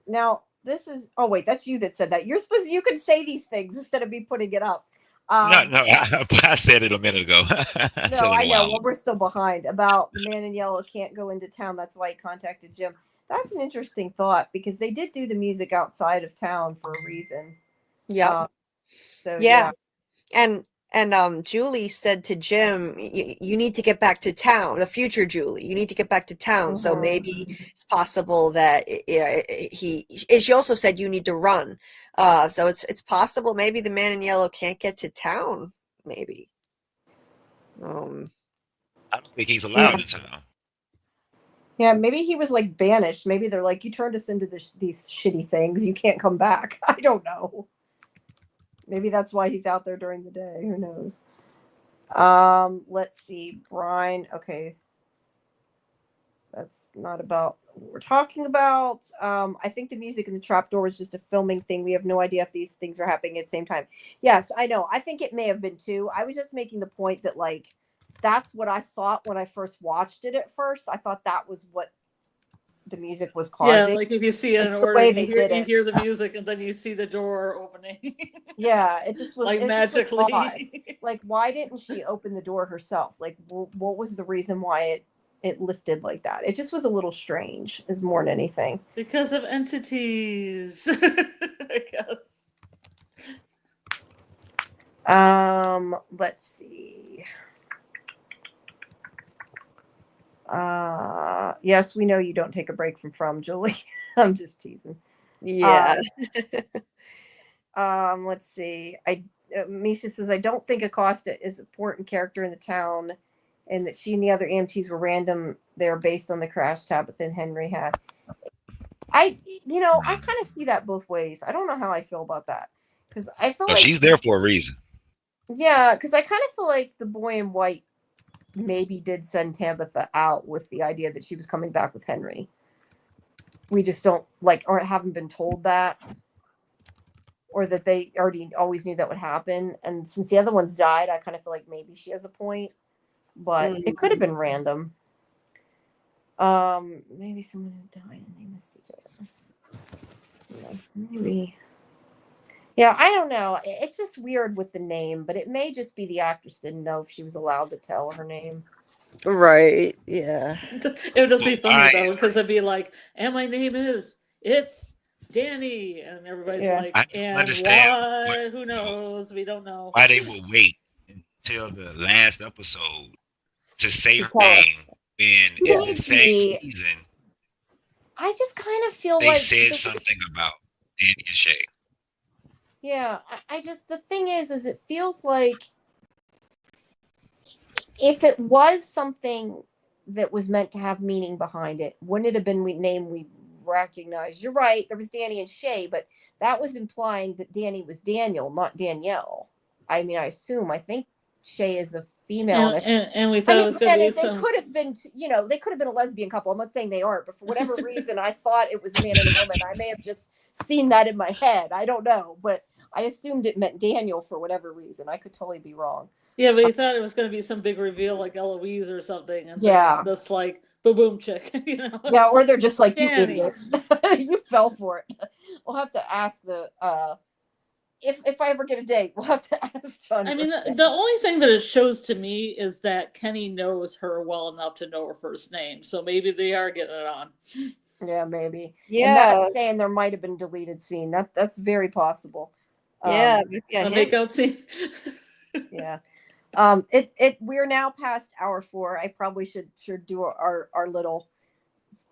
Now this is. Oh wait, that's you that said that. You could say these things instead of me putting it up. No, I said it a minute ago. No, I know. Well, we're still behind. About the Man in Yellow can't go into town. That's why he contacted Jim. That's an interesting thought because they did do the music outside of town for a reason. Yeah. Yeah. And Julie said to Jim, you need to get back to town. The future Julie, you need to get back to town. So maybe it's possible that she also said you need to run. So it's possible maybe the Man in Yellow can't get to town. Maybe. I don't think he's allowed to town. Yeah, maybe he was like banished. Maybe they're like, you turned us into these shitty things. You can't come back. I don't know. Maybe that's why he's out there during the day. Who knows? Let's see. Brian. Okay. That's not about what we're talking about. I think the music in the trapdoor is just a filming thing. We have no idea if these things are happening at the same time. Yes, I know. I think it may have been too. I was just making the point that like that's what I thought when I first watched it at first. I thought that was what the music was causing. Yeah, like if you see it in It's the order, way you they hear did it. the music, and then you see the door opening, Yeah, it just was like it just was odd. magically. Like, why didn't she open the door herself? Like, what was the reason why it lifted like that? It just was a little strange, is more than anything. Because of entities, I guess. Let's see. Yes, we know you don't take a break from Julie. I'm just teasing. Yeah. Let's see. Misha says, I don't think Acosta is an important character in the town, and that she and the other EMTs were random. They're based on the crash Tabitha and Henry had. I kind of see that both ways. I don't know how I feel about that, because I feel like she's there for a reason. Yeah, because I kind of feel like the boy in white maybe did send Tabitha out with the idea that she was coming back with Henry. We just don't or haven't been told that, or that they already always knew that would happen. And since the other ones died, I kind of feel like maybe she has a point, but it could have been random. Maybe someone who died and they missed each other. Yeah, maybe. Yeah, I don't know. It's just weird with the name, but it may just be the actress didn't know if she was allowed to tell her name. Right. Yeah. It would just be Well, funny though, because it'd be like, and my name is Danny, and everybody's Yeah. like, I don't and understand why? Who knows? We don't know. why they would wait until the last episode to say her tell us. name when in the same Maybe. season I just kind of feel they like said something about Danny and Shay. Yeah, I just, the thing is it feels like if it was something that was meant to have meaning behind it, wouldn't it have been name we recognized? You're right, there was Danny and Shay, but that was implying that Danny was Daniel, not Danielle. I mean, I think Shay is a female. And we thought it was going to be they could have been, they could have been a lesbian couple. I'm not saying they aren't, but for whatever reason, I thought it was a man and a woman. I may have just seen that in my head. I don't know, but I assumed it meant Daniel for whatever reason. I could totally be wrong. Yeah, but he thought it was going to be some big reveal like Eloise or something, and Yeah, then it's this like boom chick, Yeah, or they're just like, Danny. You idiots, you fell for it. We'll have to ask the if I ever get a date, we'll have to ask John. I mean, the only thing that it shows to me is that Kenny knows her well enough to know her first name, so maybe they are getting it on. Yeah, maybe. Yeah. And that's saying there might have been deleted scene. That's very possible. Yeah. A makeout scene. Yeah. We're now past hour 4. I probably should do our little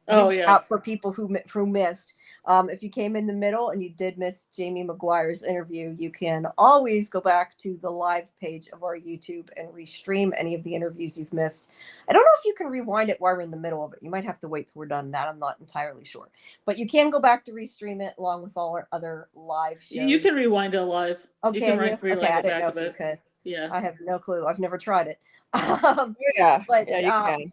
recap for people who missed. If you came in the middle and you did miss Jamie McGuire's interview, you can always go back to the live page of our YouTube and restream any of the interviews you've missed. I don't know if you can rewind it while we're in the middle of it. You might have to wait till we're done. That I'm not entirely sure, but you can go back to restream it along with all our other live shows. You can rewind it live. Okay, you can rewind I it didn't know back if you a bit. could. Yeah, I have no clue. I've never tried it. Yeah, but you can.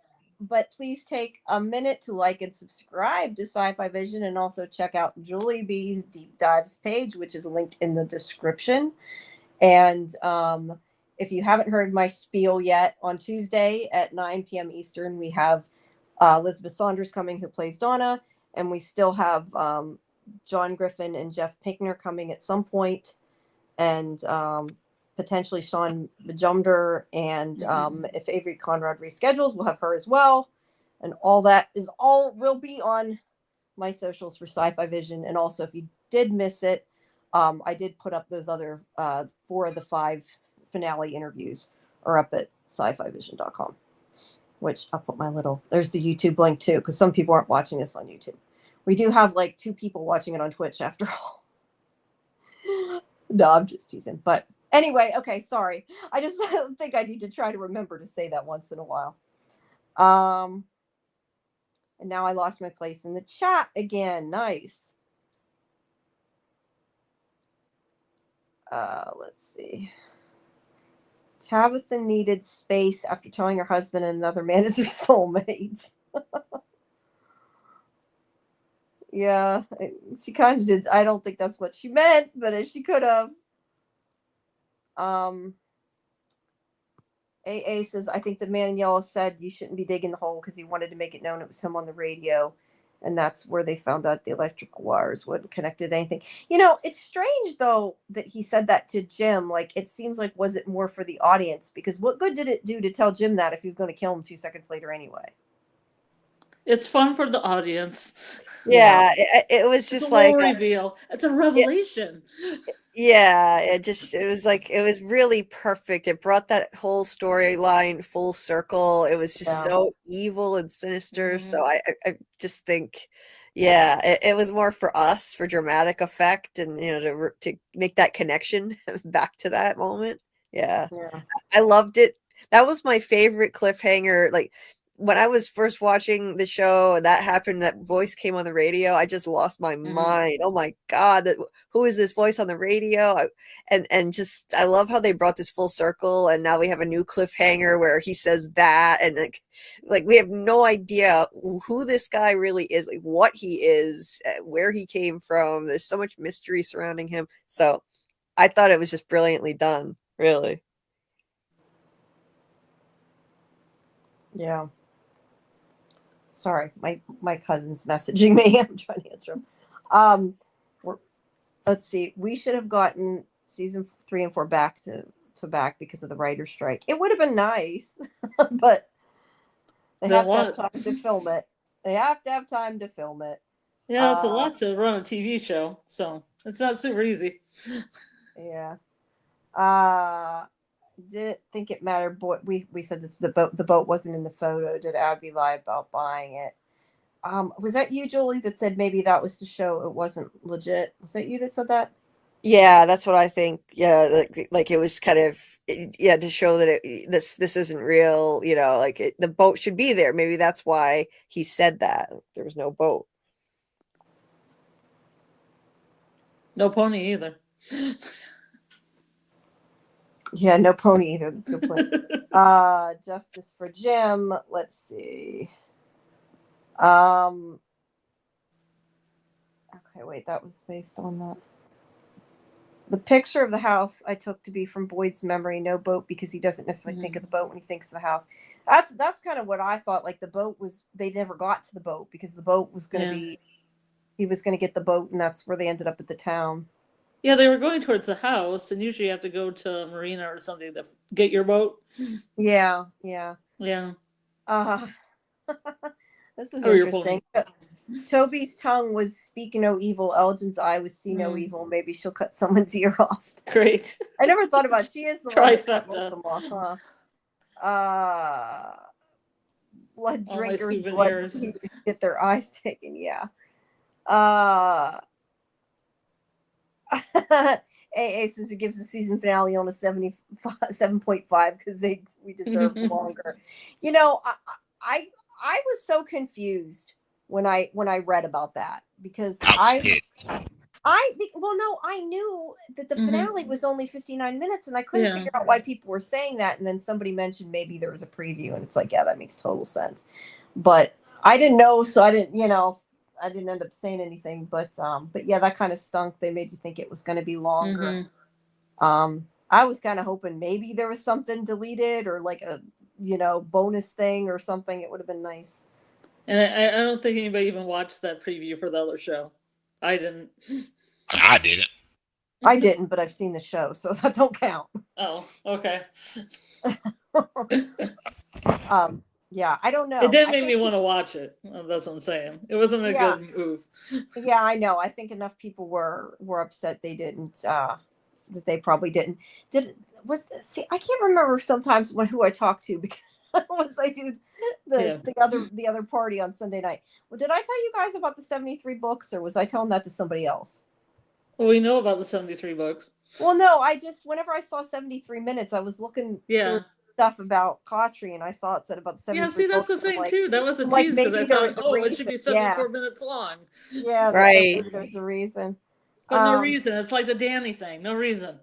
But please take a minute to like and subscribe to Sci-Fi Vision, and also check out Julie B's Deep Dives page, which is linked in the description. And if you haven't heard my spiel yet, on Tuesday at 9 p.m. Eastern, we have Elizabeth Saunders coming, who plays Donna, and we still have John Griffin and Jeff Pinkner coming at some point, and potentially Sean Bajumder, and if Avery Conrad reschedules, we'll have her as well. And all that will be on my socials for Sci-Fi Vision. And also, if you did miss it, I did put up those other 4 of the 5 finale interviews are up at sci-fivision.com, which I'll put there's the YouTube link too, because some people aren't watching this on YouTube. We do have like 2 people watching it on Twitch after all. No, I'm just teasing. But anyway, okay, sorry. I just think I need to try to remember to say that once in a while. And now I lost my place in the chat again. Nice. Let's see. Tabitha needed space after telling her husband another man is her soulmate. Yeah, she kind of did. I don't think that's what she meant, but she could have. AA says, I think the man in yellow said you shouldn't be digging the hole because he wanted to make it known it was him on the radio. And that's where they found out the electrical wires wouldn't connected anything. It's strange, though, that he said that to Jim. Like, it seems like, was it more for the audience? Because what good did it do to tell Jim that if he was going to kill him 2 seconds later anyway? It's fun for the audience. Yeah, it was It's just a like little reveal. It's a revelation. yeah, it was really perfect. It brought that whole storyline full circle. It was just so evil and sinister. So I just think, yeah, it was more for us for dramatic effect and to make that connection back to that moment. Yeah, I loved it. That was my favorite cliffhanger. Like, when I was first watching the show and that happened, that voice came on the radio, I just lost my mind. Oh my God, who is this voice on the radio? And just, I love how they brought this full circle, and now we have a new cliffhanger where he says that, and like we have no idea who this guy really is, like what he is, where he came from. There's so much mystery surrounding him. So I thought it was just brilliantly done, really. Yeah. Sorry, my cousin's messaging me. I'm trying to answer him. Let's see. We should have gotten season 3 and 4 back to back because of the writer's strike. It would have been nice, but they have to have time to film it. They have to have time to film it. Yeah, it's a lot to run a TV show, so it's not super easy. Yeah. Didn't think it mattered. Boy, we said this. The boat wasn't in the photo. Did Abby lie about buying it? Was that you, Julie, that said maybe that was to show it wasn't legit? Was that you that said that? Yeah, that's what I think. Yeah, like it was kind of to show that this isn't real. Like the boat should be there. Maybe that's why he said that there was no boat. No pony either. Yeah, no pony either. That's a good point. Justice for Jim. Let's see. Okay, wait, that was based on that. The picture of the house I took to be from Boyd's memory. No boat because he doesn't necessarily think of the boat when he thinks of the house. That's kind of what I thought. Like the boat was, they never got to the boat because the boat was going to be, he was going to get the boat, and that's where they ended up at the town. Yeah, they were going towards the house, and usually you have to go to a marina or something to get your boat. Yeah. Yeah. This is interesting. Toby's tongue was speak no evil. Elgin's eye was see no evil. Maybe she'll cut someone's ear off. Great. I never thought about it. She is the one that cut them off, huh? Blood drinkers, blood get their eyes taken. Yeah. AA says it gives the season finale on a 7.5 because we deserved longer. I was so confused when I read about that because I knew that the finale was only 59 minutes and I couldn't figure out why people were saying that. And then somebody mentioned maybe there was a preview, and it's like, yeah, that makes total sense. But I didn't know, so I didn't end up saying anything, but yeah, that kind of stunk. They made you think it was going to be longer. I was kind of hoping maybe there was something deleted or like a bonus thing or something. It would have been nice. And I don't think anybody even watched that preview for the other show. I didn't. I didn't. I didn't, but I've seen the show, so that don't count. Oh, okay. Yeah, I don't know. It did make me want to watch it. That's what I'm saying. It wasn't a good move. Yeah, I know. I think enough people were upset they didn't. That they probably didn't. I can't remember sometimes who I talked to because once I do the other party on Sunday night. Well, did I tell you guys about the 73 books, or was I telling that to somebody else? Well, we know about the 73 books. Well, no, whenever I saw 73 minutes, I was looking through stuff about Cautry, and I saw it said about the 73 books. Yeah, see, that's the thing, too. That was a tease because I thought, it should be 74 minutes long. Yeah, right. There's a reason. But no reason. It's like the Danny thing. No reason.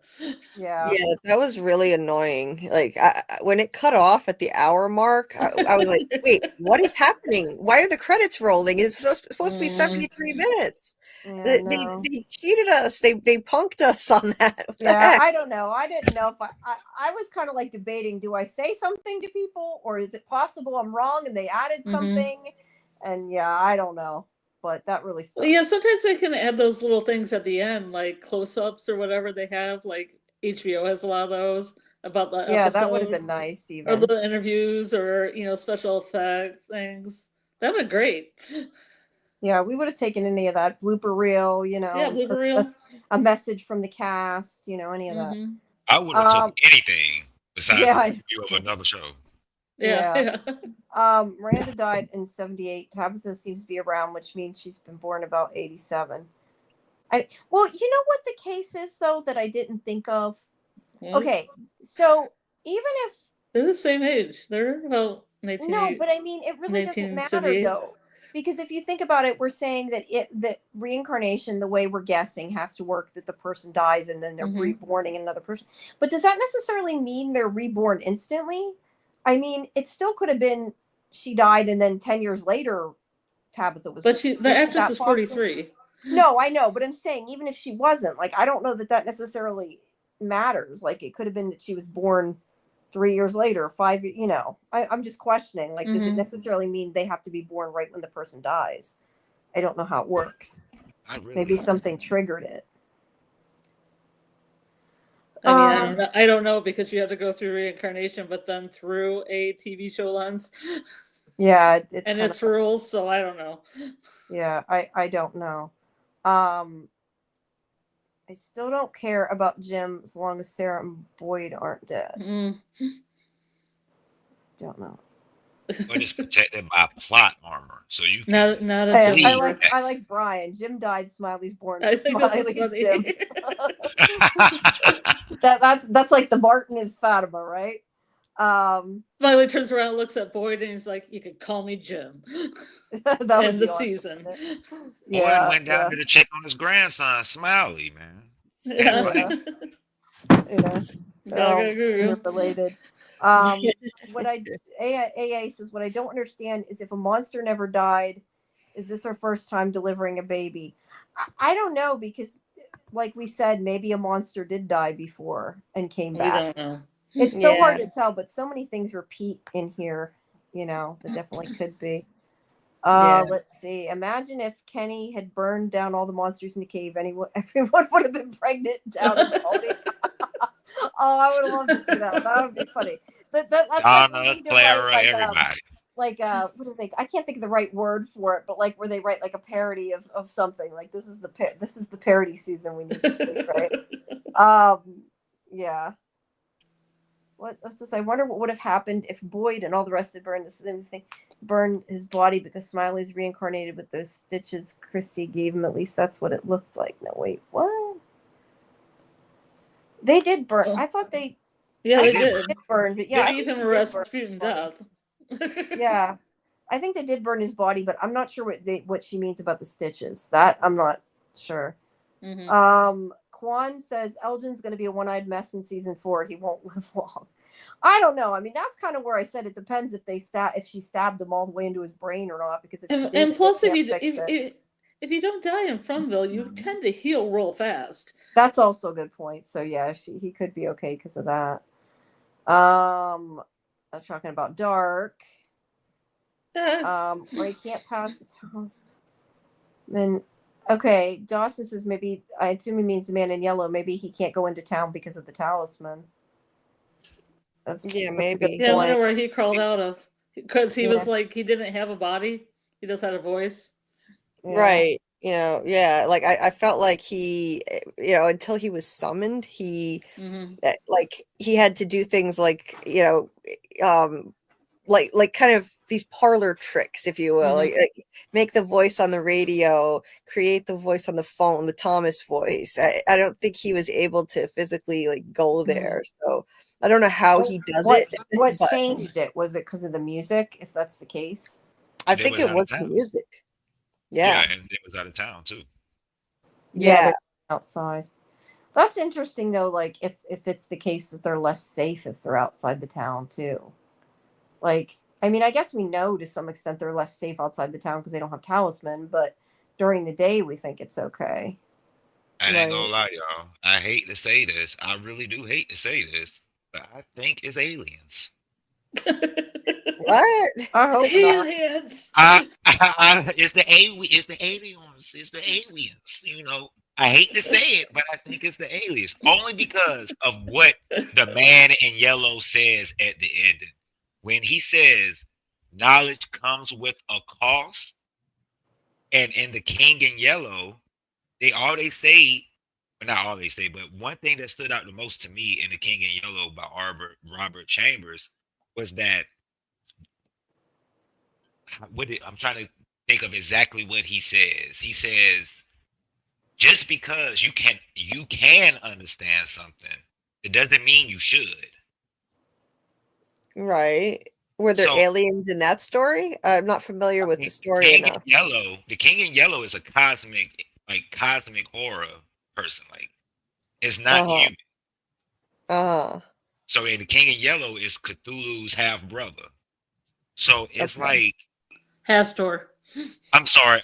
Yeah, that was really annoying. Like when it cut off at the hour mark, I was like, wait, what is happening? Why are the credits rolling? It's supposed to be 73 minutes. Yeah, They, no. they cheated us. They punked us on that. What the Yeah, heck? I don't know. I didn't know if I was kind of like debating, do I say something to people or is it possible I'm wrong and they added something? And yeah, I don't know. But that really Well, sucks. yeah, sometimes they can add those little things at the end, like close-ups or whatever they have. Like HBO has a lot of those about the Yeah, that would have episode, been nice or even. little interviews, or special effects things. That would be great. Yeah, we would have taken any of that blooper reel, Yeah, blooper reel. a message from the cast, any of that. Mm-hmm. I would have took anything besides Yeah, the review of another show. Yeah. Miranda died in 78. Tabitha seems to be around, which means she's been born about 87. Well, you know what the case is though that I didn't think of? Okay, so even if They're the same age. They're about 19. no, but I mean, it really doesn't matter though, because if you think about it, we're saying that that reincarnation, the way we're guessing, has to work that the person dies and then they're reborning another person. But does that necessarily mean they're reborn instantly? I mean, it still could have been she died and then 10 years later Tabitha was. But the actress is 43. No, I know, but I'm saying even if she wasn't, like, I don't know that necessarily matters. Like, it could have been that she was born 3 years later, 5, I'm just questioning, like, does it necessarily mean they have to be born right when the person dies? I don't know how it works. Maybe something triggered it. I mean, I don't know because you have to go through reincarnation, but then through a TV show lens. Yeah, it's rules, so I don't know. Yeah, I don't know. I still don't care about Jim as long as Sarah and Boyd aren't dead. Don't know. But it's protected by plot armor, so you can not a Jim. I like Brian. Jim died. Smiley's born. I think Smiley's Jim. that's like the Barton is Fatima, right? Smiley turns around, looks at Boyd, and he's like, "You could call me Jim." That End the awesome, season. Boyd went down to check on his grandson, Smiley, man. Yeah. Related. What AA says, what I don't understand is if a monster never died, is this our first time delivering a baby? I don't know, because like we said, maybe a monster did die before and came back. We don't know. It's so hard to tell, but so many things repeat in here, that definitely could be. Let's see. Imagine if Kenny had burned down all the monsters in the cave. Everyone would have been pregnant down in Pony. Oh, I would love to see that. That would be funny. That's Donna, Clara, everybody. What do they? I can't think of the right word for it, but like where they write like a parody of something. Like this is the parody season we need to see, right? Yeah. What's this? I wonder what would have happened if Boyd and all the rest had burned the same thing, burned his body because Smiley's reincarnated with those stitches Chrissy gave him. At least that's what it looked like. No, wait, what? They did burn. I thought they. Yeah, they did burn, but yeah, they gave him a Rasputin death. Yeah, I think they did burn his body, but I'm not sure what she means about the stitches. That I'm not sure. Quan says Elgin's going to be a one-eyed mess in season 4. He won't live long. I don't know. I mean, that's kind of where I said it depends if she stabbed him all the way into his brain or not. Because if she did, and plus, if you don't die in Frontville, you tend to heal real fast. That's also a good point. So yeah, he could be okay because of that. I'm talking about Dark. Where he can't pass the house. Then okay, Dawson says maybe, I assume he means the man in yellow. Maybe he can't go into town because of the talisman. Maybe. Yeah, I wonder where he crawled out of. Because he was like, he didn't have a body. He just had a voice. Yeah. Right. Like I felt like he, until he was summoned, he, like he had to do things like, like kind of these parlor tricks, if you will, like make the voice on the radio, create the voice on the phone, the Thomas voice. I don't think he was able to physically like go there. So I don't know how he does it. What changed it? Was it because of the music? If that's the case, I think it was the music. Yeah, and it was out of town too. Yeah, outside. That's interesting though. Like if it's the case that they're less safe if they're outside the town too. Like, I mean, I guess we know to some extent they're less safe outside the town because they don't have talisman, but during the day we think it's okay. I ain't gonna Right. lie, y'all. I hate to say this. I really do hate to say this, but I think it's aliens. What? I hope not. Aliens. It's the it's the aliens. It's the aliens. You know, I hate to say it, but I think it's the aliens. Only because of what the man in yellow says at the end. When he says knowledge comes with a cost, and in the King in Yellow, they say, well, not all they say, but one thing that stood out the most to me in the King in Yellow by Robert Chambers was that I'm trying to think of exactly what he says. He says, just because you can understand something, it doesn't mean you should. Right. Were there So aliens in that story? I'm not familiar with the story King enough. in Yellow, the King in Yellow is a cosmic horror person. Like, it's not Uh-huh. human. Uh-huh. So in the King in Yellow is Cthulhu's half brother. So it's Okay. like, Hastor. I'm sorry,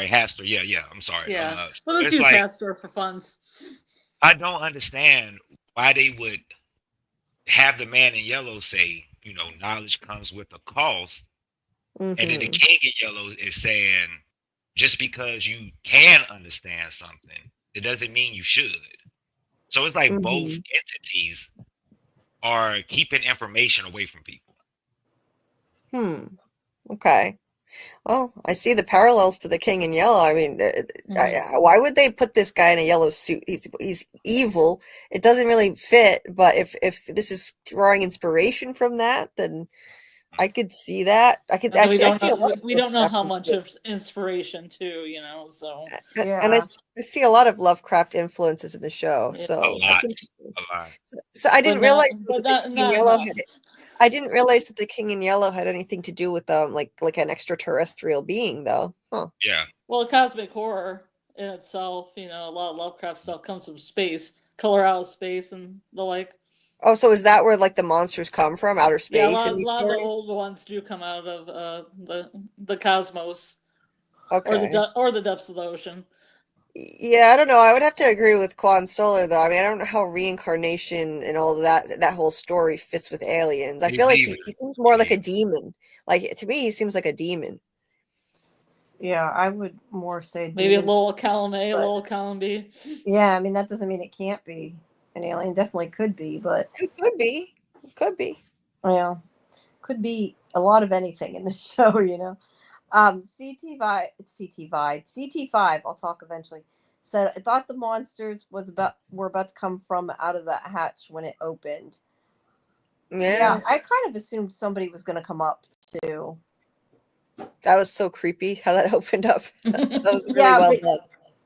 Hastor. Yeah, I'm sorry. Yeah. So Well, let's it's use like, Hastor for funds. I don't understand why they would have the man in yellow say, knowledge comes with a cost, and then the Mm-hmm. King in yellow is saying, just because you can understand something, it doesn't mean you should. So it's like both Mm-hmm. entities are keeping information away from people. Okay. Well, I see the parallels to the King in Yellow. I mean, why would they put this guy in a yellow suit? He's evil. It doesn't really fit. But if this is drawing inspiration from that, then I could see that. And we I don't see a know. lot of We don't know how Lovecraft much of influences. inspiration too. So. And Yeah. I see a lot of Lovecraft influences in the show, Yeah. so A that's lot. interesting. A lot. So I didn't realize that the King in not Yellow enough. I didn't realize that the King in Yellow had anything to do with like an extraterrestrial being, though. Huh. Yeah. Well, cosmic horror in itself, a lot of Lovecraft stuff comes from space, color out of space, and the like. Oh, so is that where like the monsters come from, outer Yeah, space in a these lot of the stories? old ones do come out of the cosmos Okay. or the depths of the ocean. Yeah, I don't know. I would have to agree with Quan Solar, though. I mean, I don't know how reincarnation and all of that whole story fits with aliens. I Me feel like neither. he seems more like Me a demon. Like, to me, he seems like a demon. Yeah, I would more say Maybe a demon, little column A, a but- little column B. yeah, I mean that doesn't mean it can't be an alien. Definitely could be, but It could be. It could be. yeah, could be a lot of anything in the show. CT5. I'll talk eventually. Said I thought the monsters were about to come from out of that hatch when it opened. Yeah. I kind of assumed somebody was going to come up too. That was so creepy how that opened up. That was really Yeah, well but- done.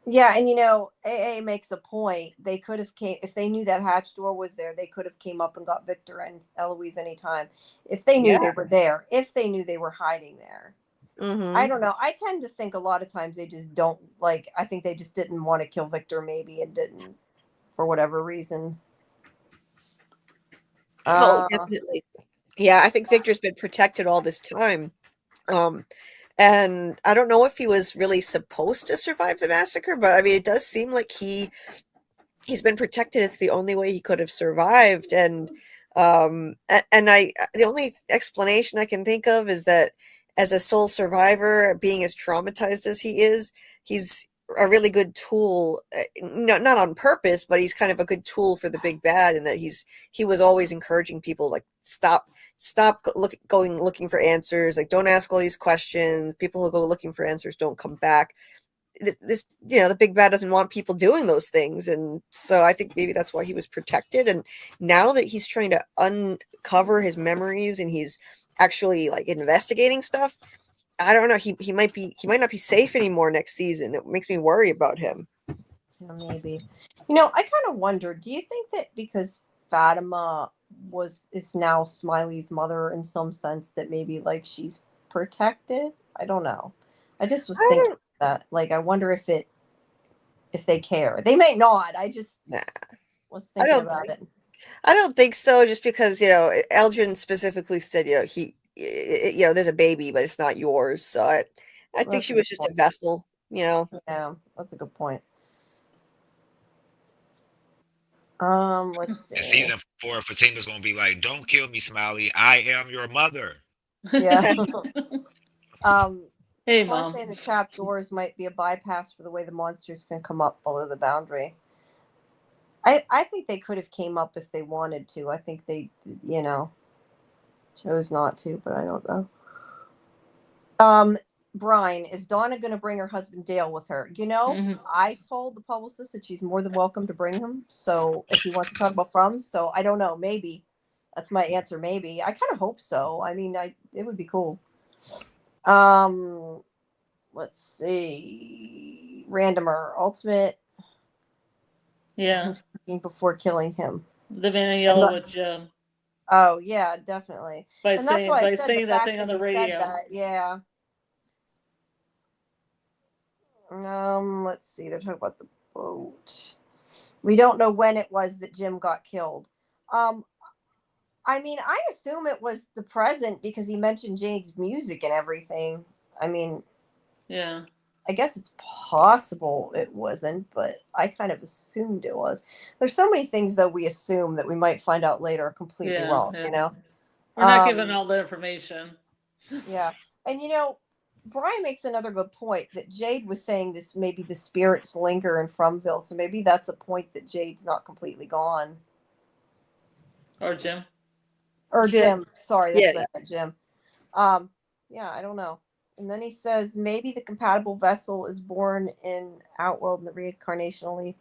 Yeah, and AA makes a point. They could have came if they knew that hatch door was there. They could have came up and got Victor and Eloise anytime if they knew they were there. If they knew they were hiding there. Mhm. I don't know. I tend to think a lot of times they just don't like. I think they just didn't want to kill Victor, maybe, and didn't for whatever reason. Oh, definitely. Yeah, I think Victor's been protected all this time. And I don't know if he was really supposed to survive the massacre, but I mean, it does seem like he's been protected. It's the only way he could have survived. And the only explanation I can think of is that as a sole survivor, being as traumatized as he is, he's a really good tool. Not on purpose, but he's kind of a good tool for the big bad, and that he was always encouraging people like stop going looking for answers, like don't ask all these questions. People who go looking for answers don't come back. This the big bad doesn't want people doing those things, and so I think maybe that's why he was protected. And now that he's trying to uncover his memories and he's actually like investigating stuff, I don't know, he might not be safe anymore next season. It makes me worry about him. Yeah, maybe. I kind of wonder, do you think that because Fatima is now Smiley's mother in some sense, that maybe like she's protected? I don't know. I just was thinking that, like, I wonder if they care. They may not. I just was thinking about it. I don't think so, just because Elgin specifically said there's a baby, but it's not yours. So I think she was just a vessel. you know. Yeah, that's a good point. Let's see. In season 4, Fatima's gonna be like, "Don't kill me, Smiley. I am your mother." Yeah. Hey, Well, I'm Mom. saying the trap doors might be a bypass for the way the monsters can come up below the boundary. I think they could have came up if they wanted to. I think they, chose not to, but I don't know. Brian, is Donna going to bring her husband Dale with her? I told the publicist that she's more than welcome to bring him. So if he wants to talk about From, so I don't know, maybe. That's my answer, maybe. I kind of hope so. I mean, it would be cool. Let's see. Randomer, ultimate. Yeah. Before killing him. The man in yellow with Jim. Oh yeah, definitely. By And that's saying why I by said saying the that fact thing on that the he said radio. that, yeah. Let's see. They're talking about the boat. We don't know when it was that Jim got killed. I mean, I assume it was the present because he mentioned Jane's music and everything. I mean, Yeah. I guess it's possible it wasn't, but I kind of assumed it was. There's so many things that we assume that we might find out later are completely wrong, We're not given all the information. Yeah. And Brian makes another good point that Jade was saying this, maybe the spirits linger in Fromville. So maybe that's a point that Jade's not completely gone. Or Jim. Or Jim. Sorry, that's Yeah. what Jim. Yeah, I don't know. And then he says maybe the compatible vessel is born in Outworld and the reincarnation only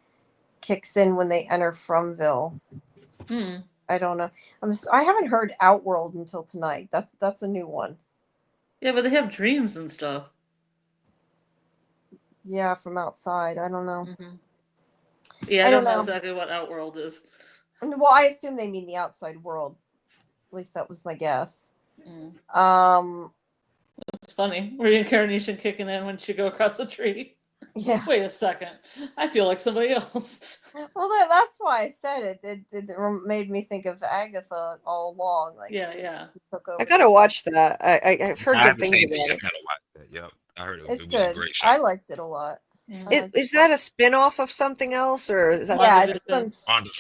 kicks in when they enter Fromville. I don't know. I haven't heard Outworld until tonight. That's a new one. Yeah, but they have dreams and stuff. Yeah, from outside. I don't know. Yeah, I don't know exactly what Outworld is. Well, I assume they mean the outside world. At least that was my guess. It's funny. Reincarnation kicking in when she go across the tree. Yeah. Wait a second. I feel like somebody else. Well, that's why I said it. It made me think of Agatha all along. Like, yeah. I gotta watch that. I've heard good things about it. I gotta watch that. Yep, I heard it's it good. was a great show. I liked it a lot. Is that a spin-off of something else, or is that? Yeah,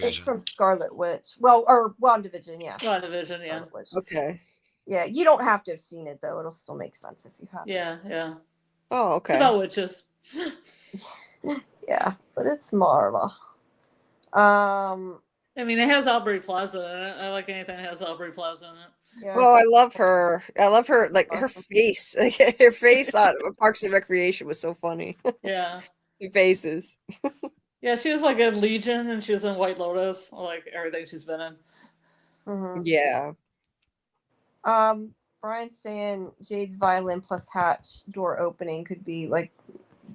it's from Scarlet Witch. Well, or WandaVision, yeah. WandaVision, yeah. Okay. Yeah, you don't have to have seen it though. It'll still make sense if you have. Yeah. Oh, okay. It's about witches. Yeah, but it's Marvel. Oh, I mean, it has Aubrey Plaza in it. I like anything that has Aubrey Plaza in it. Yeah. Oh, I love her. Like her face. Like, her face on Parks and Recreation was so funny. Yeah. The faces. Yeah, she was like in Legion and she was in White Lotus. I like everything she's been in. Yeah. Brian's saying Jade's violin plus hatch door opening could be like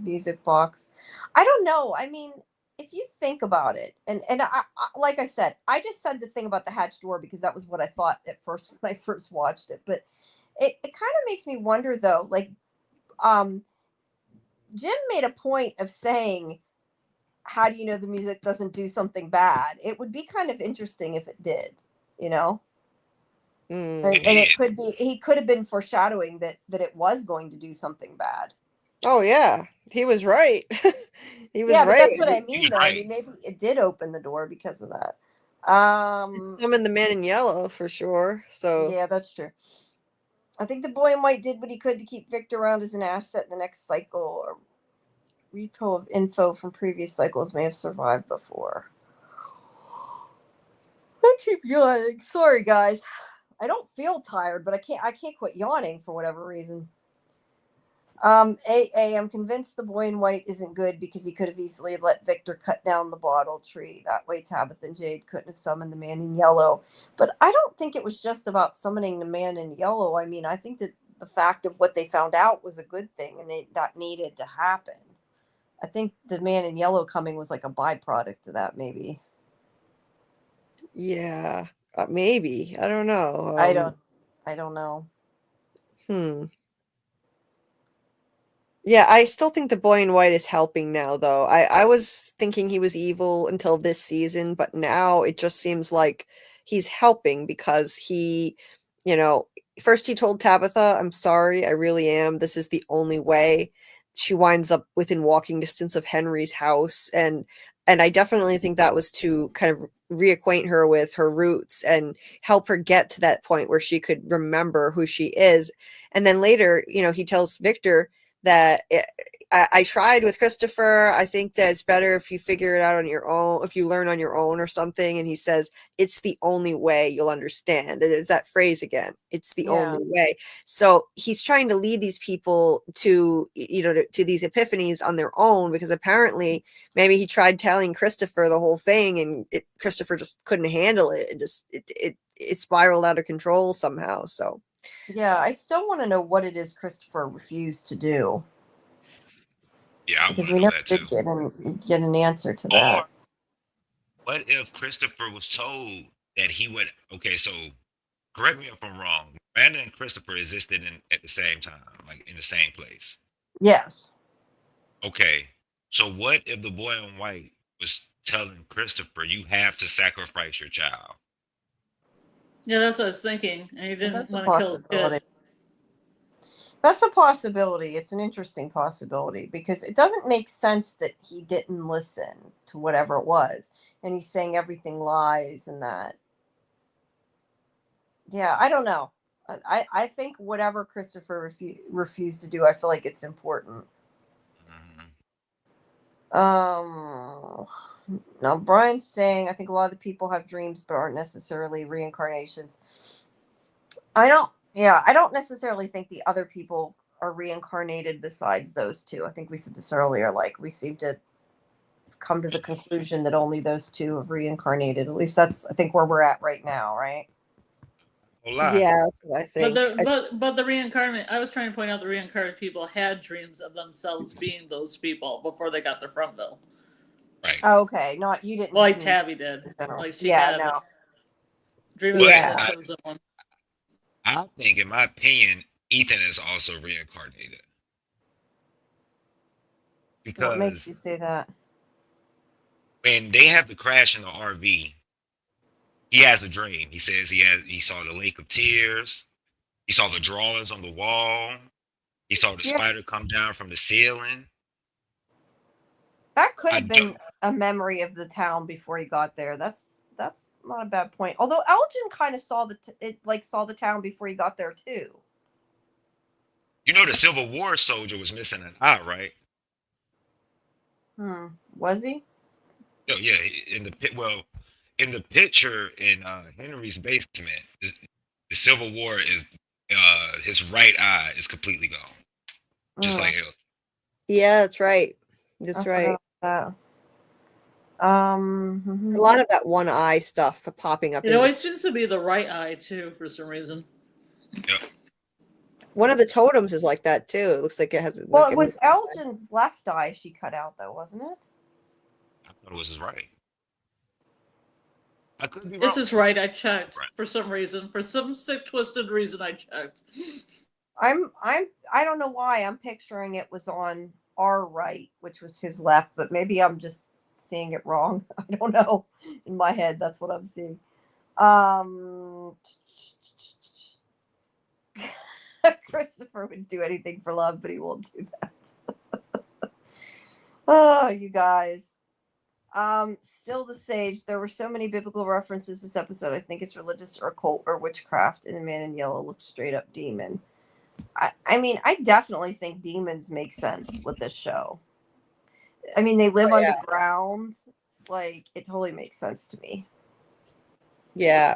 music box. I don't know. I mean, if you think about it, and I like I said, I just said the thing about the hatch door because that was what I thought at first when I first watched it. But it kind of makes me wonder though, like Jim made a point of saying, how do you know the music doesn't do something bad? It would be kind of interesting if it did, And it could be, he could have been foreshadowing that it was going to do something bad. Oh yeah, he was right. He was right. But that's what I mean, though. Right. I mean, maybe it did open the door because of that. Summon the Man in Yellow for sure. So yeah, that's true. I think the Boy in White did what he could to keep Victor around as an asset in the next cycle. Or repo of info from previous cycles may have survived before. I keep yawning. Sorry, guys. I don't feel tired, but I can't quit yawning for whatever reason. I'm convinced the Boy in White isn't good because he could have easily let Victor cut down the bottle tree. That way Tabitha and Jade couldn't have summoned the Man in Yellow. But I don't think it was just about summoning the Man in Yellow. I mean, I think that the fact of what they found out was a good thing and that needed to happen. I think the Man in Yellow coming was like a byproduct of that, maybe. Yeah, maybe. I don't know. I don't know. Yeah, I still think the Boy in White is helping now, though. I was thinking he was evil until this season, but now it just seems like he's helping because he, first he told Tabitha, I'm sorry, I really am. This is the only way she winds up within walking distance of Henry's house, and I definitely think that was to kind of reacquaint her with her roots and help her get to that point where she could remember who she is. And then later, he tells Victor that I tried with Christopher. I think that it's better if you figure it out on your own, if you learn on your own or something. And he says, it's the only way you'll understand. There's that phrase again. It's the only way. So he's trying to lead these people to, to these epiphanies on their own, because apparently maybe he tried telling Christopher the whole thing and Christopher just couldn't handle it. It spiraled out of control somehow. So. Yeah, I still want to know what it is Christopher refused to do. Yeah, I Because want we to know never that did too. get an answer to Or that. what if Christopher was told that he would? Okay, so correct me if I'm wrong. Miranda and Christopher existed at the same time, like in the same place. Yes. Okay, so what if the boy in white was telling Christopher, "You have to sacrifice your child"? Yeah, that's what I was thinking. And he didn't That's a want to kill his possibility. kid. That's a possibility. It's an interesting possibility because it doesn't make sense that he didn't listen to whatever it was. And he's saying everything lies and that. Yeah, I don't know. I think whatever Christopher refused to do, I feel like it's important. Now Brian's saying, I think a lot of the people have dreams but aren't necessarily reincarnations. I don't necessarily think the other people are reincarnated besides those two. I think we said this earlier, like we seem to come to the conclusion that only those two have reincarnated. At least that's, I think, where we're at right now, right? Yeah, that's what I think. But the reincarnate, I was trying to point out the reincarnate people had dreams of themselves being those people before they got their front bill. Right. Oh, okay. Not you didn't. Like Tabby did. Like she had no. dream Yeah. of the chosen one. I think, in my opinion, Ethan is also reincarnated. Because What makes you say that? when they have the crash in the RV, he has a dream. He says he saw the lake of tears. He saw the drawings on the wall. He saw the spider come down from the ceiling. That could have been a memory of the town before he got there. That's not a bad point. Although Elgin kind of saw saw the town before he got there too. You know, the Civil War soldier was missing an eye, right? Was he? Oh yeah, in the picture in Henry's basement, the Civil War is his right eye is completely gone, just like him. Yeah, that's right. That's right. A lot of that one eye stuff popping up. It always seems to be the right eye too, for some reason. Yep. One of the totems is like that too. It looks like it has. Well, it was Elgin's left eye she cut out, though, wasn't it? I thought it was his right. I could be wrong. This is right. I checked for some reason. For some sick, twisted reason, I checked. I don't know why I'm picturing it was on our right, which was his left, but maybe I'm just seeing it wrong. I don't know. In my head, that's what I'm seeing. Christopher would do anything for love, but he won't do that. Oh, you guys. Still the Sage. There were so many biblical references this episode. I think it's religious or occult or witchcraft, and the man in yellow looks straight up demon. I mean, I definitely think demons make sense with this show. I mean, they live underground. Like, it totally makes sense to me. Yeah.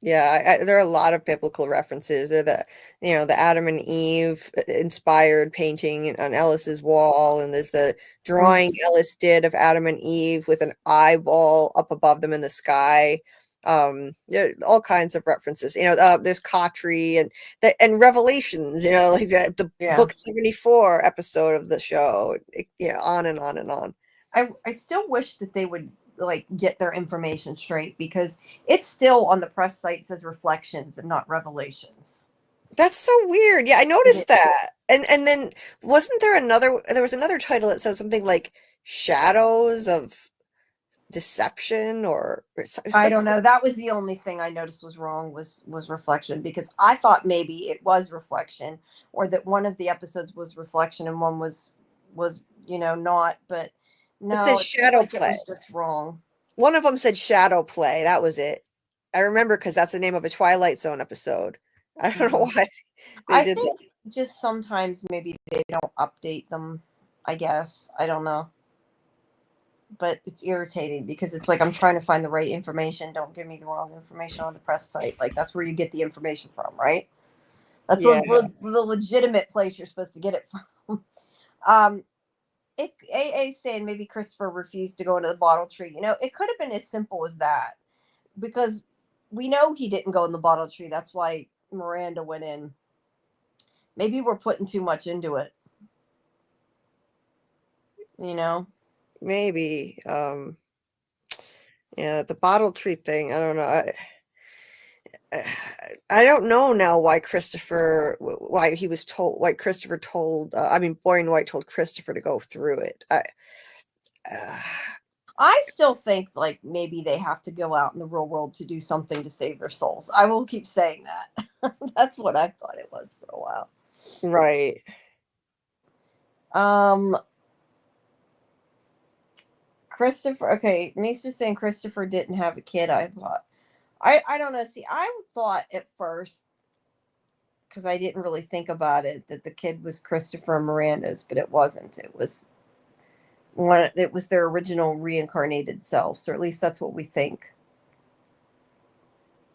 Yeah, there are a lot of biblical references. They're the Adam and Eve inspired painting on Ellis's wall, and there's the drawing Ellis did of Adam and Eve with an eyeball up above them in the sky. There are all kinds of references. There's Kotri and Revelations. Like the book 74 episode of the show. On and on and on. I still wish that they would get their information straight, because it's still on the press site says Reflections and not Revelations. That's so weird. Yeah, I noticed that. And then wasn't there was another title that says something like Shadows of Deception, or I don't know. That was the only thing I noticed was wrong was Reflection, because I thought maybe it was Reflection, or that one of the episodes was Reflection and one was was, not, but no, says it seems shadow like it play. was just wrong. One of them said shadow play. That was it. I remember because that's the name of a Twilight Zone episode. I don't know why they I did think just sometimes maybe they don't update them, I guess. I don't know. But it's irritating because it's like I'm trying to find the right information. Don't give me the wrong information on the press site. Like that's where you get the information from, right? That's Yeah. the legitimate place you're supposed to get it from. AA saying maybe Christopher refused to go into the bottle tree. It could have been as simple as that because we know he didn't go in the bottle tree. That's why Miranda went in. Maybe we're putting too much into it. Maybe. Yeah, the bottle tree thing. I don't know. I don't know now why Christopher told. Boring White told Christopher to go through it. I still think like maybe they have to go out in the real world to do something to save their souls. I will keep saying that. That's what I thought it was for a while. Right. Christopher. Okay, Misa's saying Christopher didn't have a kid. I thought. I don't know. See, I thought at first, because I didn't really think about it, that the kid was Christopher and Miranda's, but it wasn't. It was their original reincarnated selves, or at least that's what we think.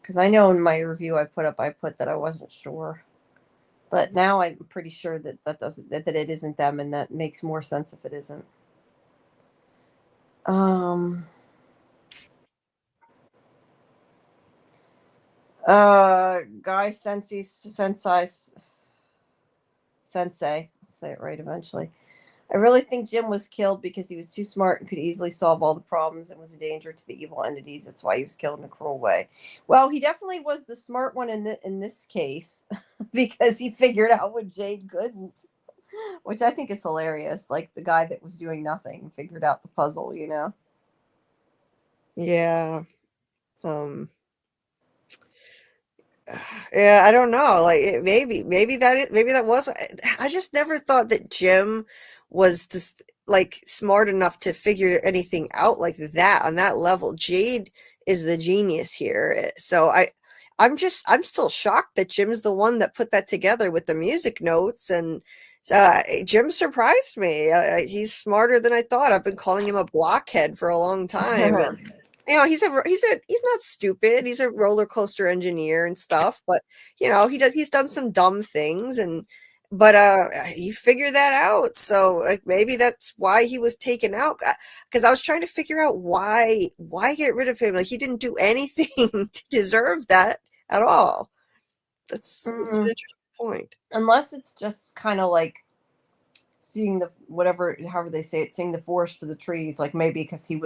Because I know in my review I put that I wasn't sure, but now I'm pretty sure that it isn't them, and that makes more sense if it isn't. Guy Sensei, I'll say it right eventually. I really think Jim was killed because he was too smart and could easily solve all the problems and was a danger to the evil entities. That's why he was killed in a cruel way. Well, he definitely was the smart one in this case because he figured out what Jade couldn't, which I think is hilarious. Like the guy that was doing nothing figured out the puzzle, Yeah. Yeah, I don't know. Like maybe that was. I just never thought that Jim was this like smart enough to figure anything out like that on that level. Jade is the genius here. So I'm still shocked that Jim's the one that put that together with the music notes, and Jim surprised me. He's smarter than I thought. I've been calling him a blockhead for a long time. And, he's not stupid. He's a roller coaster engineer and stuff, but he's done some dumb things, but he figured that out. So maybe that's why he was taken out. Because I was trying to figure out why get rid of him. Like he didn't do anything to deserve that at all. That's an interesting point. Unless it's just kind of like seeing however they say it, seeing the forest for the trees. Like maybe because he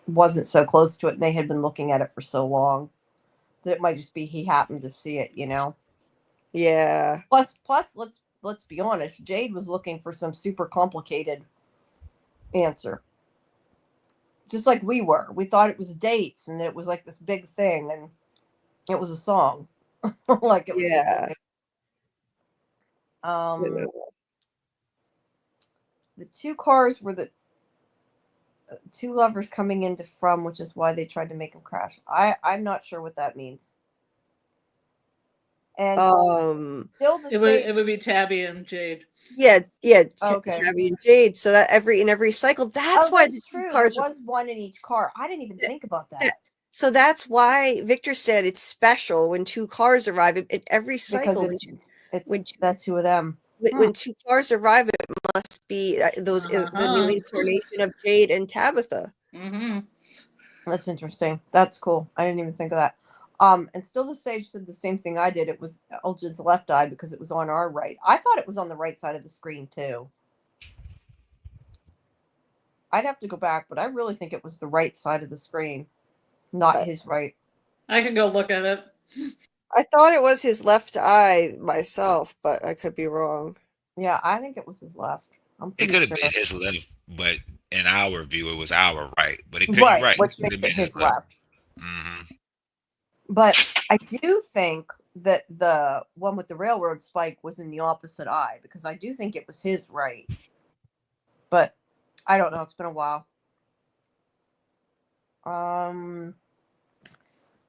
wasn't so close to it and they had been looking at it for so long that it might just be he happened to see it, Yeah. Plus let's be honest, Jade was looking for some super complicated answer. Just like we were. We thought it was dates and it was like this big thing and it was a song. Like it was the two cars were the two lovers coming into from, which is why they tried to make him crash. I'm not sure what that means. And still it would be Tabby and Jade. Yeah. Okay. Tabby and Jade. So that in every cycle, that's why the true. cars There was one in each car. I didn't even think about that. So that's why Victor said it's special when two cars arrive in every cycle. Because that's two of them. When two cars arrive, it must be the new incarnation of Jade and Tabitha. Mm-hmm. That's interesting. That's cool. I didn't even think of that. And still the sage said the same thing I did. It was Elgin's left eye because it was on our right. I thought it was on the right side of the screen too. I'd have to go back, but I really think it was the right side of the screen, not his right. I can go look at it. I thought it was his left eye myself, but I could be wrong. Yeah, I think it was his left. It could have been his left, but in our view, it was our right. But it could be right, which makes it his left. Mm-hmm. But I do think that the one with the railroad spike was in the opposite eye because I do think it was his right. but I don't know. It's been a while.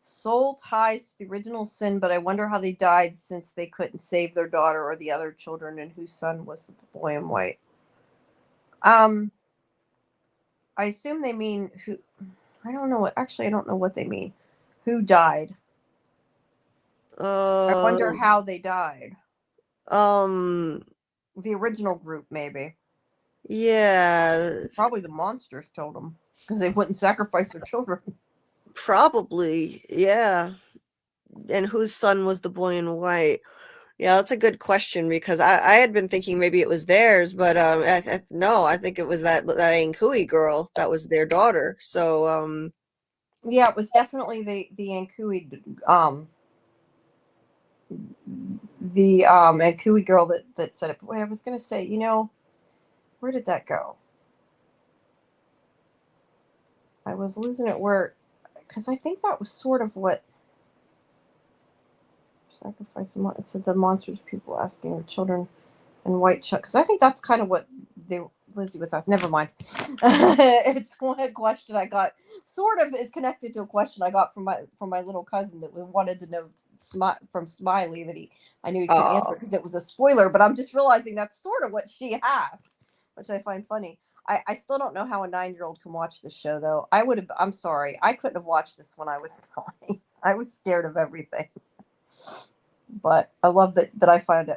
Soul ties to the original sin, but I wonder how they died since they couldn't save their daughter or the other children, and whose son was the boy in white. I assume they mean who. I don't know what. Actually, I don't know what they mean. Who died? I wonder how they died. The original group, maybe. Yeah. Probably the monsters killed them because they wouldn't sacrifice their children. Probably, yeah. And whose son was the boy in white? Yeah, that's a good question because I had been thinking maybe it was theirs, but no, I think it was that Ankui girl that was their daughter. So yeah, it was definitely the Ankui Ankui girl that said it. But wait, I was gonna say, where did that go? I was losing it because I think that was sort of what sacrifice. It said the monsters people asking their children and white chuck, because I think that's kind of what Lizzie was asking. Never mind. It's one question I got. Sort of is connected to a question I got from my little cousin that we wanted to know from Smiley that I knew he couldn't answer because it was a spoiler. But I'm just realizing that's sort of what she asked, which I find funny. I still don't know how a 9-year-old can watch this show though. I'm sorry, I couldn't have watched this when I was 9. I was scared of everything. But I love that I found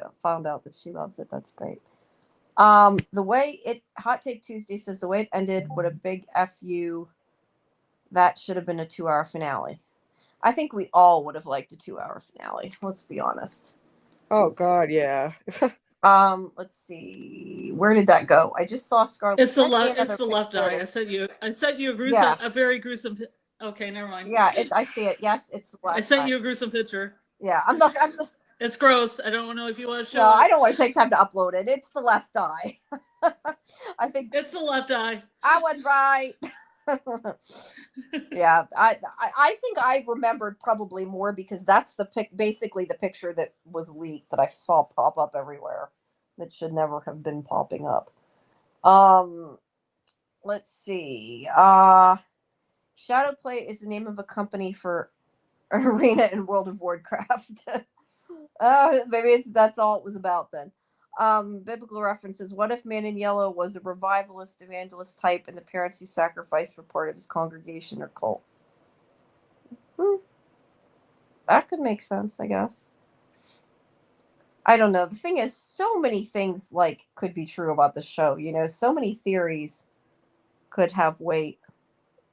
out that she loves it. That's great. The way Hot Take Tuesday says the way it ended, what a big FU. That should have been a 2-hour finale. I think we all would have liked a 2-hour finale. Let's be honest. oh God, yeah. Let's see. Where did that go? I just saw Scarlet. It's the left. It's the left eye. I sent you a gruesome, a very gruesome. Okay, never mind. Yeah, I see it. Yes, it's the left. I sent you a gruesome picture. Yeah, It's gross. I don't know if you want to show. No, it. I don't want to take time to upload it. It's the left eye. I think it's the left eye. I was right. Yeah, I think I remembered probably more because that's basically the picture that was leaked that I saw pop up everywhere that should never have been popping up. Let's see. Shadowplay is the name of a company for Arena in World of Warcraft. Maybe that's all it was about then. Biblical references. What if Man in Yellow was a revivalist, evangelist type, and the parents who sacrificed were part of his congregation or cult? That could make sense, I guess. I don't know. The thing is, so many things could be true about the show. So many theories could have weight.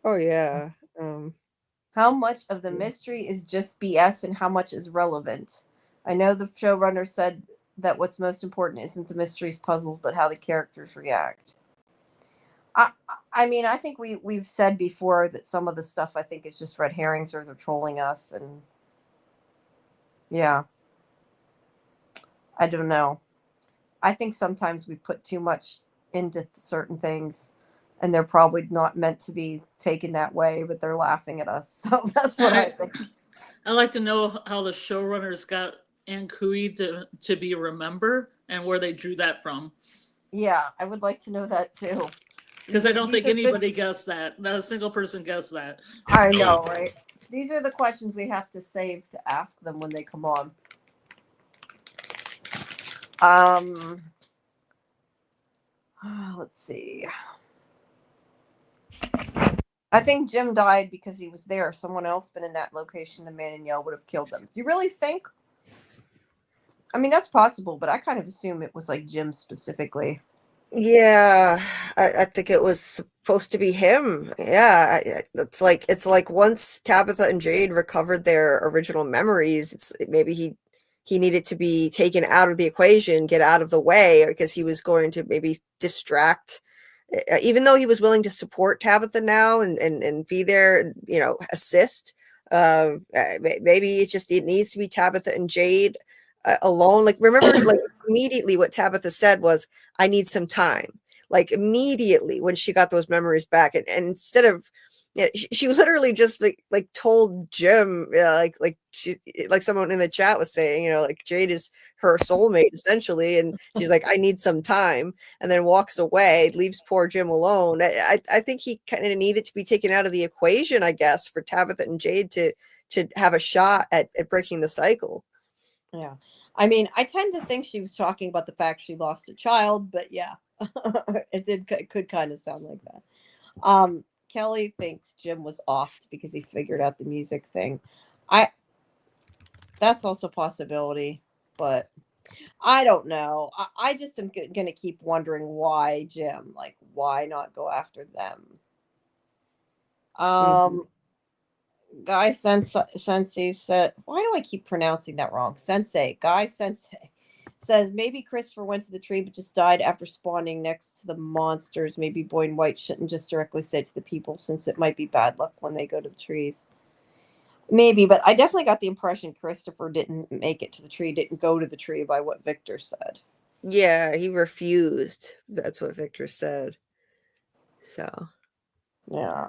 Oh yeah. How much of the mystery is just BS and how much is relevant? I know the showrunner said that what's most important isn't the mysteries, puzzles, but how the characters react. I mean, I think we've said before that some of the stuff I think is just red herrings or they're trolling us, and yeah, I don't know. I think sometimes we put too much into certain things, and they're probably not meant to be taken that way, but they're laughing at us. So that's what I think. I'd like to know how the showrunners got Ankui to be Remember and where they drew that from. Yeah, I would like to know that too. Because I don't think anybody guessed that. Not a single person guessed that. I know, right? These are the questions we have to save to ask them when they come on. Let's see. I think Jim died because he was there. If someone else been in that location, the Man in Yellow would have killed them. Do you really think? I mean, that's possible, but I kind of assume it was Jim specifically. Yeah, I think it was supposed to be him. Yeah, it's like once Tabitha and Jade recovered their original memories, maybe he needed to be taken out of the equation, get out of the way, because he was going to maybe distract. Even though he was willing to support Tabitha now and be there, assist. Maybe it needs to be Tabitha and Jade alone. Remember, immediately what Tabitha said was, "I need some time." Immediately when she got those memories back, and instead of Yeah, she literally just like told Jim, like someone in the chat was saying, like Jade is her soulmate essentially, and she's like, I need some time, and then walks away, leaves poor Jim alone. I think he kind of needed to be taken out of the equation, I guess, for Tabitha and Jade to have a shot at breaking the cycle. Yeah. I mean, I tend to think she was talking about the fact she lost a child, but yeah, it could kind of sound like that. Kelly thinks Jim was offed because he figured out the music thing. That's also a possibility, but I don't know. I just am going to keep wondering why Jim, like, why not go after them? Guy Sensei said, why do I keep pronouncing that wrong? Guy Sensei says maybe Christopher went to the tree but just died after spawning next to the monsters. Maybe Boy and White shouldn't just directly say it to the people since it might be bad luck when they go to the trees. Maybe, but I definitely got the impression Christopher didn't make it to the tree, didn't go to the tree by what Victor said. Yeah, he refused. That's what Victor said. So, yeah.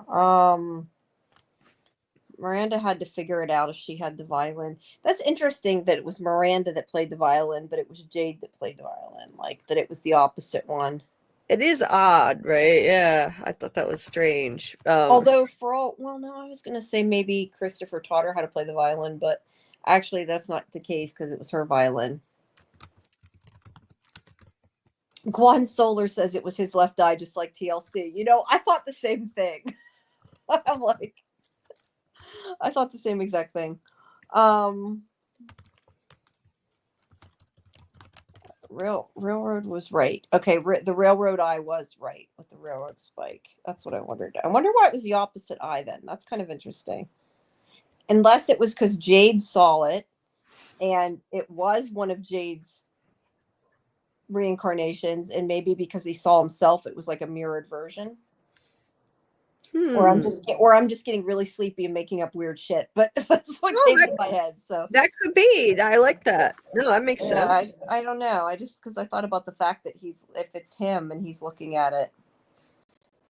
Miranda had to figure it out if she had the violin. That's interesting that it was Miranda that played the violin, but it was Jade that played the violin. Like, that it was the opposite one. It is odd, right? Yeah, I thought that was strange. Although no, I was going to say maybe Christopher taught her how to play the violin, but actually that's not the case because it was her violin. Guan Solar says it was his left eye, just like TLC. I thought the same thing. I'm like, I thought the same exact thing. Railroad was right. Okay, the railroad eye was right with the railroad spike. That's what I wondered. I wonder why it was the opposite eye then. That's kind of interesting. Unless it was because Jade saw it, and it was one of Jade's reincarnations, and maybe because he saw himself, it was like a mirrored version. Or I'm just getting really sleepy and making up weird shit. But that's what came to my head. So that could be. I like that. No, that makes sense. I don't know. Because I thought about the fact that if it's him and he's looking at it,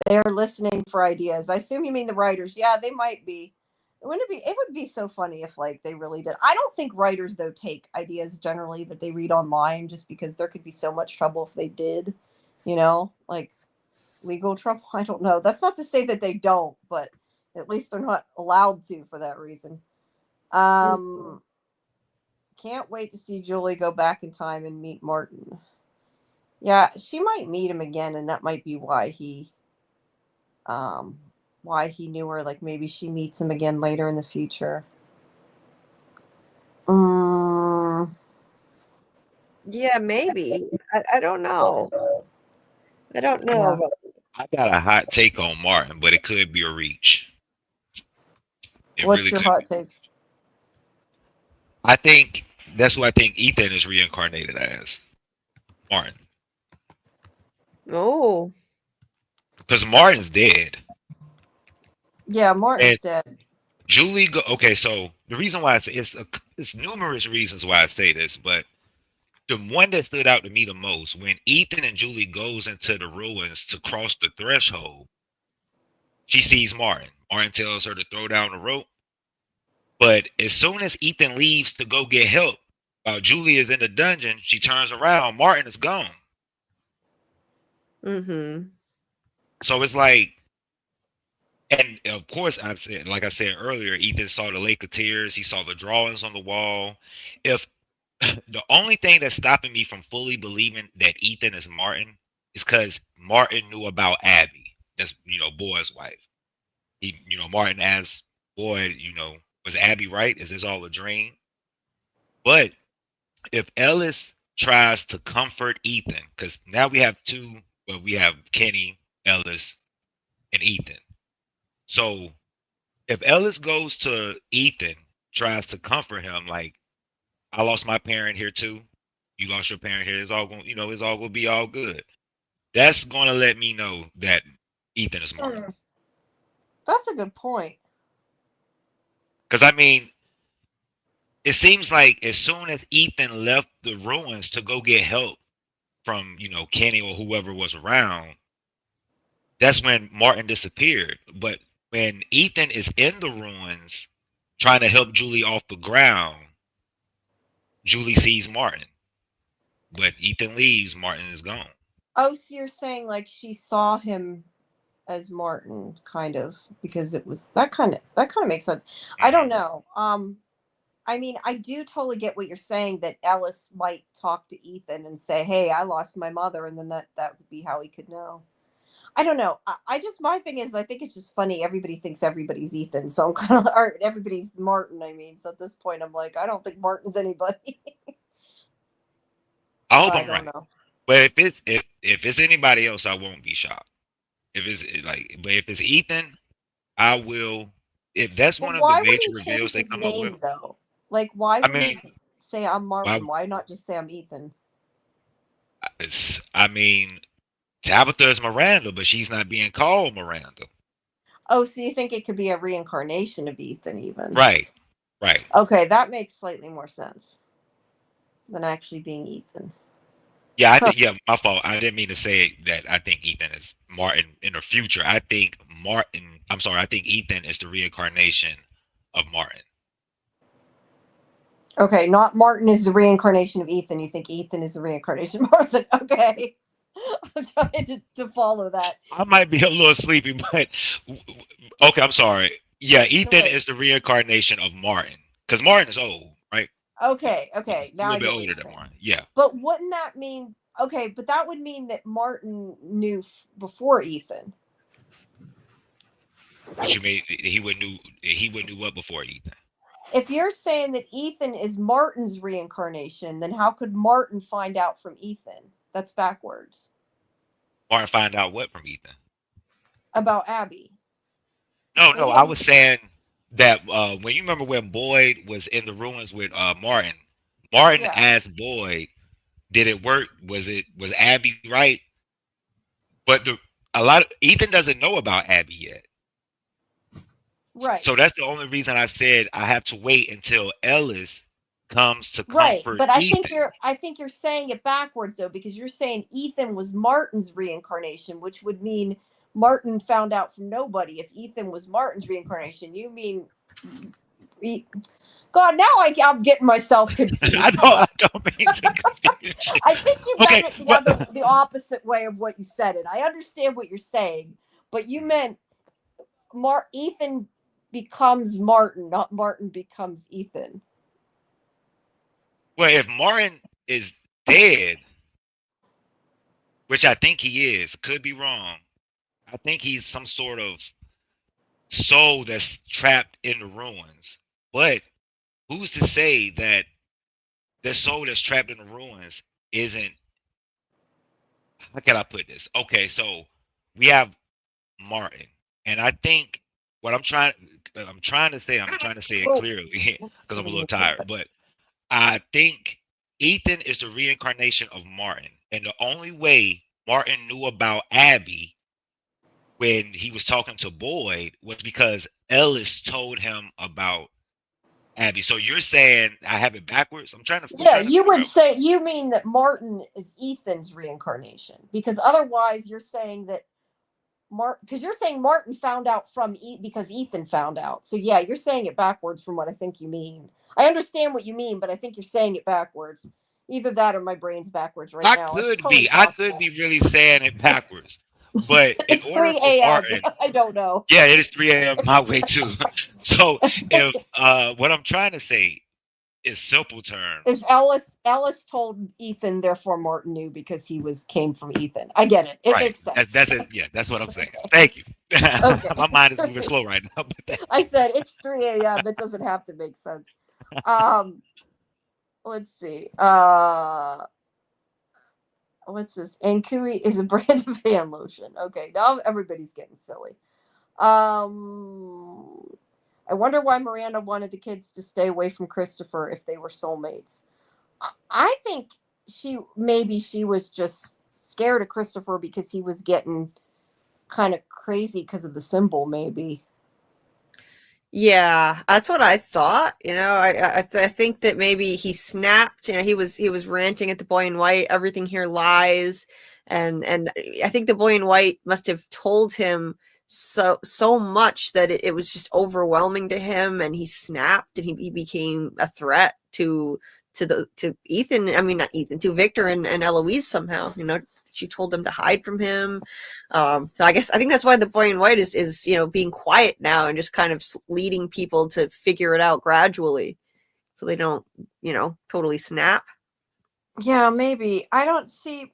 they're listening for ideas. I assume you mean the writers. Yeah, they might be. It would be so funny if like they really did. I don't think writers though take ideas generally that they read online, just because there could be so much trouble if they did. Like legal trouble. I don't know. That's not to say that they don't, but at least they're not allowed to for that reason. Can't wait to see Julie go back in time and meet Martin. Yeah, she might meet him again, and that might be why he knew her. Like maybe she meets him again later in the future. Yeah, maybe. I don't know. I don't know about. I got a hot take on Martin, but it could be a reach. What's your hot take? I think that's who I think Ethan is reincarnated as. Martin. Oh. Because Martin's dead. Yeah, Martin's dead. Julie, okay, so the reason why it's numerous reasons why I say this, but the one that stood out to me the most, when Ethan and Julie goes into the ruins to cross the threshold, she sees Martin. Martin tells her to throw down the rope. But as soon as Ethan leaves to go get help, while Julie is in the dungeon, she turns around, Martin is gone. Mm-hmm. So it's like, and of course, like I said earlier, Ethan saw the Lake of Tears. He saw the drawings on the wall. If the only thing that's stopping me from fully believing that Ethan is Martin is because Martin knew about Abby. That's, Boy's wife. He, Martin asked Boy, was Abby right? Is this all a dream? But if Ellis tries to comfort Ethan, because now we have we have Kenny, Ellis, and Ethan. So if Ellis goes to Ethan, tries to comfort him, like, I lost my parent here too. You lost your parent here. It's all going, it's all going to be all good. That's going to let me know that Ethan is Martin. That's a good point. Because, I mean, it seems like as soon as Ethan left the ruins to go get help from, Kenny or whoever was around, that's when Martin disappeared. But when Ethan is in the ruins trying to help Julie off the ground, Julie sees Martin. But Ethan leaves, Martin is gone. Oh, so you're saying like she saw him as Martin, kind of, because it was that kind of makes sense. I don't know. I mean, I do totally get what you're saying, that Ellis might talk to Ethan and say, "Hey, I lost my mother," and then that would be how he could know. I don't know. I just, my thing is, I think it's just funny. Everybody thinks everybody's Ethan, so I'm kind of, or everybody's Martin. I mean, so at this point, I'm like, I don't think Martin's anybody. I hope I I'm don't right. know. But if it's anybody else, I won't be shocked. But if it's Ethan, I will. If that's But one of the why would major he change reveals they his come up with, name though? Like, why I would he mean, say I'm Martin? why, Why not just say I'm Ethan? I mean, Tabitha is Miranda, but she's not being called Miranda. Oh, so you think it could be a reincarnation of Ethan, even? Right. Right. Okay, that makes slightly more sense than actually being Ethan. Yeah, I Huh. think. Yeah, my fault. I didn't mean to say that. I think Ethan is Martin in the future. I think Martin. I'm sorry. I think Ethan is the reincarnation of Martin. Okay, not Martin is the reincarnation of Ethan. You think Ethan is the reincarnation of Martin? Okay. I'm trying to follow that. I might be a little sleepy, but okay. I'm sorry. Yeah, Ethan Right. is the reincarnation of Martin because Martin is old, right? Okay, He's a now little I bit get what older you're than saying. Martin. Yeah. But wouldn't that mean, okay, but that would mean that Martin knew before Ethan. But you made he would knew what before Ethan. If you're saying that Ethan is Martin's reincarnation, then how could Martin find out from Ethan? That's backwards. Martin find out what from Ethan? About Abby. No, Maybe I was saying that when you remember when Boyd was in the ruins with Martin, Martin asked Boyd, "Did it work? Was Abby right?" But Ethan doesn't know about Abby yet. Right. So that's the only reason I said I have to wait until Ellis comes to Right, comfort but I Ethan. think you're saying it backwards though, because you're saying Ethan was Martin's reincarnation, which would mean Martin found out from nobody. If Ethan was Martin's reincarnation, you mean God, now I'm getting myself confused. I don't mean to confuse you. I think you Okay, meant it the opposite way of what you said it. I understand what you're saying, but you meant Ethan becomes Martin, not Martin becomes Ethan. Well, if Martin is dead, which I think he is, could be wrong. I think he's some sort of soul that's trapped in the ruins. But who's to say that the soul that's trapped in the ruins isn't? How can I put this? Okay, so we have Martin, and I think what I'm trying to say it clearly because I'm a little tired, but I think Ethan is the reincarnation of Martin, and the only way Martin knew about Abby when he was talking to Boyd was because Ellis told him about Abby. So you're saying I have it backwards? I'm trying to. Yeah, you would say, you mean that Martin is Ethan's reincarnation, because otherwise you're saying that because you're saying Martin found out because Ethan found out. So yeah, you're saying it backwards from what I think you mean. I understand what you mean, but I think you're saying it backwards. Either that or my brain's backwards right now. I could be really saying it backwards. But it's in order 3 for a.m. Martin, I don't know. Yeah, it is 3 a.m. my way too. So if what I'm trying to say is simple terms. Is Ellis told Ethan, therefore Martin knew because he came from Ethan. I get it. It makes sense. That's it. Yeah, that's what I'm saying. Thank you. Okay. My mind is moving slow right now. But I said it's 3 a.m. It doesn't have to make sense. Let's see. What's this? Ankui is a brand of hand lotion. Okay, now everybody's getting silly. I wonder why Miranda wanted the kids to stay away from Christopher if they were soulmates. I think she was just scared of Christopher because he was getting kind of crazy because of the symbol, maybe. Yeah, that's what I thought. I think that maybe he snapped. He was ranting at the boy in white. Everything here lies, and I think the boy in white must have told him so much that it was just overwhelming to him, and he snapped, and he became a threat to Ethan. I mean, not Ethan, to Victor and Eloise somehow. She told them to hide from him. So I think that's why the boy in white is being quiet now and just kind of leading people to figure it out gradually, so they don't totally snap. Yeah, maybe. I don't see.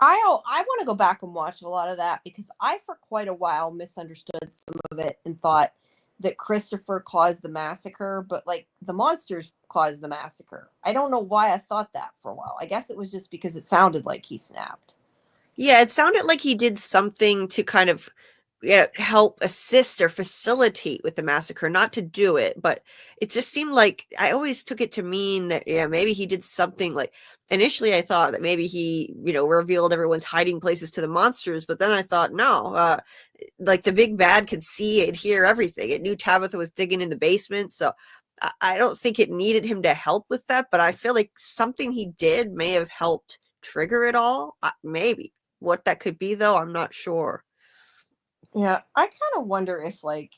I want to go back and watch a lot of that, because I, for quite a while, misunderstood some of it and thought that Christopher caused the massacre, but like the monsters caused the massacre. I don't know why I thought that for a while. I guess it was just because it sounded like he snapped. Yeah, it sounded like he did something to kind of help assist or facilitate with the massacre, not to do it, but it just seemed like I always took it to mean that maybe he did something. Like initially I thought that maybe he revealed everyone's hiding places to the monsters, but then I thought no, like the big bad could see and hear everything. It knew Tabitha was digging in the basement, so I don't think it needed him to help with that, but I feel like something he did may have helped trigger it all. Maybe. What that could be, though, I'm not sure. Yeah, I kind of wonder if like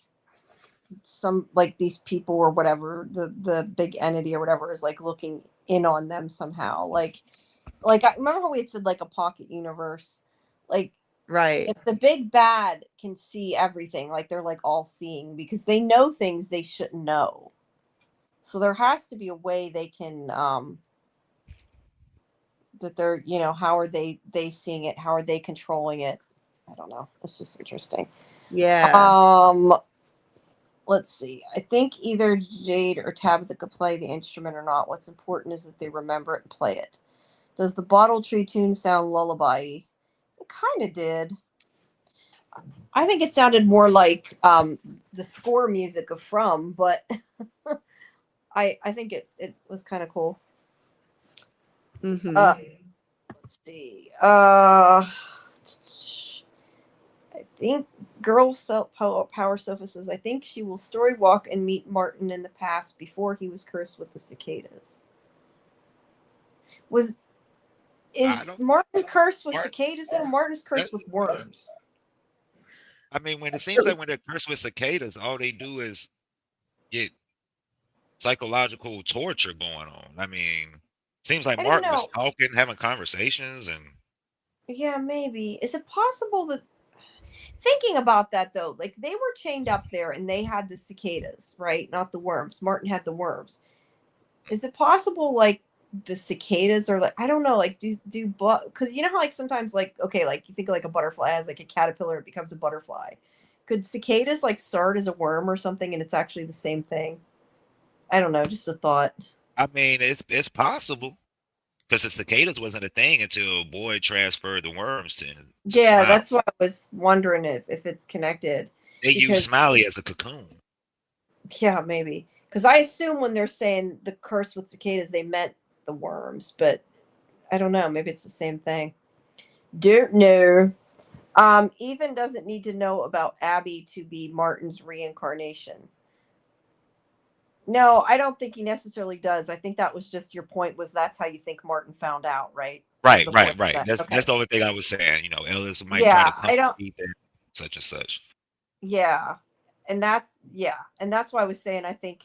some like these people or whatever, the big entity or whatever is like looking in on them somehow. Like I remember how we had said like a pocket universe. Like, right. If the big bad can see everything, like they're like all seeing, because they know things they shouldn't know. So there has to be a way they can that they're, how are they seeing it? How are they controlling it? I don't know. It's just interesting. Yeah. Let's see. I think either Jade or Tabitha could play the instrument or not. What's important is that they remember it and play it. Does the bottle tree tune sound lullaby-y? It kind of did. I think it sounded more like the score music of From, but I think it was kind of cool. Mm-hmm. Let's see. I think Girl Power Sofa says, I think she will story walk and meet Martin in the past before he was cursed with the cicadas. Is Martin cursed with cicadas, or Martin's cursed with worms? I mean, when it seems like when they're cursed with cicadas, all they do is get psychological torture going on. I mean, seems like Martin was talking, having conversations, and yeah, maybe. Is it possible that, thinking about that though, like they were chained up there and they had the cicadas, right? Not the worms. Martin had the worms. Is it possible like the cicadas are like, I don't know, like do because how like sometimes like, okay, like you think like a butterfly has like a caterpillar, it becomes a butterfly. Could cicadas like start as a worm or something and it's actually the same thing? I don't know, just a thought. I mean, it's possible, because the cicadas wasn't a thing until Boyd transferred the worms to Yeah, Smiley. that's why I was wondering if it's connected. They use Smiley as a cocoon. Yeah, maybe. Because I assume when they're saying the curse with cicadas, they meant the worms, but I don't know. Maybe it's the same thing. Don't know. Ethan doesn't need to know about Abby to be Martin's reincarnation. No, I don't think he necessarily does. I think that was just your point, was that's how you think Martin found out, right? Right. That's the only thing I was saying. Ellis might try to come to Ethan, such and such. Yeah. And that's why I was saying I think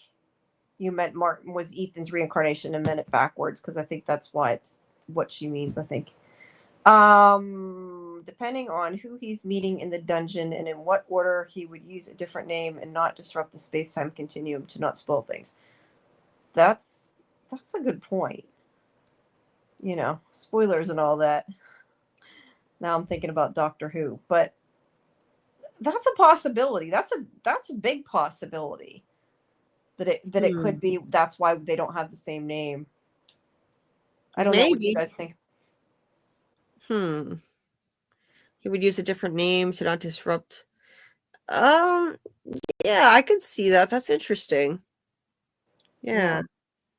you meant Martin was Ethan's reincarnation and meant it backwards, because I think that's why it's what she means, I think. Depending on who he's meeting in the dungeon and in what order, he would use a different name and not disrupt the space-time continuum to not spoil things. That's a good point. Spoilers and all that. Now I'm thinking about Doctor Who, but that's a possibility. That's a big possibility that it could be. That's why they don't have the same name. I don't know what you guys think. He would use a different name to not disrupt. Yeah, I could see that. That's interesting. Yeah.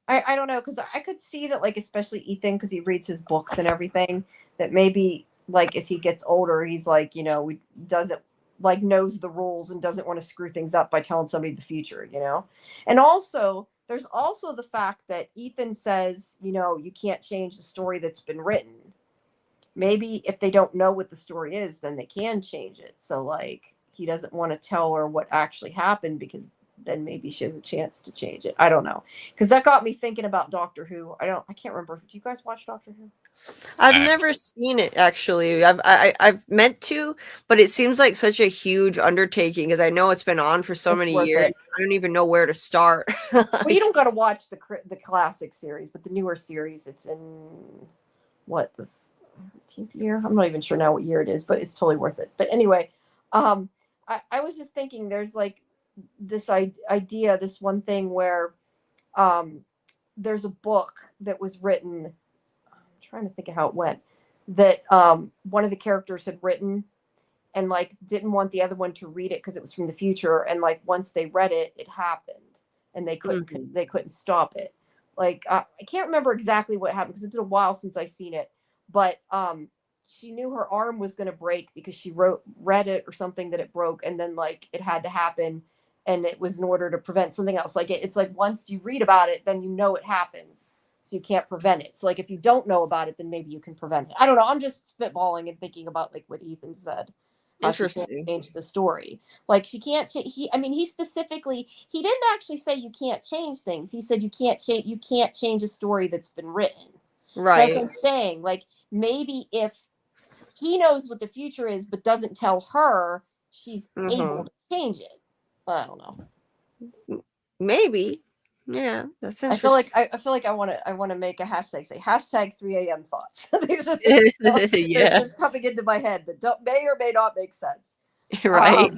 I don't know, because I could see that, like, especially Ethan, because he reads his books and everything, that maybe, like, as he gets older, he's like, doesn't, like, knows the rules and doesn't want to screw things up by telling somebody the future, And also, there's also the fact that Ethan says, you can't change the story that's been written. Maybe if they don't know what the story is, then they can change it. So, like, he doesn't want to tell her what actually happened because then maybe she has a chance to change it. I don't know, because that got me thinking about Doctor Who. I can't remember. Do you guys watch Doctor Who? I've I- never seen it actually. I've meant to, but it seems like such a huge undertaking because I know it's been on for so It's many worth years. it. I don't even know where to start. Well, you don't got to watch the classic series, but the newer series, it's in what, the 13th year? I'm not even sure now what year it is, but it's totally worth it. But anyway, I was just thinking there's like this idea, this one thing where there's a book that was written. I'm trying to think of how it went. That one of the characters had written and like didn't want the other one to read it because it was from the future, and like once they read it, it happened and they couldn't stop it. Like I can't remember exactly what happened because it's been a while since I seen it, but she knew her arm was going to break because she read it or something that it broke, and then like it had to happen, and it was in order to prevent something else. Like it's like once you read about it, then you know it happens, so you can't prevent it. So like if you don't know about it, then maybe you can prevent it. I don't know. I'm just spitballing and thinking about like what Ethan said. How she can't Interesting. change the story. Like she can't change. He specifically, he didn't actually say you can't change things. He said you can't change a story that's been written. So that's Right. what I'm saying. Like maybe if he knows what the future is but doesn't tell her, she's able to change it. I don't know. Maybe. Yeah, that's I feel interesting. like I feel like I want to make a hashtag, say hashtag 3 a.m. thoughts. These are things they're Yeah. just coming into my head that may or may not make sense. Right.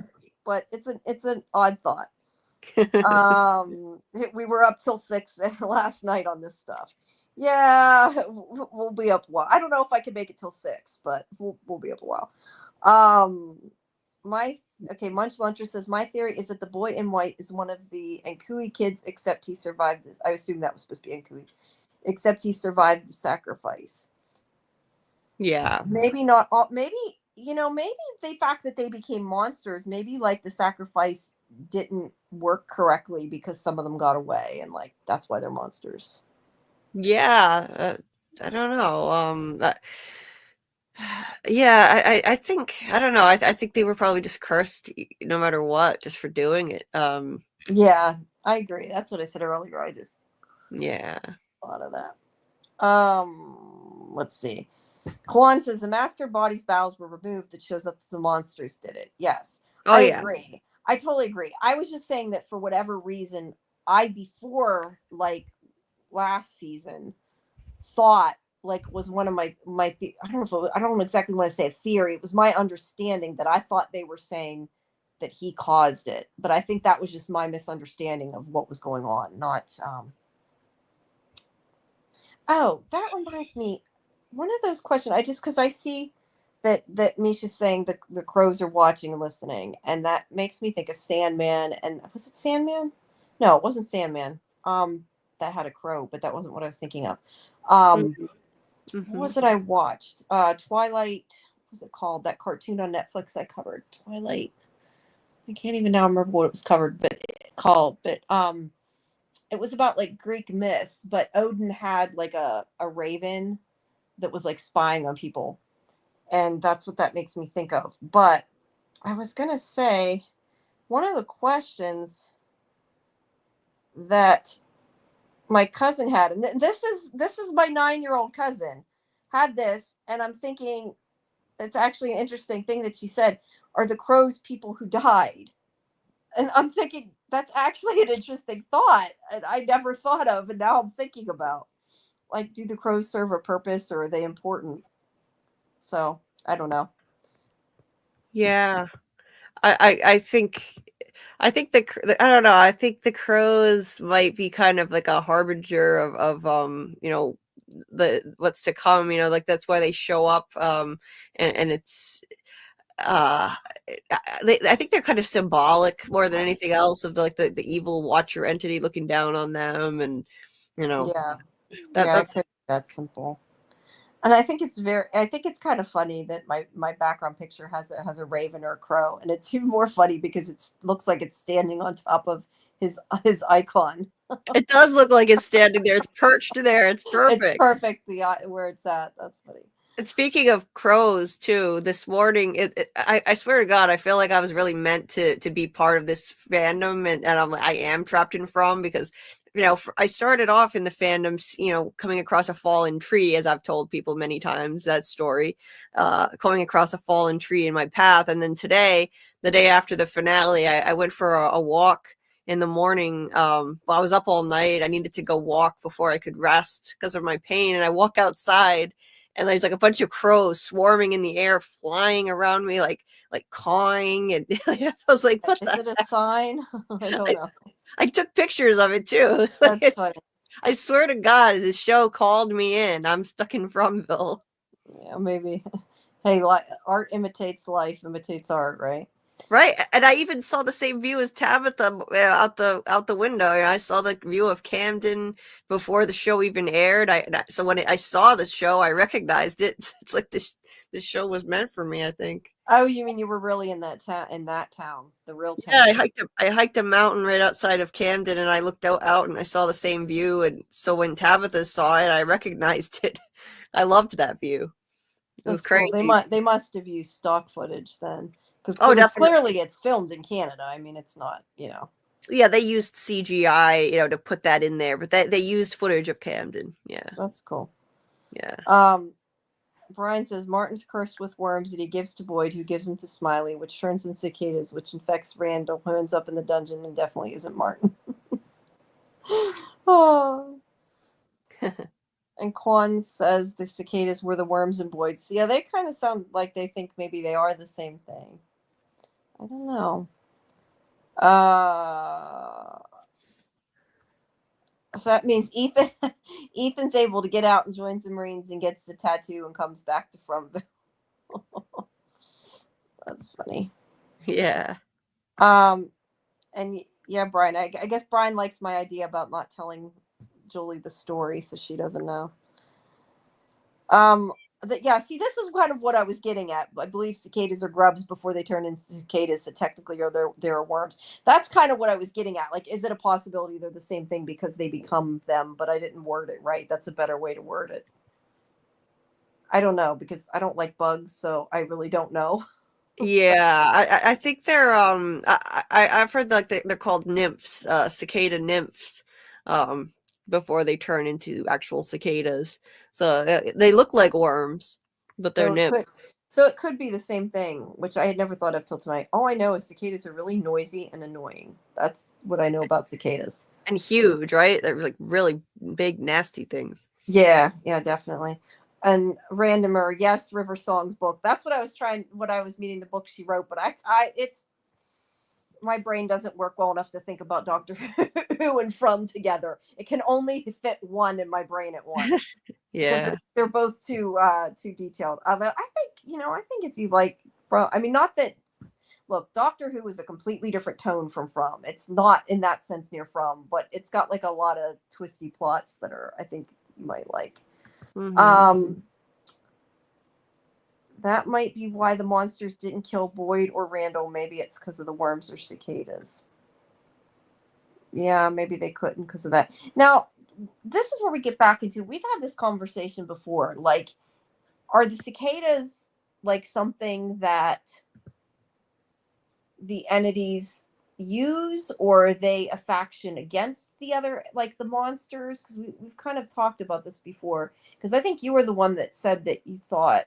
But it's an odd thought. We were up till 6 last night on this stuff. Yeah, we'll be up a while. I don't know if I can make it till 6, but we'll be up a while. Munch Luncher says my theory is that the boy in white is one of the Nkui kids, except he survived this. I assume that was supposed to be Nkui, except he survived the sacrifice. Yeah. Maybe not all. Maybe maybe the fact that they became monsters. Maybe like the sacrifice didn't work correctly because some of them got away, and like that's why they're monsters. Yeah. I don't know. Yeah, I think I don't know. I think they were probably just cursed no matter what, just for doing it. Yeah, I agree. That's what I said earlier. I just Yeah. thought of that. Let's see. Kwan says the master body's bowels were removed. That shows up as the monsters did it. Yes, Oh I yeah. agree. I totally agree. I was just saying that for whatever reason, before like last season thought like was one of my I don't exactly want to say a theory. It was my understanding that I thought they were saying that he caused it, but I think that was just my misunderstanding of what was going on. Not oh, that reminds me, one of those questions. Because I see that Misha's saying the crows are watching and listening, and that makes me think of Sandman. And was it Sandman? No, it wasn't Sandman. That had a crow, but that wasn't what I was thinking of. What was it I watched? Twilight. What was it called? That cartoon on Netflix I covered. Twilight. I can't even now remember what it was covered, but it was about like Greek myths, but Odin had like a raven that was like spying on people. And that's what that makes me think of. But I was going to say one of the questions that my cousin had, and this is my 9-year-old cousin had this, and I'm thinking it's actually an interesting thing that she said, are the crows people who died? And I'm thinking that's actually an interesting thought, and I never thought of, and now I'm thinking about, like, do the crows serve a purpose, or are they important? So I don't know. Yeah. I think I don't know. I think the crows might be kind of like a harbinger of the what's to come. Like that's why they show up. And it's I think they're kind of symbolic more than anything else of the evil watcher entity looking down on them, and that's that's simple. And I think it's kind of funny that my background picture has a raven or a crow, and it's even more funny because it looks like it's standing on top of his icon. It does look like it's standing there. It's perched there. It's perfect. It's perfect where it's at. That's funny. And speaking of crows, too, this morning, I swear to God, I feel like I was really meant to be part of this fandom, and I am trapped in From because, I started off in the fandoms, coming across a fallen tree, as I've told people many times that story, coming across a fallen tree in my path, and then today, the day after the finale, I went for a walk in the morning. While I was up all night. I needed to go walk before I could rest because of my pain, and I walk outside. And there's like a bunch of crows swarming in the air, flying around me, like cawing, and I was like, "What Is the?" it a sign? I don't know. I took pictures of it too. That's funny. I swear to God, this show called me in. I'm stuck in Fromville. Yeah, maybe. Hey, art imitates life, imitates art, right? Right, and I even saw the same view as Tabitha out the window. And I saw the view of Camden before the show even aired. So when I saw the show, I recognized it. It's like this show was meant for me, I think. Oh, you mean you were really in that town? In that town, the real town? Yeah, I hiked a mountain right outside of Camden, and I looked out and I saw the same view. And so when Tabitha saw it, I recognized it. I loved that view. It was crazy. Cool. They must have used stock footage then, because clearly it's filmed in Canada. I mean, it's not, Yeah, they used CGI, to put that in there, but they used footage of Camden. Yeah, that's cool. Yeah. Brian says Martin's cursed with worms that he gives to Boyd, who gives them to Smiley, which turns in cicadas, which infects Randall, who ends up in the dungeon and definitely isn't Martin. Oh. And Quan says the cicadas were the worms in Boyd. So yeah, they kind of sound like they think maybe they are the same thing. I don't know. So that means Ethan's able to get out and joins the Marines and gets the tattoo and comes back to Fromville. That's funny. Yeah. And yeah, Brian, I guess Brian likes my idea about not telling Julie the story, so she doesn't know. See, this is kind of what I was getting at. I believe cicadas are grubs before they turn into cicadas, so technically they're worms. That's kind of what I was getting at. Like, is it a possibility they're the same thing because they become them? But I didn't word it right. That's a better way to word it. I don't know, because I don't like bugs, so I really don't know. Yeah, I think they're I've heard like they're called nymphs, cicada nymphs, before they turn into actual cicadas. So they look like worms, but they're nymphs. So it could be the same thing, which I had never thought of till tonight. All I know is cicadas are really noisy and annoying. That's what I know about cicadas. And huge, right? They're like really big, nasty things. Yeah, definitely. And Randomer, yes, River Song's book. That's what I was meaning the book she wrote, but it's my brain doesn't work well enough to think about Doctor Who and From together. It can only fit one in my brain at once. Yeah, they're both too detailed. Although I think if you like From, I mean, not that. Look, Doctor Who is a completely different tone from It's not in that sense near From, but it's got like a lot of twisty plots that I think you might like. Mm-hmm. That might be why the monsters didn't kill Boyd or Randall. Maybe it's because of the worms or cicadas. Yeah, maybe they couldn't because of that. Now, this is where we get back into, we've had this conversation before. Like, are the cicadas like something that the entities use, or are they a faction against the other, like the monsters? Because we've kind of talked about this before. Because I think you were the one that said that you thought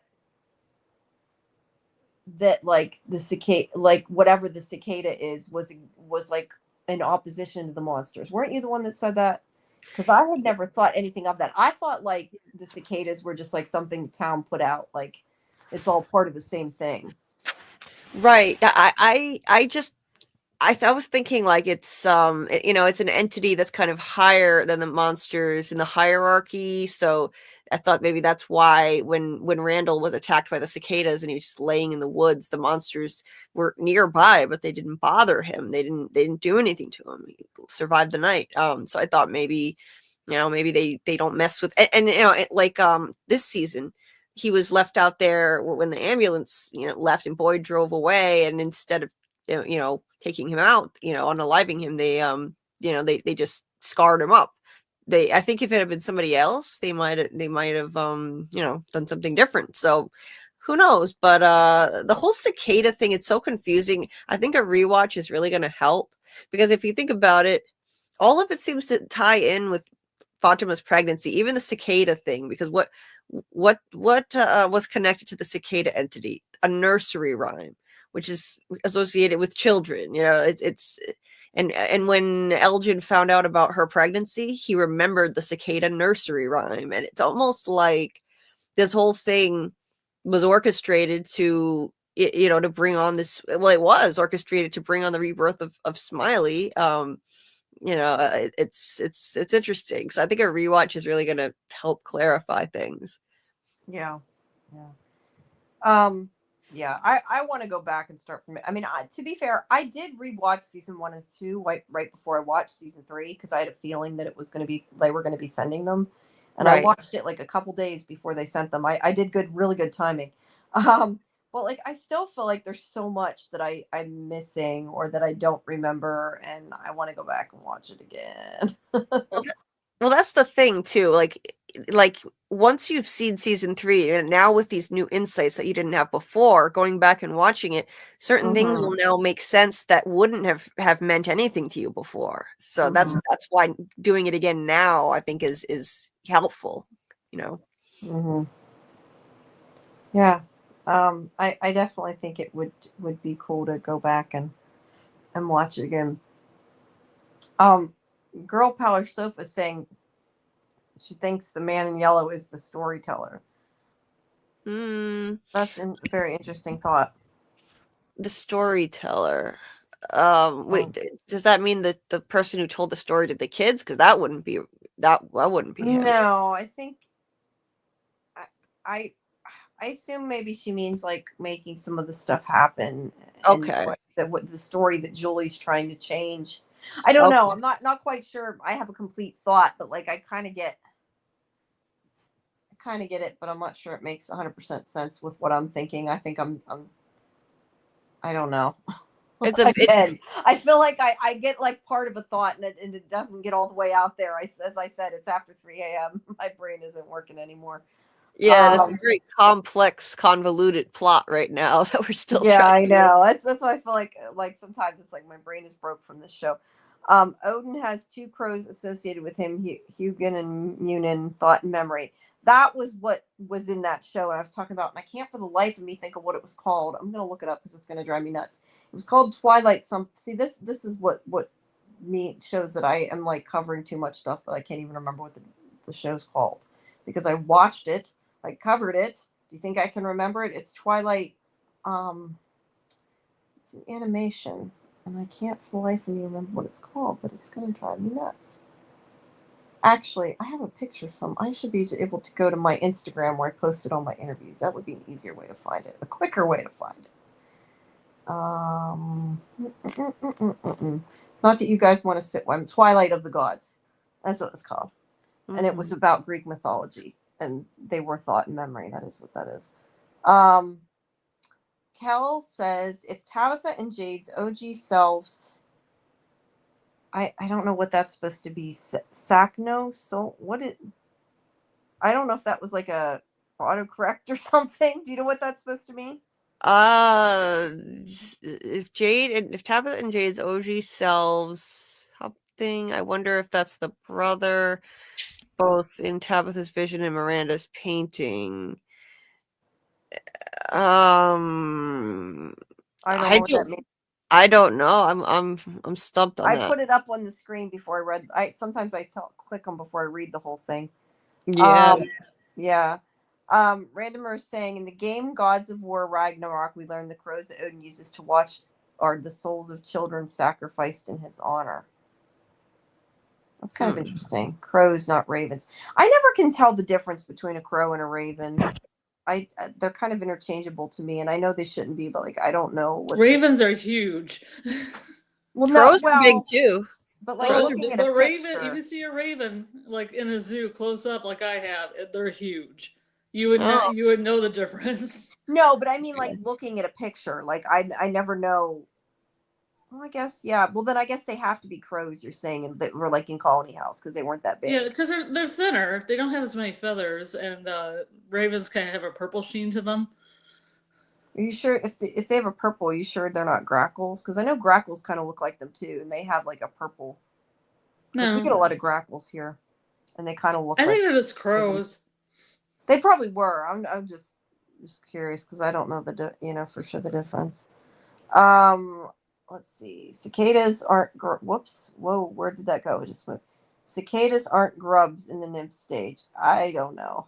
that like the cicada, like whatever the cicada is, was like in opposition to the monsters. Weren't you the one that said that? Because I had never thought anything of that. I thought like the cicadas were just like something the town put out, like it's all part of the same thing. Right. I was thinking like it's it's an entity that's kind of higher than the monsters in the hierarchy. So I thought maybe that's why when Randall was attacked by the cicadas and he was just laying in the woods, the monsters were nearby, but they didn't bother him. They didn't do anything to him. He survived the night. So I thought maybe maybe they don't mess with, and like this season he was left out there when the ambulance left and Boyd drove away, and instead of taking him out, unaliving him, they they just scarred him up. I think if it had been somebody else, they might have done something different. So who knows? But the whole cicada thing, it's so confusing. I think a rewatch is really going to help, because if you think about it, all of it seems to tie in with Fatima's pregnancy, even the cicada thing, because what was connected to the cicada entity? A nursery rhyme, which is associated with children. And when Elgin found out about her pregnancy, he remembered the cicada nursery rhyme, and it's almost like this whole thing was orchestrated to bring on this. Well, it was orchestrated to bring on the rebirth of Smiley. It's interesting. So I think a rewatch is really going to help clarify things. Yeah. Yeah, I want to go back and start from it. I mean, to be fair, I did rewatch season 1 and 2 right before I watched season 3, because I had a feeling that they were going to be sending them, and I watched it like a couple days before they sent them. I did really good timing, but like I still feel like there's so much that I'm missing or that I don't remember, and I want to go back and watch it again. Well, that's the thing too. Like once you've seen season 3, and now with these new insights that you didn't have before, going back and watching it, certain things will now make sense that wouldn't have meant anything to you before. So that's why doing it again now, I think, is helpful. Yeah. I definitely think it would be cool to go back and watch it again. Girl Power Sofa saying she thinks the man in yellow is the storyteller. That's a very interesting thought. The storyteller. Wait, does that mean that the person who told the story to the kids? Because that wouldn't be him. No, I think I assume maybe she means like making some of the stuff happen. Okay. What the story that Julie's trying to change. I don't know. I'm not quite sure. I have a complete thought, but like I kind of get it, but I'm not sure it makes 100% sense with what I'm thinking. I think I don't know. I feel like I get like part of a thought and it doesn't get all the way out there. As I said, it's after 3 a.m. My brain isn't working anymore. Yeah, that's a very complex, convoluted plot right now that we're still trying. Yeah, I know. That's why I feel like sometimes it's like my brain is broke from this show. Odin has 2 crows associated with him, Hugin and Munin, thought and memory. That was what was in that show, and I was talking about, and I can't for the life of me think of what it was called. I'm gonna look it up because it's gonna drive me nuts. It was called Twilight. See, this is what me shows that I am like covering too much stuff that I can't even remember what the show's called, because I watched it, I covered it. Do you think I can remember it? It's Twilight. It's an animation, and I can't for the life of me remember what it's called, but it's gonna drive me nuts. Actually, I have a picture of some. I should be able to go to my Instagram where I posted all my interviews. That would be an easier way to find it, a quicker way to find it. Not that you guys want to sit. Twilight of the Gods. That's what it's called, and it was about Greek mythology, and they were thought and memory. That is what that is. Kel says if Tabitha and Jade's OG selves. I don't know what that's supposed to be. Sacno? So what it? I don't know if that was like a autocorrect or something. Do you know what that's supposed to mean? If Tabitha and Jade's OG selves something, I wonder if that's the brother, both in Tabitha's vision and Miranda's painting. I don't know what that means. I don't know. I'm stumped on that. I put it up on the screen before I read. Sometimes I click them before I read the whole thing. Yeah. Yeah. Randomer is saying in the game Gods of War Ragnarok, we learned the crows that Odin uses to watch are the souls of children sacrificed in his honor. That's kind of interesting. Crows, not ravens. I never can tell the difference between a crow and a raven. They're kind of interchangeable to me, and I know they shouldn't be, but like I don't know. Ravens are huge. Well, crows are big too. But like looking at a raven, picture, if you see a raven like in a zoo close up, like I have, they're huge. You would know the difference. No, but I mean like looking at a picture, like I never know. Well, I guess, yeah. Well, then I guess they have to be crows, you're saying, and that were like in Colony House because they weren't that big. Yeah, because they're thinner. They don't have as many feathers, and ravens kind of have a purple sheen to them. Are you sure if they have a purple, are you sure they're not grackles? Because I know grackles kind of look like them too, and they have like a purple. Because we get a No, lot of grackles here, and they kind of look I like think they're just crows. they probably were. I'm just curious because I don't know for sure the difference. Let's see. Cicadas aren't. Whoops. Whoa. Where did that go? It just went. Cicadas aren't grubs in the nymph stage. I don't know.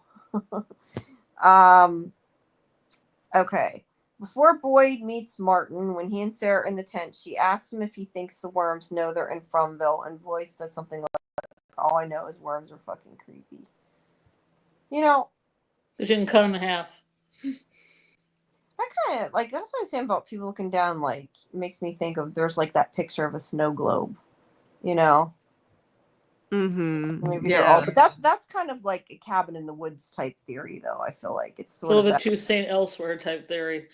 Okay. Before Boyd meets Martin, when he and Sarah are in the tent, she asks him if he thinks the worms know they're in Fromville, and Boyd says something like, "All I know is worms are fucking creepy." You know, But you can cut them in half. I kind of like that's what I'm saying about people looking down. Like, it makes me think of there's like that picture of a snow globe. You know, Mm-hmm. maybe they're all, but that's kind of like a cabin in the woods type theory, though. I feel like it's It's a sort of little bit that. too Saint Elsewhere type theory.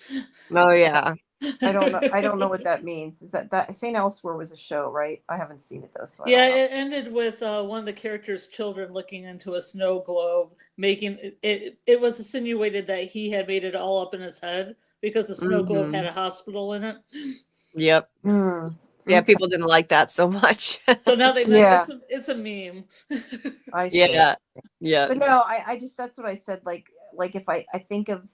Oh yeah. I don't know. I don't know what that means. Is that St. Elsewhere was a show, right? I haven't seen it though, so I Yeah, don't know. it ended with one of the characters' children looking into a snow globe, making it. It was insinuated that he had made it all up in his head because the snow globe had a hospital in it. Yep. Hmm. Yeah, Okay. people didn't like that so much. So now they Yeah. it's a meme. I see. Yeah. Yeah. But no, I just that's what I said. Like if I think of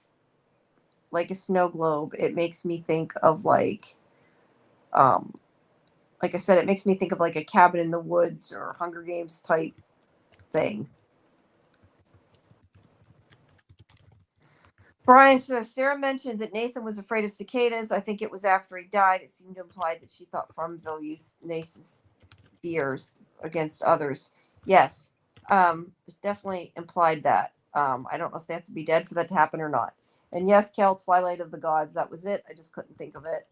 like a snow globe, it makes me think of like I said, it makes me think of like a cabin in the woods or Hunger Games type thing. Brian says, Sarah mentioned that Nathan was afraid of cicadas. I think it was after he died. It seemed to imply that she thought Farmville used Nathan's fears against others. Yes, it definitely implied that. I don't know if they have to be dead for that to happen or not. And yes, Kel, Twilight of the Gods, that was it. I just couldn't think of it.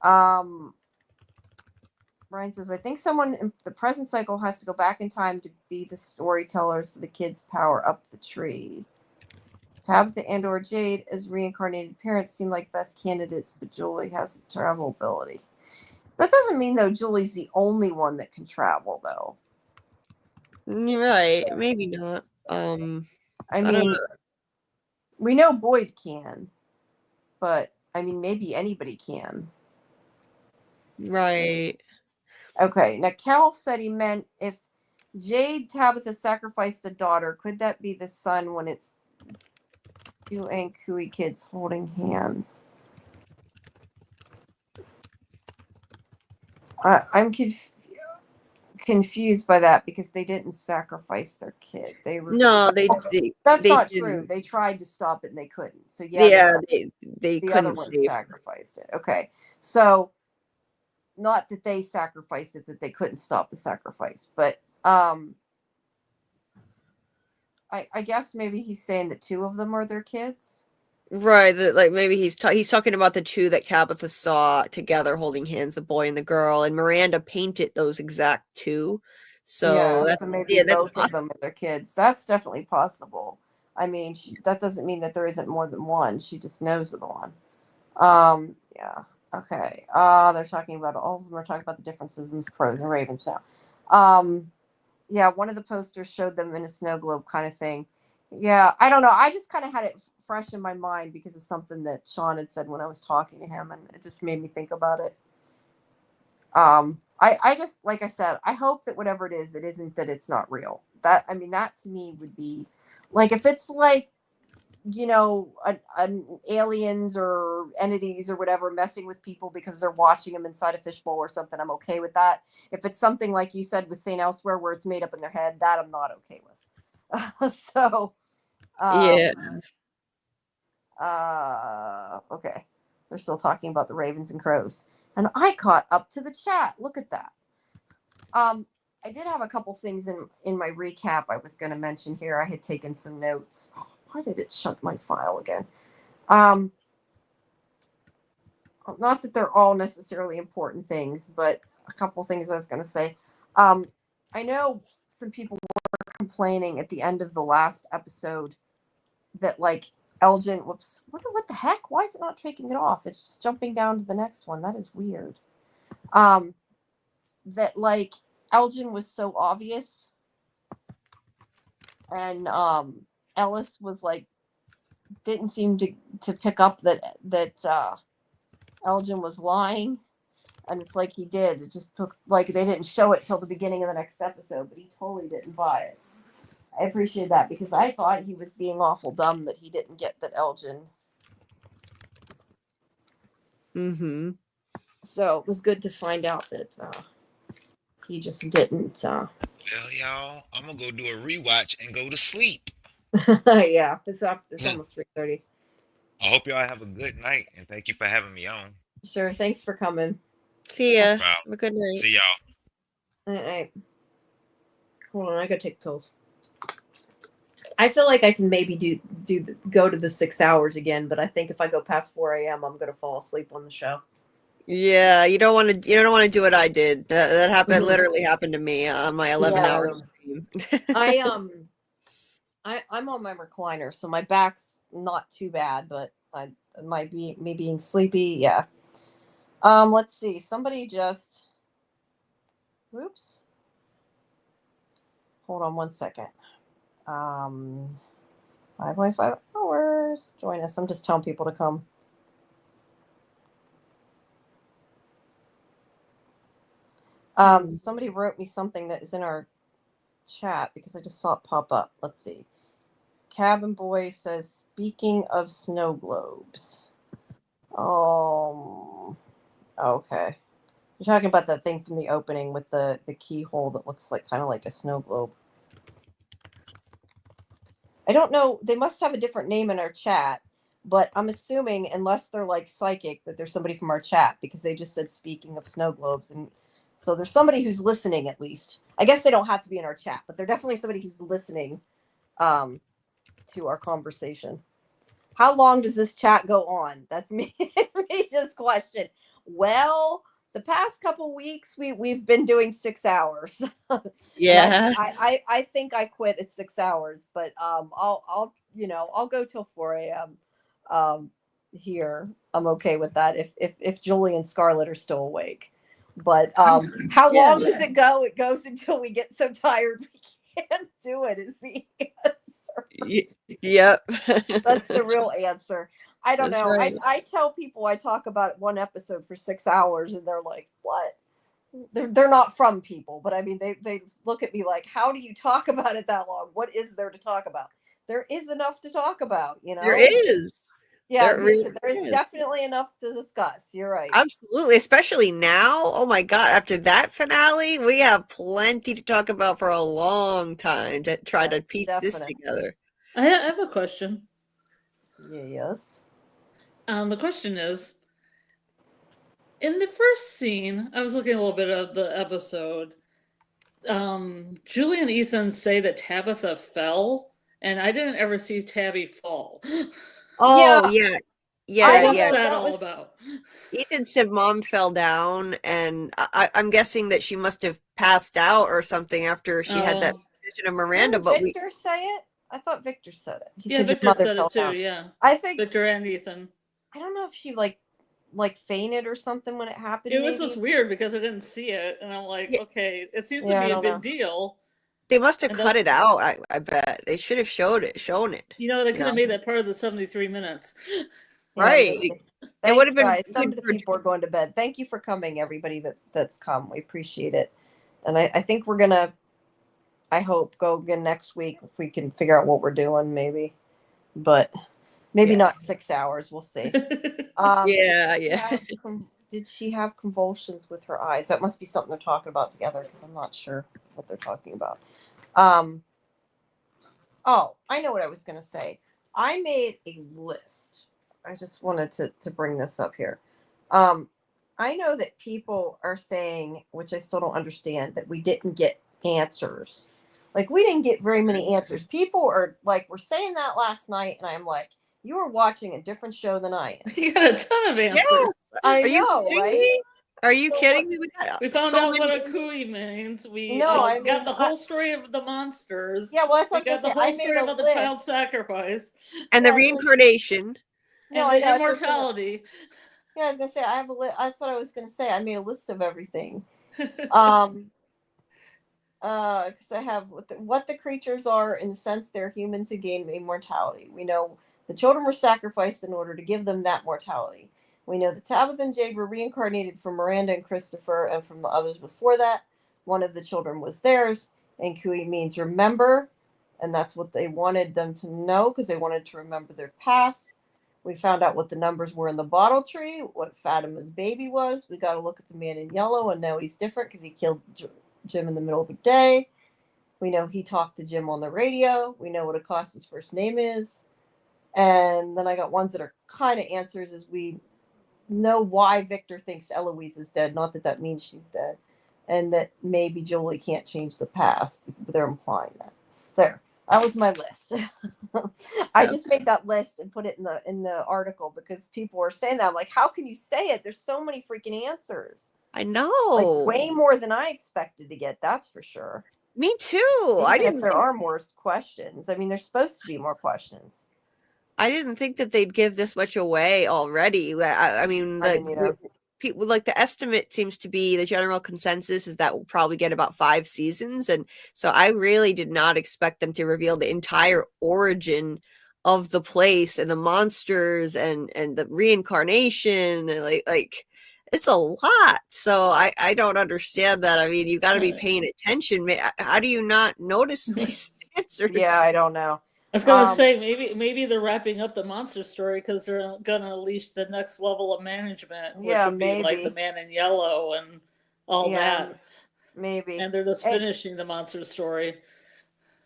Brian says, I think someone in the present cycle has to go back in time to be the storyteller so the kids power up the tree. Tabitha and or Jade as reincarnated parents seem like best candidates, but Julie has travel ability. That doesn't mean, though, Julie's the only one that can travel, though. Right. Maybe not. I don't mean, know. we know Boyd can, but I mean, maybe anybody can. Right. Okay, now Cal said he meant if Jade Tabitha sacrificed a daughter, could that be the son when it's two Ankui kids holding hands? I'm confused by that because they didn't sacrifice their kid. They were No, that's they not didn't. true. They tried to stop it and they couldn't. So Yeah, they the other couldn't one save. sacrificed it. Okay, so not that they sacrificed it, that they couldn't stop the sacrifice, but I guess maybe he's saying that two of them are their kids. Right, that like maybe he's talking about the two that Tabitha saw together holding hands, the boy and the girl, and Miranda painted those exact two. So that's maybe that's both of them are their kids. That's definitely possible. I mean, that doesn't mean that there isn't more than one. She just knows of the one. Yeah. Okay. They're talking about all of them are talking about the differences in crows and ravens now. Yeah, one of the posters showed them in a snow globe kind of thing. Yeah, I don't know. I just kind of had it fresh in my mind because of something that Sean had said when I was talking to him, and it just made me think about it. I just, like I said, I hope that whatever it isn't that it's not real. That to me would be like if it's like, an aliens or entities or whatever messing with people because they're watching them inside a fishbowl or something, I'm okay with that. If it's something like you said with St. Elsewhere where it's made up in their head, that I'm not okay with. So, yeah. Okay. They're still talking about the ravens and crows. And I caught up to the chat. Look at that. I did have a couple things in my recap I was going to mention here. I had taken some notes. Why did it shut my file again? Not that they're all necessarily important things, but a couple things I was going to say. I know some people were complaining at the end of the last episode that like Elgin, whoops, what the heck? Why is it not taking it off? It's just jumping down to the next one. That is weird. that like Elgin was so obvious, and Ellis was like didn't seem to pick up that Elgin was lying, and it's like he did. It just took like they didn't show it till the beginning of the next episode, but he totally didn't buy it. I appreciate that because I thought he was being awful dumb that he didn't get that Elgin. Mm-hmm. So it was good to find out that he just didn't. Well, y'all, I'm gonna go do a rewatch and go to sleep. Yeah, it's up. It's almost 3:30. I hope y'all have a good night, and thank you for having me on. Sure. Thanks for coming. See ya. Wow. Have a good night. See y'all. All right. Hold on, I gotta take pills. I feel like I can maybe go to the 6 hours again, but I think if I go past 4 a.m., I'm gonna fall asleep on the show. Yeah, you don't want to do what I did. That happened. Literally happened to me on my 11-hour stream. I'm on my recliner, so my back's not too bad, but I might be me being sleepy. Yeah. Let's see. Somebody just. Oops. Hold on 1 second. 5.5 hours. Join us. I'm just telling people to come. Somebody wrote me something that is in our chat because I just saw it pop up. Let's see. Cabin Boy says, speaking of snow globes. Okay. You're talking about that thing from the opening with the keyhole that looks like kind of like a snow globe. I don't know. They must have a different name in our chat, but I'm assuming, unless they're like psychic, that there's somebody from our chat because they just said speaking of snow globes. And so there's somebody who's listening at least. I guess they don't have to be in our chat, but they're definitely somebody who's listening to our conversation. How long does this chat go on? That's me. Just question. Well, the past couple weeks we've been doing 6 hours. Yeah. I think I quit at 6 hours, but I'll go till 4 a.m. Here. I'm okay with that if Julie and Scarlett are still awake. But how long does it go? It goes until we get so tired we can't do it, is the answer. Yep. That's the real answer. I don't That's know. right. I tell people I talk about one episode for 6 hours and they're like, what? They're not from people, but I mean, they look at me like, how do you talk about it that long? What is there to talk about? There is enough to talk about, you know? There is. Yeah, There really there is definitely enough to discuss. You're right. Absolutely, especially now. Oh my God, after that finale, we have plenty to talk about for a long time to try to piece this together. I have a question. Yes. The question is, in the first scene, I was looking a little bit of the episode. Julie and Ethan say that Tabitha fell, and I didn't ever see Tabby fall. Oh yeah. What's that all about? Ethan said mom fell down, and I'm guessing that she must have passed out or something after she had that vision of Miranda. But Victor say it? I thought Victor said it. He yeah, said Victor said it too. Down. Yeah, I think Victor and Ethan. I don't know if she like fainted or something when it happened. It was just weird because I didn't see it, and I'm like, okay, it seems to be a big deal. They must have cut it out. I bet they should have shown it. You know, they could have made that part of the 73 minutes. Right. It would have been. Some of the people are going to bed. Thank you for coming, everybody that's come. We appreciate it, and I think we're gonna. I hope go again next week if we can figure out what we're doing, maybe, but maybe not 6 hours. We'll see. Yeah. Did she have convulsions with her eyes? That must be something they're talking about together because I'm not sure what they're talking about. Oh, I know what I was going to say. I made a list. I just wanted to bring this up here. I know that people are saying, which I still don't understand, that we didn't get answers. Like, we didn't get very many answers. People are like, we're saying that last night, and I'm like, you were watching a different show than I am. You got a ton of answers. Yes. I know, right? Me? Are you kidding me? We found out what a cooey means. We got the whole story of the monsters. Yeah, well, we got the whole story about the child sacrifice. And the reincarnation. And the immortality. Yeah, I was gonna say I have a list. That's what I was gonna say. I made a list of everything. Because I have what the creatures are in the sense they're humans who gain immortality. We know the children were sacrificed in order to give them that mortality. We know that Tabitha and Jade were reincarnated from Miranda and Christopher and from the others before that. One of the children was theirs, and Kui means remember, and that's what they wanted them to know because they wanted to remember their past. We found out what the numbers were in the bottle tree, what Fatima's baby was. We got to look at the man in yellow, and now he's different because he killed Jim in the middle of the day. We know he talked to Jim on the radio. We know what Acosta's first name is. And then I got ones that are kind of answers as we know why Victor thinks Eloise is dead. Not that that means she's dead. And that maybe Jolie can't change the past. They're implying that. There. That was my list. I just made that list and put it in the article because people were saying that. I'm like, how can you say it? There's so many freaking answers. I know. Like way more than I expected to get, that's for sure. Me too. Even if there are more questions. I mean, there's supposed to be more questions. I didn't think that they'd give this much away already. I mean, people like the estimate seems to be the general consensus is that we'll probably get about 5 seasons, and so I really did not expect them to reveal the entire origin of the place and the monsters and the reincarnation and like it's a lot. So I don't understand that. I mean, you got to be paying attention. How do you not notice these answers? Yeah, I don't know. I was gonna say maybe they're wrapping up the monster story because they're gonna unleash the next level of management, which would be like the Man in Yellow and all that. Maybe. And they're just finishing the monster story.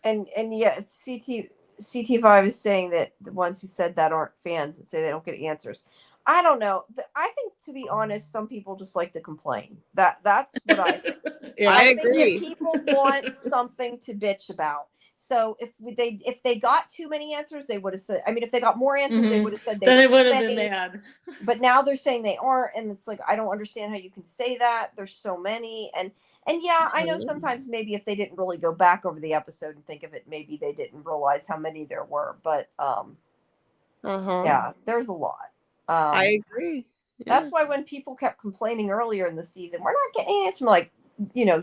And yeah, CT5 is saying that the ones who said that aren't fans and say they don't get answers. I don't know. I think, to be honest, some people just like to complain. That's what I think. Yeah, I agree. Think that people want something to bitch about. So if they got too many answers, they would have said. I mean, if they got more answers, they would have said they would have been mad. But now they're saying they aren't, and it's like I don't understand how you can say that. There's so many, and yeah, I know sometimes maybe if they didn't really go back over the episode and think of it, maybe they didn't realize how many there were. But yeah, there's a lot. I agree. Yeah. That's why when people kept complaining earlier in the season, we're not getting answers. I'm like,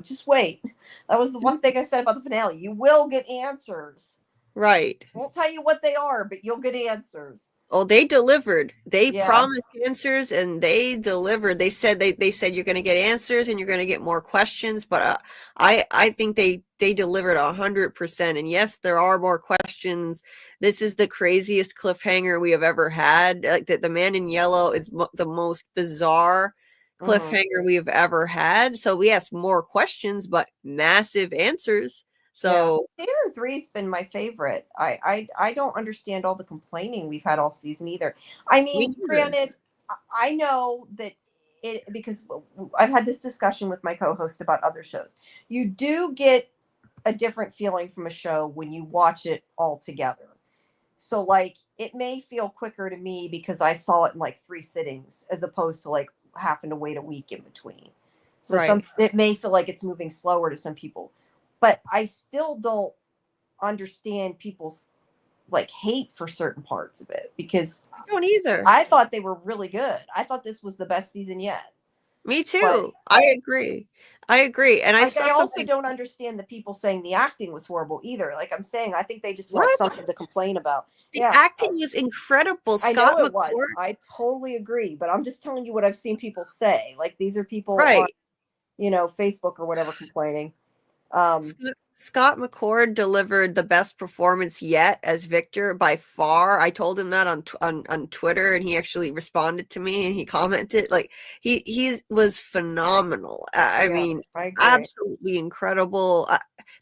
just wait. That was the one thing I said about the finale. You will get answers. Right. I won't tell you what they are, but you'll get answers. Oh, they delivered. They promised answers and they delivered. They said they said you're going to get answers and you're going to get more questions, but I think they delivered 100%. And yes, there are more questions. This is the craziest cliffhanger we have ever had. Like the Man in Yellow is the most bizarre cliffhanger we have ever had. So we asked more questions, but massive answers. So season 3's been my favorite. I don't understand all the complaining we've had all season either. I mean, granted, I know that because I've had this discussion with my co-host about other shows. You do get a different feeling from a show when you watch it all together. So like it may feel quicker to me because I saw it in like 3 sittings as opposed to like having to wait a week in between. So it may feel like it's moving slower to some people. But I still don't understand people's like hate for certain parts of it because I don't either. I thought they were really good. I thought this was the best season yet. Me too. I agree. And I also don't understand the people saying the acting was horrible either. Like I'm saying, I think they just want something to complain about. The acting was incredible. I know it was. I totally agree. But I'm just telling you what I've seen people say. Like these are people on, Facebook or whatever complaining. Scott McCord delivered the best performance yet as Victor by far. I told him that on Twitter, and he actually responded to me and he commented like he was phenomenal. I mean, absolutely incredible.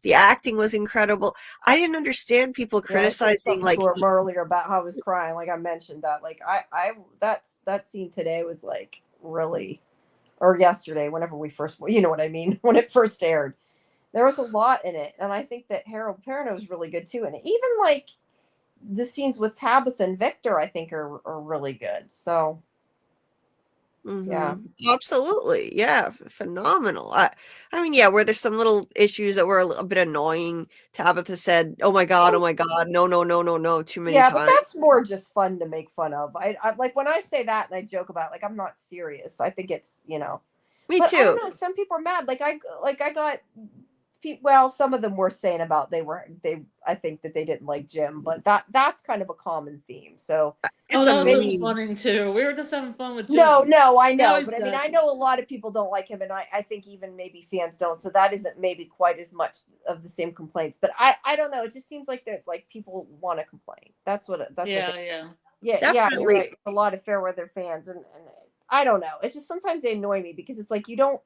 The acting was incredible. I didn't understand people criticizing like earlier about how I was crying. Like I mentioned that. Like I that scene today was like really, or yesterday, whenever we first, you know what I mean, when it first aired. There was a lot in it, and I think that Harold Perrineau was really good too. And even like the scenes with Tabitha and Victor, I think are really good. So Yeah. Absolutely. Yeah. Phenomenal. I mean, yeah, where there's some little issues that were a bit annoying. Tabitha said, oh my God, no, no, no, no, no, too many Yeah, but times. that's more just fun to make fun of. I like when I say that and I joke about it, like I'm not serious. I think it's, Me but I don't too. know, some people are mad. Like I got well, some of them were saying about I think that they didn't like Jim, but that's kind of a common theme. So Oh, It's that a was just meme. funny too. We were just having fun with Jim. no, I Now know, he's but I mean, dead. I know a lot of people don't like him, and I think even maybe fans don't. So that isn't maybe quite as much of the same complaints. But I don't know. It just seems like that like people want to complain. That's what Yeah, what yeah. yeah, Definitely. you're right. A lot of Fairweather fans, and I don't know. It's just sometimes they annoy me because it's like you don't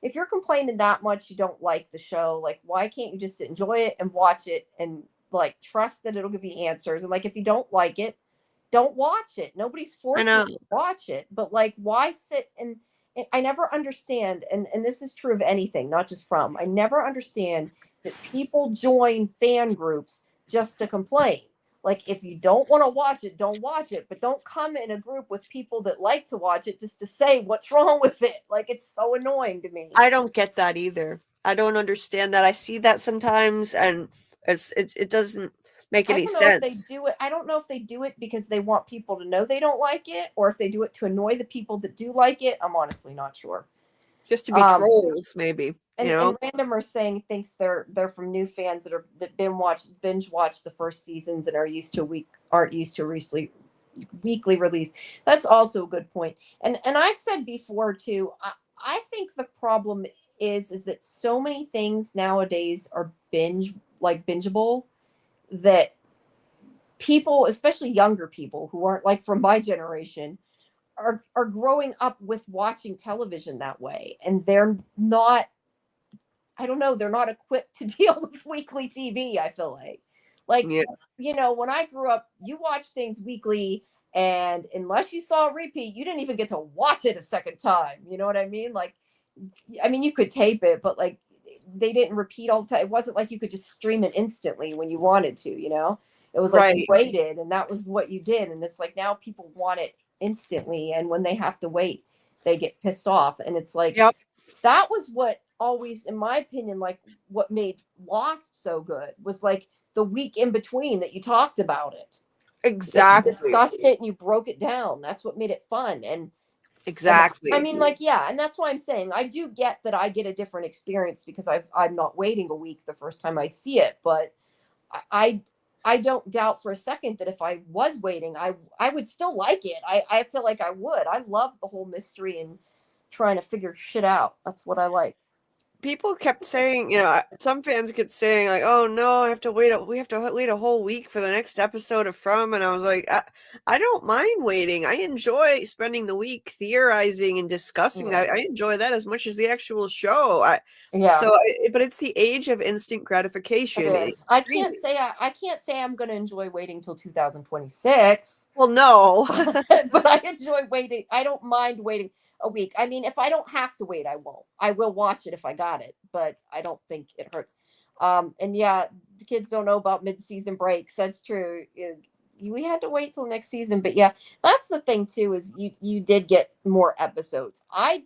if you're complaining that much, you don't like the show. Like, why can't you just enjoy it and watch it and like trust that it'll give you answers? And like, if you don't like it, don't watch it. Nobody's forcing you to watch it. But like, why sit and I never understand, and this is true of anything, not just From. I never understand that people join fan groups just to complain. Like, if you don't want to watch it, don't watch it. But don't come in a group with people that like to watch it just to say what's wrong with it. Like, it's so annoying to me. I don't get that either. I don't understand that. I see that sometimes, and it doesn't make any sense. If they do it. I don't know if they do it because they want people to know they don't like it, or if they do it to annoy the people that do like it. I'm honestly not sure. Just to be trolls, maybe. And Random are saying thinks they're from new fans that binge watch the first seasons and aren't used to weekly release. That's also a good point. And I've said before too. I think the problem is that so many things nowadays are bingeable that people, especially younger people who aren't like from my generation, are growing up with watching television that way, and they're not. I don't know. They're not equipped to deal with weekly TV. I feel like when I grew up, you watch things weekly, and unless you saw a repeat, you didn't even get to watch it a second time. You know what I mean? Like, I mean, you could tape it, but like they didn't repeat all the time. It wasn't like you could just stream it instantly when you wanted to. It was like you waited, and that was what you did. And it's like now people want it instantly, and when they have to wait, they get pissed off. And it's like that was what always, in my opinion, like what made Lost so good was like the week in between that you talked about it. Exactly. You discussed it and you broke it down. That's what made it fun. And exactly. I mean, like, yeah, and that's why I'm saying I do get that I get a different experience because I'm not waiting a week the first time I see it, but I don't doubt for a second that if I was waiting, I would still like it. I feel like I would. I love the whole mystery and trying to figure shit out. That's what I like. People kept saying, some fans kept saying like, "Oh no, we have to wait a whole week for the next episode of From," and I was like, I don't mind waiting. I enjoy spending the week theorizing and discussing that. I enjoy that as much as the actual show. But it's the age of instant gratification. It is. I can't say I'm going to enjoy waiting till 2026. Well, no, but I enjoy waiting. I don't mind waiting a week. I mean, if I don't have to wait, I won't. I will watch it if I got it, but I don't think it hurts. And yeah, the kids don't know about mid-season breaks. That's true. We had to wait till next season, but yeah, that's the thing too, is you did get more episodes. I'm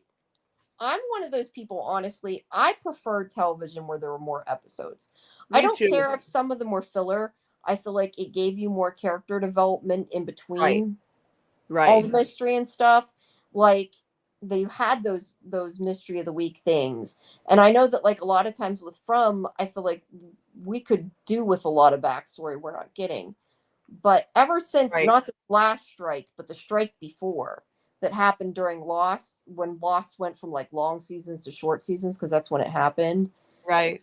one of those people, honestly. I preferred television where there were more episodes. I don't care if some of them were filler. I feel like it gave you more character development in between all the mystery and stuff. Like, they had those mystery of the week things. And I know that like a lot of times with From, I feel like we could do with a lot of backstory we're not getting. But ever since, not the Flash strike, but the strike before that happened during Lost, when Lost went from like long seasons to short seasons, because that's when it happened. Right.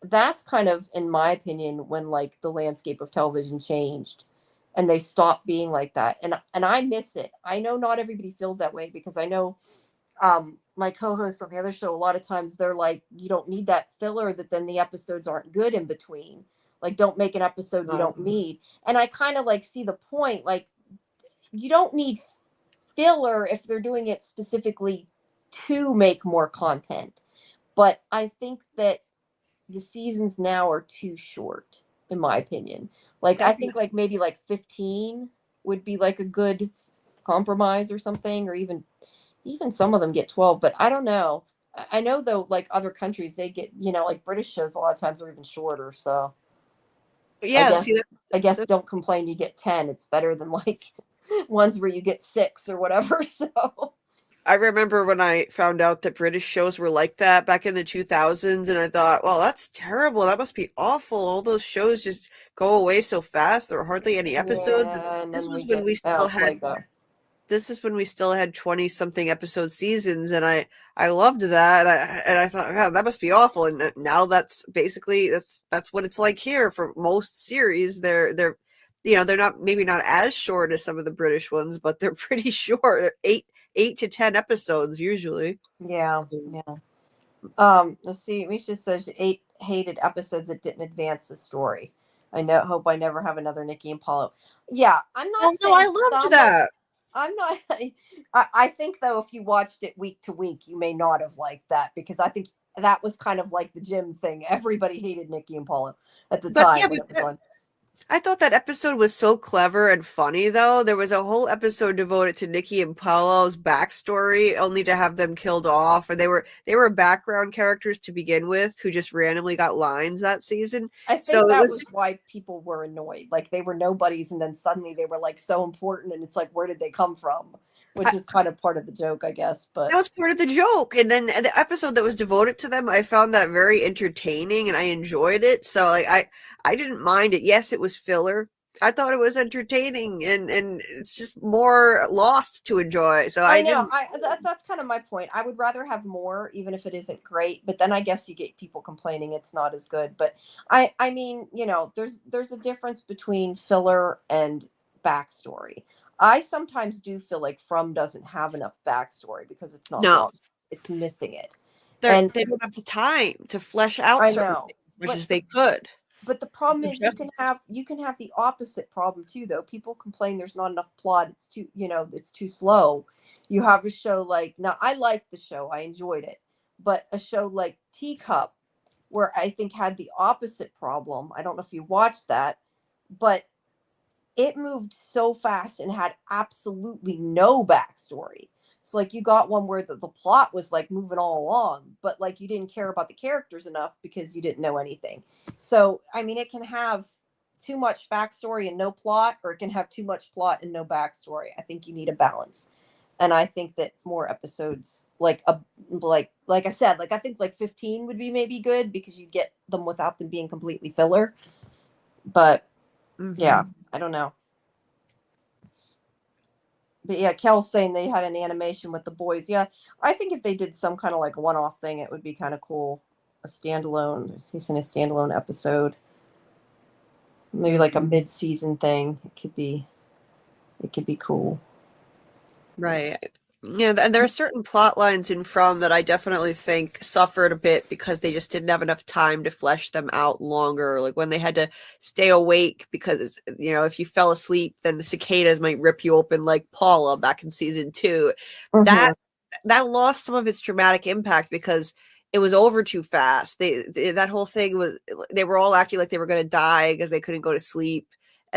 That's kind of, in my opinion, when like the landscape of television changed. And they stopped being like that. And I miss it. I know not everybody feels that way, because I know my co-hosts on the other show, a lot of times they're like, you don't need that filler that then the episodes aren't good in between. Like, don't make an episode you don't need. And I kind of like see the point. Like, you don't need filler if they're doing it specifically to make more content. But I think that the seasons now are too short, in my opinion. Like, I think like maybe like 15 would be like a good compromise or something, or even some of them get 12, but I don't know. I know though, like other countries, they get, like British shows a lot of times are even shorter. So Yeah, see, I guess don't complain you get 10. It's better than like ones where you get 6 or whatever. So I remember when I found out that British shows were like that back in the 2000s, and I thought, well, that's terrible. That must be awful. All those shows just go away so fast. There are hardly any episodes. yeah, and This then was we when get we still it's had like a, this is when we still had 20 something episode seasons, and I loved that. And I thought, wow, that must be awful. And now that's basically that's what it's like here for most series. They're they're not, maybe not as short as some of the British ones, but they're pretty short. 8 to 10 episodes usually. yeah. Let's see. Misha says 8 hated episodes that didn't advance the story. Hope I never have another Nikki and Paulo. Yeah, I'm not Oh no, saying I loved some that. I'm not. I think though, if you watched it week to week, you may not have liked that, because I think that was kind of like the Jim thing. Everybody hated Nikki and Paulo at the But time yeah, when it was on. I thought that episode was so clever and funny, though. There was a whole episode devoted to Nikki and Paulo's backstory, only to have them killed off. And they were background characters to begin with, who just randomly got lines that season. I think So it that was was why people were annoyed. Like they were nobodies, and then suddenly they were like so important, and it's like, where did they come from? Which is kind of part of the joke, I guess. But that was part of the joke. And then the episode that was devoted to them, I found that very entertaining and I enjoyed it. So like I didn't mind it. Yes, it was filler. I thought it was entertaining, and it's just more Lost to enjoy. So I I know. didn't. That's kind of my point. I would rather have more, even if it isn't great. But then I guess you get people complaining it's not as good. But I mean, there's a difference between filler and backstory. I sometimes do feel like From doesn't have enough backstory because it's not No, long. It's missing it. they And don't have the time to flesh out I certain know. things as much But as they could. But the problem To is you can have the opposite problem too, though. People complain there's not enough plot. It's too, it's too slow. You have a show like, now I liked the show. I enjoyed it. But a show like Teacup, where I think had the opposite problem. I don't know if you watched that, but it moved so fast and had absolutely no backstory. So like you got one where the plot was like moving all along, but like you didn't care about the characters enough because you didn't know anything. So I mean, it can have too much backstory and no plot, or it can have too much plot and no backstory. I think you need a balance. And I think that more episodes, like I said, like I think like 15 would be maybe good, because you get them without them being completely filler. But yeah, I don't know. But yeah, Kel's saying they had an animation with the boys. Yeah, I think if they did some kind of like one-off thing, it would be kind of cool. A standalone episode. Maybe like a mid-season thing. It could be cool. Right. Yeah, and there are certain plot lines in From that I definitely think suffered a bit because they just didn't have enough time to flesh them out longer. Like when they had to stay awake because, if you fell asleep, then the cicadas might rip you open like Paula back in season 2. That lost some of its dramatic impact because it was over too fast. That whole thing was, they were all acting like they were going to die because they couldn't go to sleep.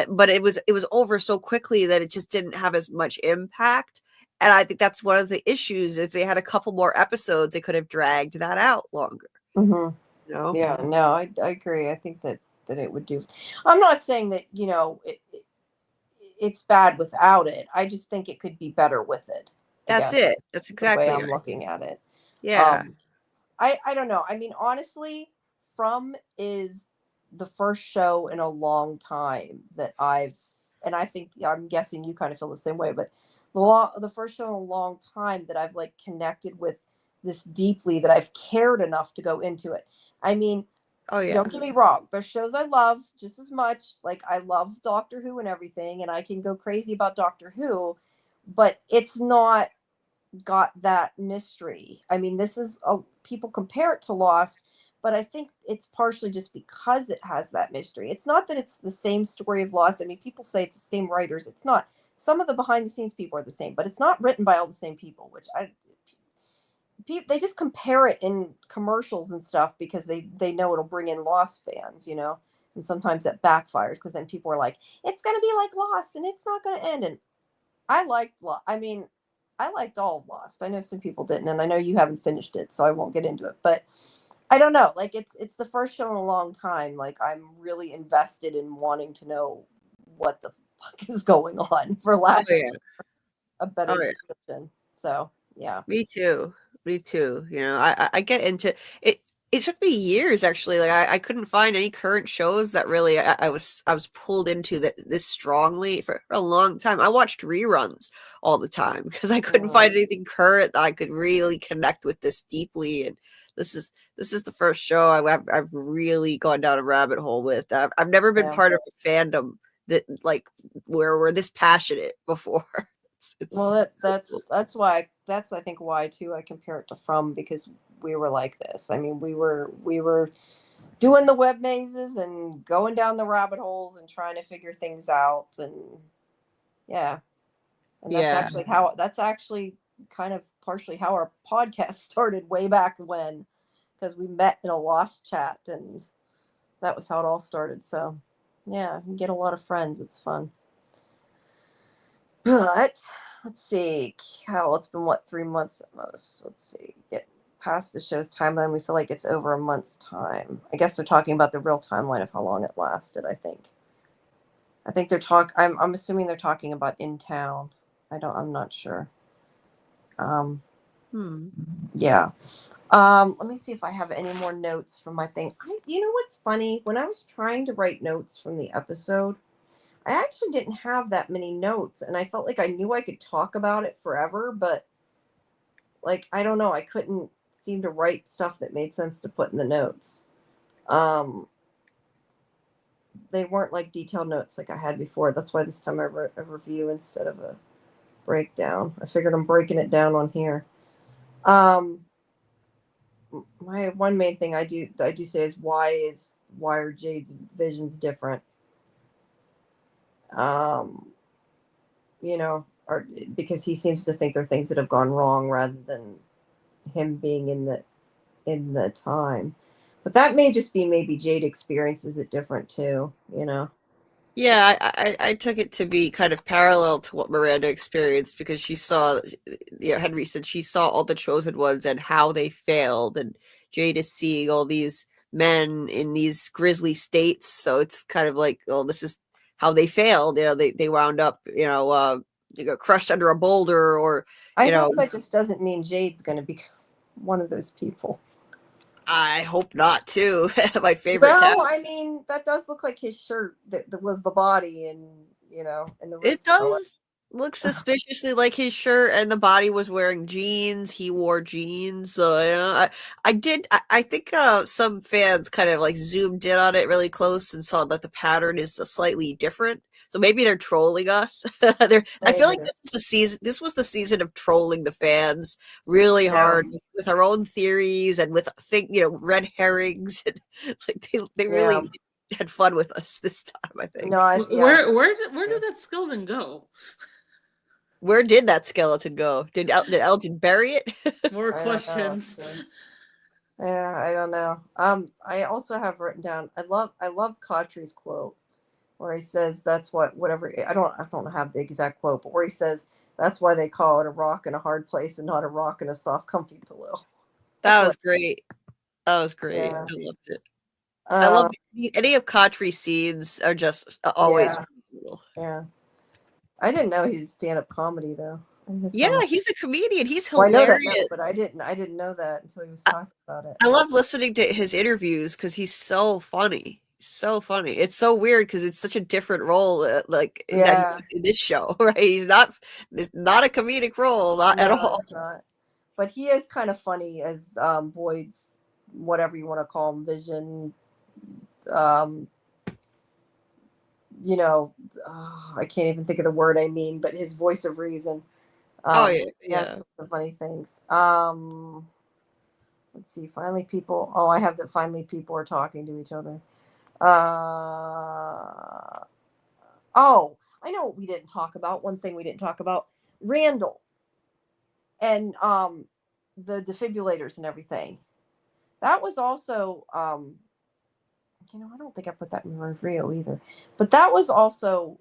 But it was over so quickly that it just didn't have as much impact. And I think that's one of the issues. If they had a couple more episodes, they could have dragged that out longer. Yeah, no, I agree. I think that it would do. I'm not saying that, it's bad without it. I just think it could be better with it. That's it. That's exactly the way I'm right. looking at it. Yeah. I don't know. I mean, honestly, From is the first show in a long time that and I think, I'm guessing you kind of feel the same way, but the first show in a long time that I've like connected with this deeply, that I've cared enough to go into it. I mean, oh yeah, don't get me wrong, there's shows I love just as much. Like I love Doctor Who and everything, and I can go crazy about Doctor Who, but it's not got that mystery. I mean, people compare it to Lost, but I think it's partially just because it has that mystery. It's not that it's the same story of Lost. I mean, people say it's the same writers. It's not. Some of the behind the scenes people are the same, but it's not written by all the same people, which they just compare it in commercials and stuff because they know it'll bring in Lost fans, and sometimes that backfires because then people are like, it's going to be like Lost and it's not going to end. And I liked. I mean, I liked all of Lost. I know some people didn't, and I know you haven't finished it, so I won't get into it. But I don't know. Like it's the first show in a long time. Like I'm really invested in wanting to know what the fuck is going on, for Oh lack of yeah. a better Oh yeah. description. So yeah. Me too. Me too. You know, I get into it. It took me years actually. Like I couldn't find any current shows that really I was pulled into this strongly for a long time. I watched reruns all the time because I couldn't find anything current that I could really connect with this deeply. And this is the first show I've really gone down a rabbit hole with. I've never been Yeah. part of a fandom that like where we're this passionate before. Well, that's why I think why too I compare it to From, because we were like this. I mean, we were doing the web mazes and going down the rabbit holes and trying to figure things out, and yeah, and Yeah. that's actually kind of partially how our podcast started way back when, because we met in a Lost chat, and that was how it all started. So yeah, you get a lot of friends. It's fun. But let's see. How it's been, what, 3 months at most? Let's see. Get past the show's timeline. We feel like it's over a month's time. I guess they're talking about the real timeline of how long it lasted. I think I'm assuming they're talking about in town. I'm not sure. Yeah. Let me see if I have any more notes from my thing. You know what's funny? When I was trying to write notes from the episode, I actually didn't have that many notes, and I felt like I knew I could talk about it forever, but like I don't know, I couldn't seem to write stuff that made sense to put in the notes. They weren't like detailed notes like I had before. That's why this time I wrote a review instead of a breakdown. I figured I'm breaking it down on here. My one main thing I do say is why are Jade's visions different? You know, or because he seems to think they're things that have gone wrong rather than him being in the time. But that may just be maybe Jade experiences it different too, you know. Yeah, I took it to be kind of parallel to what Miranda experienced because she saw, Henry said she saw all the chosen ones and how they failed, and Jade is seeing all these men in these grisly states. So it's kind of like, oh, this is how they failed. You know, they wound up, crushed under a boulder, or I hope that just doesn't mean Jade's going to be one of those people. I hope not too. My favorite. Well, I mean, that does look like his shirt that was the body, and and the it does look suspiciously like his shirt, and the body was wearing jeans. He wore jeans, so I think some fans kind of like zoomed in on it really close and saw that the pattern is slightly different. So maybe they're trolling us. I feel like this is the season. This was the season of trolling the fans really hard with our own theories and with red herrings, and like they really had fun with us this time. I think. No, where did that skeleton go? Where did that skeleton go? Did Elgin bury it? More questions. Yeah, I don't know. I also have written down. I love Cautry's quote, where he says that's whatever. I don't have the exact quote, but where he says that's why they call it a rock in a hard place and not a rock in a soft, comfy pillow. That was great. That was great. Yeah. I loved it. I love any of Cautry's scenes are just always cool. Yeah. I didn't know he's stand-up comedy though. Yeah, he's a comedian. He's hilarious. Well, I know that, but I didn't know that until he was talking about it. I love listening to his interviews because he's so funny. So funny. It's so weird because it's such a different role, that he took in this show, right? It's not a comedic role, at all. It's not. But he is kind of funny as Boyd's, whatever you want to call him, vision. I can't even think of the word I mean, but his voice of reason. Yes, the funny things. Let's see. Finally, people. Oh, I have that. Finally, people are talking to each other. I know what we didn't talk about. One thing we didn't talk about: Randall and the defibrillators and everything. That was also. I don't think I put that in my review either. But that was also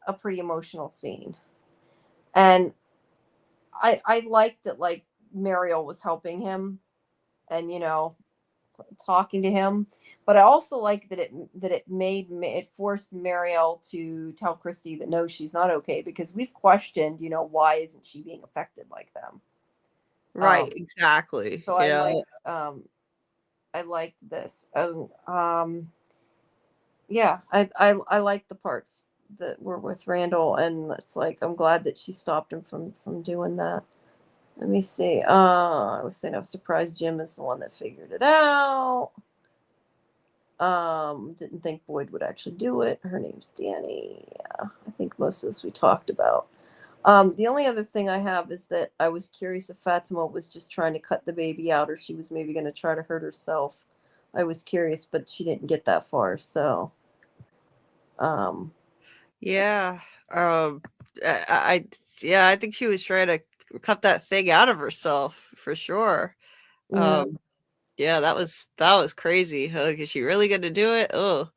a pretty emotional scene. And I liked that, like, Mariel was helping him and, talking to him, but I also like that it forced Mariel to tell Christy that no, she's not okay, because we've questioned, why isn't she being affected like them? Right, exactly. So I liked this. Yeah, I like the parts that were with Randall, and it's like I'm glad that she stopped him from doing that. Let me see. I was saying I was surprised Jim is the one that figured it out. Didn't think Boyd would actually do it. Her name's Danny. Yeah, I think most of this we talked about. The only other thing I have is that I was curious if Fatima was just trying to cut the baby out, or she was maybe going to try to hurt herself. I was curious, but she didn't get that far. So, Yeah. I think she was trying to cut that thing out of herself for sure. yeah, Yeah, that was crazy. Is she really going to do it? Oh,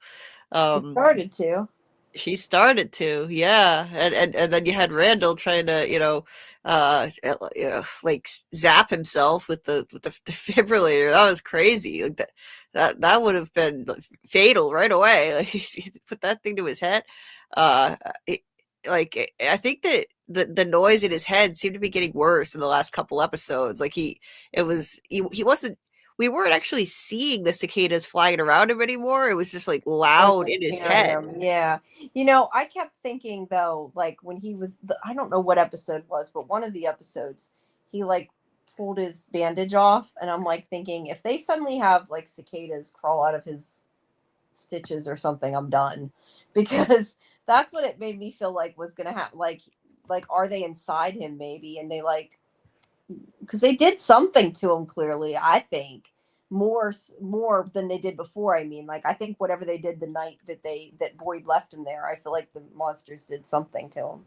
she started to. she started to, yeah, and then you had Randall trying to, like zap himself with the defibrillator. That was crazy. Like that would have been fatal right away. Like, he put that thing to his head. It, I think that the noise in his head seemed to be getting worse in the last couple episodes. Like he wasn't. We weren't actually seeing the cicadas flying around him anymore. It was just like loud in his Hearing head. them, yeah. I kept thinking though, like when he was, I don't know what episode it was, but one of the episodes, he like pulled his bandage off, and I'm like thinking, if they suddenly have like cicadas crawl out of his stitches or something, I'm done, because that's what it made me feel like was gonna happen. Like are they inside him maybe, and they like, because they did something to him clearly, I think more than they did before. I mean, like, I think whatever they did the night that Boyd left him there, I feel like the monsters did something to him.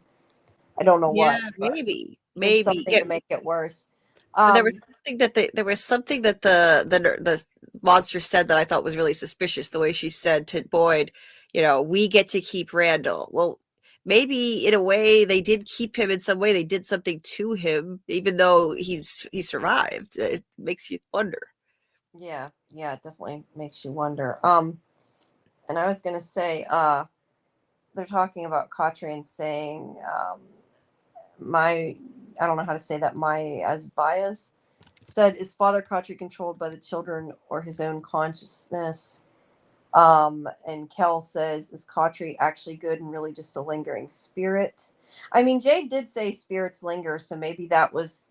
I don't know what, but Maybe, did something yeah. to make it worse. There was something that the monster said that I thought was really suspicious. The way she said to Boyd, we get to keep Randall. Well, maybe in a way they did keep him in some way. They did something to him, even though he survived. It makes you wonder. Yeah, it definitely makes you wonder. And I was gonna say, they're talking about Katrin saying, I don't know how to say that, my Asbias said, is Father Katri controlled by the children or his own consciousness? And Kel says, is Katri actually good and really just a lingering spirit? I mean, Jade did say spirits linger, so maybe that was,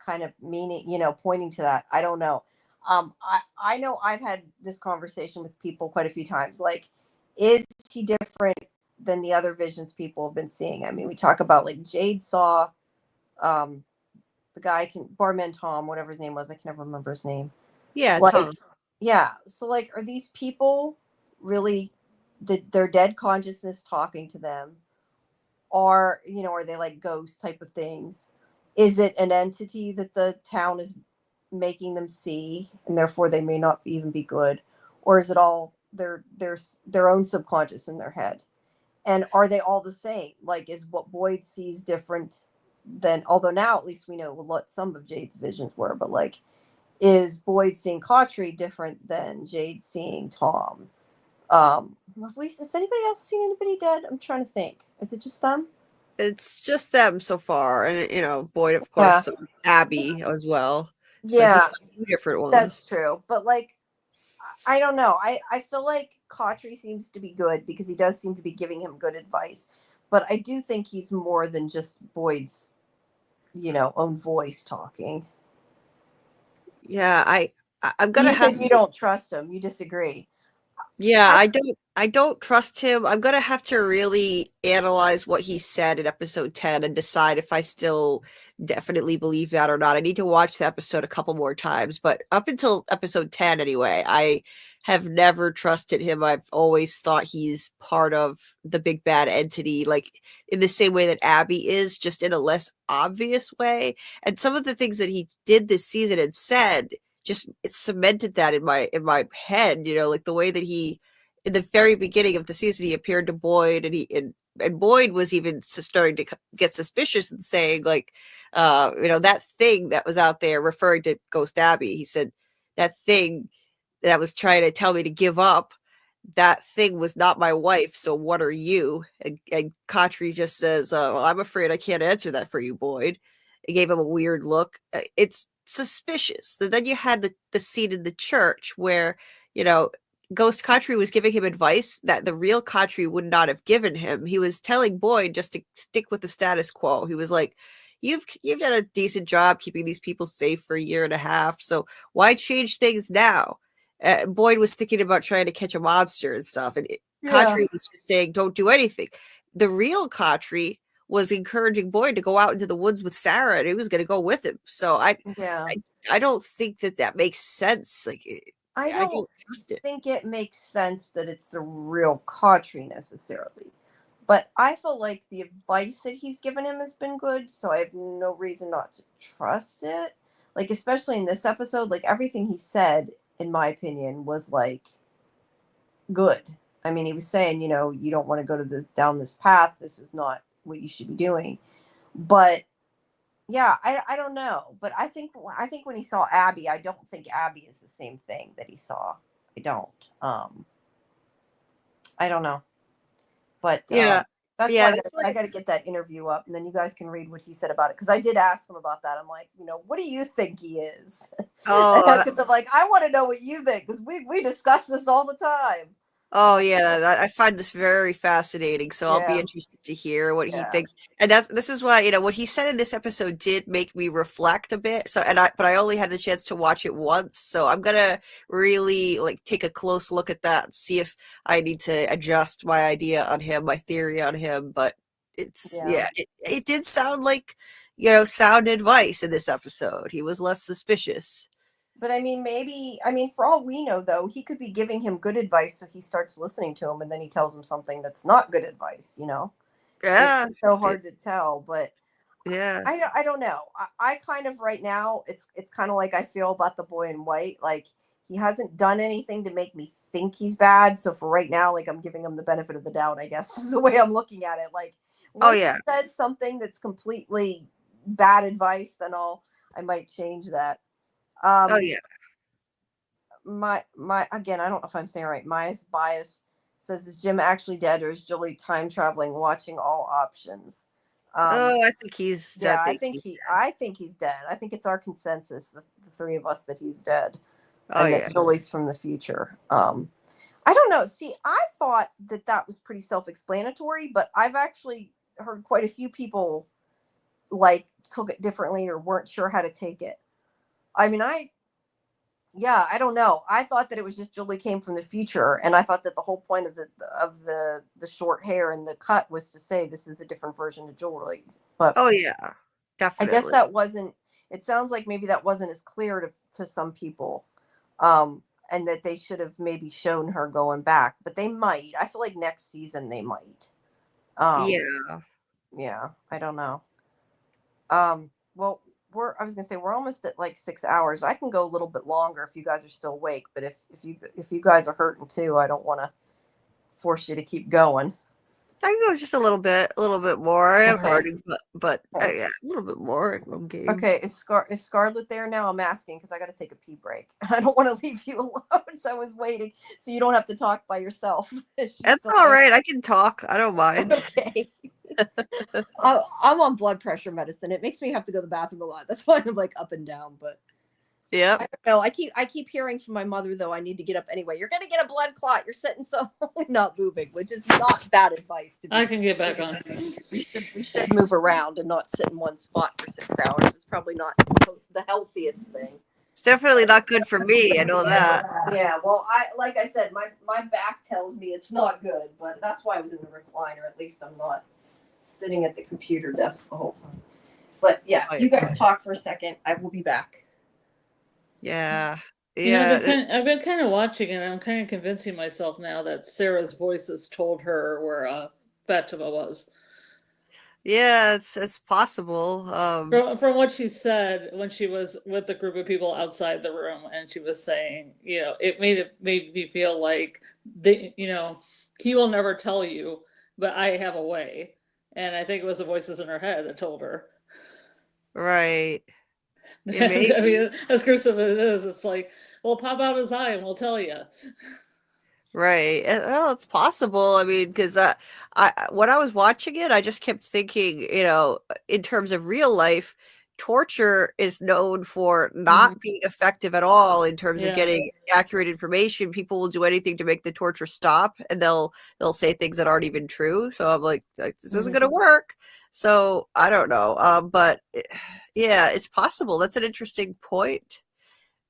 kind of meaning, pointing to that. I don't know. I know I've had this conversation with people quite a few times. Like, is he different than the other visions people have been seeing? I mean, we talk about, like, Jade saw the guy, Barman Tom, whatever his name was. I can never remember his name. Yeah, like, Tom. Yeah. So, like, are these people really their dead consciousness talking to them? Or, are they like ghost type of things? Is it an entity that the town is making them see, and therefore they may not even be good? Or is it all their own subconscious in their head? And are they all the same? Like, is what Boyd sees different than, although now at least we know what some of Jade's visions were, but like, is Boyd seeing Katri different than Jade seeing Tom? Has anybody else seen anybody dead? I'm trying to think. Is it just them? It's just them so far, and Boyd, of course, Abby as well. So Yeah, two different ones. that's true. But like, I don't know. I feel like Katri seems to be good because he does seem to be giving him good advice. But I do think he's more than just Boyd's, own voice talking. Yeah, I'm gonna have You don't trust him. You disagree. Yeah, I don't trust him. I'm gonna have to really analyze what he said in episode 10 and decide if I still definitely believe that or not. I need to watch the episode a couple more times, but up until episode 10 anyway, I have never trusted him. I've always thought he's part of the big bad entity, like in the same way that Abby is, just in a less obvious way. And some of the things that he did this season and said, just it cemented that in my head, like the way that he, in the very beginning of the season, he appeared to Boyd and and Boyd was even starting to get suspicious and saying like, that thing that was out there, referring to Ghost Abby. He said that thing that was trying to tell me to give up, that thing was not my wife. So what are you? And Khatri just says, well, I'm afraid I can't answer that for you, Boyd. It gave him a weird look. It's suspicious. Then you had the scene in the church where, Ghost Khatri was giving him advice that the real Khatri would not have given him. He was telling Boyd just to stick with the status quo. He was like, you've done a decent job keeping these people safe for a year and a half. So why change things now? Boyd was thinking about trying to catch a monster and stuff. And Khatri was just saying, don't do anything. The real Khatri was encouraging Boyd to go out into the woods with Sarah, and he was going to go with him. So I don't think that makes sense. Like, I don't don't trust it. think it makes sense that it's the real Khatri necessarily. But I feel like the advice that he's given him has been good, so I have no reason not to trust it. Like, especially in this episode, like, everything he said, in my opinion, was, like, good. I mean, he was saying, you don't want to go down this path. This is not what you should be doing. But, yeah, I don't know. But I think when he saw Abby, I don't think Abby is the same thing that he saw. I don't. I don't know. But Yeah. that's Yeah, why I got to get that interview up, and then you guys can read what he said about it. Because I did ask him about that. I'm like, what do you think he is? Oh, Because I'm like, I want to know what you think, because we discuss this all the time. oh yeah, I find this very fascinating. So I'll be Yeah. interested to hear what he Yeah. thinks. And this is why, what he said in this episode did make me reflect a bit. So but I only had the chance to watch it once. So I'm gonna really like take a close look at that and see if I need to adjust my idea on him, my theory on him. But it did sound like, sound advice in this episode. He was less suspicious. But for all we know, though, he could be giving him good advice, so he starts listening to him, and then he tells him something that's not good advice. Yeah, It's so hard to tell. But yeah. I don't know. I kind of right now, it's kind of like I feel about the boy in white. Like, he hasn't done anything to make me think he's bad. So for right now, like, I'm giving him the benefit of the doubt, I guess, is the way I'm looking at it. Like, when he says something that's completely bad advice, then I might change that. My again, I don't know if I'm saying it right. Maya's bias says, is Jim actually dead, or is Julie time traveling, watching all options? I think he's. Yeah, I think he's dead. I think it's our consensus, the three of us, that he's dead, and that Julie's from the future. I don't know. See, I thought that was pretty self-explanatory, but I've actually heard quite a few people like took it differently or weren't sure how to take it. I mean, I don't know. I thought that it was just Julie came from the future, and I thought that the whole point of the short hair and the cut was to say this is a different version of Julie. But definitely. I guess that wasn't. It sounds like maybe that wasn't as clear to some people, and that they should have maybe shown her going back. But they might. I feel like next season they might. Yeah. I don't know. Well. I was gonna say we're almost at like 6 hours. I can go a little bit longer if you guys are still awake, but if you guys are hurting too, I don't want to force you to keep going. I can go just a little bit more. I am hurting, but a little bit more. Okay. Okay, is Scarlett there now? I'm asking because I got to take a pee break. I don't want to leave you alone, so I was waiting so you don't have to talk by yourself. That's all right. I can talk. I don't mind. Okay. I'm on blood pressure medicine. It makes me have to go to the bathroom a lot. That's why I'm like up and down. But yeah, I don't know. I keep hearing from my mother though. I need to get up anyway. You're gonna get a blood clot. You're sitting so not moving, which is not bad advice. I can get back on. We should move around and not sit in one spot for 6 hours. It's probably not the healthiest thing. It's definitely not good for me. I know that. Yeah. Well, like I said, my back tells me it's not good, but that's why I was in the recliner. At least I'm not sitting at the computer desk the whole time. But yeah, you guys talk for a second. I will be back. Yeah. I've been kind of watching, and I'm kind of convincing myself now that Sarah's voices told her where Fatima was. Yeah, it's possible. From what she said when she was with the group of people outside the room, and she was saying, it made me feel like he will never tell you but I have a way. And I think it was the voices in her head that told her. Right. Yeah, I maybe. mean, as gruesome as it is, it's like, well, pop out his eye and we'll tell you. Right. Well, it's possible. I mean, because when I was watching it, I just kept thinking, in terms of real life, torture is known for not being effective at all in terms of Yeah. getting accurate information. People will do anything to make the torture stop, and they'll say things that aren't even true. So I'm like this isn't going to work. So I don't know. But yeah, it's possible. That's an interesting point.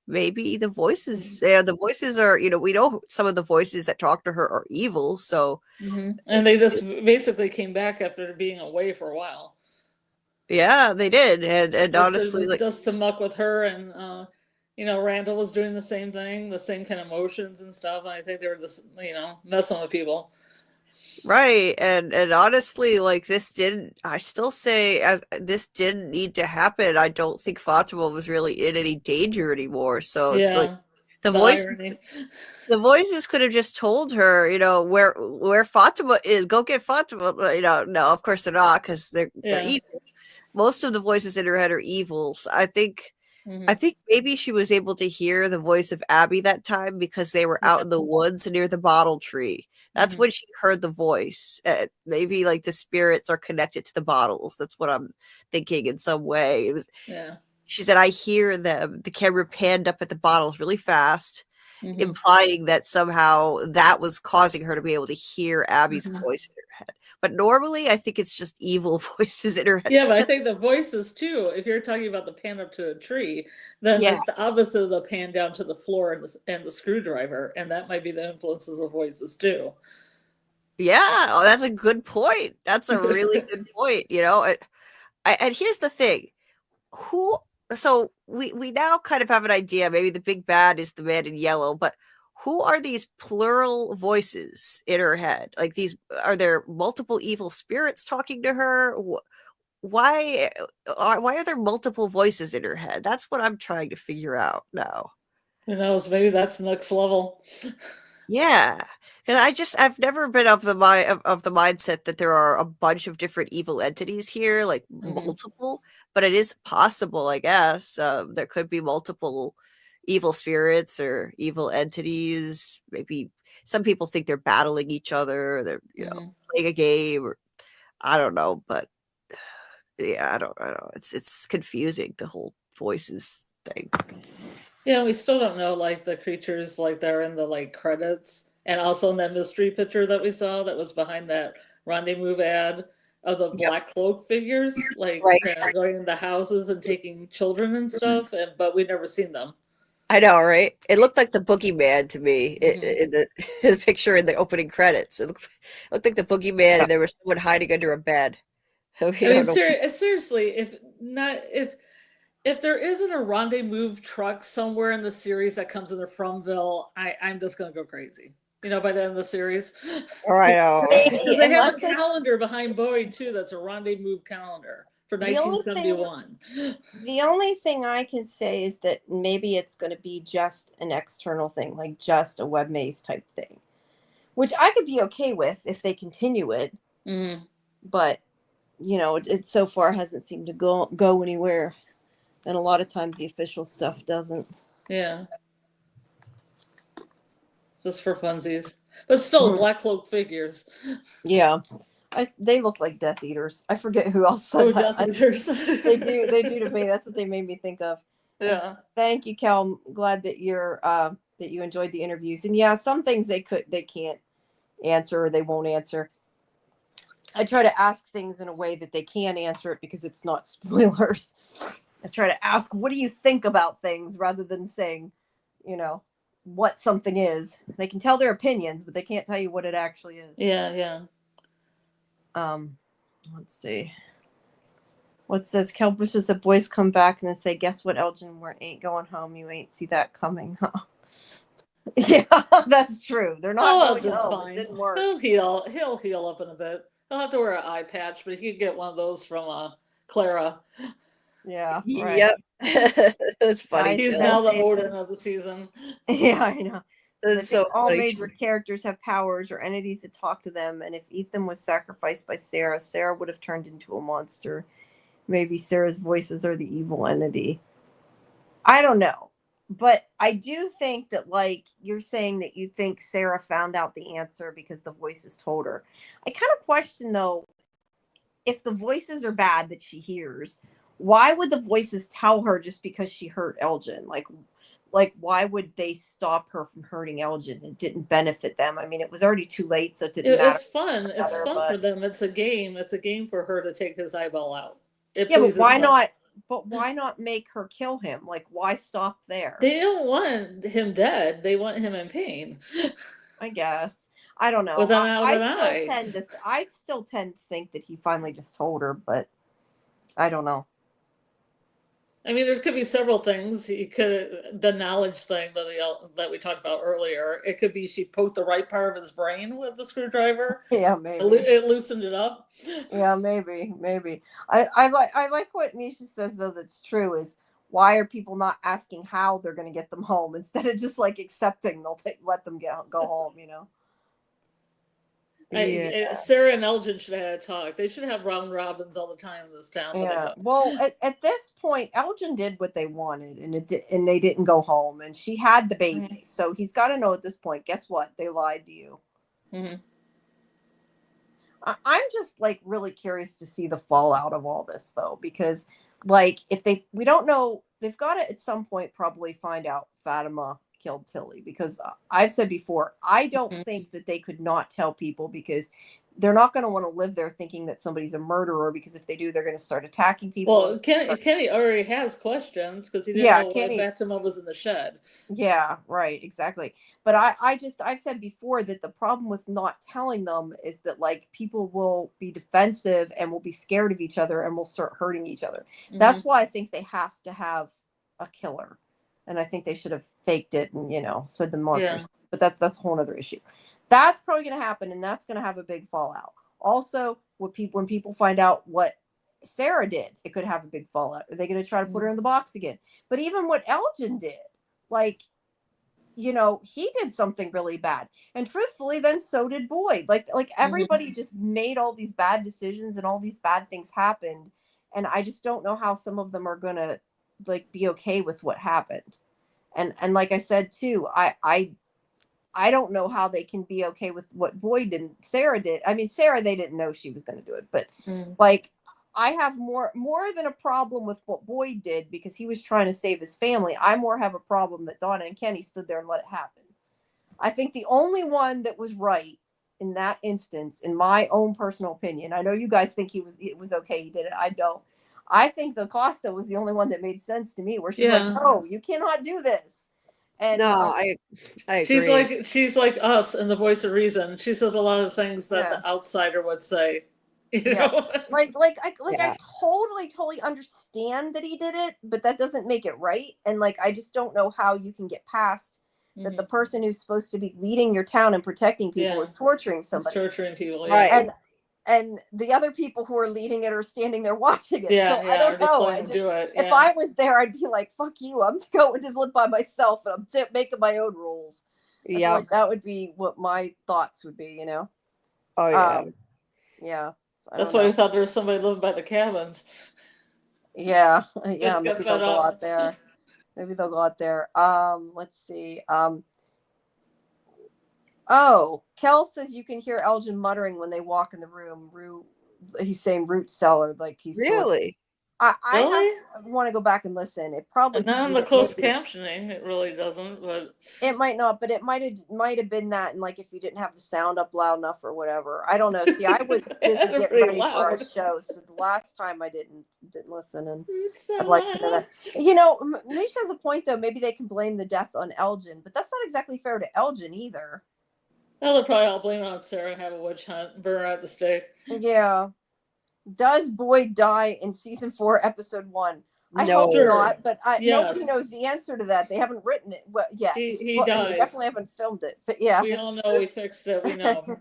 Maybe the voices, the voices are, we know some of the voices that talk to her are evil. So, and they just basically came back after being away for a while. Yeah, they did, and Just honestly, just to muck with her, and Randall was doing the same thing, the same kind of motions and stuff. And I think they were just, messing with people. Right, and honestly, like this didn't. I still say this didn't need to happen. I don't think Fatima was really in any danger anymore. So it's like the voices. Irony. The voices could have just told her, where Fatima is. Go get Fatima. No, of course they're not, because they're evil. Most of the voices in her head are evil. So I think maybe she was able to hear the voice of Abby that time because they were out in the woods near the bottle tree. That's when she heard the voice. Maybe like the spirits are connected to the bottles. That's what I'm thinking in some way. It was. Yeah. She said, "I hear them." The camera panned up at the bottles really fast, implying that somehow that was causing her to be able to hear Abby's voice in her head. But normally, I think it's just evil voices in her head. Yeah, but I think the voices too. If you're talking about the pan up to a tree, then it's the opposite of the pan down to the floor and the screwdriver, and that might be the influences of voices too. Yeah, that's a good point. That's a really good point. And here's the thing: So we now kind of have an idea. Maybe the big bad is the man in yellow, but who are these plural voices in her head? Like are there multiple evil spirits talking to her? Why are there multiple voices in her head? That's what I'm trying to figure out now. Who knows? Maybe that's the next level. Yeah, because I've never been of the mindset that there are a bunch of different evil entities here, like multiple. But it is possible, I guess. There could be multiple evil spirits or evil entities. Maybe some people think they're battling each other. They're playing a game, or I don't know. But yeah, I don't know. It's confusing, the whole voices thing. Yeah, we still don't know like the creatures like they're in the like credits, and also in that mystery picture that we saw that was behind that rendezvous ad of the black cloak figures, like going into houses and taking children and stuff, but we've never seen them. I know, right? It looked like the boogeyman to me in the picture in the opening credits. It looked like the boogeyman, and there was someone hiding under a bed. I mean, seriously, if there isn't a rendezvous truck somewhere in the series that comes in the Fromville, I'm just gonna go crazy. By the end of the series. Right. Because they have a calendar behind Bowie too. That's a rendezvous calendar for 1971. The only thing I can say is that maybe it's going to be just an external thing, like just a web maze type thing, which I could be okay with if they continue it. But it so far hasn't seemed to go anywhere, and a lot of times the official stuff doesn't. Yeah. Just for funsies, but still black cloak figures. Yeah, they look like Death Eaters. I forget who else said that. Death Eaters. They do to me. That's what they made me think of. Yeah. And thank you, Cal. I'm glad that you enjoyed the interviews. And yeah, some things they can't answer or they won't answer. I try to ask things in a way that they can answer it because it's not spoilers. I try to ask, what do you think about things, rather than saying, what something is. They can tell their opinions, but they can't tell you what it actually is. Yeah. Let's see. What says Kel wishes the boys come back and then say, guess what, Elgin ain't going home. You ain't see that coming, huh? Yeah, that's true. They're not going home. Fine. It didn't work. He'll heal up in a bit. He'll have to wear an eye patch, but he could get one of those from Clara. Yeah. Right. Yep. That's funny. He's now the Odin of the season. Yeah, I know. I That's think so all funny. major characters have powers or entities that talk to them, and if Ethan was sacrificed by Sarah, Sarah would have turned into a monster. Maybe Sarah's voices are the evil entity. I don't know. But I do think that, like, you're saying that you think Sarah found out the answer because the voices told her. I kind of question, though, if the voices are bad that she hears, why would the voices tell her just because she hurt Elgin? Like why would they stop her from hurting Elgin? It didn't benefit them. I mean, it was already too late, so it didn't matter. It's fun. It's Together, fun for but them. It's a game. It's a game for her to take his eyeball out. It yeah, but pleases why them. not? But why not make her kill him? Like, why stop there? They don't want him dead. They want him in pain. I guess. I don't know. Without an eye. I still tend to think that he finally just told her, but I don't know. I mean, there could be several things. He could, the knowledge thing that we talked about earlier. It could be she poked the right part of his brain with the screwdriver. Yeah, maybe. It loosened it up. Yeah, maybe. I like what Nisha says, though, that's true, is why are people not asking how they're going to get them home instead of just like accepting they'll let them go home, you know? Yeah. Sarah and Elgin should have had a talk. They should have round robins all the time in this town. Yeah. Well, at this point, Elgin did what they wanted, and they didn't go home, and she had the baby. Mm-hmm. So he's got to know at this point. Guess what? They lied to you. Mm-hmm. I'm just like really curious to see the fallout of all this, though, because like we don't know, they've got to at some point probably find out Fatima killed Tilly, because I've said before, I don't think that they could not tell people, because they're not going to want to live there thinking that somebody's a murderer, because if they do, they're going to start attacking people. Well, Kenny already has questions because he didn't know why Fatima was in the shed. Yeah, right, exactly. But I've said before that the problem with not telling them is that like people will be defensive and will be scared of each other and will start hurting each other. Mm-hmm. That's why I think they have to have a killer. And I think they should have faked it and, said the monsters. Yeah. But that's a whole other issue. That's probably going to happen, and that's going to have a big fallout. Also, when people find out what Sarah did, it could have a big fallout. Are they going to try to put her in the box again? But even what Elgin did, like, he did something really bad. And truthfully, then so did Boyd. Like everybody just made all these bad decisions and all these bad things happened. And I just don't know how some of them are going to like be okay with what happened. And like I said too, I don't know how they can be okay with what Boyd and Sarah did. I mean, Sarah, they didn't know she was going to do it, but like I have more than a problem with what Boyd did because he was trying to save his family. I more have a problem that Donna and Kenny stood there and let it happen. I think the only one that was right in that instance, in my own personal opinion, I know you guys think it was okay, he did it. I don't. I think the Costa was the only one that made sense to me, where she's like, "No, you cannot do this." And no, I agree. She's like us in the voice of reason. She says a lot of things that the outsider would say. You know? I totally understand that he did it, but that doesn't make it right. And like, I just don't know how you can get past that the person who's supposed to be leading your town and protecting people is torturing somebody. It's torturing people, right? And the other people who are leading it are standing there watching it. I don't know. If I was there, I'd be like, "Fuck you! I'm going to live by myself, and I'm making my own rules." Yeah, like that would be what my thoughts would be. Oh yeah, yeah. That's why we thought there was somebody living by the cabins. Yeah. Maybe they'll go out there. Maybe they'll go out there. Let's see. Oh, Kel says you can hear Elgin muttering when they walk in the room. He's saying root cellar, like he's really. I want to go back and listen. It probably not on the closed captioning. It really doesn't, but it might not. But it might have been that, and like if you didn't have the sound up loud enough or whatever. I don't know. See, I was busy getting ready for our show, so the last time I didn't listen, and I'd like to know that. Nisha has a point though. Maybe they can blame the death on Elgin, but that's not exactly fair to Elgin either. Well, they'll probably all blame it on Sarah and have a witch hunt, burn her at the stake. Yeah. Does Boyd die in season 4, episode 1? I hope not, but nobody knows the answer to that. They haven't written it yet. He dies. They definitely haven't filmed it, but yeah. We all know we fixed it. We know.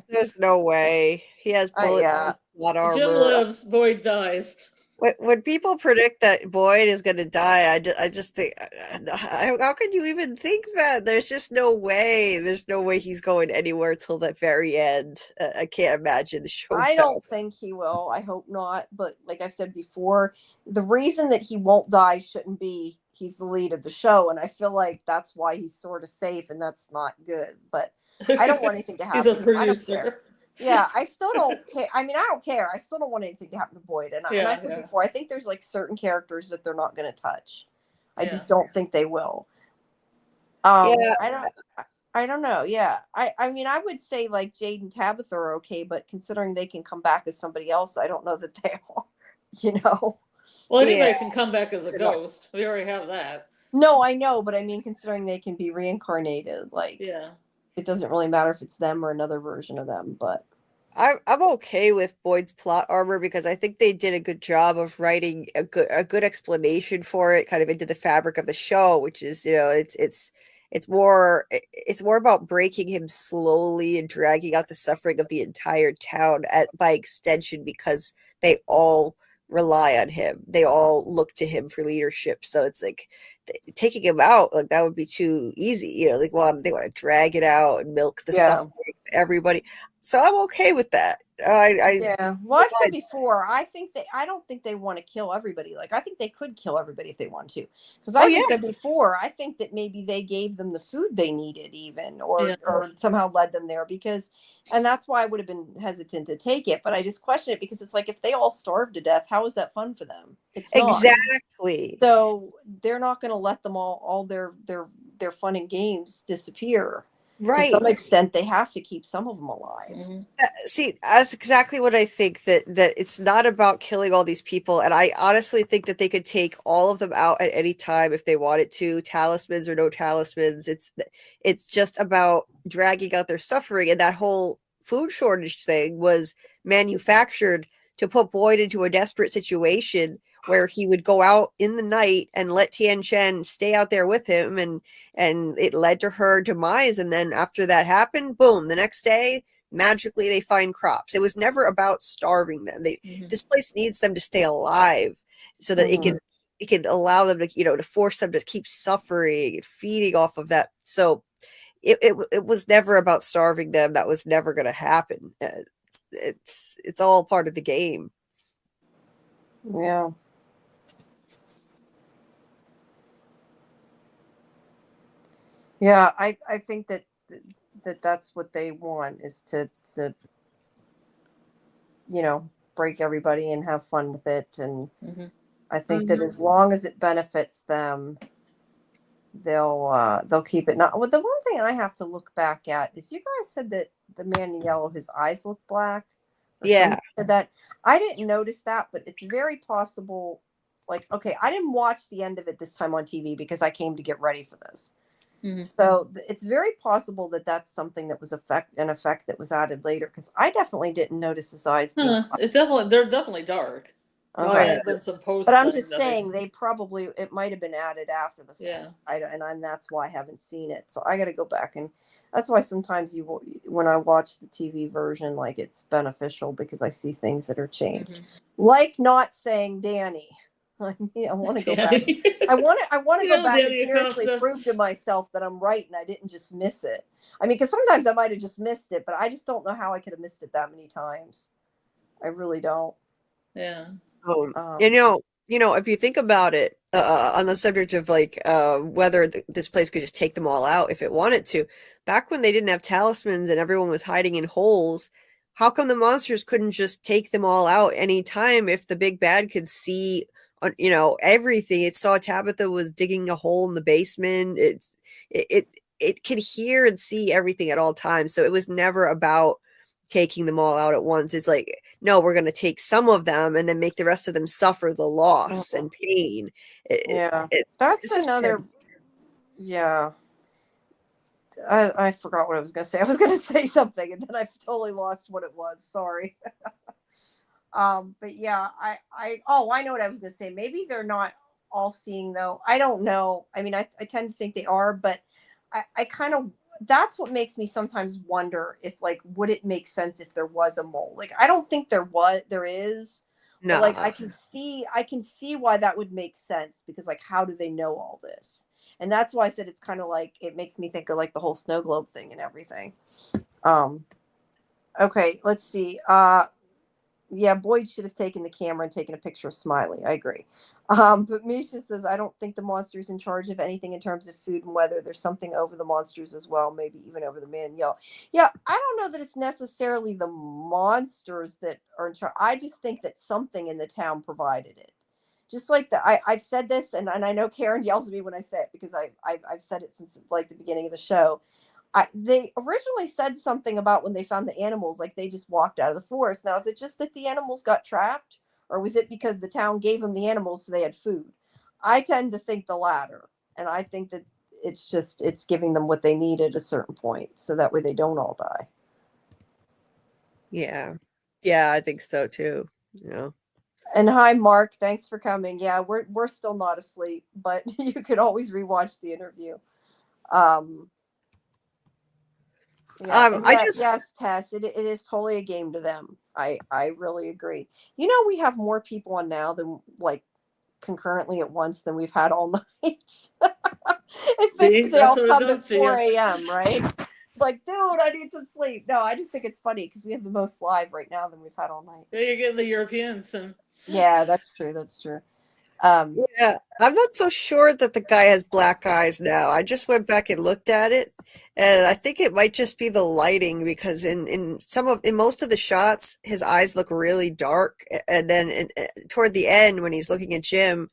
There's no way. He has bullet armor. Jim lives, Boyd dies. When people predict that Boyd is going to die, I just think, how could you even think that? There's just no way. There's no way he's going anywhere till the very end. I can't imagine the show. I don't think he will. I hope not. But like I've said before, the reason that he won't die shouldn't be he's the lead of the show. And I feel like that's why he's sort of safe, and that's not good. But I don't want anything to happen. He's a I don't care. producer. Yeah, I still don't care. I mean, I don't care. I still don't want anything to happen to Boyd. And I've said before, I think there's like certain characters that they're not going to touch. I just don't think they will. I don't know. Yeah. I mean, I would say like Jade and Tabitha are okay, but considering they can come back as somebody else, I don't know that they are, you know? Well, anybody can come back as a ghost. We already have that. No, I know, but I mean, considering they can be reincarnated, like, it doesn't really matter if it's them or another version of them, but I'm okay with Boyd's plot armor because I think they did a good job of writing a good explanation for it, kind of into the fabric of the show, which is, you know, it's more about breaking him slowly and dragging out the suffering of the entire town by extension, because they all rely on him. They all look to him for leadership. So it's like taking him out, like that would be too easy. You know, like, well, they want to drag it out and milk the suffering of everybody. So I'm okay with that. Well, I've said before, I don't think they want to kill everybody. Like, I think they could kill everybody if they want to. Because I said before, I think that maybe they gave them the food they needed, even, or somehow led them there. And that's why I would have been hesitant to take it. But I just question it because it's like, if they all starve to death, how is that fun for them? It's not. Exactly. So they're not going to let them all their fun and games disappear. Right. To some extent, they have to keep some of them alive. Mm-hmm. See, that's exactly what I think, that it's not about killing all these people. And I honestly think that they could take all of them out at any time if they wanted to, talismans or no talismans. It's just about dragging out their suffering. And that whole food shortage thing was manufactured to put Boyd into a desperate situation where he would go out in the night and let Tian Shen stay out there with him, and it led to her demise. And then after that happened, boom, the next day, magically they find crops. It was never about starving them. This place needs them to stay alive so that it can allow them to, you know, to force them to keep suffering and feeding off of that. So it was never about starving them. That was never going to happen. It's all part of the game. Yeah. Yeah, I think that's what they want, is to you know, break everybody and have fun with it. And I think that as long as it benefits them, they'll keep it. Not. Well, the one thing I have to look back at is, you guys said that the man in yellow, his eyes look black. Yeah. Said that. I didn't notice that, but it's very possible. Like, okay, I didn't watch the end of it this time on TV because I came to get ready for this. So it's very possible that that's something that was an effect that was added later, because I definitely didn't notice his eyes. They're definitely dark. Okay. Been some post, but I'm just saying it might have been added after the fact. Yeah. And that's why I haven't seen it. So I got to go back, and that's why sometimes when I watch the TV version, like, it's beneficial because I see things that are changed, like not saying Danny. I want to go back. I want to go back and seriously prove to myself that I'm right and I didn't just miss it. I mean, because sometimes I might have just missed it, but I just don't know how I could have missed it that many times. I really don't. Yeah. You know, if you think about it, on the subject of like whether this place could just take them all out if it wanted to, back when they didn't have talismans and everyone was hiding in holes, how come the monsters couldn't just take them all out anytime if the big bad could see, you know, everything? It saw Tabitha was digging a hole in the basement. It could hear and see everything at all times. So it was never about taking them all out at once. It's like, no, we're going to take some of them and then make the rest of them suffer the loss and pain. That's another. Yeah. I forgot what I was going to say. I was going to say something and then I totally lost what it was. Sorry. But yeah, I know what I was going to say. Maybe they're not all seeing though. I don't know. I mean, I tend to think they are, but I kind of, that's what makes me sometimes wonder if, like, would it make sense if there was a mole? Like, I don't think there is, But like Nah. I can see why that would make sense, because like how do they know all this? And that's why I said it's kind of like it makes me think of like the whole snow globe thing and everything. Okay, let's see. Yeah, Boyd should have taken the camera and taken a picture of Smiley. I agree. But Misha says, I don't think the monster's in charge of anything in terms of food and weather. There's something over the monsters as well, maybe even over the man and yell. Yeah, I don't know that it's necessarily the monsters that are in charge. I just think that something in the town provided it. Just like I've said this, and I know Karen yells at me when I say it, because I've said it since like the beginning of the show. They originally said something about when they found the animals, like they just walked out of the forest. Now, is it just that the animals got trapped, or was it because the town gave them the animals so they had food? I tend to think the latter, and I think that it's giving them what they need at a certain point, so that way they don't all die. Yeah. Yeah, I think so too. You know. And hi, Mark. Thanks for coming. Yeah, we're still not asleep, but you could always rewatch the interview. Yeah, and yes, Tess, it is totally a game to them. I really agree. You know, we have more people on now than like concurrently at once than we've had all night. I think they all come at 4 a.m., right? It's like, dude, I need some sleep. No, I just think it's funny because we have the most live right now than we've had all night. Yeah, you're getting the Europeans. Yeah, that's true. That's true. Yeah, I'm not so sure that the guy has black eyes now. I just went back and looked at it, and I think it might just be the lighting, because in most of the shots, his eyes look really dark, and then toward the end when he's looking at Jim,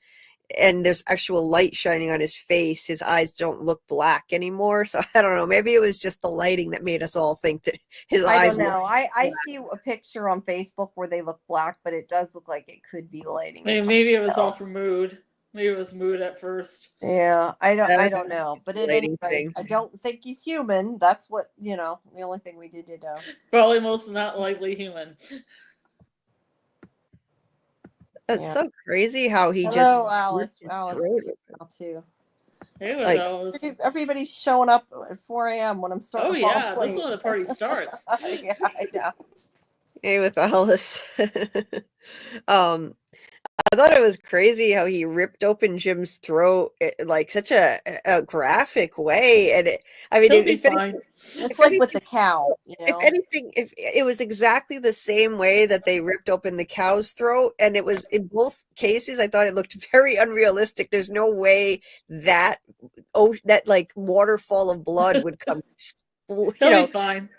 and there's actual light shining on his face, his eyes don't look black anymore. So I don't know. Maybe it was just the lighting that made us all think that his eyes. I don't know. I see a picture on Facebook where they look black, but it does look like it could be lighting. Maybe it was all for mood. Maybe it was mood at first. Yeah, I don't know. But at any rate, I don't think he's human. That's what, the only thing we did know. Probably most not likely human. That's so crazy how he just. Hello, Alice too. Hey, Alice. Everybody's showing up at 4 a.m. when I'm starting. Oh yeah, this is when the party starts. Yeah, I know. Hey, with Alice. I thought it was crazy how he ripped open Jim's throat like such a graphic way, and it's like with the cow. If anything, if it was exactly the same way that they ripped open the cow's throat, and it was in both cases, I thought it looked very unrealistic. There's no way that like waterfall of blood would come. He'll be fine.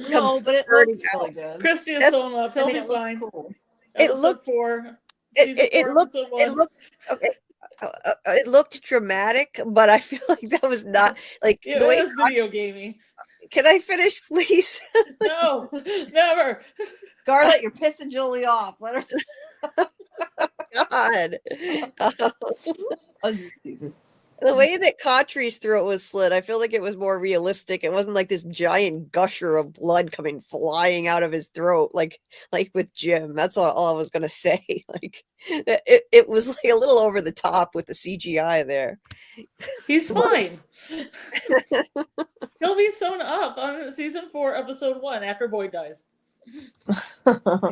No, but it looks really good. Christy is sewn up. He'll be fine. Cool. It looked it looked dramatic, but I feel like that was not like the way it was video gamey. Can I finish, please? No, never. Scarlett, you're pissing Julie off. Let her. God. I'll just see this. The way that Khattri's throat was slit, I feel like it was more realistic. It wasn't like this giant gusher of blood coming flying out of his throat, like with Jim. That's all I was gonna say. Like it was like a little over the top with the CGI there. He's fine. He'll be sewn up on season 4, episode 1 after Boyd dies. AA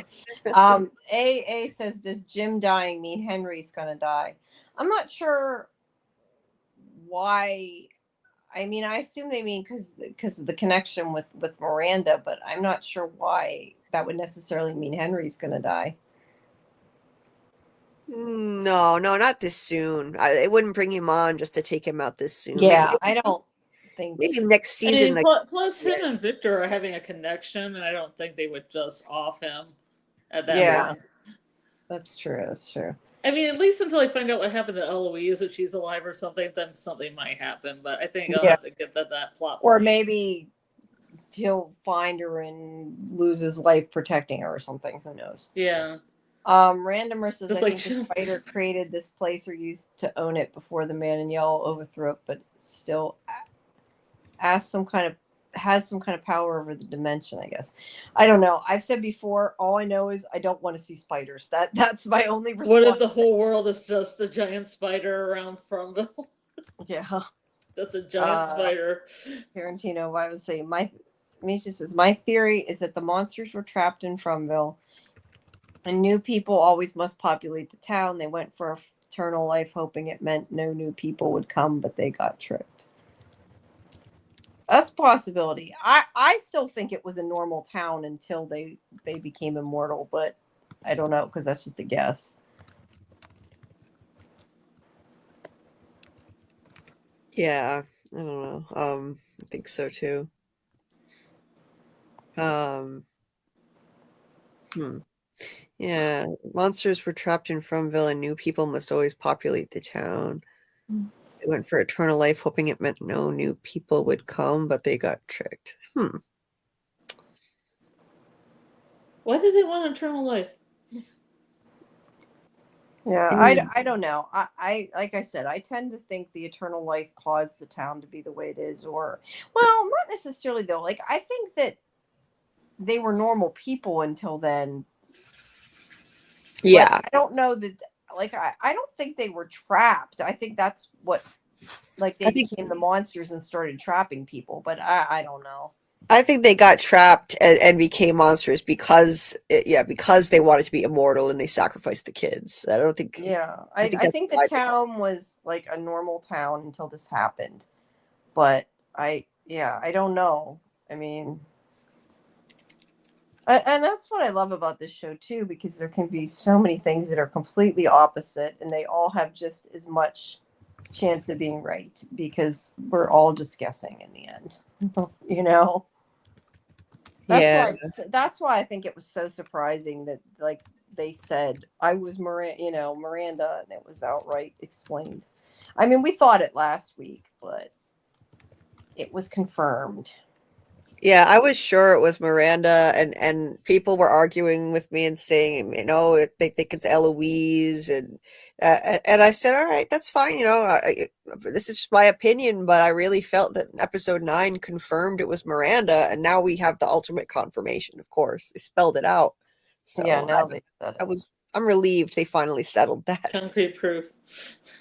says, does Jim dying mean Henry's gonna die? I'm not sure why. I mean, I assume they mean because of the connection with Miranda, but I'm not sure why that would necessarily mean Henry's gonna die. No, not this soon. It wouldn't bring him on just to take him out this soon. Yeah, maybe, I don't think. Maybe next season. Plus, him and Victor are having a connection, and I don't think they would just off him at that point. That's true. That's true. I mean, at least until I find out what happened to Eloise, if she's alive or something, then something might happen. But I think I'll have to get that plot. Or maybe he'll find her and lose his life protecting her or something. Who knows? Yeah. Randomer says, I think the spider created this place or used to own it before the man in yellow overthrew it, but still has some kind of power over the dimension, I guess. I don't know. I've said before, all I know is I don't want to see spiders. That's my only response. What if the whole world is just a giant spider around Fromville? Yeah. That's a giant spider. Tarantino, I would say, Misha says, my theory is that the monsters were trapped in Fromville. And new people always must populate the town. They went for eternal life, hoping it meant no new people would come, but they got tricked. That's a possibility. I still think it was a normal town until they became immortal, but I don't know because that's just a guess. Yeah, I don't know. I think so too. Yeah, monsters were trapped in Fromville, and new people must always populate the town. They went for eternal life, hoping it meant no new people would come, but they got tricked. Why did they want eternal life? Yeah, Mm. I don't know. I like I said, I tend to think the eternal life caused the town to be the way it is, or well, not necessarily though. Like I think that they were normal people until then. Yeah, But I don't know that like I don't think they were trapped. I think that's what like I they think became the monsters and started trapping people, but I don't know. I think they got trapped and became monsters because because they wanted to be immortal and they sacrificed the kids. I don't think. Yeah. I think I that's think the why. town was like a normal town until this happened. But I don't know. I mean, and that's what I love about this show too, because there can be so many things that are completely opposite, and they all have just as much chance of being right because we're all just guessing in the end. You know, Yeah, that's why I think it was so surprising that like they said I was Miranda, and it was outright explained. I mean, we thought it last week, but it was confirmed. yeah, I was sure it was Miranda, and people were arguing with me and saying, they think it's Eloise, and I said, all right, that's fine, this is just my opinion, but I really felt that episode 9 confirmed it was Miranda, and now we have the ultimate confirmation. Of course, they spelled it out, so Yeah, now they said it. I'm relieved they finally settled that. Concrete proof.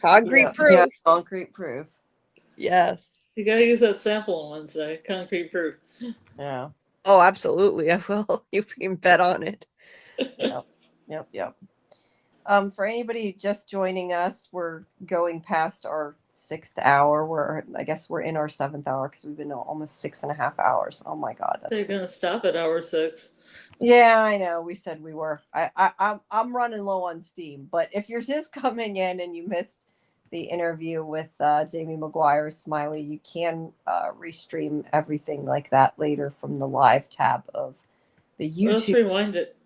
Concrete proof. Yeah, concrete proof. Yes. You gotta use that sample on Wednesday. Concrete proof. Yeah. Oh, absolutely, I will. You can bet on it. Yep. For anybody just joining us, we're going past our 6th hour. I guess we're in our 7th hour because we've been almost 6.5 hours. Oh my God, They're gonna stop at hour 6. Yeah, I know. We said we were. I'm running low on steam. But if you're just coming in and you missed the interview with Jamie McGuire, Smiley, you can restream everything like that later from the live tab of the YouTube. Let's rewind it.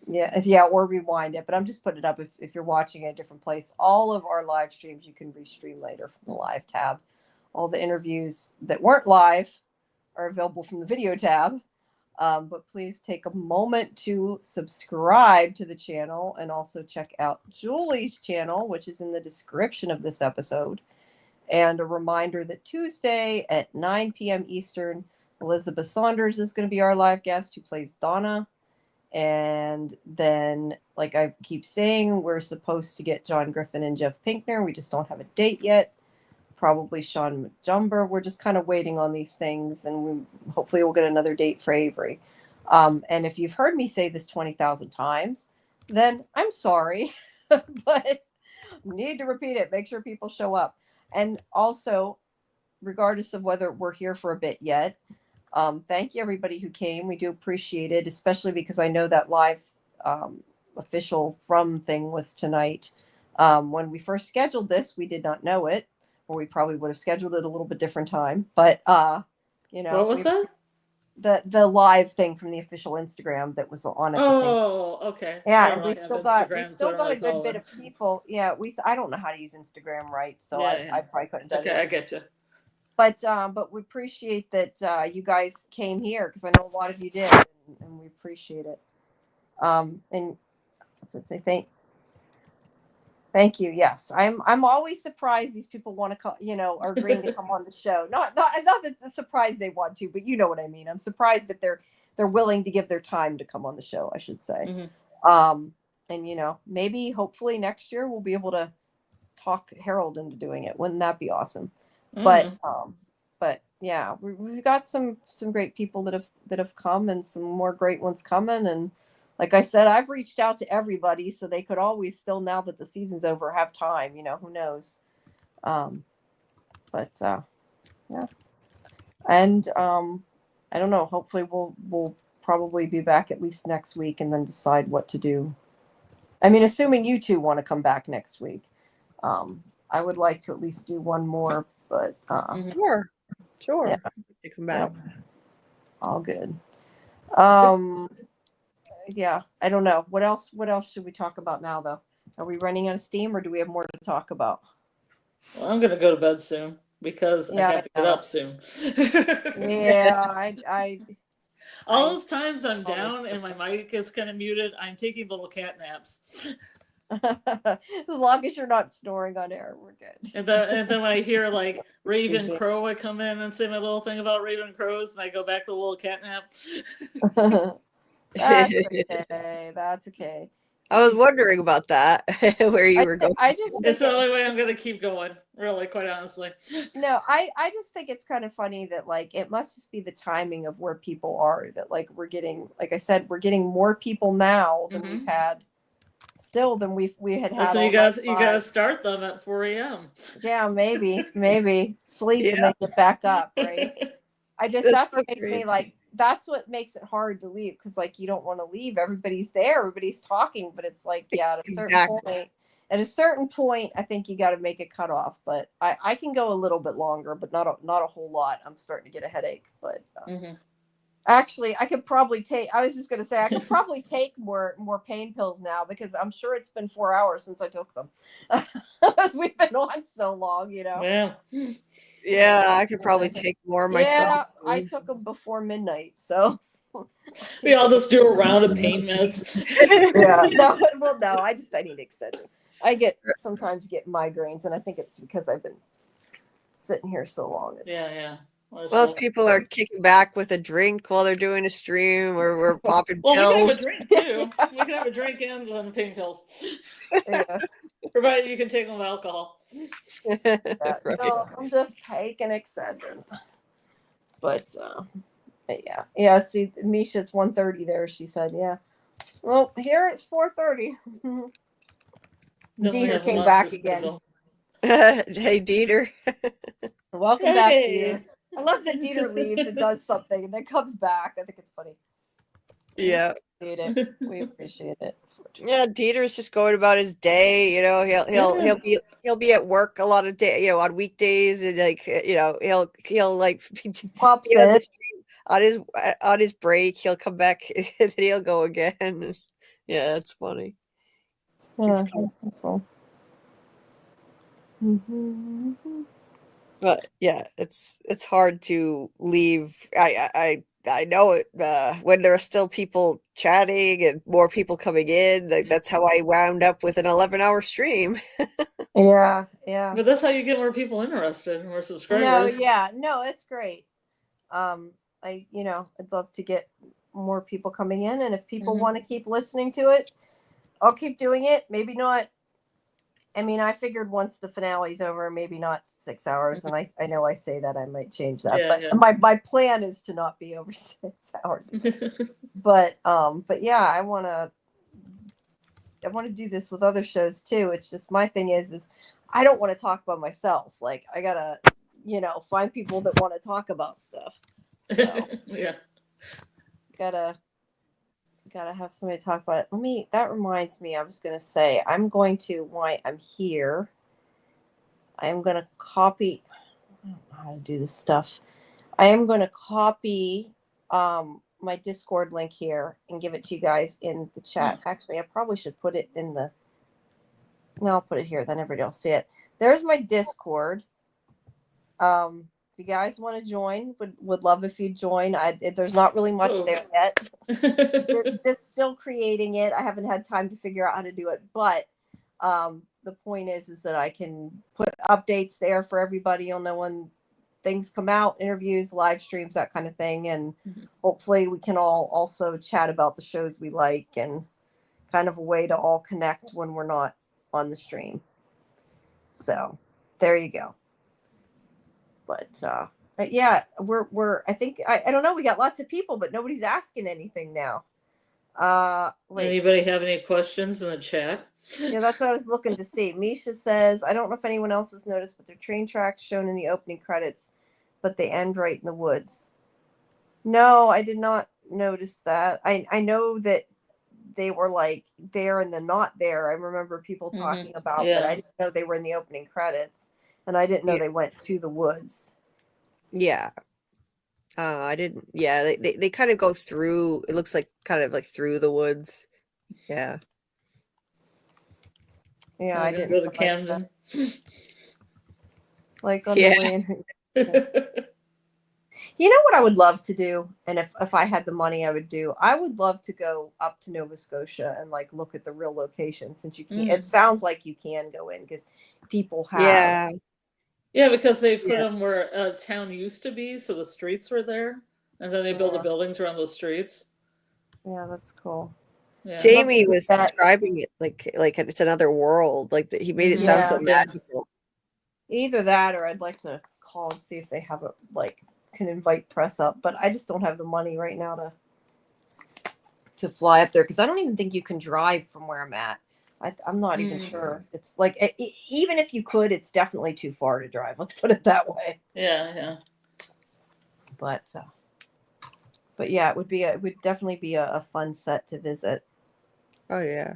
Yeah, or rewind it. But I'm just putting it up if you're watching at a different place. All of our live streams you can restream later from the live tab. All the interviews that weren't live are available from the video tab. But please take a moment to subscribe to the channel and also check out Julie's channel, which is in the description of this episode. And a reminder that Tuesday at 9 p.m. Eastern, Elizabeth Saunders is going to be our live guest who plays Donna. And then, like I keep saying, we're supposed to get John Griffin and Jeff Pinkner. We just don't have a date yet. Probably Sean McJumber. We're just kind of waiting on these things, and hopefully we'll get another date for Avery. And if you've heard me say this 20,000 times, then I'm sorry, but need to repeat it. Make sure people show up. And also, regardless of whether we're here for a bit yet, thank you everybody who came. We do appreciate it, especially because I know that live official from thing was tonight. When we first scheduled this, we did not know it, or we probably would have scheduled it a little bit different time. But What was that? The live thing from the official Instagram that was on at the same. Oh, okay. Yeah, I and don't we really have still got Instagram, so I don't a really good follow bit it. of people. Yeah, I don't know how to use Instagram right, so Yeah. I probably couldn't have done Okay, it. I get you. But we appreciate that you guys came here because I know a lot of you did, and we appreciate it. And let's say thank you. Yes, I'm always surprised these people want to come, are agreeing to come on the show. Not that it's a surprise they want to, but you know what I mean. I'm surprised that they're willing to give their time to come on the show, I should say. Mm-hmm. And maybe hopefully next year we'll be able to talk Harold into doing it. Wouldn't that be awesome? Mm-hmm. But yeah, we've got some great people that have come, and some more great ones coming, and like I said, I've reached out to everybody, so they could always still, now that the season's over, have time. Who knows? But yeah, and I don't know. Hopefully, we'll probably be back at least next week, and then decide what to do. I mean, assuming you two want to come back next week, I would like to at least do one more. But Sure. Yeah. They come back. Yep. All good. Yeah, I don't know. What else should we talk about now, though? Are we running out of steam, or do we have more to talk about? Well, I'm gonna go to bed soon because I have to get up soon. Yeah, All those times I'm down and my mic is kind of muted, I'm taking little cat naps. as long as you're not snoring on air, we're good. And then when I hear like Raven Crow, I come in and say my little thing about Raven Crows, and I go back to the little cat nap. That's okay. That's okay. I was wondering about that, where you were going. It's the only way I'm going to keep going, really, quite honestly. No, I just think it's kind of funny that, like, it must just be the timing of where people are, that, like, we're getting, like I said, we're getting more people now than we've had, still than we had. So you gotta start them at 4 a.m. Yeah, maybe sleep and then get back up, right? That's what makes me, like, that's what makes it hard to leave, because, like, you don't want to leave. Everybody's there, everybody's talking, but it's like, yeah, at a certain point, I think you got to make a cutoff. But I can go a little bit longer, but not a whole lot. I'm starting to get a headache, but actually, I could probably take. I was just gonna say I could probably take more pain pills now, because I'm sure it's been 4 hours since I took some, because we've been on so long, Yeah, I could probably take more myself. Yeah, I took them before midnight, so we all just do a round of pain meds. Yeah, no, I need Excedrin. I sometimes get migraines, and I think it's because I've been sitting here so long. Yeah. Most people are kicking back with a drink while they're doing a stream, or we're popping pills. We can have a drink too. We can have a drink and then pain pills. Yeah. Provided you can take them with alcohol. Right. No, I'm just taking Excedrin. But yeah. See, Misha, it's 1:30 there. She said, yeah. Well, here it's 4:30. Dieter came back again. Hey, Dieter. Welcome back, Dieter. I love that Dieter leaves and does something and then comes back. I think it's funny. Yeah. We appreciate it. Yeah, Dieter's just going about his day. He'll be at work a lot of day, on weekdays, and like he'll like pops in on his break. He'll come back and then he'll go again. Yeah, it's funny. Yeah, that's fun. But yeah, it's hard to leave. I know it when there are still people chatting and more people coming in. Like, that's how I wound up with an 11-hour stream. Yeah. But that's how you get more people interested and more subscribers. No, it's great. I'd love to get more people coming in, and if people want to keep listening to it, I'll keep doing it. Maybe not. I mean, I figured once the finale's over, maybe not 6 hours, and I know I say that, I might change that, but my plan is to not be over 6 hours. But yeah, I want to do this with other shows too. It's just, my thing is I don't want to talk about myself. Like, I gotta find people that want to talk about stuff. So, yeah, gotta have somebody to talk about it. That reminds me, I was gonna say, while I'm here, I am going to copy, I don't know how to do this stuff. I am going to copy my Discord link here and give it to you guys in the chat. Actually, I probably should put it no, I'll put it here, then everybody will see it. There's my Discord. If you guys want to join, would love if you join. There's not really much there yet. Just still creating it. I haven't had time to figure out how to do it, but the point is that I can put updates there for everybody. You'll know when things come out, interviews, live streams, that kind of thing. And hopefully we can all also chat about the shows we like, and kind of a way to all connect when we're not on the stream. So there you go. But yeah, I think, I don't know, we got lots of people, but nobody's asking anything now. Wait. Anybody have any questions in the chat? Yeah, that's what I was looking to see. Misha says, I don't know if anyone else has noticed, but there are train tracks shown in the opening credits, but they end right in the woods. No, I did not notice that. I know that they were like there and then not there. I remember people talking about, but Yeah. I didn't know they were in the opening credits, and I didn't know Yeah. they went to the woods. Yeah. I didn't. Yeah, they kind of go through. It looks like kind of like through the woods. Yeah. Yeah, I'm I gonna didn't go to realize that. Camden. Like on Yeah. the way in. You know what I would love to do, and if I had the money, I would do. I would love to go up to Nova Scotia and like look at the real location, since you can't. It sounds like you can go in because people have. Yeah. Yeah, because they put Yeah. them where town used to be, so the streets were there, and then they built the Yeah. buildings around those streets. Yeah, that's cool. Yeah. Jamie do was that. describing it like it's another world. Like he made it sound so Yeah. magical. Either that, or I'd like to call and see if they have a can invite press up, but I just don't have the money right now to fly up there, because I don't even think you can drive from where I'm at. I'm not even sure. It's like even if you could, it's definitely too far to drive. Let's put it that way. Yeah. But yeah, it would definitely be a fun set to visit. Oh yeah.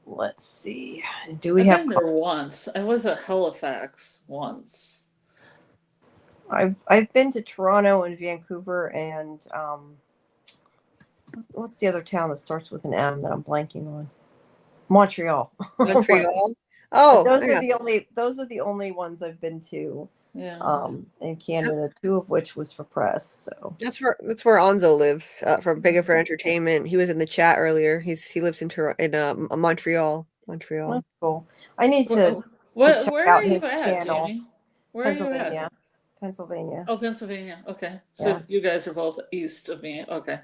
Let's see. Do we I've have? been there once. I was at Halifax once. I've been to Toronto and Vancouver and what's the other town that starts with an M that I'm blanking on? Montreal. Montreal. Oh, those yeah. are the only ones I've been to. Yeah. In Canada, 2 of which was for press. So That's where Onzo lives from Bigger for Entertainment. He was in the chat earlier. He lives in Montreal. Montreal. that's cool. I need to check Where out are you his at, channel. Jamie? Where are you Pennsylvania. at? Pennsylvania. Oh, Pennsylvania. Okay, so Yeah. you guys are both east of me. Okay.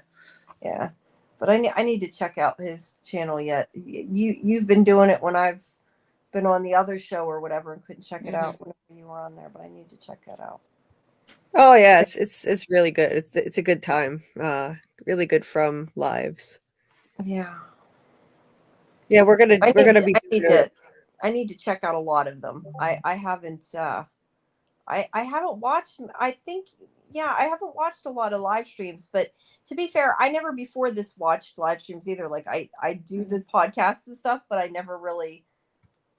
Yeah, but I need to check out his channel yet. You've been doing it when I've been on the other show or whatever and couldn't check it out whenever you were on there, but I need to check that out. Oh yeah, it's really good. It's a good time. Really good from lives. Yeah. Yeah, we're gonna be. I need to check out a lot of them. I haven't I haven't watched. I think I haven't watched a lot of live streams. But to be fair, I never before this watched live streams either. Like I do the podcasts and stuff, but I never really.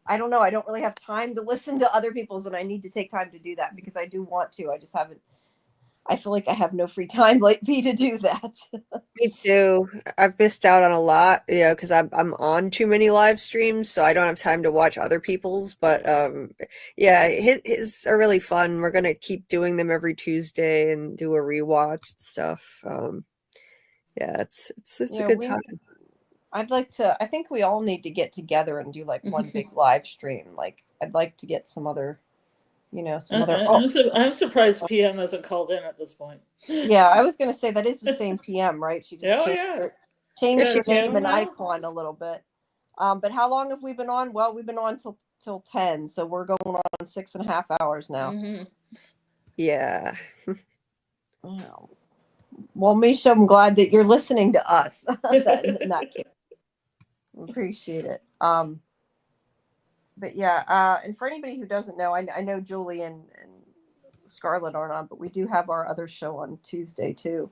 I don't know. I don't really have time to listen to other people's, and I need to take time to do that because I do want to. I just haven't. I feel like I have no free time lately to do that. Me too. I've missed out on a lot, because I'm on too many live streams, so I don't have time to watch other people's. But yeah, his are really fun. We're gonna keep doing them every Tuesday and do a rewatch stuff. Yeah, it's a good time. I'd like to. I think we all need to get together and do like one big live stream. Like I'd like to get some other. Some other. I'm surprised PM hasn't called in at this point. Yeah, I was going to say that is the same PM, right? She just changed her name and icon a little bit. But how long have we been on? Well, we've been on till 10, so we're going on 6.5 hours now. Yeah. Well, Misha, I'm glad that you're listening to us. Not kidding. Appreciate it. But yeah, and for anybody who doesn't know, I know Julie and Scarlett aren't on, but we do have our other show on Tuesday too,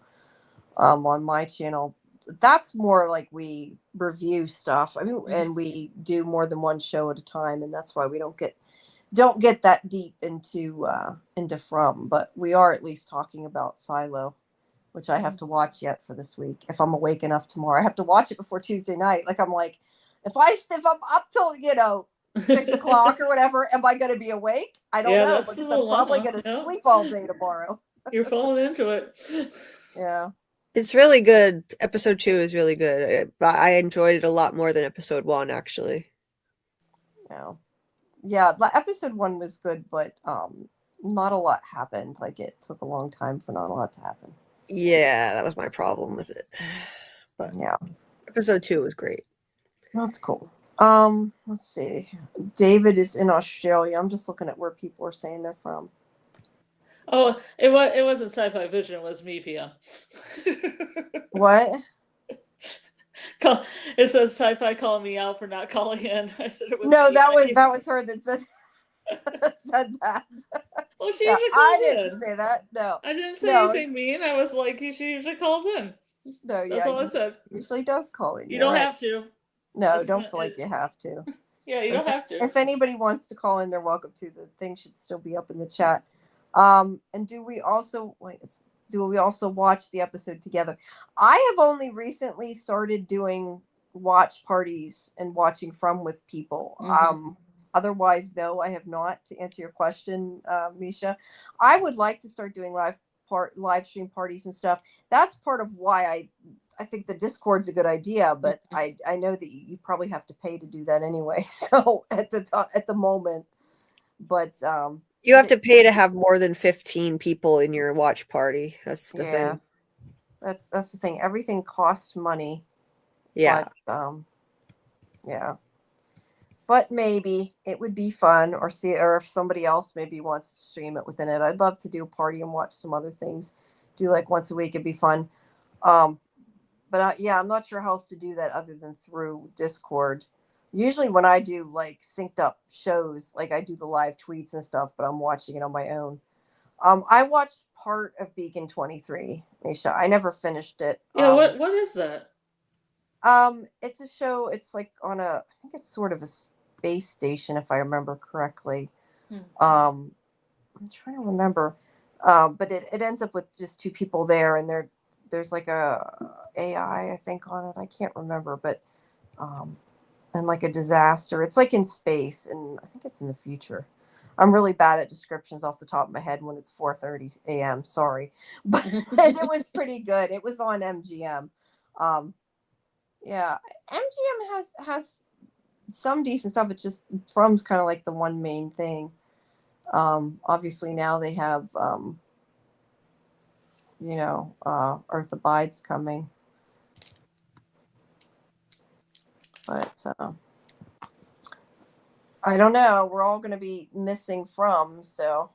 on my channel. That's more like we review stuff. I mean, and we do more than one show at a time, and that's why we don't get that deep into From, but we are at least talking about Silo, which I have to watch yet for this week. If I'm awake enough tomorrow, I have to watch it before Tuesday night. Like I'm like, if I'm up till 6 o'clock or whatever, am I going to be awake? I don't know, because I'm probably going to sleep all day tomorrow. You're falling into it. Yeah. It's really good. Episode 2 is really good. I enjoyed it a lot more than episode 1, actually. Yeah, episode 1 was good, but not a lot happened. Like it took a long time for not a lot to happen. Yeah, that was my problem with it. But yeah, episode 2 was great. That's cool. Let's see. David is in Australia. I'm just looking at where people are saying they're from. Oh, it wasn't Sci-Fi Vision. It was me, PM. What? It says Sci-Fi calling me out for not calling in. I said it was No, me, that was Becky. that was her that said said that. Well, she Yeah, usually I calls didn't in. say that. No, I didn't say no, anything mean. I was like, she usually calls in. no. That's Yeah, all I said. usually does call in. You You're don't right. have to. No, It's don't not, feel like you have to. yeah, you But don't have to. if anybody wants to call in, they're welcome to. The thing should still be up in the chat. And do we also watch the episode together? I have only recently started doing watch parties and watching from with people. Otherwise, no, I have not. To answer your question, Misha, I would like to start doing live stream parties and stuff. That's part of why I think the Discord's a good idea, but I know that you probably have to pay to do that anyway. So at the moment, but You have to pay to have more than 15 people in your watch party. That's the thing. That's the thing. Everything costs money. Yeah. But, yeah. But maybe it would be fun, or if somebody else maybe wants to stream it within it. I'd love to do a party and watch some other things. Do like once a week. It'd be fun. But yeah, I'm not sure how else to do that other than through Discord. Usually when I do like synced up shows, like I do the live tweets and stuff, but I'm watching it on my own. I watched part of Beacon 23, Misha. I never finished it. Yeah, what is that? It's a show. It's like on I think it's sort of a space station, if I remember correctly. I'm trying to remember. But it ends up with just two people there, and there's like a AI, I think, on it. I can't remember, but and like a disaster. It's like in space, and I think it's in the future. I'm really bad at descriptions off the top of my head when it's 4:30 a.m. Sorry, but it was pretty good. It was on MGM. Yeah, MGM has some decent stuff. It's just From's kind of like the one main thing. Obviously now they have Earth Abides coming. But I don't know. We're all going to be missing From, so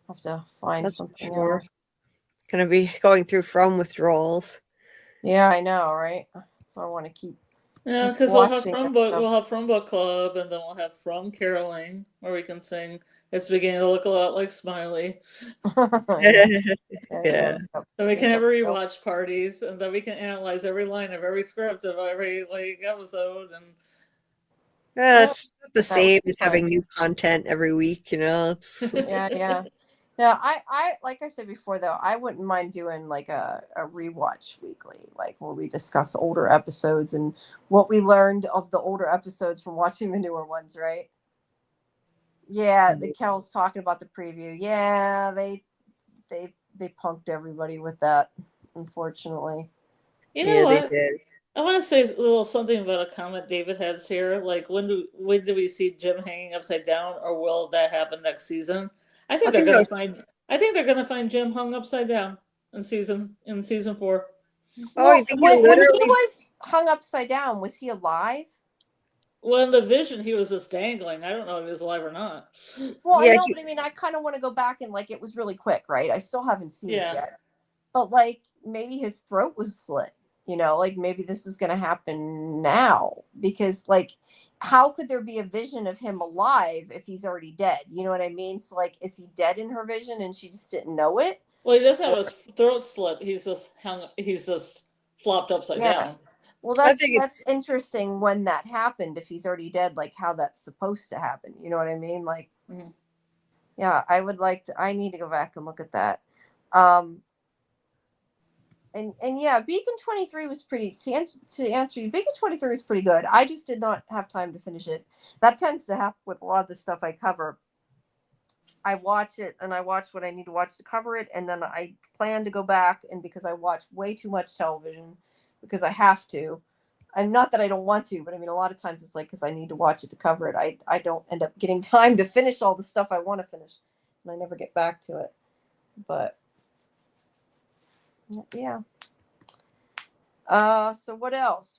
I have to find something else. Going to be going through From withdrawals. Yeah, I know, right? So I want to keep. Yeah, because we'll have From Book Club, and then we'll have From Caroling, where we can sing "It's beginning to look a lot like Smiley." Yeah. Then we can have rewatch parties, and then we can analyze every line of every script of every episode. And it's not the same as having new content every week, Yeah. No, I like I said before, though, I wouldn't mind doing like a rewatch weekly, like where we discuss older episodes and what we learned of the older episodes from watching the newer ones, right? Yeah, the Kel's talking about the preview. Yeah, they punked everybody with that, unfortunately. You know what? They did. I want to say a little something about a comment David has here. Like, when do we see Jim hanging upside down, or will that happen next season? I think they're gonna find Jim hung upside down in season 4. Oh, I think when he was hung upside down, was he alive? Well, in the vision, he was just dangling. I don't know if he was alive or not. Well, yeah, I know, but I mean, I kind of want to go back and it was really quick, right? I still haven't seen it yet. But maybe his throat was slit. Maybe this is going to happen now, because how could there be a vision of him alive if he's already dead? You know what I mean? So is he dead in her vision and she just didn't know it? Well, he doesn't have his throat slit. He's just flopped upside down. Well, that's interesting when that happened. If he's already dead, how that's supposed to happen. You know what I mean? Yeah, I need to go back and look at that. And yeah, Beacon 23 was pretty, to answer you, Beacon 23 was pretty good. I just did not have time to finish it. That tends to happen with a lot of the stuff I cover. I watch it and I watch what I need to watch to cover it, and then I plan to go back, and because I watch way too much television, because I have to. I'm not that I don't want to, but I mean, a lot of times it's because I need to watch it to cover it. I don't end up getting time to finish all the stuff I want to finish, and I never get back to it. But yeah. So what else?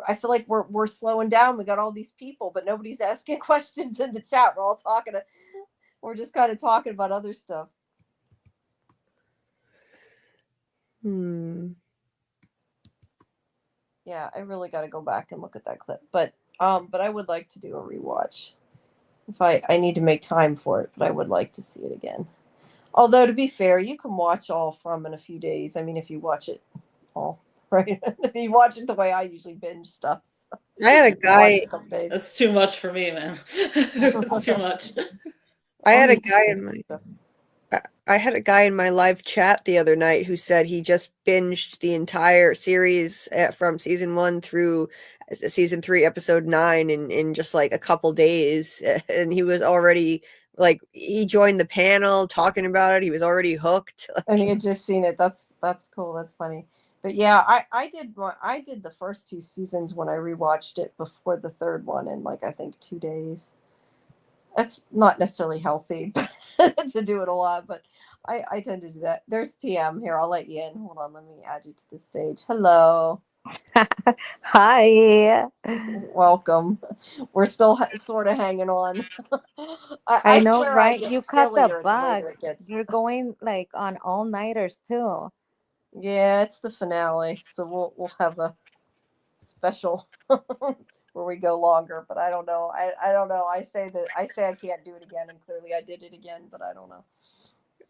I feel like we're slowing down. We got all these people, but nobody's asking questions in the chat. We're just kind of talking about other stuff. Yeah, I really got to go back and look at that clip. But I would like to do a rewatch. If I need to make time for it, but I would like to see it again. Although to be fair, you can watch all from in a few days. I mean, if you watch it all, right? If you watch it the way I usually binge stuff. I had a Watch guy. it a couple days. That's too much for me, man. It's too much. I had a me guy too. in my. I had a guy in my live chat the other night who said he just binged the entire series from season 1 through season 3, episode 9 in just like a couple days, and he was already like he joined the panel talking about it. He was already hooked. And he had just seen it. That's cool. That's funny. But yeah, I did the first 2 seasons when I rewatched it before the third one in like I think 2 days. That's not necessarily healthy to do it a lot, but I tend to do that. There's PM here. I'll let you in. Hold on. Let me add you to the stage. Hello. Hi. Welcome. We're still sort of hanging on. I know, swear I right? get You caught the sillier the bug. later it gets. You're going like on all-nighters too. Yeah, it's the finale, so we'll have a special where we go longer. But I don't know. I don't know. I say I can't do it again, and clearly I did it again. But I don't know.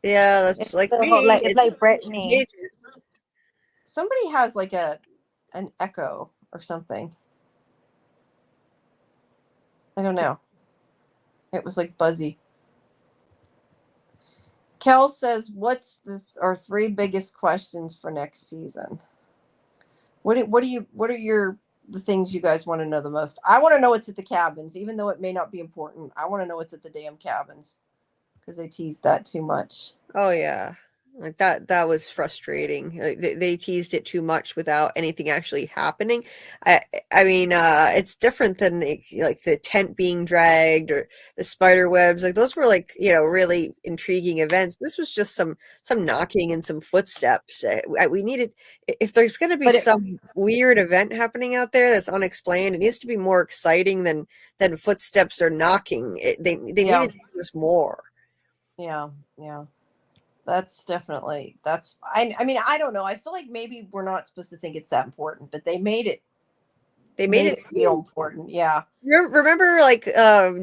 Yeah, that's It's like so, me. like it's like Brittany. Somebody has like an echo or something. I don't know. It was like buzzy. Kel says, "What's our 3 biggest questions for next season?" What are the things you guys want to know the most? I want to know what's at the cabins, even though it may not be important. I want to know what's at the damn cabins because they teased that too much. Oh yeah. Like that was frustrating. Like, they teased it too much without anything actually happening. I mean, it's different than like the tent being dragged or the spider webs. Like those were like, really intriguing events. This was just some knocking and some footsteps. We needed, if there's going to be some weird event happening out there that's unexplained, it needs to be more exciting than footsteps or knocking. They needed to give us more. Yeah. That's definitely I mean, I don't know. I feel like maybe we're not supposed to think it's that important, but they made it feel important. Yeah. Remember, like